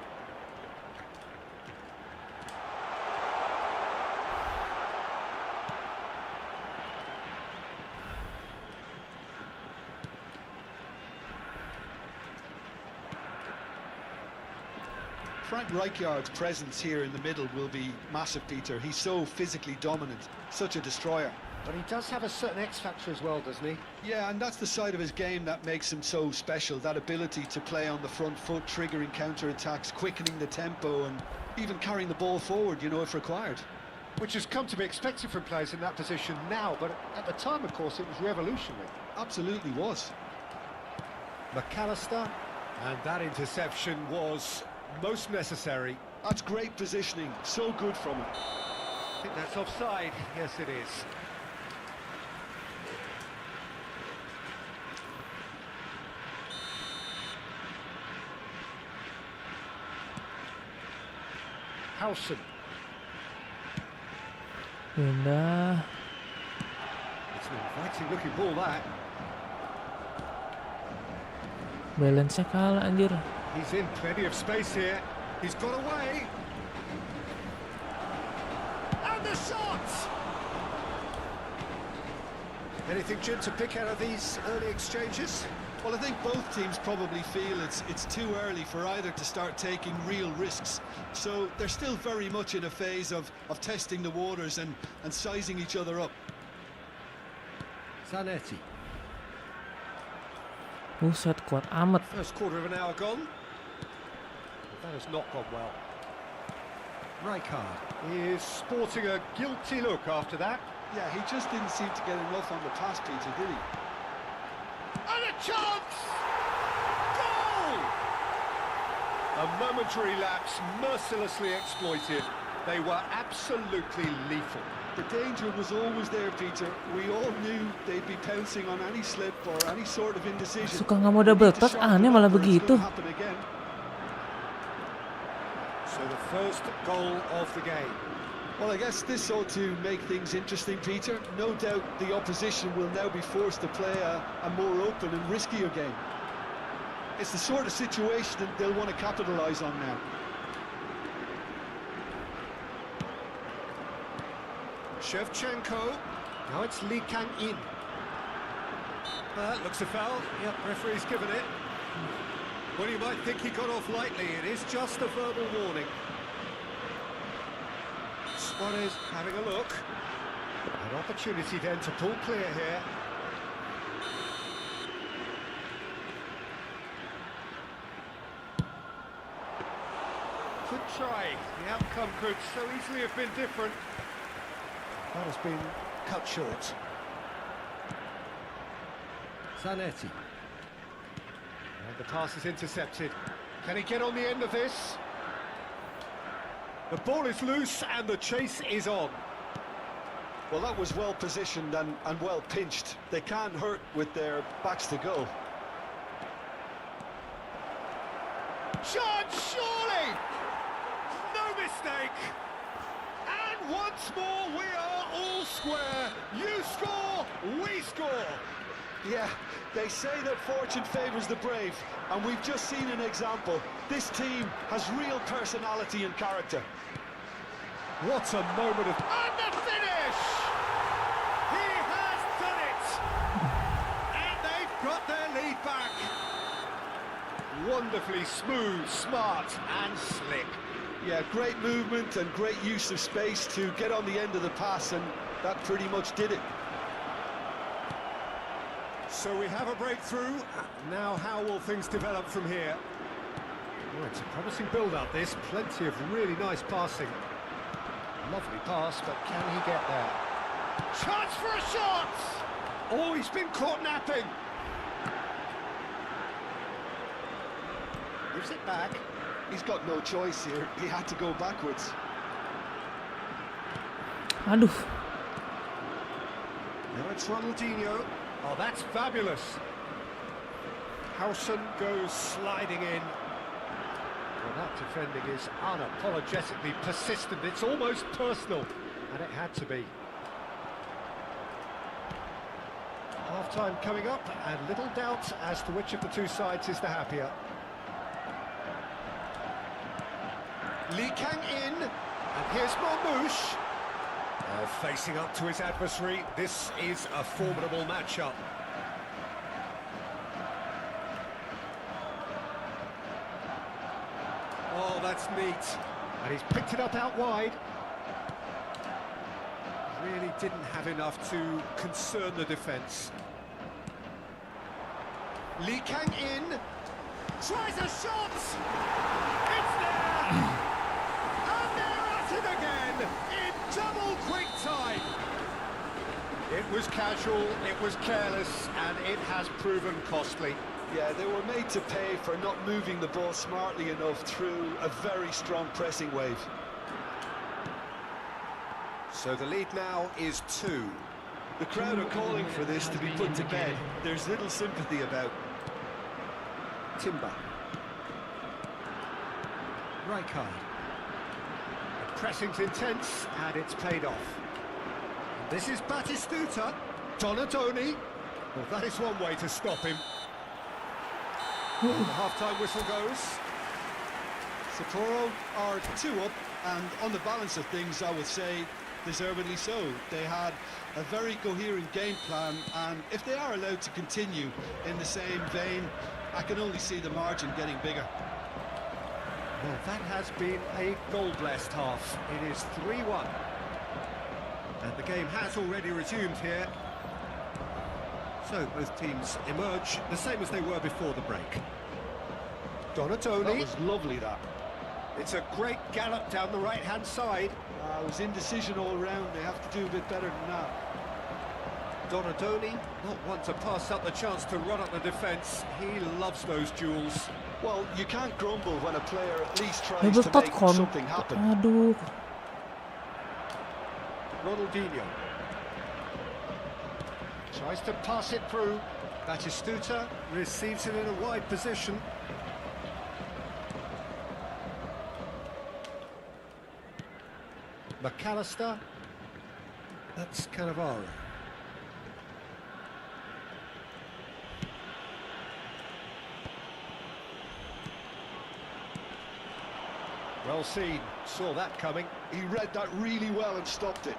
Frank Rijkaard's presence here in the middle will be massive, Peter. He's so physically dominant, such a destroyer. But he does have a certain X-factor as well, doesn't he? Yeah, and that's the side of his game that makes him so special, that ability to play on the front foot, triggering counter-attacks, quickening the tempo, and even carrying the ball forward, you know, if required. Which has come to be expected from players in that position now, but at the time, of course, it was revolutionary. Absolutely was. McAllister, and that interception was most necessary. That's great positioning, so good from him. I think that's offside. Yes, it is. Howson. Pindah. It's an inviting looking ball, that. Balance-nya kalah anjir. He's in plenty of space here. He's got away. And the shot! Anything, Jim, to pick out of these early exchanges? Well, I think both teams probably feel it's too early for either to start taking real risks. So they're still very much in a phase of testing the waters and sizing each other up. Zanetti. Buset, kuat amat. First quarter of an hour gone. That has not gone well. Rijkaard is sporting a guilty look after that. Yeah, he just didn't seem to get enough on the pass, Peter, did he? And a chance! Goal! A momentary lapse mercilessly exploited. They were absolutely lethal. The danger was always there, Peter. We all knew they'd be pouncing on any slip or any sort of indecision. Suka nggak mau double touch, aneh malah begitu. So the first goal of the game. Well, I guess this ought to make things interesting, Peter. No doubt the opposition will now be forced to play a more open and riskier game. It's the sort of situation that they'll want to capitalise on now. Shevchenko. Now it's Lee Kang-in. Looks a foul. Yep, referee's given it. Well, you might think he got off lightly. It is just a verbal warning. Suarez having a look. An opportunity then to pull clear here. Good try. The outcome could so easily have been different. That has been cut short. Zanetti. And the pass is intercepted. Can he get on the end of this? The ball is loose and the chase is on. Well, that was well positioned and well pinched. They can't hurt with their backs to goal. Chance, surely! No mistake! And once more we are all square, you score, we score. Yeah, they say that fortune favours the brave, and we've just seen an example. This team has real personality and character. What a moment of... And the finish! He has done it! And they've got their lead back. Wonderfully smooth, smart and slick. Yeah, great movement and great use of space to get on the end of the pass, and that pretty much did it. So we have a breakthrough. Now how will things develop from here? Oh, it's a promising build-up, this. Plenty of really nice passing. Lovely pass, but can he get there? Chance for a shot! Oh, he's been caught napping. Gives it back. He's got no choice here. He had to go backwards. Aduh. Now it's Ronaldinho. Oh, that's fabulous. Howson goes sliding in. Well, that defending is unapologetically persistent. It's almost personal, and it had to be. Half-time coming up, and little doubt as to which of the two sides is the happier. Lee Kang in, and here's Marmouche. Facing up to his adversary, this is a formidable matchup. Oh, that's neat. And he's picked it up out wide. Really didn't have enough to concern the defence. Lee Kang in. Tries a shot! It's there! And they're at it again! In double quick time! It was casual, it was careless, and it has proven costly. Yeah, they were made to pay for not moving the ball smartly enough through a very strong pressing wave. So the lead now is 2. The crowd are calling for this to be put to bed. There's little sympathy about. Timber. Rijkaard. The pressing's intense, and it's paid off. And this is Batistuta. Donadoni. Well, that is one way to stop him. And the half-time whistle goes. Sapporo are 2 up, and on the balance of things, I would say deservedly so. They had a very coherent game plan, and if they are allowed to continue in the same vein, I can only see the margin getting bigger. Well, that has been a goal-blessed half. It is 3-1. And the game has already resumed here. So both teams emerge the same as they were before the break. Donadoni. That was lovely, that. It's a great gallop down the right-hand side. It was indecision all round. They have to do a bit better than that. Donadoni, not one to pass up the chance to run up the defence. He loves those duels. Well, you can't grumble when a player at least tries Hebat to make kon. something happen. Aduh. Ronaldinho. Tries to pass it through. Batistuta receives it in a wide position. McAllister. That's Cannavaro. Well seen, saw that coming. He read that really well and stopped it.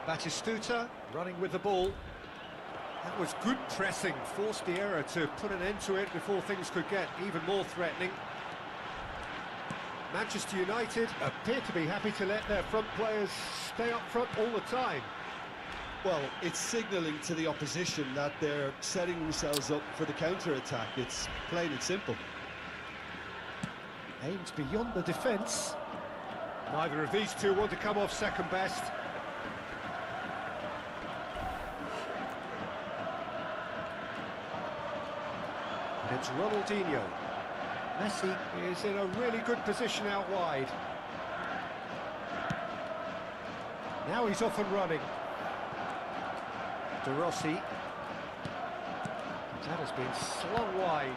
Batistuta running with the ball. That was good pressing, forced the error to put an end to it before things could get even more threatening. Manchester United appear to be happy to let their front players stay up front all the time. Well, it's signalling to the opposition that they're setting themselves up for the counter-attack. It's plain and simple. Aims beyond the defence. Neither of these two want to come off second best. And it's Ronaldinho. Messi is in a really good position out wide. Now he's off and running. De Rossi. That has been slung wide.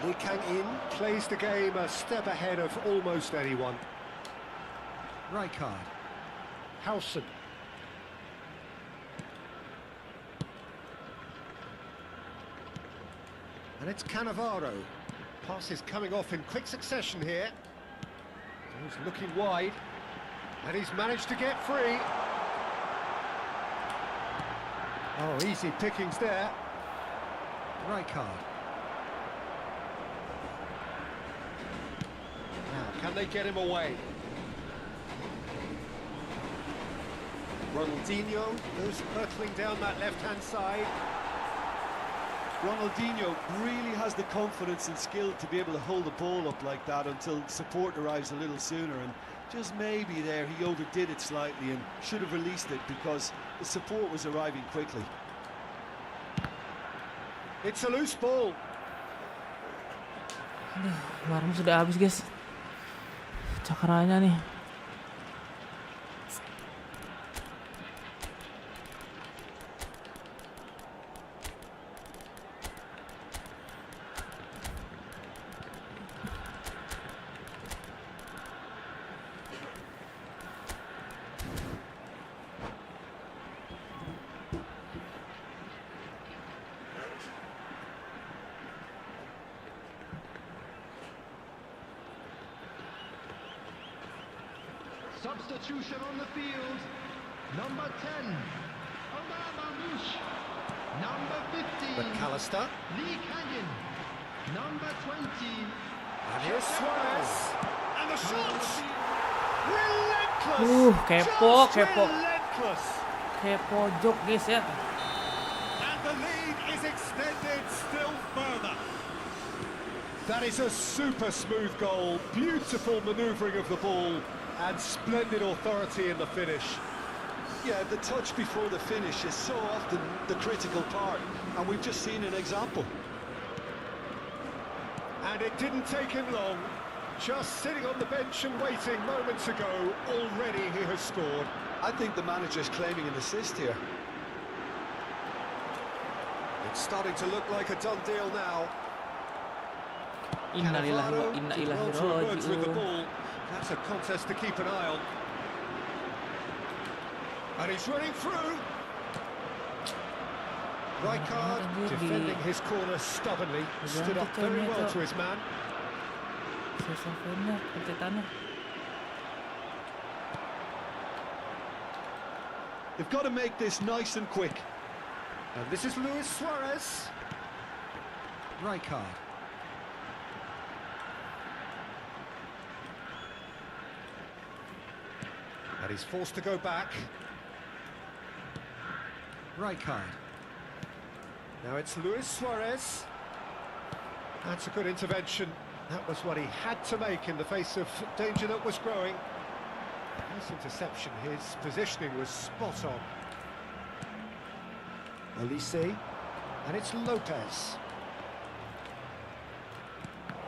Lee Kang in, plays the game a step ahead of almost anyone. Rijkaard. Howson. And it's Cannavaro. Passes coming off in quick succession here. He's looking wide. And he's managed to get free. Oh, easy pickings there. Rijkaard. Now, can they get him away? Ronaldinho goes hurtling down that left-hand side. Ronaldinho really has the confidence and skill to be able to hold the ball up like that until support arrives a little sooner, and just maybe there he overdid it slightly and should have released it because the support was arriving quickly. It's a loose ball. Warung sudah habis, guys. Cakranya nih. Substitution on the field. Number 10, Omar Mamouche. Number 15, McAllister. Lee Canyon. Number 20, And here's Suarez. And the shot! Relentless! Kepo, Just kepo. relentless! Kayak pojok, guys ya. And the lead is extended still further. That is a super smooth goal. Beautiful manoeuvring of the ball. And splendid authority in the finish. Yeah, the touch before the finish is so often the critical part, and we've just seen an example. And it didn't take him long. Just sitting on the bench and waiting moments ago, already he has scored. I think the manager's claiming an assist here. It's starting to look like a done deal now. Innalillahi wa Cannavaro inna did ilaihi well to emerge with the raji'un. ball. That's a contest to keep an eye on. And he's running through. Rijkaard defending his corner stubbornly. Stood up very well to his man. Sesafennya, pencetannya. They've got to make this nice and quick. And this is Luis Suarez. Rijkaard. And he's forced to go back. Rijkaard. Now it's Luis Suarez. That's a good intervention. That was what he had to make in the face of danger that was growing. Nice interception. His positioning was spot on. Elise. And it's Lopez.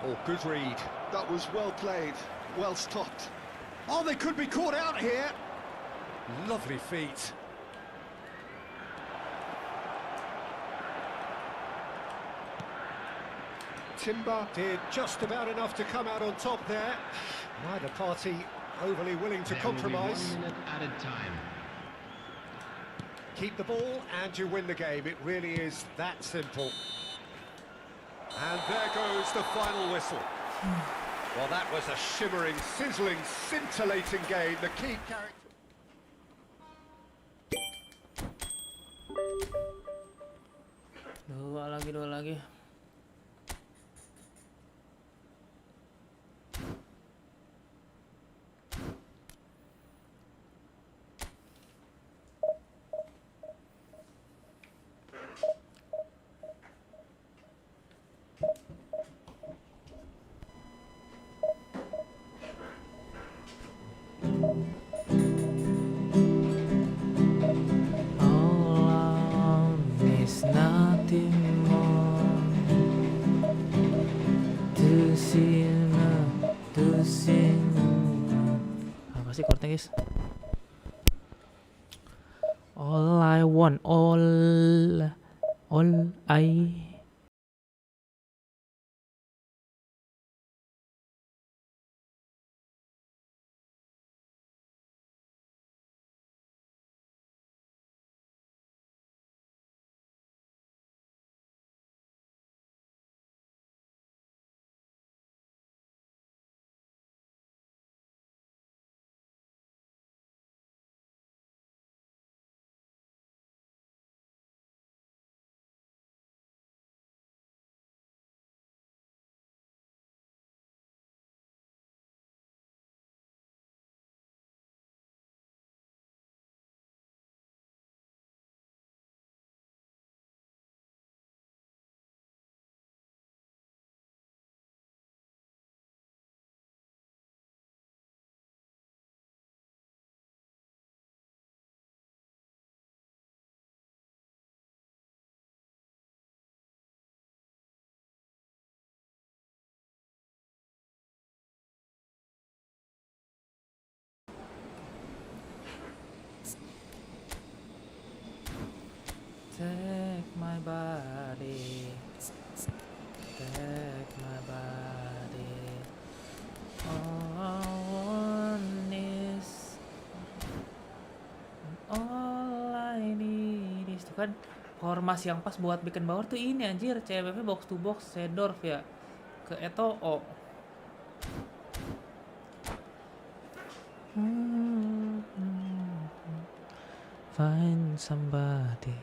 Oh, good read. That was well played, well stopped. Oh, they could be caught out here. Lovely feet. Timber did just about enough to come out on top there. Neither party overly willing to There will be compromise. 1 minute added time. Keep the ball and you win the game. It really is that simple. And there goes the final whistle. Well, that was a shimmering, sizzling, scintillating game. The key character... Dua lagi. Apa sih chordnya, guys? All I want, all I Take my body. Take my body. All I want is, all I need is. Tuh kan formasi yang pas buat Beckenbauer tuh ini anjir. CMF box to box Seedorf ya ke Eto'o. Find somebody.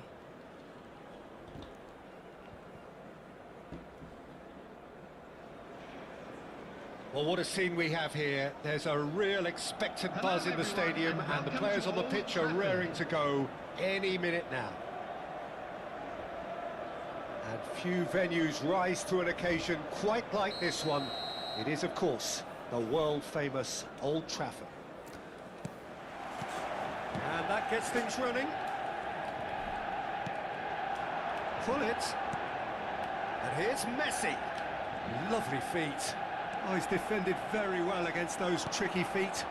Well, what a scene we have here. There's a real expectant buzz in the stadium, and the players on the pitch are raring to go any minute now. And few venues rise to an occasion quite like this one. It is, of course, the world-famous Old Trafford. And that gets things running. Pull it. And here's Messi. Lovely feet. Oh, he's defended very well against those tricky feet.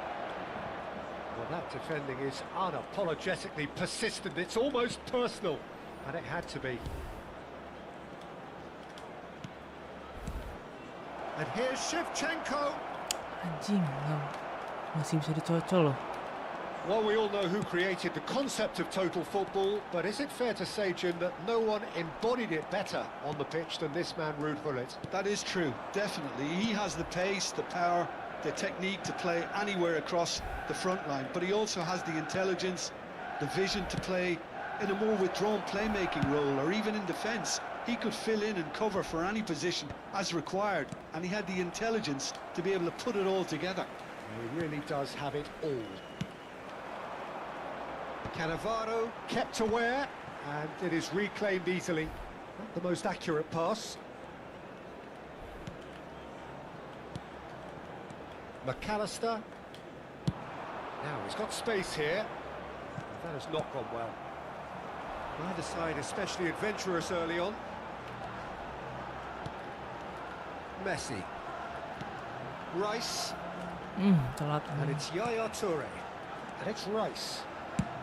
Well, that defending is unapologetically persistent. It's almost personal, and it had to be. And here's Shevchenko. Anjing, masih bisa dicocol loh. Well, we all know who created the concept of total football, but is it fair to say, Jim, that no one embodied it better on the pitch than this man, Ruud Gullit? That is true, definitely. He has the pace, the power, the technique to play anywhere across the front line, but he also has the intelligence, the vision to play in a more withdrawn playmaking role, or even in defence. He could fill in and cover for any position as required, and he had the intelligence to be able to put it all together. He really does have it all. Cannavaro kept aware, and it is reclaimed easily. Not the most accurate pass. McAllister. Now he's got space here. That has not gone well. Neither side especially adventurous early on. Messi. Rice. Telat. And it's Yaya Toure. And it's Rice.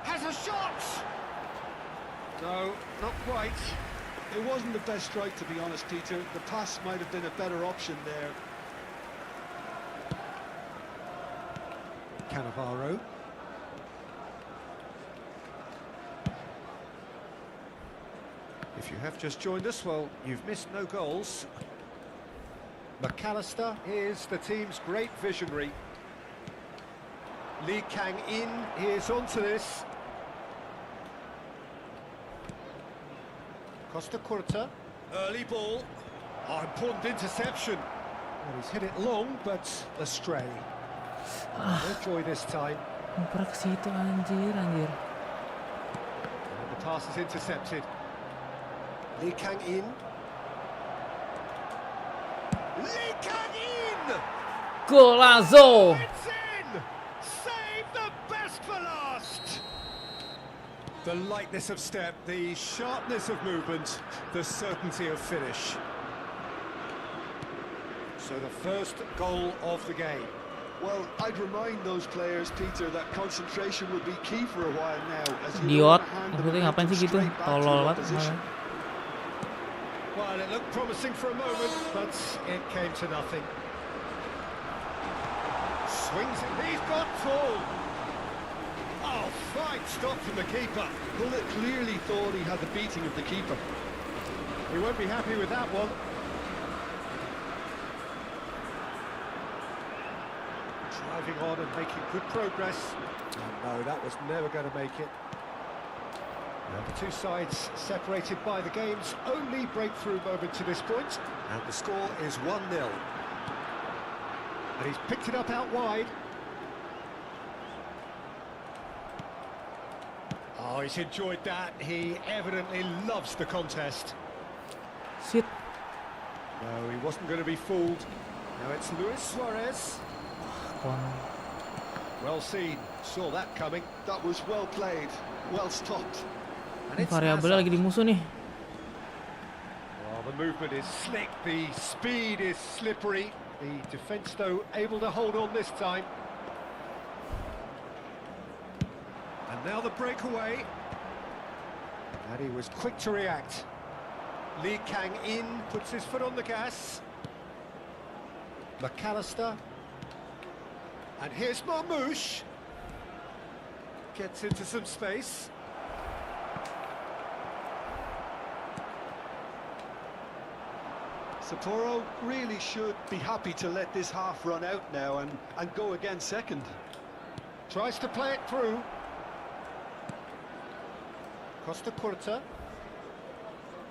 Has a shot! No, not quite. It wasn't the best strike, to be honest, Peter. The pass might have been a better option there. Cannavaro. If you have just joined us, well, you've missed no goals. McAllister is the team's great visionary. Lee Kang-in is onto this. Costa Curta, early ball. Oh, important interception. Well, he's hit it long, but astray. No joy this time. Ngoper ke situ anjir. And the pass is intercepted. Lee Kang-in. Lee Kang-in! Golazo! It's in! Save the best for last! The lightness of step, the sharpness of movement, the certainty of finish. So the first goal of the game. Well, I'd remind those players, Peter, that concentration will be key for a while now. As Idiot, maksudnya ngapain sih gitu? Tolol banget. Well, it looked promising for a moment, but it came to nothing. Swings it, he's got full. Oh, fine stop from the keeper. Gullit clearly thought he had the beating of the keeper. He won't be happy with that one. Driving on and making good progress. Oh, no, that was never going to make it. Now the two sides separated by the game's only breakthrough moment to this point, and the score is 1-0. And he's picked it up out wide. Oh, he's enjoyed that. He evidently loves the contest. Shit. No, he wasn't going to be fooled. Now it's Luis Suarez. Well seen. Saw that coming. That was well played, well stopped. And it's Variabel lagi di musuh nih. Well, the movement is slick, the speed is slippery. The defence, though, able to hold on this time. And now the breakaway. And he was quick to react. Lee Kang-in puts his foot on the gas. McAllister. And here's Marmoush. Gets into some space. Sapporo really should be happy to let this half run out now and go again second. Tries to play it through. Costa Curta.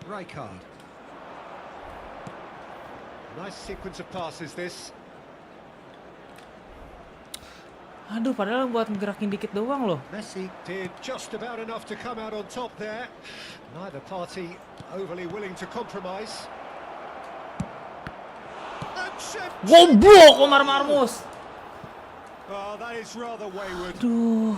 Rijkaard. Nice sequence of passes this. Aduh, padahal buat ngerakin dikit doang loh. Messi did just about enough to come out on top there. Neither party overly willing to compromise. And Goblok Omar Marmus. Oh, that is rather wayward. Aduh.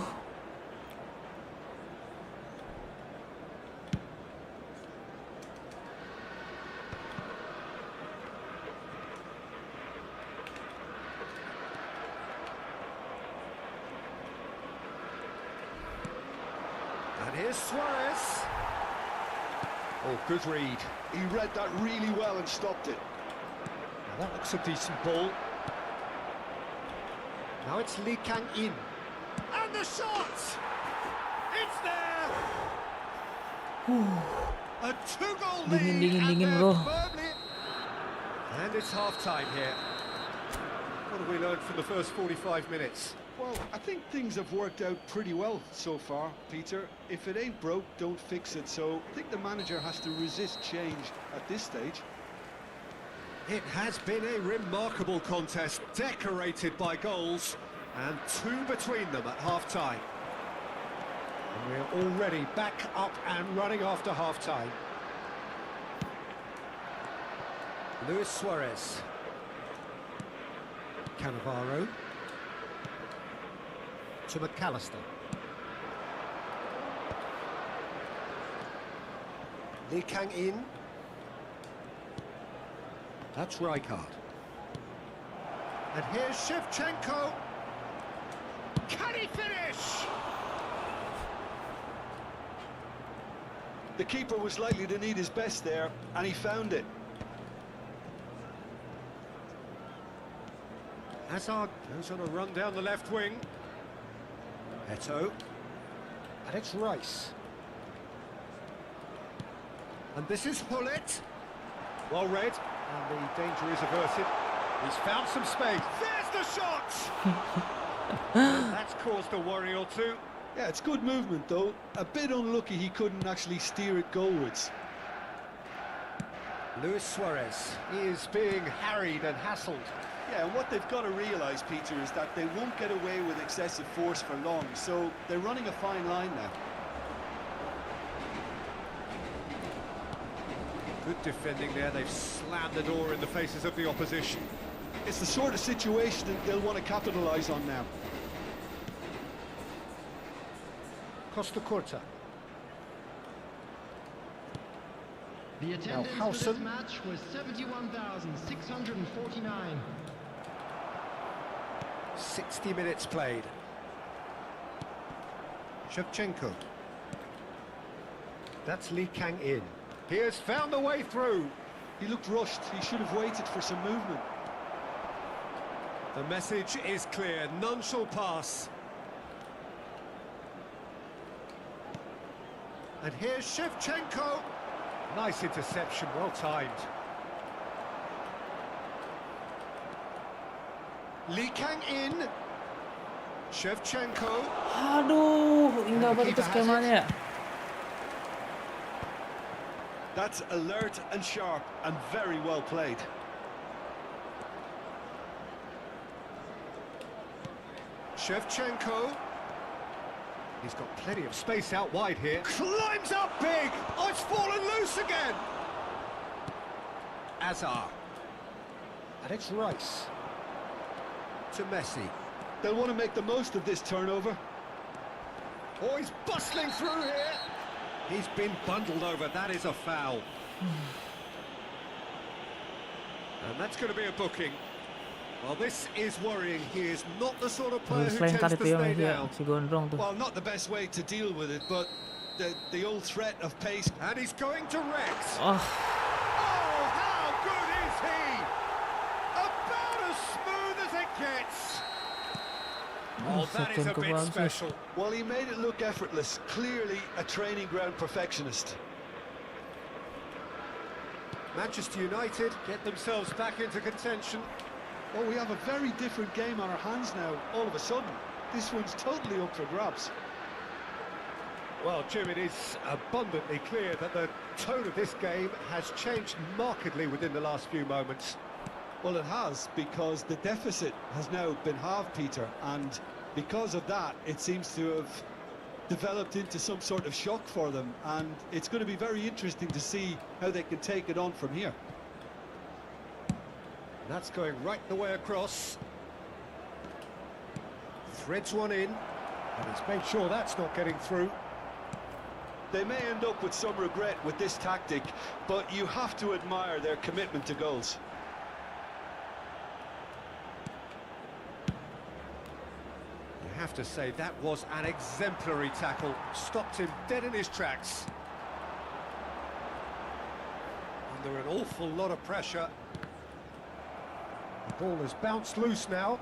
And here's Suarez. Oh, good read. He read that really well and stopped it. Now that looks a decent ball. Now it's Lee Kang-in. And the shot! It's there! A two-goal lead. Dingin, bro. And it's half-time here. What have we learned from the first 45 minutes? Well, I think things have worked out pretty well so far, Peter. If it ain't broke, don't fix it. So I think the manager has to resist change at this stage. It has been a remarkable contest, decorated by goals, and two between them at half-time. And we're already back up and running after half-time. Luis Suarez. Cannavaro. To McAllister. Lee Kang-in. That's Rijkaard. And here's Shevchenko. Can he finish? The keeper was likely to need his best there, and he found it. Hazard goes on a run down the left wing. Eto'o. And it's Rice. And this is Hullet. Well read. And the danger is averted. He's found some space. There's the shot! That's caused a worry or two. Yeah, it's good movement, though. A bit unlucky he couldn't actually steer it goalwards. Luis Suarez is being harried and hassled. Yeah, and what they've got to realise, Peter, is that they won't get away with excessive force for long, so they're running a fine line now. Good defending there. They've slammed the door in the faces of the opposition. It's the sort of situation that they'll want to capitalise on now. Costa Curta. The attendance for this Howson. match was 71,649. 60 minutes played. Shevchenko. That's Lee Kang-in. He has found the way through. He looked rushed. He should have waited for some movement. The message is clear. None shall pass. And here's Shevchenko. Nice interception, well timed. Lee Kang-in. Shevchenko. Aduh, indah banget itu skemanya ya. That's alert and sharp and very well played. Shevchenko. He's got plenty of space out wide here. Climbs up big. Oh, it's fallen loose again. Azar. And it's Rice. To Messi. They'll want to make the most of this turnover. Oh, he's bustling through here. He's been bundled over. That is a foul. And that's going to be a booking. Well, this is worrying. He is not the sort of player who tends to stay down. Well, not the best way to deal with it, but the old threat of pace. And he's going direct. Oh, Oh, how good is he? About as smooth as it gets. Oh, that is a Second ke bit Bansos. special. Well, he made it look effortless. Clearly a training ground perfectionist. Manchester United get themselves back into contention. Oh, we have a very different game on our hands now, all of a sudden. This one's totally up for grabs. Well, Jim, it is abundantly clear that the tone of this game has changed markedly within the last few moments. Well, it has, because the deficit has now been halved, Peter, and because of that, it seems to have developed into some sort of shock for them, and it's going to be very interesting to see how they can take it on from here. That's going right the way across. Threads one in, and he's made sure that's not getting through. They may end up with some regret with this tactic, but you have to admire their commitment to goals. You have to say that was an exemplary tackle. Stopped him dead in his tracks. Under an awful lot of pressure. The ball has bounced loose now.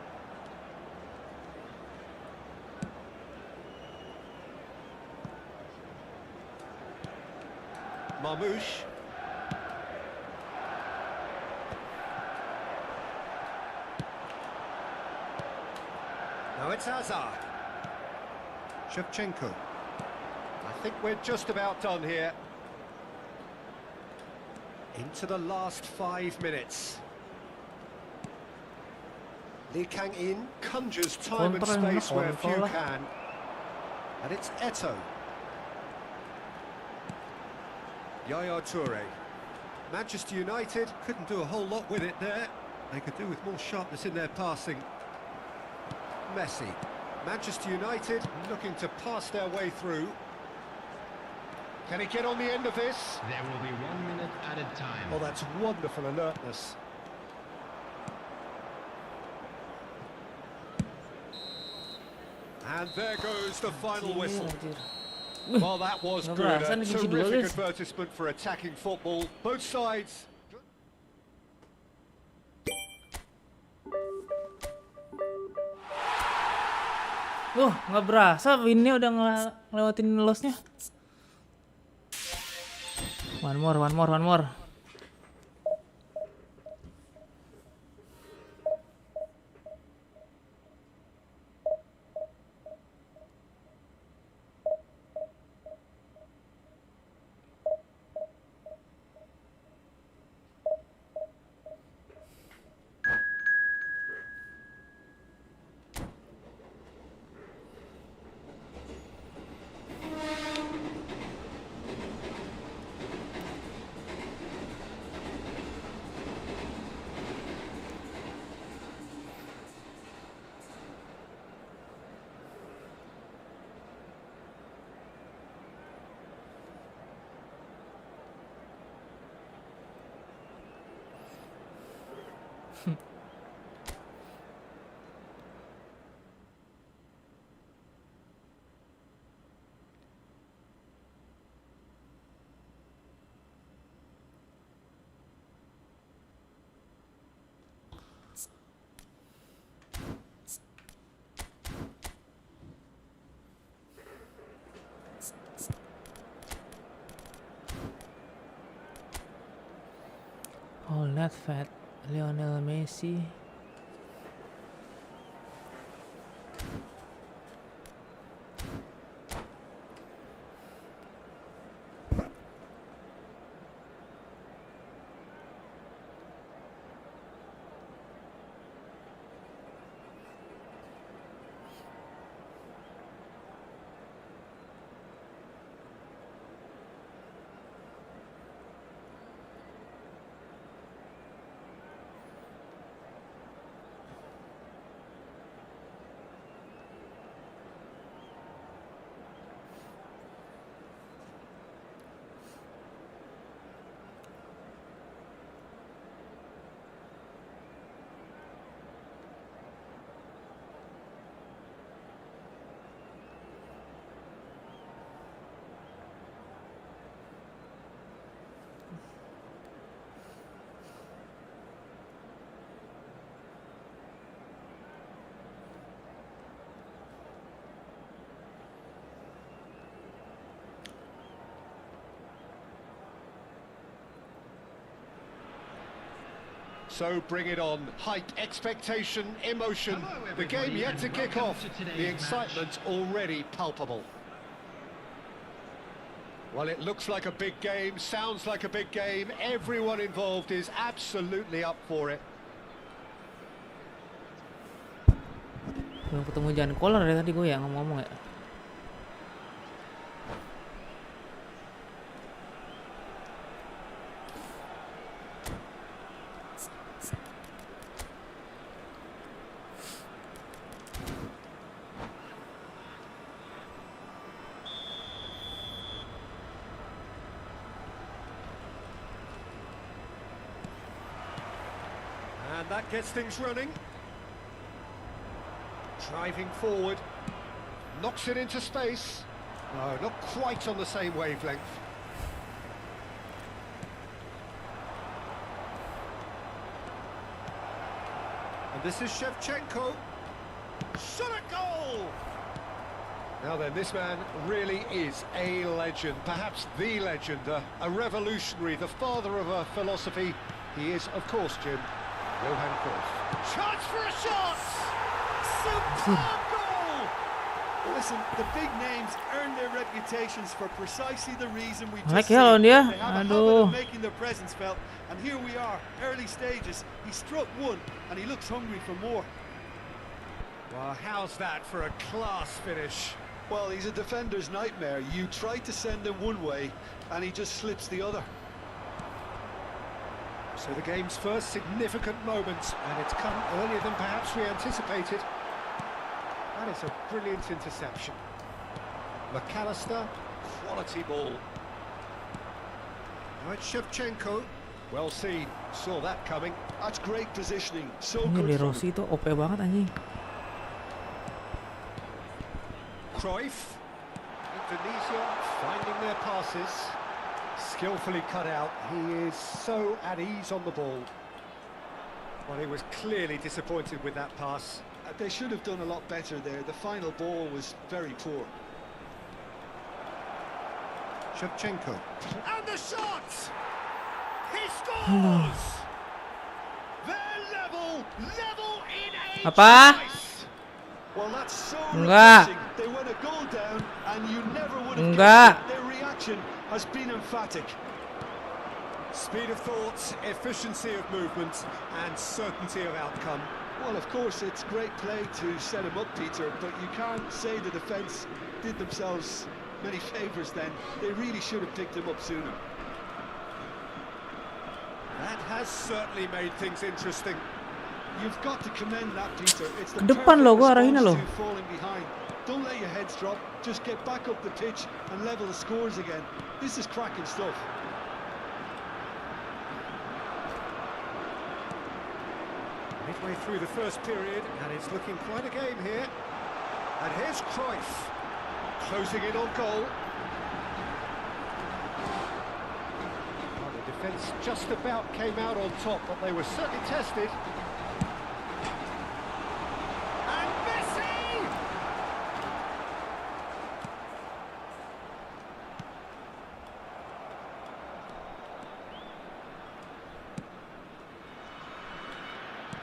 Marmouche. Now it's Hazard. Shevchenko. I think we're just about done here. Into the last 5 minutes. Lee Kang-in conjures time and space where few can. And it's Eto'o. Yaya Toure. Manchester United couldn't do a whole lot with it there. They could do with more sharpness in their passing. Messi. Manchester United looking to pass their way through. Can he get on the end of this? There will be 1 minute added time. Oh, that's wonderful alertness. And there goes the final whistle. Well, that was Nggak good. berasa A nih kunci dua, terrific guys. advertisement for attacking football. Both sides. Nggak berasa winnya udah ngelewatin losnya. One more. All that fat Lionel Messi. So bring it on. Hype, expectation, emotion. The game yet to kick off. The excitement already palpable. Well, it looks like a big game, sounds like a big game. Everyone involved is absolutely up for it. Belum ketemu Jan Koller ya tadi gue ya ngomong-ngomong ya. And that gets things running. Driving forward. Knocks it into space. No, not quite on the same wavelength. And this is Shevchenko. Shot at goal! Now then, this man really is a legend, perhaps the legend, a revolutionary, the father of a philosophy. He is, of course, Jim, Johan Cruyff. Chance for a shot! Superb goal! Listen, the big names earn their reputations for precisely the reason we Like just said. lawan dia. They have a habit Aduh. of making their presence felt, and here we are, early stages. He struck one, and he looks hungry for more. Well, how's that for a class finish? Well, he's a defender's nightmare. You try to send him one way, and he just slips the other. So the game's first significant moment, and it's come earlier than perhaps we anticipated. That is a brilliant interception. McAllister, quality ball. Now it's Shevchenko. Well seen, saw that coming. That's great positioning. So Ini good De from Rossi itu OP banget anjing. Cruyff. Indonesia finding their passes. Skillfully cut out. He is so at ease on the ball. Well, he was clearly disappointed with that pass. They should have done a lot better there. The final ball was very poor. Shevchenko. And the shot! He scores! They're level in age. Apa? Nice. Well, that's so Enggak. refreshing. They went a goal down, and you never would have Enggak. guessed it. Their reaction has been emphatic. Speed of thought, efficiency of movement, and certainty of outcome. Well, of course, it's great play to set him up, Peter, but you can't say the defence did themselves many favours then. They really should have picked him up sooner. That has certainly made things interesting. You've got to commend that, Peter. It's the Ke depan loh, gua arahinnya response loh. to falling behind. Don't let your heads drop. Just get back up the pitch and level the scores again. This is cracking stuff. Midway through the first period, and it's looking quite a game here. And here's Cruyff, closing in on goal. Well, the defence just about came out on top, but they were certainly tested. And Messi!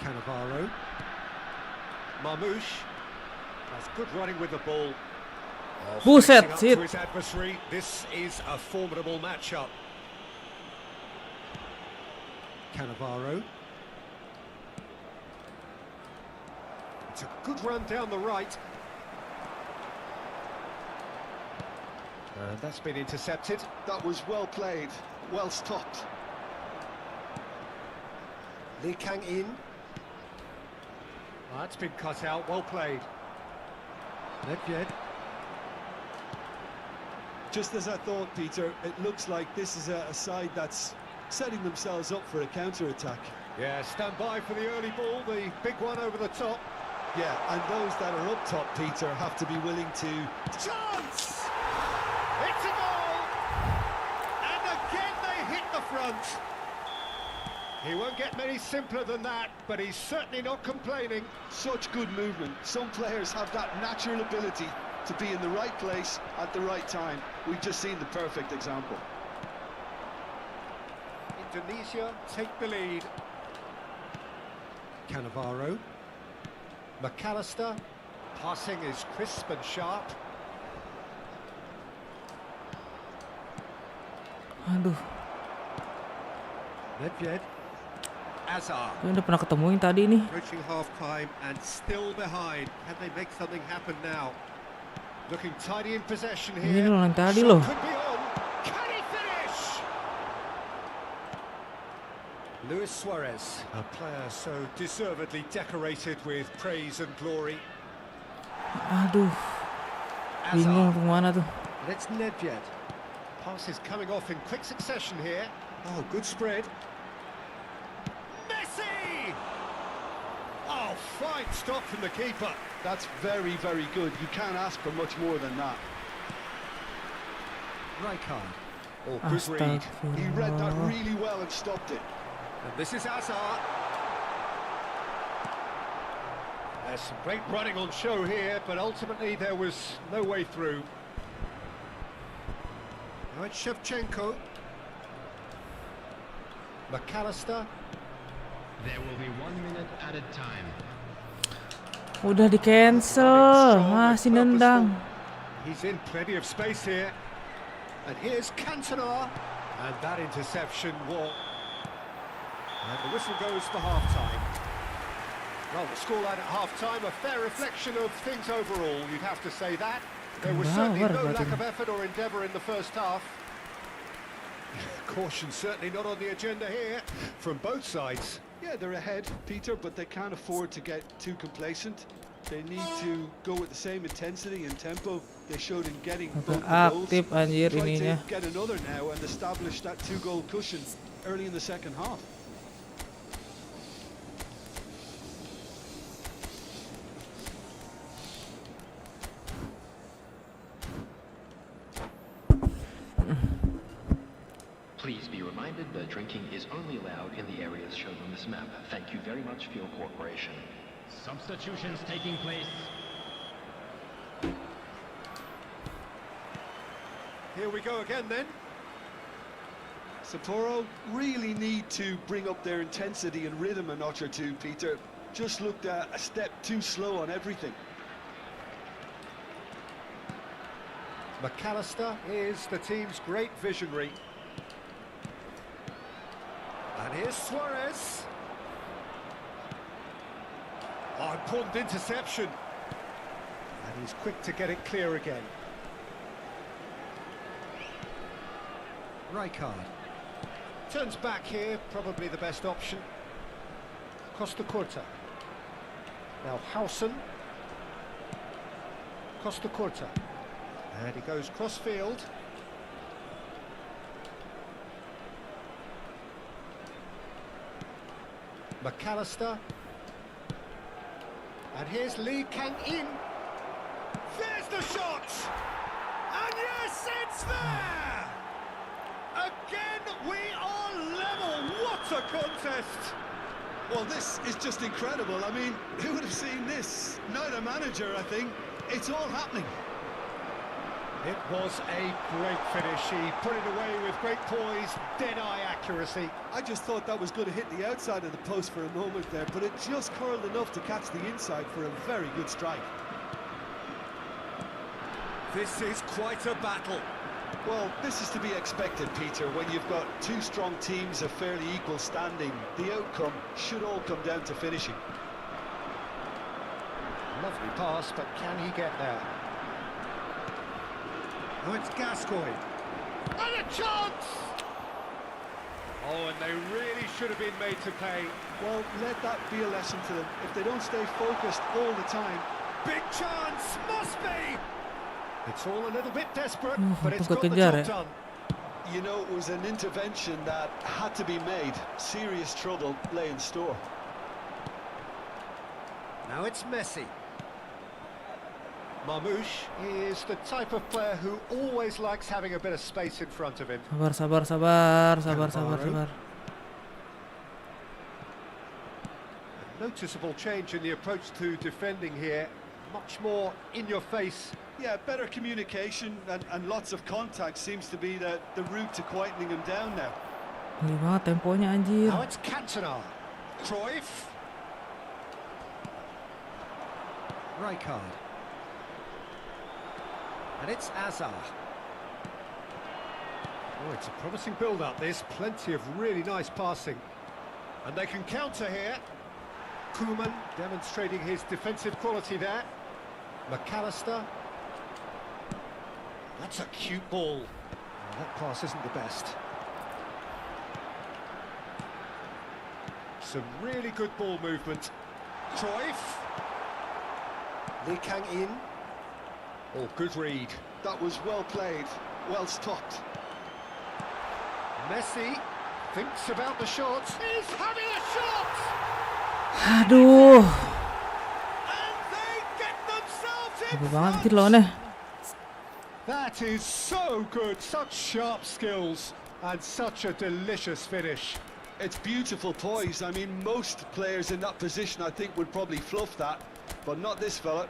Cannavaro. Marmouche has good running with the ball. Oh, Buset, facing up shit. to his adversary. This is a formidable matchup. Cannavaro. It's a good run down the right. And that's been intercepted. That was well played, well stopped. Lee Kang in. That's been cut out, well played. Nedved. Just as I thought, Peter, it looks like this is a side that's setting themselves up for a counter-attack. Yeah, stand by for the early ball, the big one over the top. Yeah, and those that are up top, Peter, have to be willing to... Chance! It's a goal! And again they hit the front. He won't get many simpler than that, but he's certainly not complaining. Such good movement. Some players have that natural ability to be in the right place at the right time. We've just seen the perfect example. Indonesia take the lead. Cannavaro. McAllister. Passing is crisp and sharp. Aduh, Nedved. Azar. kayaknya udah pernah ketemu yang tadi nih. Approaching half-time and still behind. Can they make something happen now? Looking tidy in possession Ini here. loh yang tadi Shot loh. could be on. Can he finish? Luis Suarez, a player so deservedly decorated with praise and glory. Aduh, bingung Azar. kemana tuh. And it's Nedved. Pass is coming off in quick succession here. Oh, good spread. Messi! Oh, fine stop from the keeper. That's very, very good. You can't ask for much more than that. Rijkaard. Oh, good read. He read that Astagfirullah. really well and stopped it. And this is Azar. There's some great running on show here, but ultimately there was no way through. Now it's Shevchenko. McAllister. There will be 1 minute at a time. Udah di cancel, masih nendang. He's in plenty of space here. And here's Cantona. And that interception will... And the whistle goes for half-time. Well, the scoreline at half-time, a fair reflection of things overall, you'd have to say that. There was certainly no lack of effort or endeavour in the first half. Caution certainly not on the agenda here, from both sides. Yeah, they're ahead, Peter, but they can't afford to get too complacent. They need to go with the same intensity and tempo they showed in getting both the goals. Aktif anjir Try ininya. to get another now and establish that 2-goal cushion early in the second half. Please be reminded that drinking is only allowed in the areas shown on this map. Thank you very much for your cooperation. Substitutions taking place. Here we go again then. Sapporo really need to bring up their intensity and rhythm a notch or two, Peter. Just looked a step too slow on everything. McAllister is the team's great visionary. And here's Suarez. Oh, important interception. And he's quick to get it clear again. Rijkaard. Turns back here, probably the best option. Costa Curta. Now Howson. Costa Curta. And he goes cross-field. McAllister. And here's Lee Kang-in. There's the shot! And yes, it's there! Again, we are level. What a contest! Well, this is just incredible. I mean, who would have seen this? Neither manager, I think. It's all happening. It was a great finish. He put it away with great poise, dead-eye accuracy. I just thought that was going to hit the outside of the post for a moment there, but it just curled enough to catch the inside for a very good strike. This is quite a battle. Well, this is to be expected, Peter, when you've got two strong teams of fairly equal standing. The outcome should all come down to finishing. Lovely pass, but can he get there? Oh, it's Gascoigne. And a chance! Oh, and they really should have been made to pay. Well, let that be a lesson to them. If they don't stay focused all the time... Big chance! Must be! It's all a little bit desperate, but it's untuk got the kejar job ya. done. You know, it was an intervention that had to be made. Serious trouble lay in store. Now it's Messi. Marmoush is the type of player who always likes having a bit of space in front of him. Sabar. A noticeable change in the approach to defending here. Much more in your face. Yeah, better communication and lots of contact seems to be the route to quietening him down now. Tinggi banget temponya anjir. Now it's Cantona. Cruyff. Rijkaard. And it's Azar. Oh, it's a promising build-up, this. Plenty of really nice passing. And they can counter here. Koeman demonstrating his defensive quality there. McAllister. That's a cute ball. Oh, that pass isn't the best. Some really good ball movement. Cruyff. Lee Kang-in. Oh, good read. That was well played, well stopped. Messi thinks about the shot. He's having a shot! Aduh. And they get themselves in Bagus banget front! gitu lawannya. That is so good. Such sharp skills and such a delicious finish. It's beautiful poise. I mean, most players in that position, I think, would probably fluff that, but not this fella.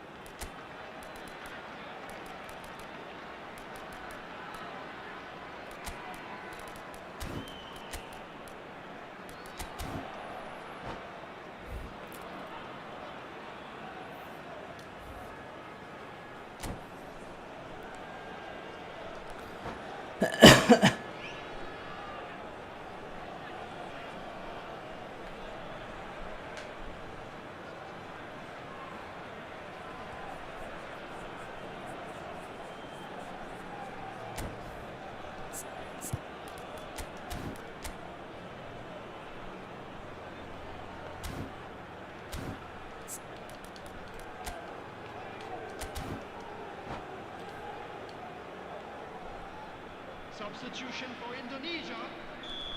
Substitution for Indonesia.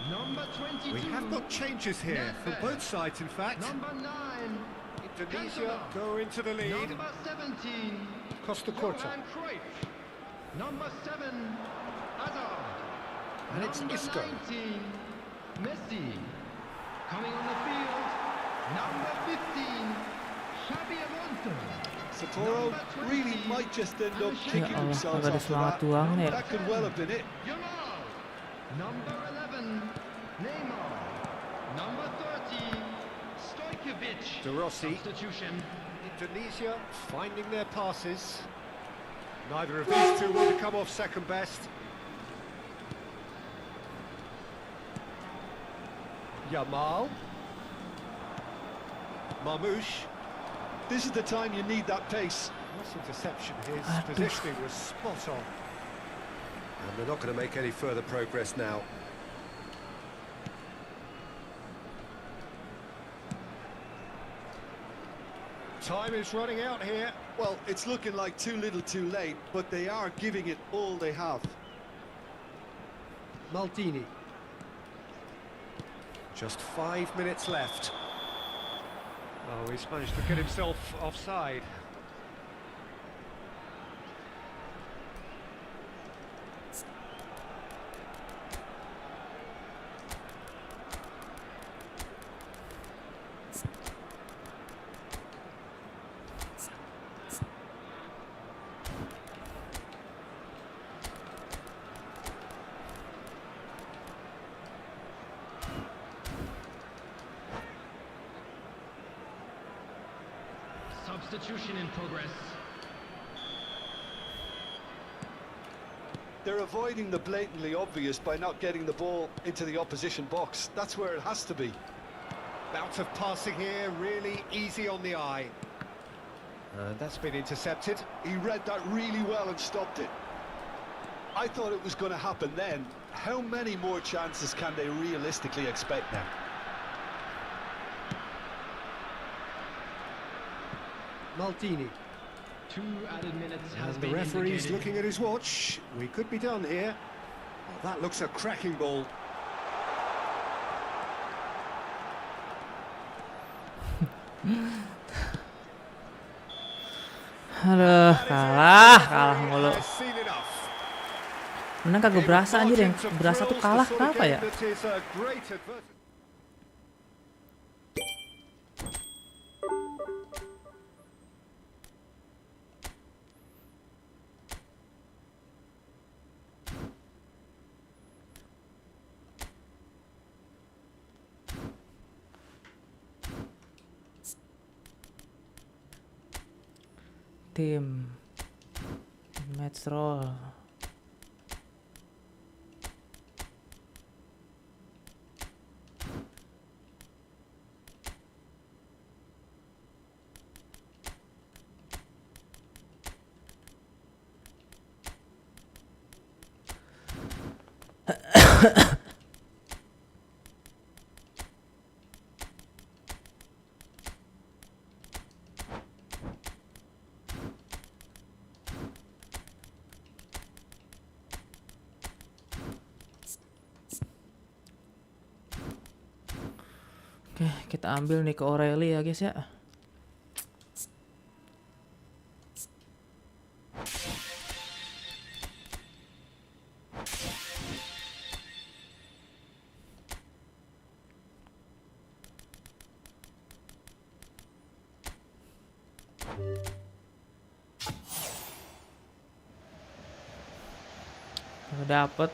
Number 22. We have got changes here for both sides, in fact. Number 9. Indonesia go into the lead. Number 17. Costa Curta. Johan Cruyff. Number 7. Hazard. And it's Number Isco. 19. Messi. Coming on the field. Number 15. Xabi Alonso. Sapporo really might just end up kicking Ya Allah, themselves agak ada after semangat that. tuangnya ya. That could well have been it. Yamal. Number 11. Neymar. Number 30. Stojkovic. De Rossi. Substitution. Indonesia finding their passes. Neither of these two will come off second best. Yamal. Marmoush. This is the time you need that pace. Nice interception. His Aduh. positioning was spot on. And they're not going to make any further progress now. Time is running out here. Well, it's looking like too little too late, but they are giving it all they have. Maldini. Just 5 minutes left. Oh, he's managed to get himself offside. Substitution in progress. They're avoiding the blatantly obvious by not getting the ball into the opposition box. That's where it has to be. Bout of passing here, really easy on the eye. And that's been intercepted. He read that really well and stopped it. I thought it was going to happen then. How many more chances can they realistically expect now? Maldini. 2 added minutes has And the been referee's indicated. looking at his watch. We could be done here. Oh, that looks a cracking ball. Aduh, kalah mulu. Has seen enough. Menang kagak berasa anjir, yang berasa tuh kalah kenapa ya? That is a great advantage. Tim match roll. Oke, kita ambil nih ke O'Reilly ya guys ya. Dapat.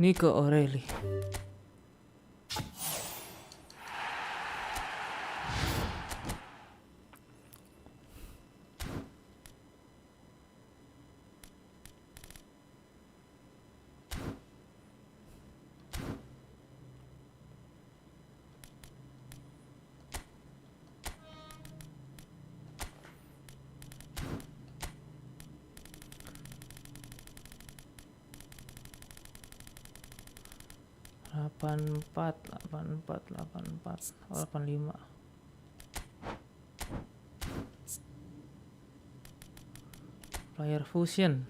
Nico O'Reilly. Delapan empat, 85. Player fusion.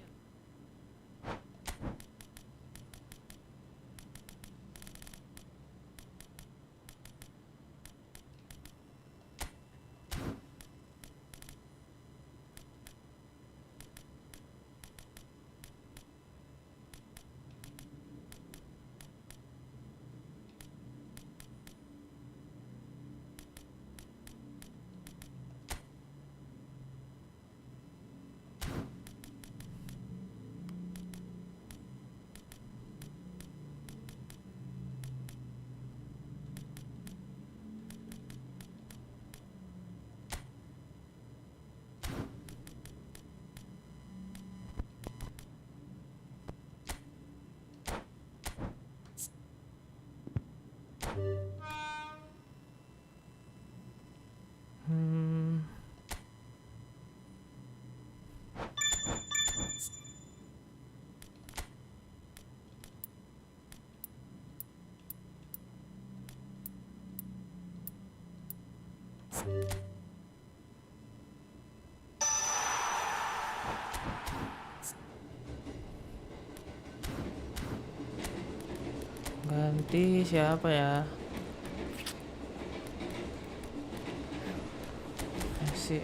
Ganti siapa ya? Messi.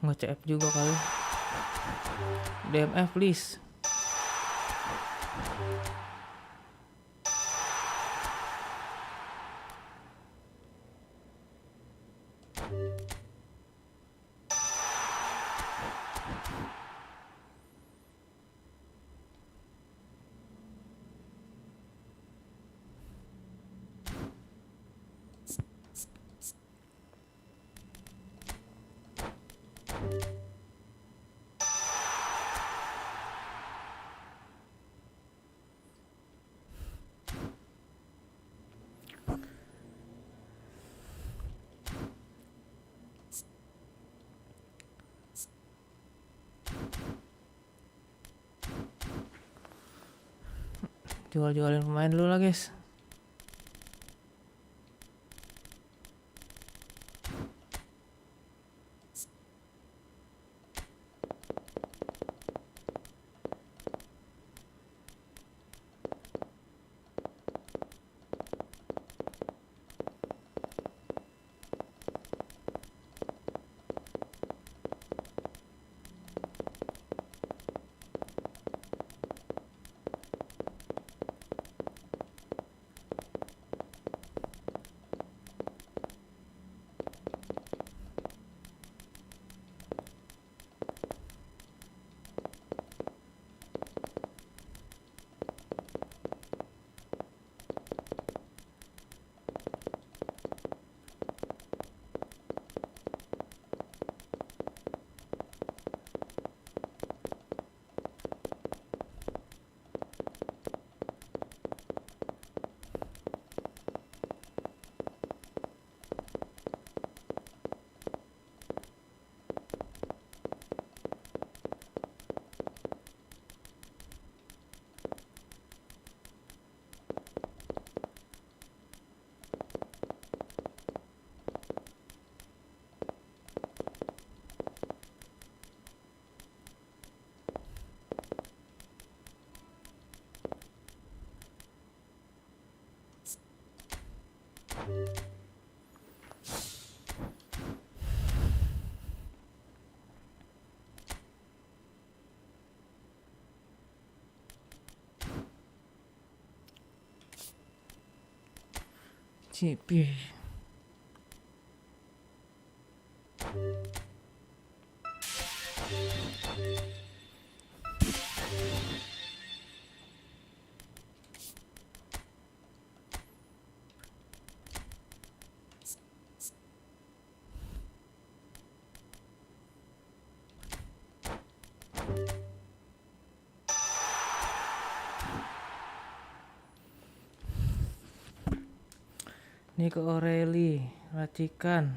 Nge-CF juga kali. DMF please. Jual-jualin pemain dulu lah guys. Cipih. Nico Aureli, racikan.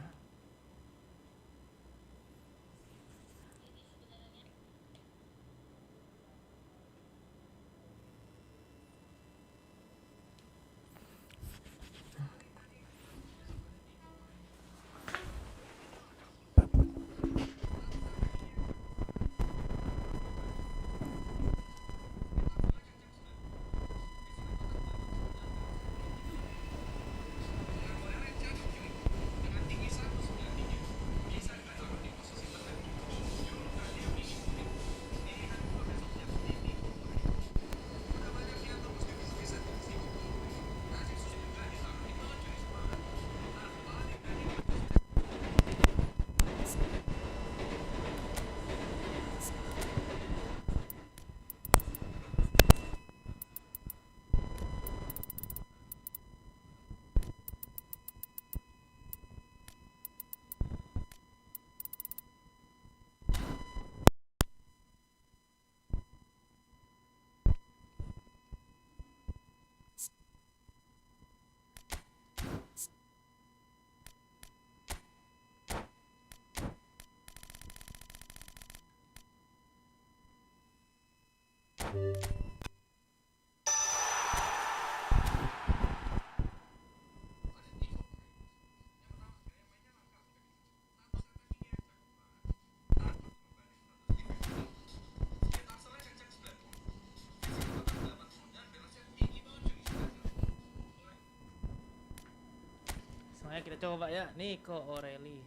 Semuanya kita coba ya, Nico Aureli.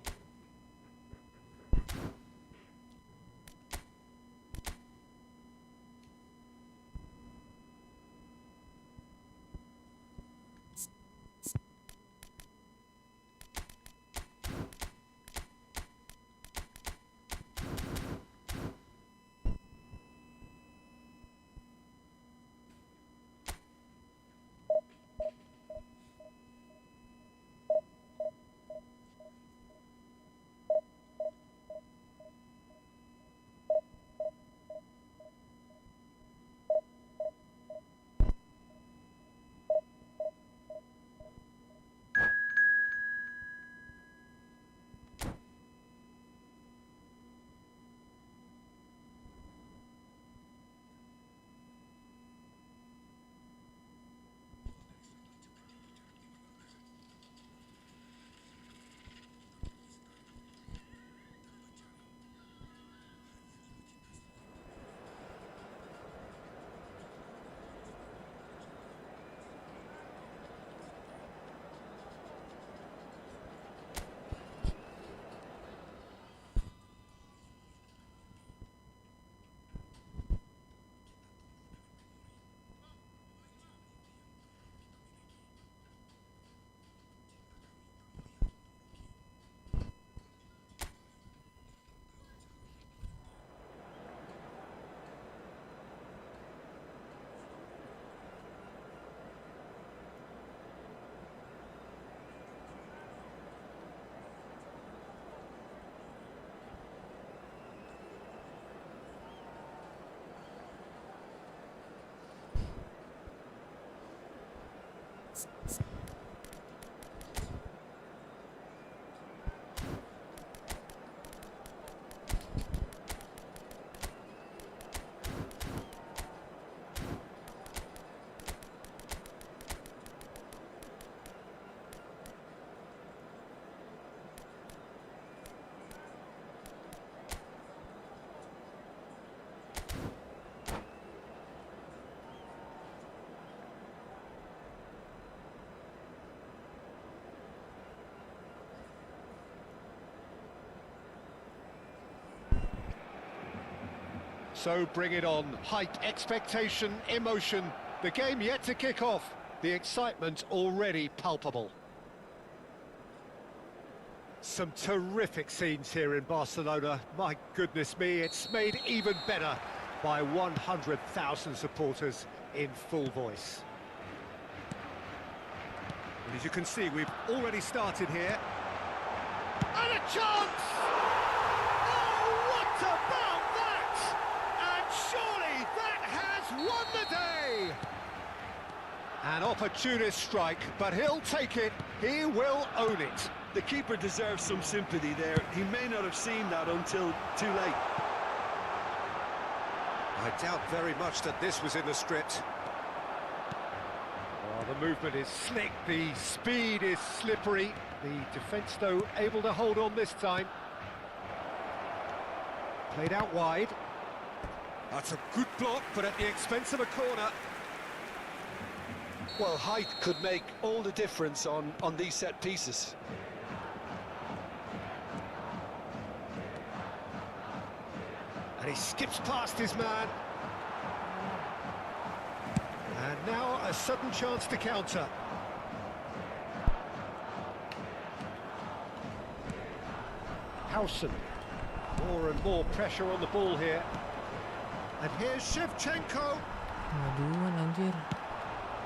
So bring it on. Hype, expectation, emotion. The game yet to kick off. The excitement already palpable. Some terrific scenes here in Barcelona. My goodness me, it's made even better by 100,000 supporters in full voice. And as you can see, we've already started here. And a chance! Oh, what about that? And surely that has won the day! An opportunist strike, but he'll take it. He will own it. The keeper deserves some sympathy there. He may not have seen that until too late. I doubt very much that this was in the script. Oh, the movement is slick, the speed is slippery. The defence, though, able to hold on this time. Played out wide. That's a good block, but at the expense of a corner. Well, height could make all the difference on these set pieces. And he skips past his man. And now a sudden chance to counter. Howson. More and more pressure on the ball here. And here's Shevchenko. Aduan anjir.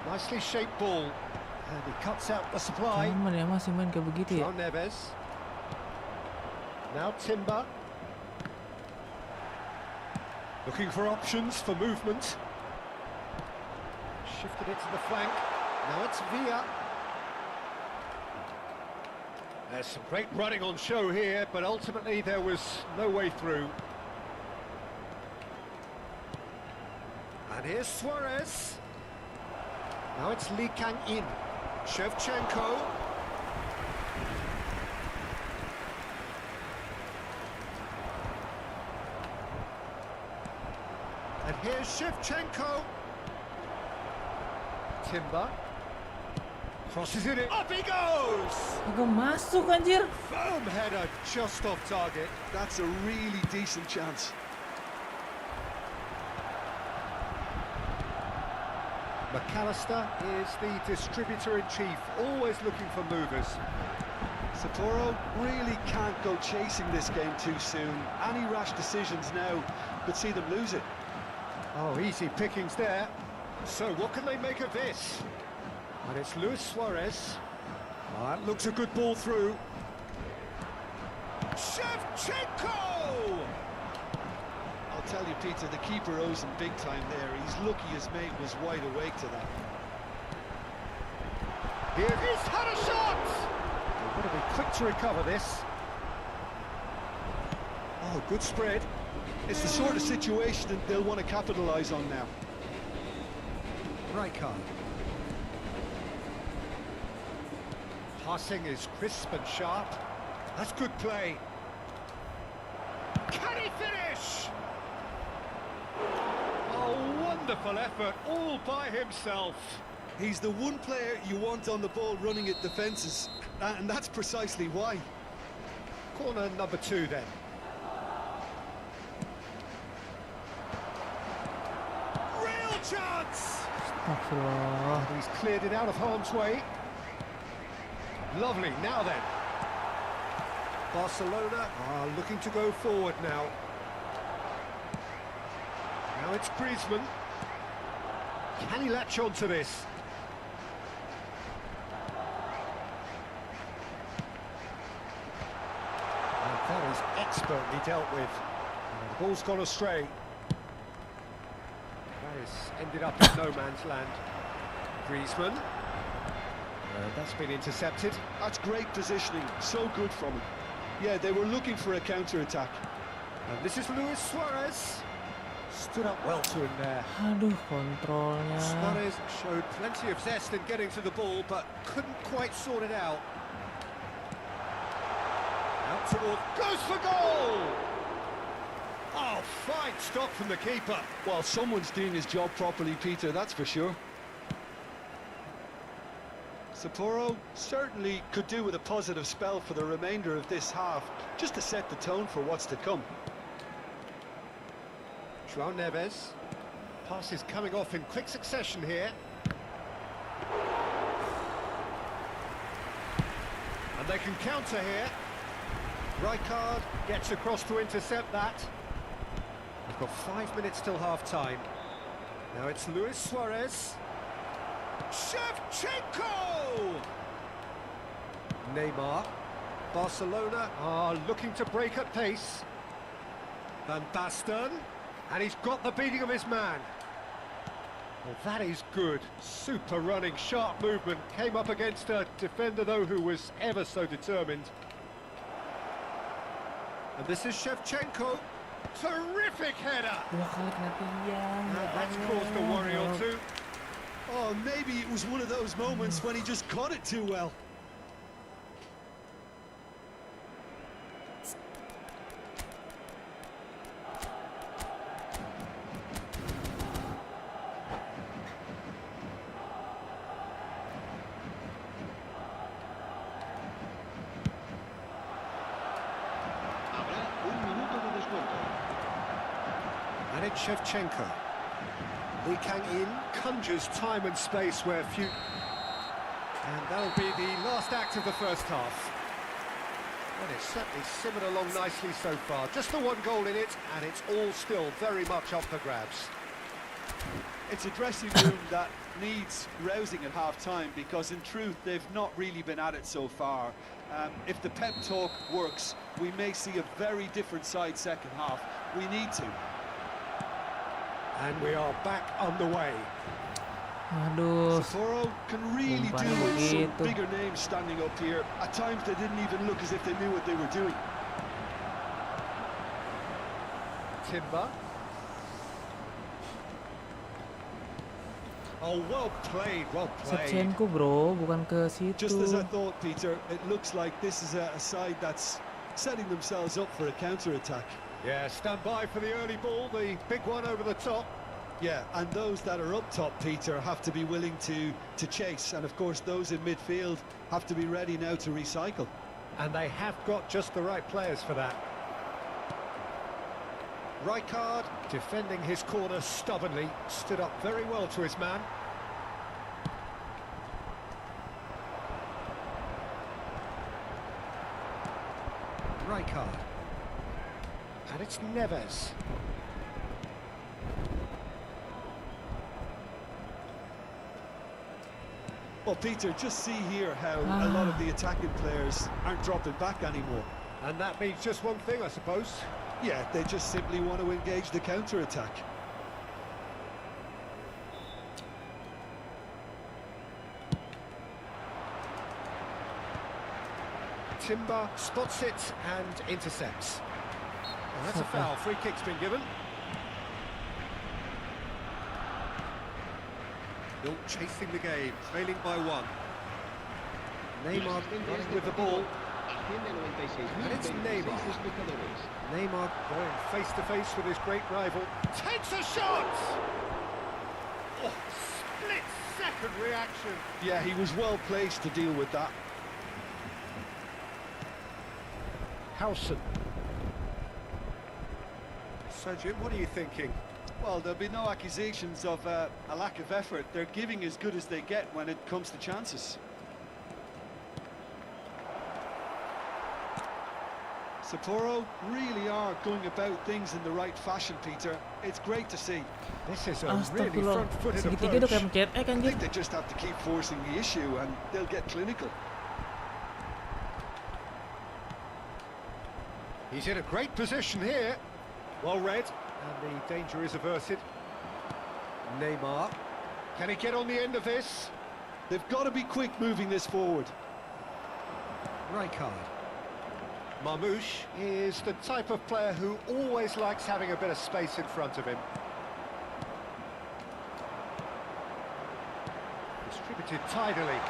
Nicely shaped ball. And he cuts out the supply. Cuman ya masih main kayak begitu ya. João Neves. Now Timber. Looking for options for movement. Shifted it to the flank. Now it's Villa. There's some great running on show here, but ultimately there was no way through. And here's Suarez. Now it's Lee Kang-in. Shevchenko. And here's Shevchenko. Timber. Crosses it in. Up he goes! Agak masuk anjir. Firm header just off target. That's a really decent chance. McAllister is the distributor-in-chief, always looking for movers. Sapporo really can't go chasing this game too soon. Any rash decisions now could see them lose it. Oh, easy pickings there. So what can they make of this? And it's Luis Suarez. That looks a good ball through. Shevchenko! I'll tell you, Peter, the keeper owes him big time there. He's lucky his mate was wide awake to that. Here he's had a shot! They've got to be quick to recover this. Oh, good spread. It's the sort of situation that they'll want to capitalise on now. Rijkaard. Passing is crisp and sharp. That's good play. Can he finish? Oh, wonderful effort, all by himself. He's the one player you want on the ball running at defences, and that's precisely why. Corner number 2 then. Real chance! Astagfirullah. He's cleared it out of harm's way. Lovely, now then. Barcelona are looking to go forward now. Now it's Griezmann. Can he latch on to this? And that is expertly dealt with. And the ball's gone astray. That has ended up in no man's land. Griezmann. And that's been intercepted. That's great positioning, so good from him. Yeah, they were looking for a counter-attack. And this is Luis Suarez. Stood up well to him there. Aduh, kontrolnya. Suarez showed plenty of zest in getting to the ball, but couldn't quite sort it out. Out towards... Goes for goal! Oh, fine stop from the keeper. Well, someone's doing his job properly, Peter, that's for sure. Sapporo certainly could do with a positive spell for the remainder of this half, just to set the tone for what's to come. João Neves. Passes coming off in quick succession here. And they can counter here. Rijkaard gets across to intercept that. We've got 5 minutes till half-time. Now it's Luis Suarez. Shevchenko! Neymar. Barcelona are looking to break at pace. Van Basten. And he's got the beating of his man. Well, that is good. Super running, sharp movement. Came up against a defender, though, who was ever so determined. And this is Shevchenko. Terrific header! 2 kali kena tiang. Now, that's caused a worry or two. Oh, maybe it was one of those moments when he just caught it too well. Habrá un minuto de descuento. And it's Shevchenko. Lee Kang-in conjures time and space where few... And that'll be the last act of the first half. And it's certainly simmered along nicely so far. Just the one goal in it, and it's all still very much up for grabs. It's a dressing room that needs rousing at half-time because in truth they've not really been at it so far. If the pep talk works, we may see a very different side second half. We need to. And we are back underway. Aduh. Sapporo can really do Umpannya with some begitu. bigger names standing up here. At times they didn't even look as if they knew what they were doing. Timber. Oh, well played, well played. Shevchenko bro, bukan ke Just as I situ. thought, Peter, it looks like this is a side that's setting themselves up for a counter-attack. Yeah, stand by for the early ball, the big one over the top. Yeah, and those that are up top, Peter, have to be willing to chase. And of course, those in midfield have to be ready now to recycle. And they have got just the right players for that. Rijkaard, defending his corner stubbornly, stood up very well to his man. Rijkaard. And it's Neves. Well, Peter, just see here how a lot of the attacking players aren't dropping back anymore. And that means just one thing, I suppose. Yeah, they just simply want to engage the counter-attack. Timber spots it and intercepts. Well, that's a foul. Free kick's been given. Still chasing the game, trailing by one. Neymar running with the ball. And it's Neymar. Neymar going face to face with his great rival. Takes a shot! Oh, split-second reaction. Yeah, he was well placed to deal with that. Howson. So, Jim, what are you thinking? Well, there'll be no accusations of a lack of effort. They're giving as good as they get when it comes to chances. Sapporo really are going about things in the right fashion, Peter. It's great to see. This is a really Astagfirullah. front-footed Segitiga udah approach. kayak mencetek I anjir. think they just have to keep forcing the issue and they'll get clinical. He's in a great position here. Well read, and the danger is averted. Neymar. Can he get on the end of this? They've got to be quick moving this forward. Rijkaard. Marmouche is the type of player who always likes having a bit of space in front of him. Distributed tidily.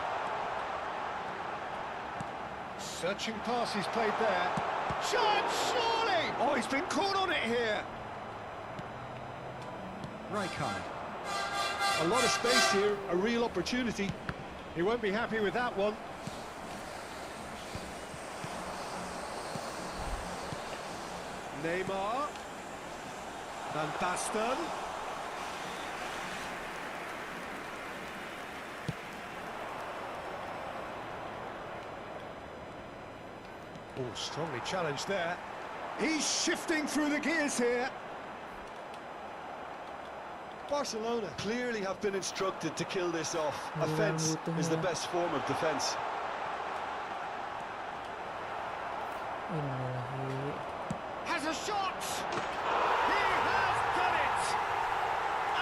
Searching pass he's played there. Chance, surely! Oh, he's been caught on it here. Rijkaard. A lot of space here, a real opportunity. He won't be happy with that one. Neymar. Van Basten. Oh, strongly challenged there. He's shifting through the gears here. Barcelona clearly have been instructed to kill this off. Offense is the best form of defense. Has a shot! He has done it!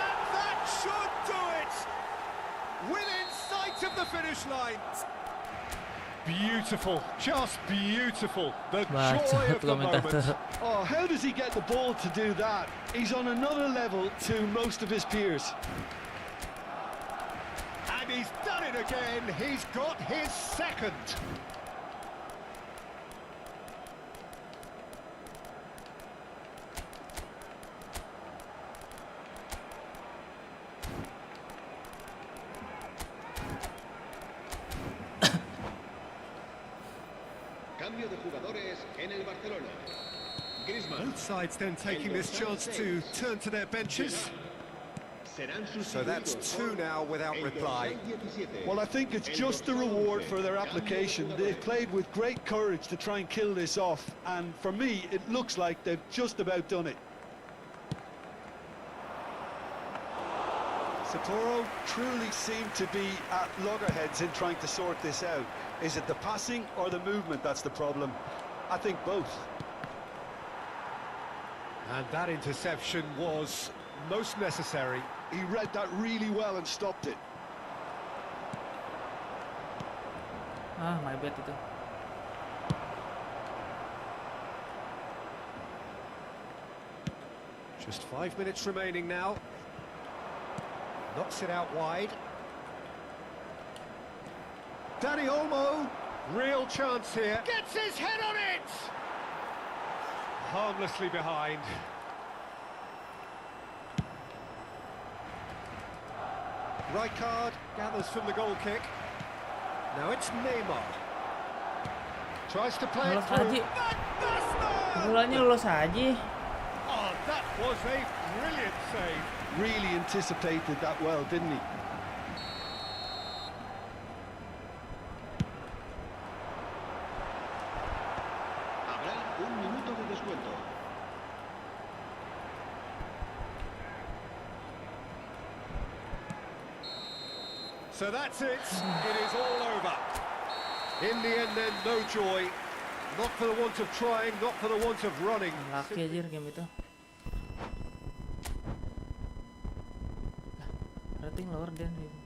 And that should do it! Within sight of the finish line. Beautiful, just beautiful. The joy of the moment. Oh, how does he get the ball to do that? He's on another level to most of his peers. And he's done it again. He's got his second. Cambio de jugadores en el Barcelona. Griezmann. Both sides then taking this chance to turn to their benches. So that's two now without reply. Well, I think it's just the reward for their application. They've played with great courage to try and kill this off, and for me, it looks like they've just about done it. Satoro truly seem to be at loggerheads in trying to sort this out. Is it the passing or the movement that's the problem? I think both. And that interception was most necessary. He read that really well and stopped it. My bad itu. Just 5 minutes remaining now. Knocks it out wide. Dani Olmo, real chance here. Gets his head on it! Harmlessly behind. Rijkaard gathers from the goal kick. Now it's Neymar. Tries to play it Lolos through. aja. Van Bolanya lolos aja. Oh, that was a brilliant save. Really anticipated that well, didn't he? Habrá un minuto de descuento. So that's it. It is all over. In the end, then, no joy. Not for the want of trying, not for the want of running. Laki aja game itu. Rating lower dan gitu.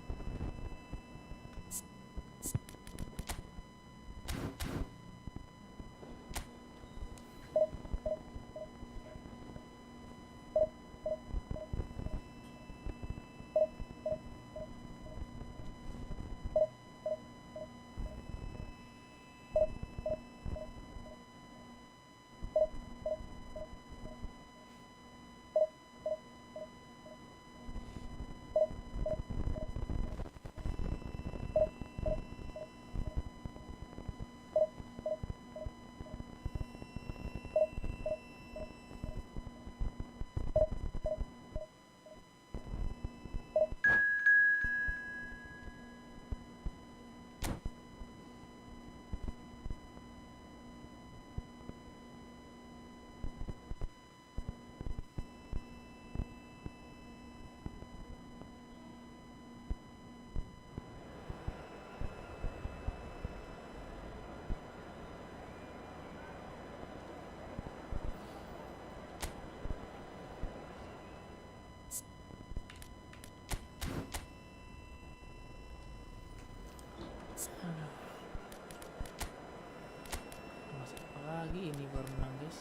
Masuk apa lagi ini baru menang guys.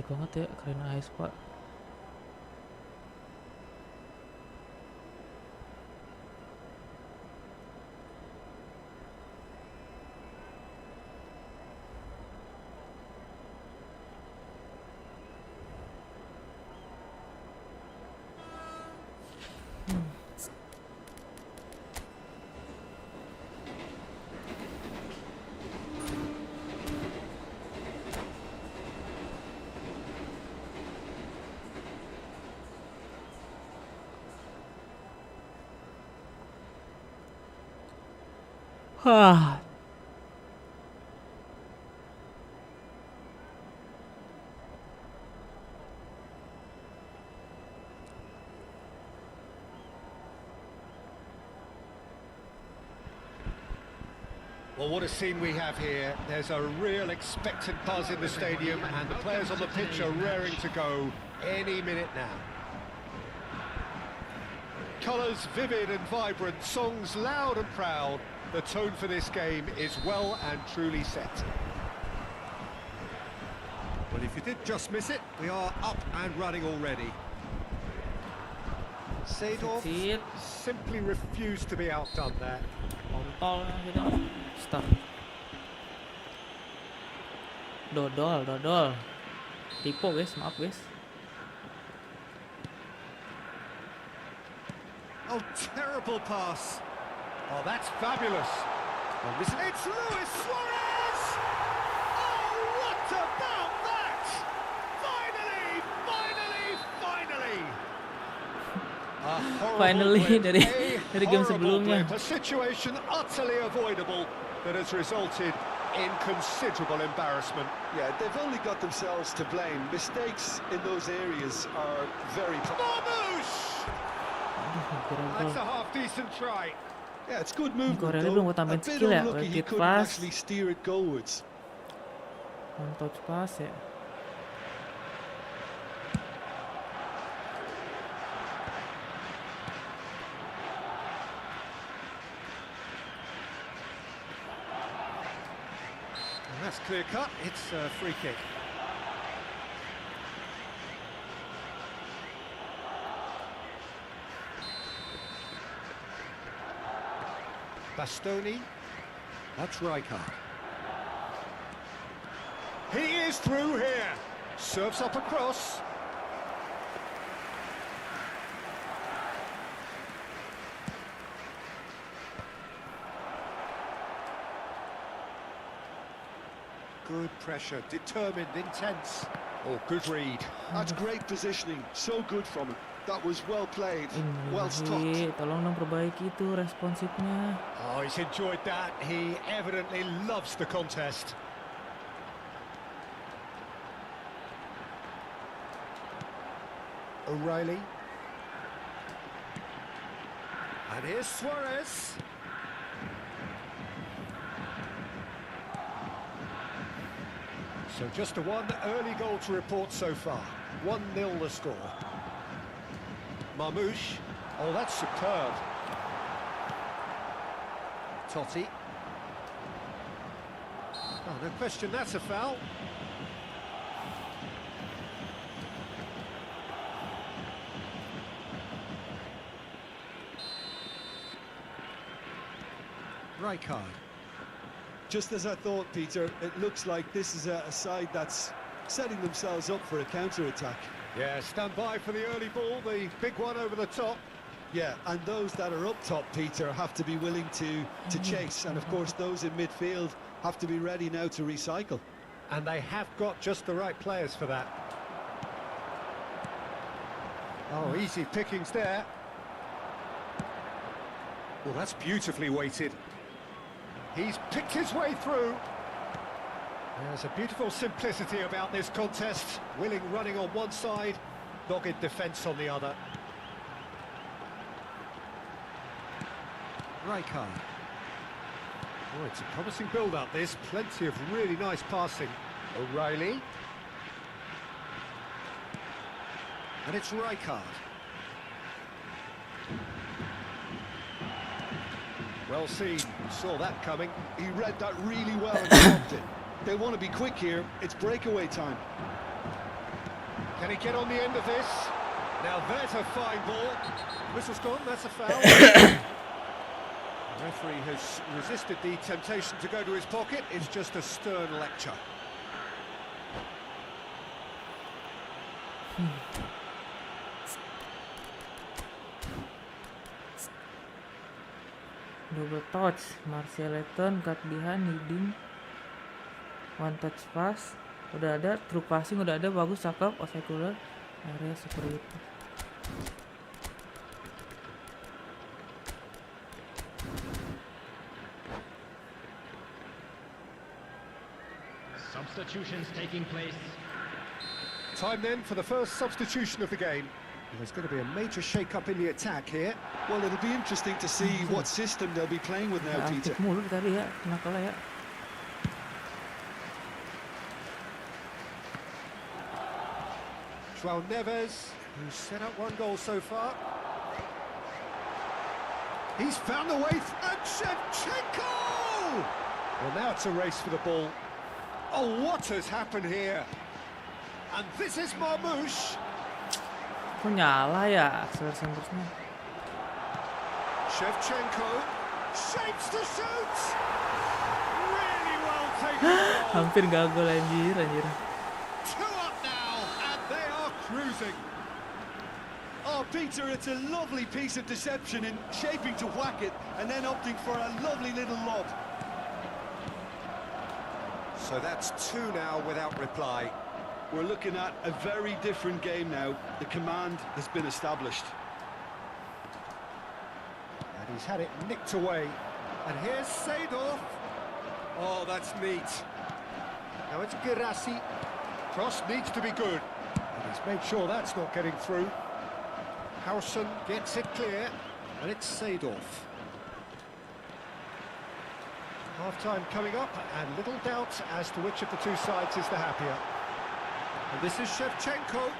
Cantik banget ya, keren Ais pak. Hah. Well, what a scene we have here. There's a real expectant buzz in the stadium, and the players on the pitch are raring to go any minute now. Colours vivid and vibrant, songs loud and proud. The tone for this game is well and truly set. Well, if you did just miss it, we are up and running already. Seedorf simply refused to be outdone there. Kontol gitu. Stop. Dodol. Tipu guys, maaf guys. Oh, terrible pass. Oh, that's fabulous. Oh, listen, it's Luis Suarez! Oh, what about that? Finally! Finally dari game sebelumnya. A situation utterly avoidable that has resulted in considerable embarrassment. Yeah, they've only got themselves to blame. Mistakes in those areas are very... Marmouche! That's a half-decent try. Yeah, it's good movement Korea though. belum mau A tambahin bit skill ya, unlucky he rapid couldn't pass. actually steer it goalwards. One touch pass ya. That's clear cut, it's a free kick. Bastoni, that's Rijkaard. He is through here, serves up across. Good pressure, determined, intense. Oh, good read. That's great positioning, so good from him. That was well played, well stopped. Tolong dong perbaiki itu responsifnya. Oh, he's enjoyed that. He evidently loves the contest. O'Reilly. And here's Suarez. So just a one early goal to report so far. 1-0 the score. Marmouche. Oh, that's superb. Totti. Oh, no question, that's a foul. Rijkaard. Just as I thought, Peter, it looks like this is a side that's setting themselves up for a counter-attack. Yeah, stand by for the early ball, the big one over the top. Yeah, and those that are up top, Peter, have to be willing to chase. And, of course, those in midfield have to be ready now to recycle. And they have got just the right players for that. Oh, easy pickings there. Well, that's beautifully weighted. He's picked his way through. There's a beautiful simplicity about this contest. Willing running on one side, dogged defence on the other. Rijkaard. Oh, it's a promising build-up, this. Plenty of really nice passing. O'Reilly. And it's Rijkaard. Well seen, saw that coming. He read that really well and stopped it. They want to be quick here, it's breakaway time. Can he get on the end of this? Now there's a fine ball. Whistle's gone, that's a foul. The referee has resisted the temptation to go to his pocket. It's just a stern lecture. Double touch, Martial Leighton, cut behind, leading, one touch pass, udah ada, true passing udah ada, bagus, cakep, offside cooler, area seperti itu. Substitutions taking place. Time then for the first substitution of the game. There's going to be a major shake-up in the attack here. Well, it'll be interesting to see what system they'll be playing with now, Peter. Aktif mulu tadi ya, kenapa ya? João Neves, who's set up one goal so far. He's found the way, and Shevchenko! Well, now it's a race for the ball. Oh, what has happened here? And this is Marmoush. Kok nyala ya akselerasinya? Shevchenko shapes to shoot. Really well taken. Hampir gak gol anjir. 2 up now, and they are cruising. Oh, Peter, it's a lovely piece of deception in shaping to whack it and then opting for a lovely little lob. So that's 2 now without reply. We're looking at a very different game now. The command has been established. And he's had it nicked away. And here's Seedorf. Oh, that's neat. Now it's Girassi. Cross needs to be good. And he's made sure that's not getting through. Howson gets it clear. And it's Seedorf. Half-time coming up, and little doubt as to which of the 2 sides is the happier. And this is Shevchenko.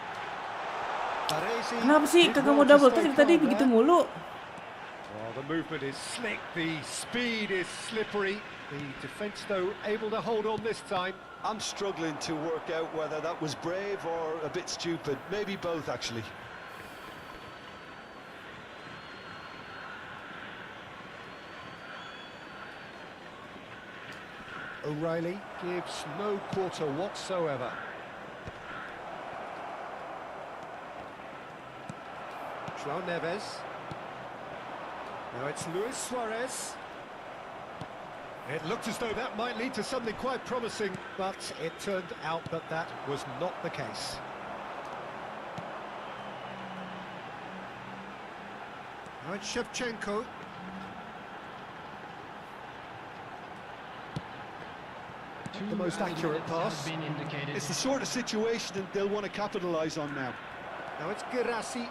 Kenapa sih kagak mau double touch tadi begitu mulu? Well, the movement is slick, the speed is slippery. The defence, though, able to hold on this time. I'm struggling to work out whether that was brave or a bit stupid. Maybe both, actually. O'Reilly gives no quarter whatsoever. João Neves. Now it's Luis Suarez. It looked as though that might lead to something quite promising, but it turned out that that was not the case. Now it's Shevchenko. The most accurate pass. It's the sort of situation that they'll want to capitalise on now. Now it's Girassi.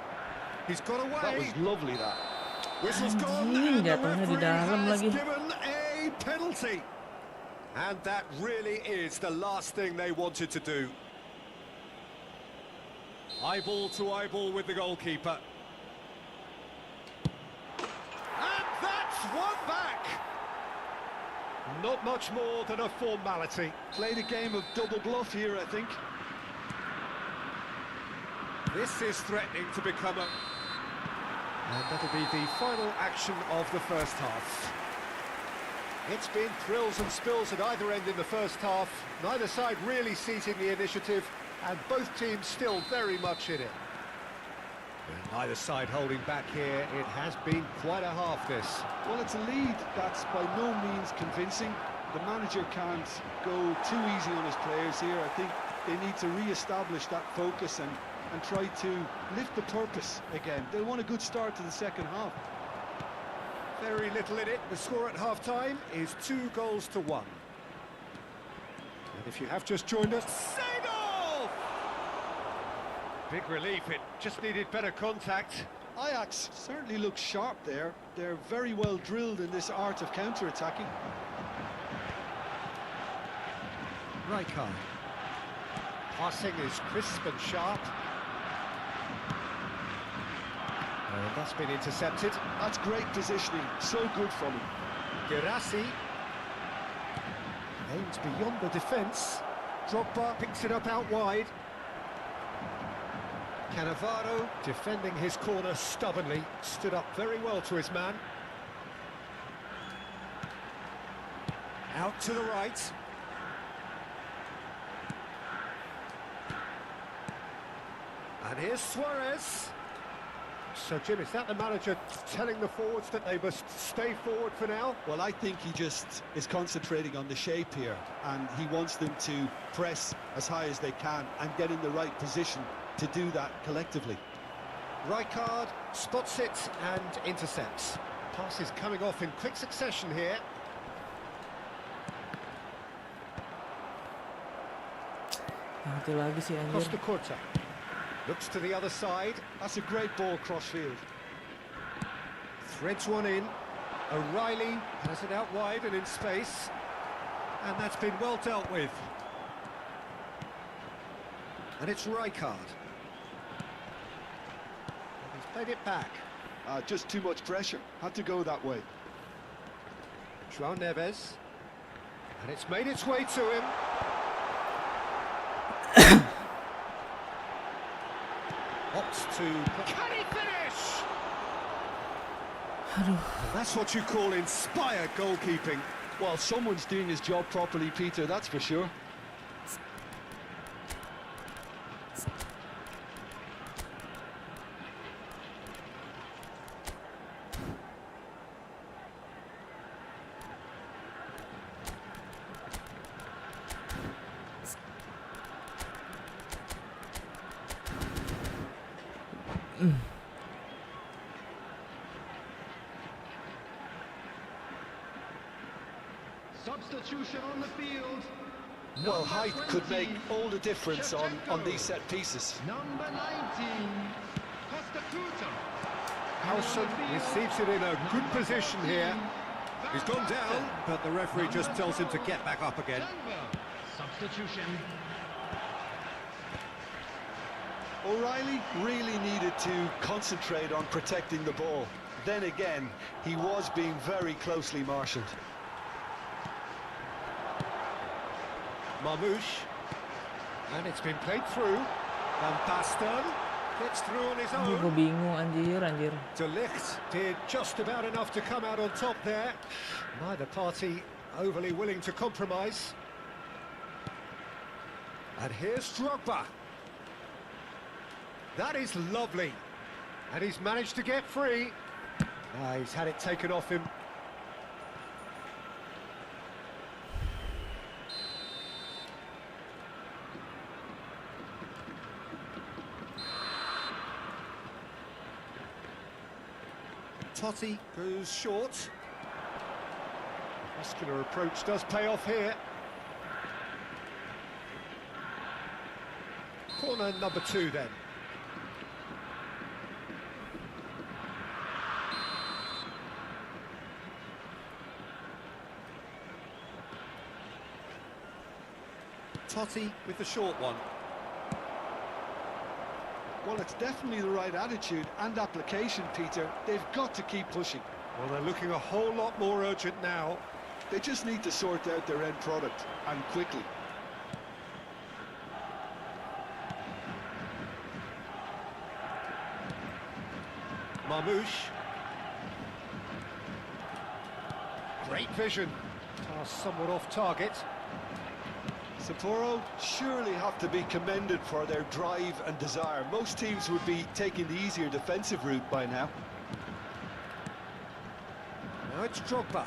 He's got away. That was lovely, that. Whistle's gone, and the referee has given a penalty. And that really is the last thing they wanted to do. Eyeball to eyeball with the goalkeeper. And that's one back. Not much more than a formality. Played a game of double bluff here, I think. This is threatening to become a... And that'll be the final action of the first half. It's been thrills and spills at either end in the first half. Neither side really seizing the initiative, and both teams still very much in it. And neither side holding back here. It has been quite a half, this. Well, it's a lead that's by no means convincing. The manager can't go too easy on his players here. I think they need to re-establish that focus and try to lift the purpose again. They'll want a good start to the second half. Very little in it. The score at half-time is 2-1. And if you have just joined us, Seedorf! Big relief, it just needed better contact. Ajax certainly looks sharp there. They're very well drilled in this art of counter-attacking. Rijkaard. Passing is crisp and sharp. And that's been intercepted. That's great positioning, so good from him. Girassi aims beyond the defence. Drogba picks it up out wide. Cannavaro defending his corner stubbornly, stood up very well to his man. Out to the right. And here's Suarez. So, Jim, is that the manager telling the forwards that they must stay forward for now? Well, I think he just is concentrating on the shape here, and he wants them to press as high as they can and get in the right position to do that collectively. Rijkaard spots it and intercepts. Passes coming off in quick succession here. Itu lagi sih anjir. Costa Curta. Looks to the other side. That's a great ball crossfield. Threads one in. O'Reilly has it out wide and in space. And that's been well dealt with. And it's Rijkaard. He's played it back. Just too much pressure. Had to go that way. João Neves. And it's made its way to him. Opts to... Can he finish? Aduh. And that's what you call inspired goalkeeping. Well, someone's doing his job properly, Peter, that's for sure. Substitution on the field. Well, height could make all the difference on these set pieces. Number 19, Costa Curta. Howson receives it in a good position here. He's gone down, but the referee just tells him to get back up again. Substitution. O'Reilly really needed to concentrate on protecting the ball. Then again, he was being very closely marshalled. Marmouche. And it's been played through. And Basten gets through on his Gue own. bingung anjir. De Ligt did just about enough to come out on top there. Neither party overly willing to compromise. And here's Drogba. That is lovely. And he's managed to get free. He's had it taken off him. Totti goes short. Muscular approach does pay off here. Corner number 2 then. Totti with the short one. Well, it's definitely the right attitude and application, Peter. They've got to keep pushing. Well, they're looking a whole lot more urgent now. They just need to sort out their end product, and quickly. Marmouche. Great vision. Pass somewhat off target. Sapporo surely have to be commended for their drive and desire. Most teams would be taking the easier defensive route by now. Now it's Drogba.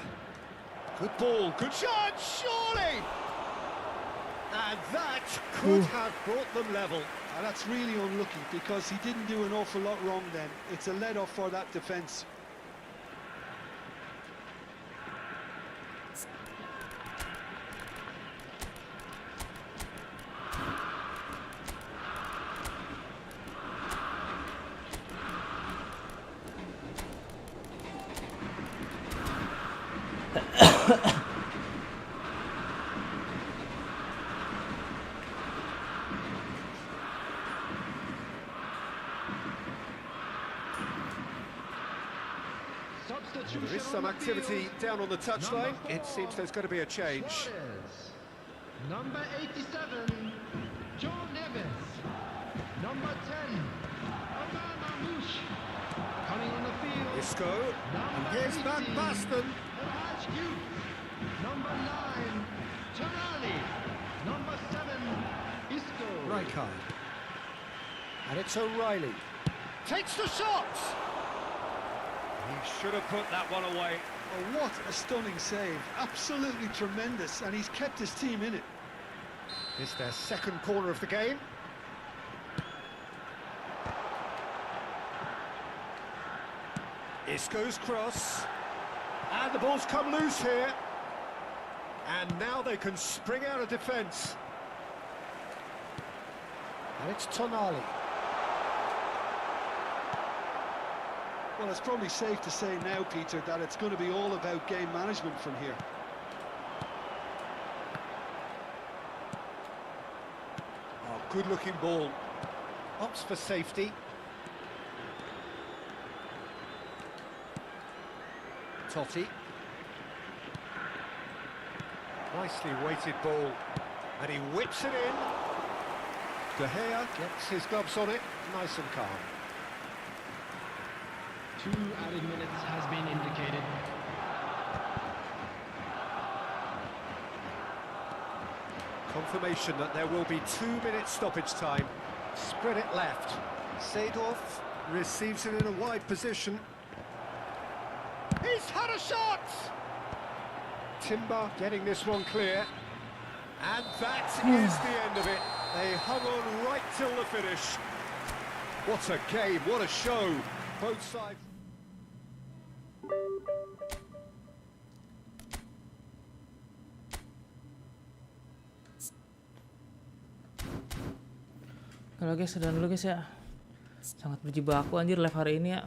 Good ball, good shot, surely! And that could have brought them level. And that's really unlucky because he didn't do an awful lot wrong then. It's a let-off for that defence. There is some activity down on the touchline. It seems there's going to be a change. Suarez. Number 87, João Neves. Number 10, Isco, and here's Van Basten. Number 9, Tonali. Number 7, Isco. Rijkaard. And it's O'Reilly. Takes the shot! He should have put that one away. Oh, what a stunning save. Absolutely tremendous, and he's kept his team in it. It's their second corner of the game. Isco's cross. And the ball's come loose here. And now they can spring out of defence. And it's Tonali. Well, it's probably safe to say now, Peter, that it's going to be all about game management from here. Oh, good-looking ball. Opts for safety. Totti. Nicely weighted ball. And he whips it in. De Gea gets his gloves on it. Nice and calm. 2 added minutes has been indicated. Confirmation that there will be 2 minutes stoppage time. Spread it left. Seedorf receives it in a wide position. He's had a shot! Timber getting this one clear. And that is the end of it. They hung on right till the finish. What a game, what a show. Both sides. Kalau guys, udah dulu guys ya. Sangat berjibaku anjir live hari ini ya.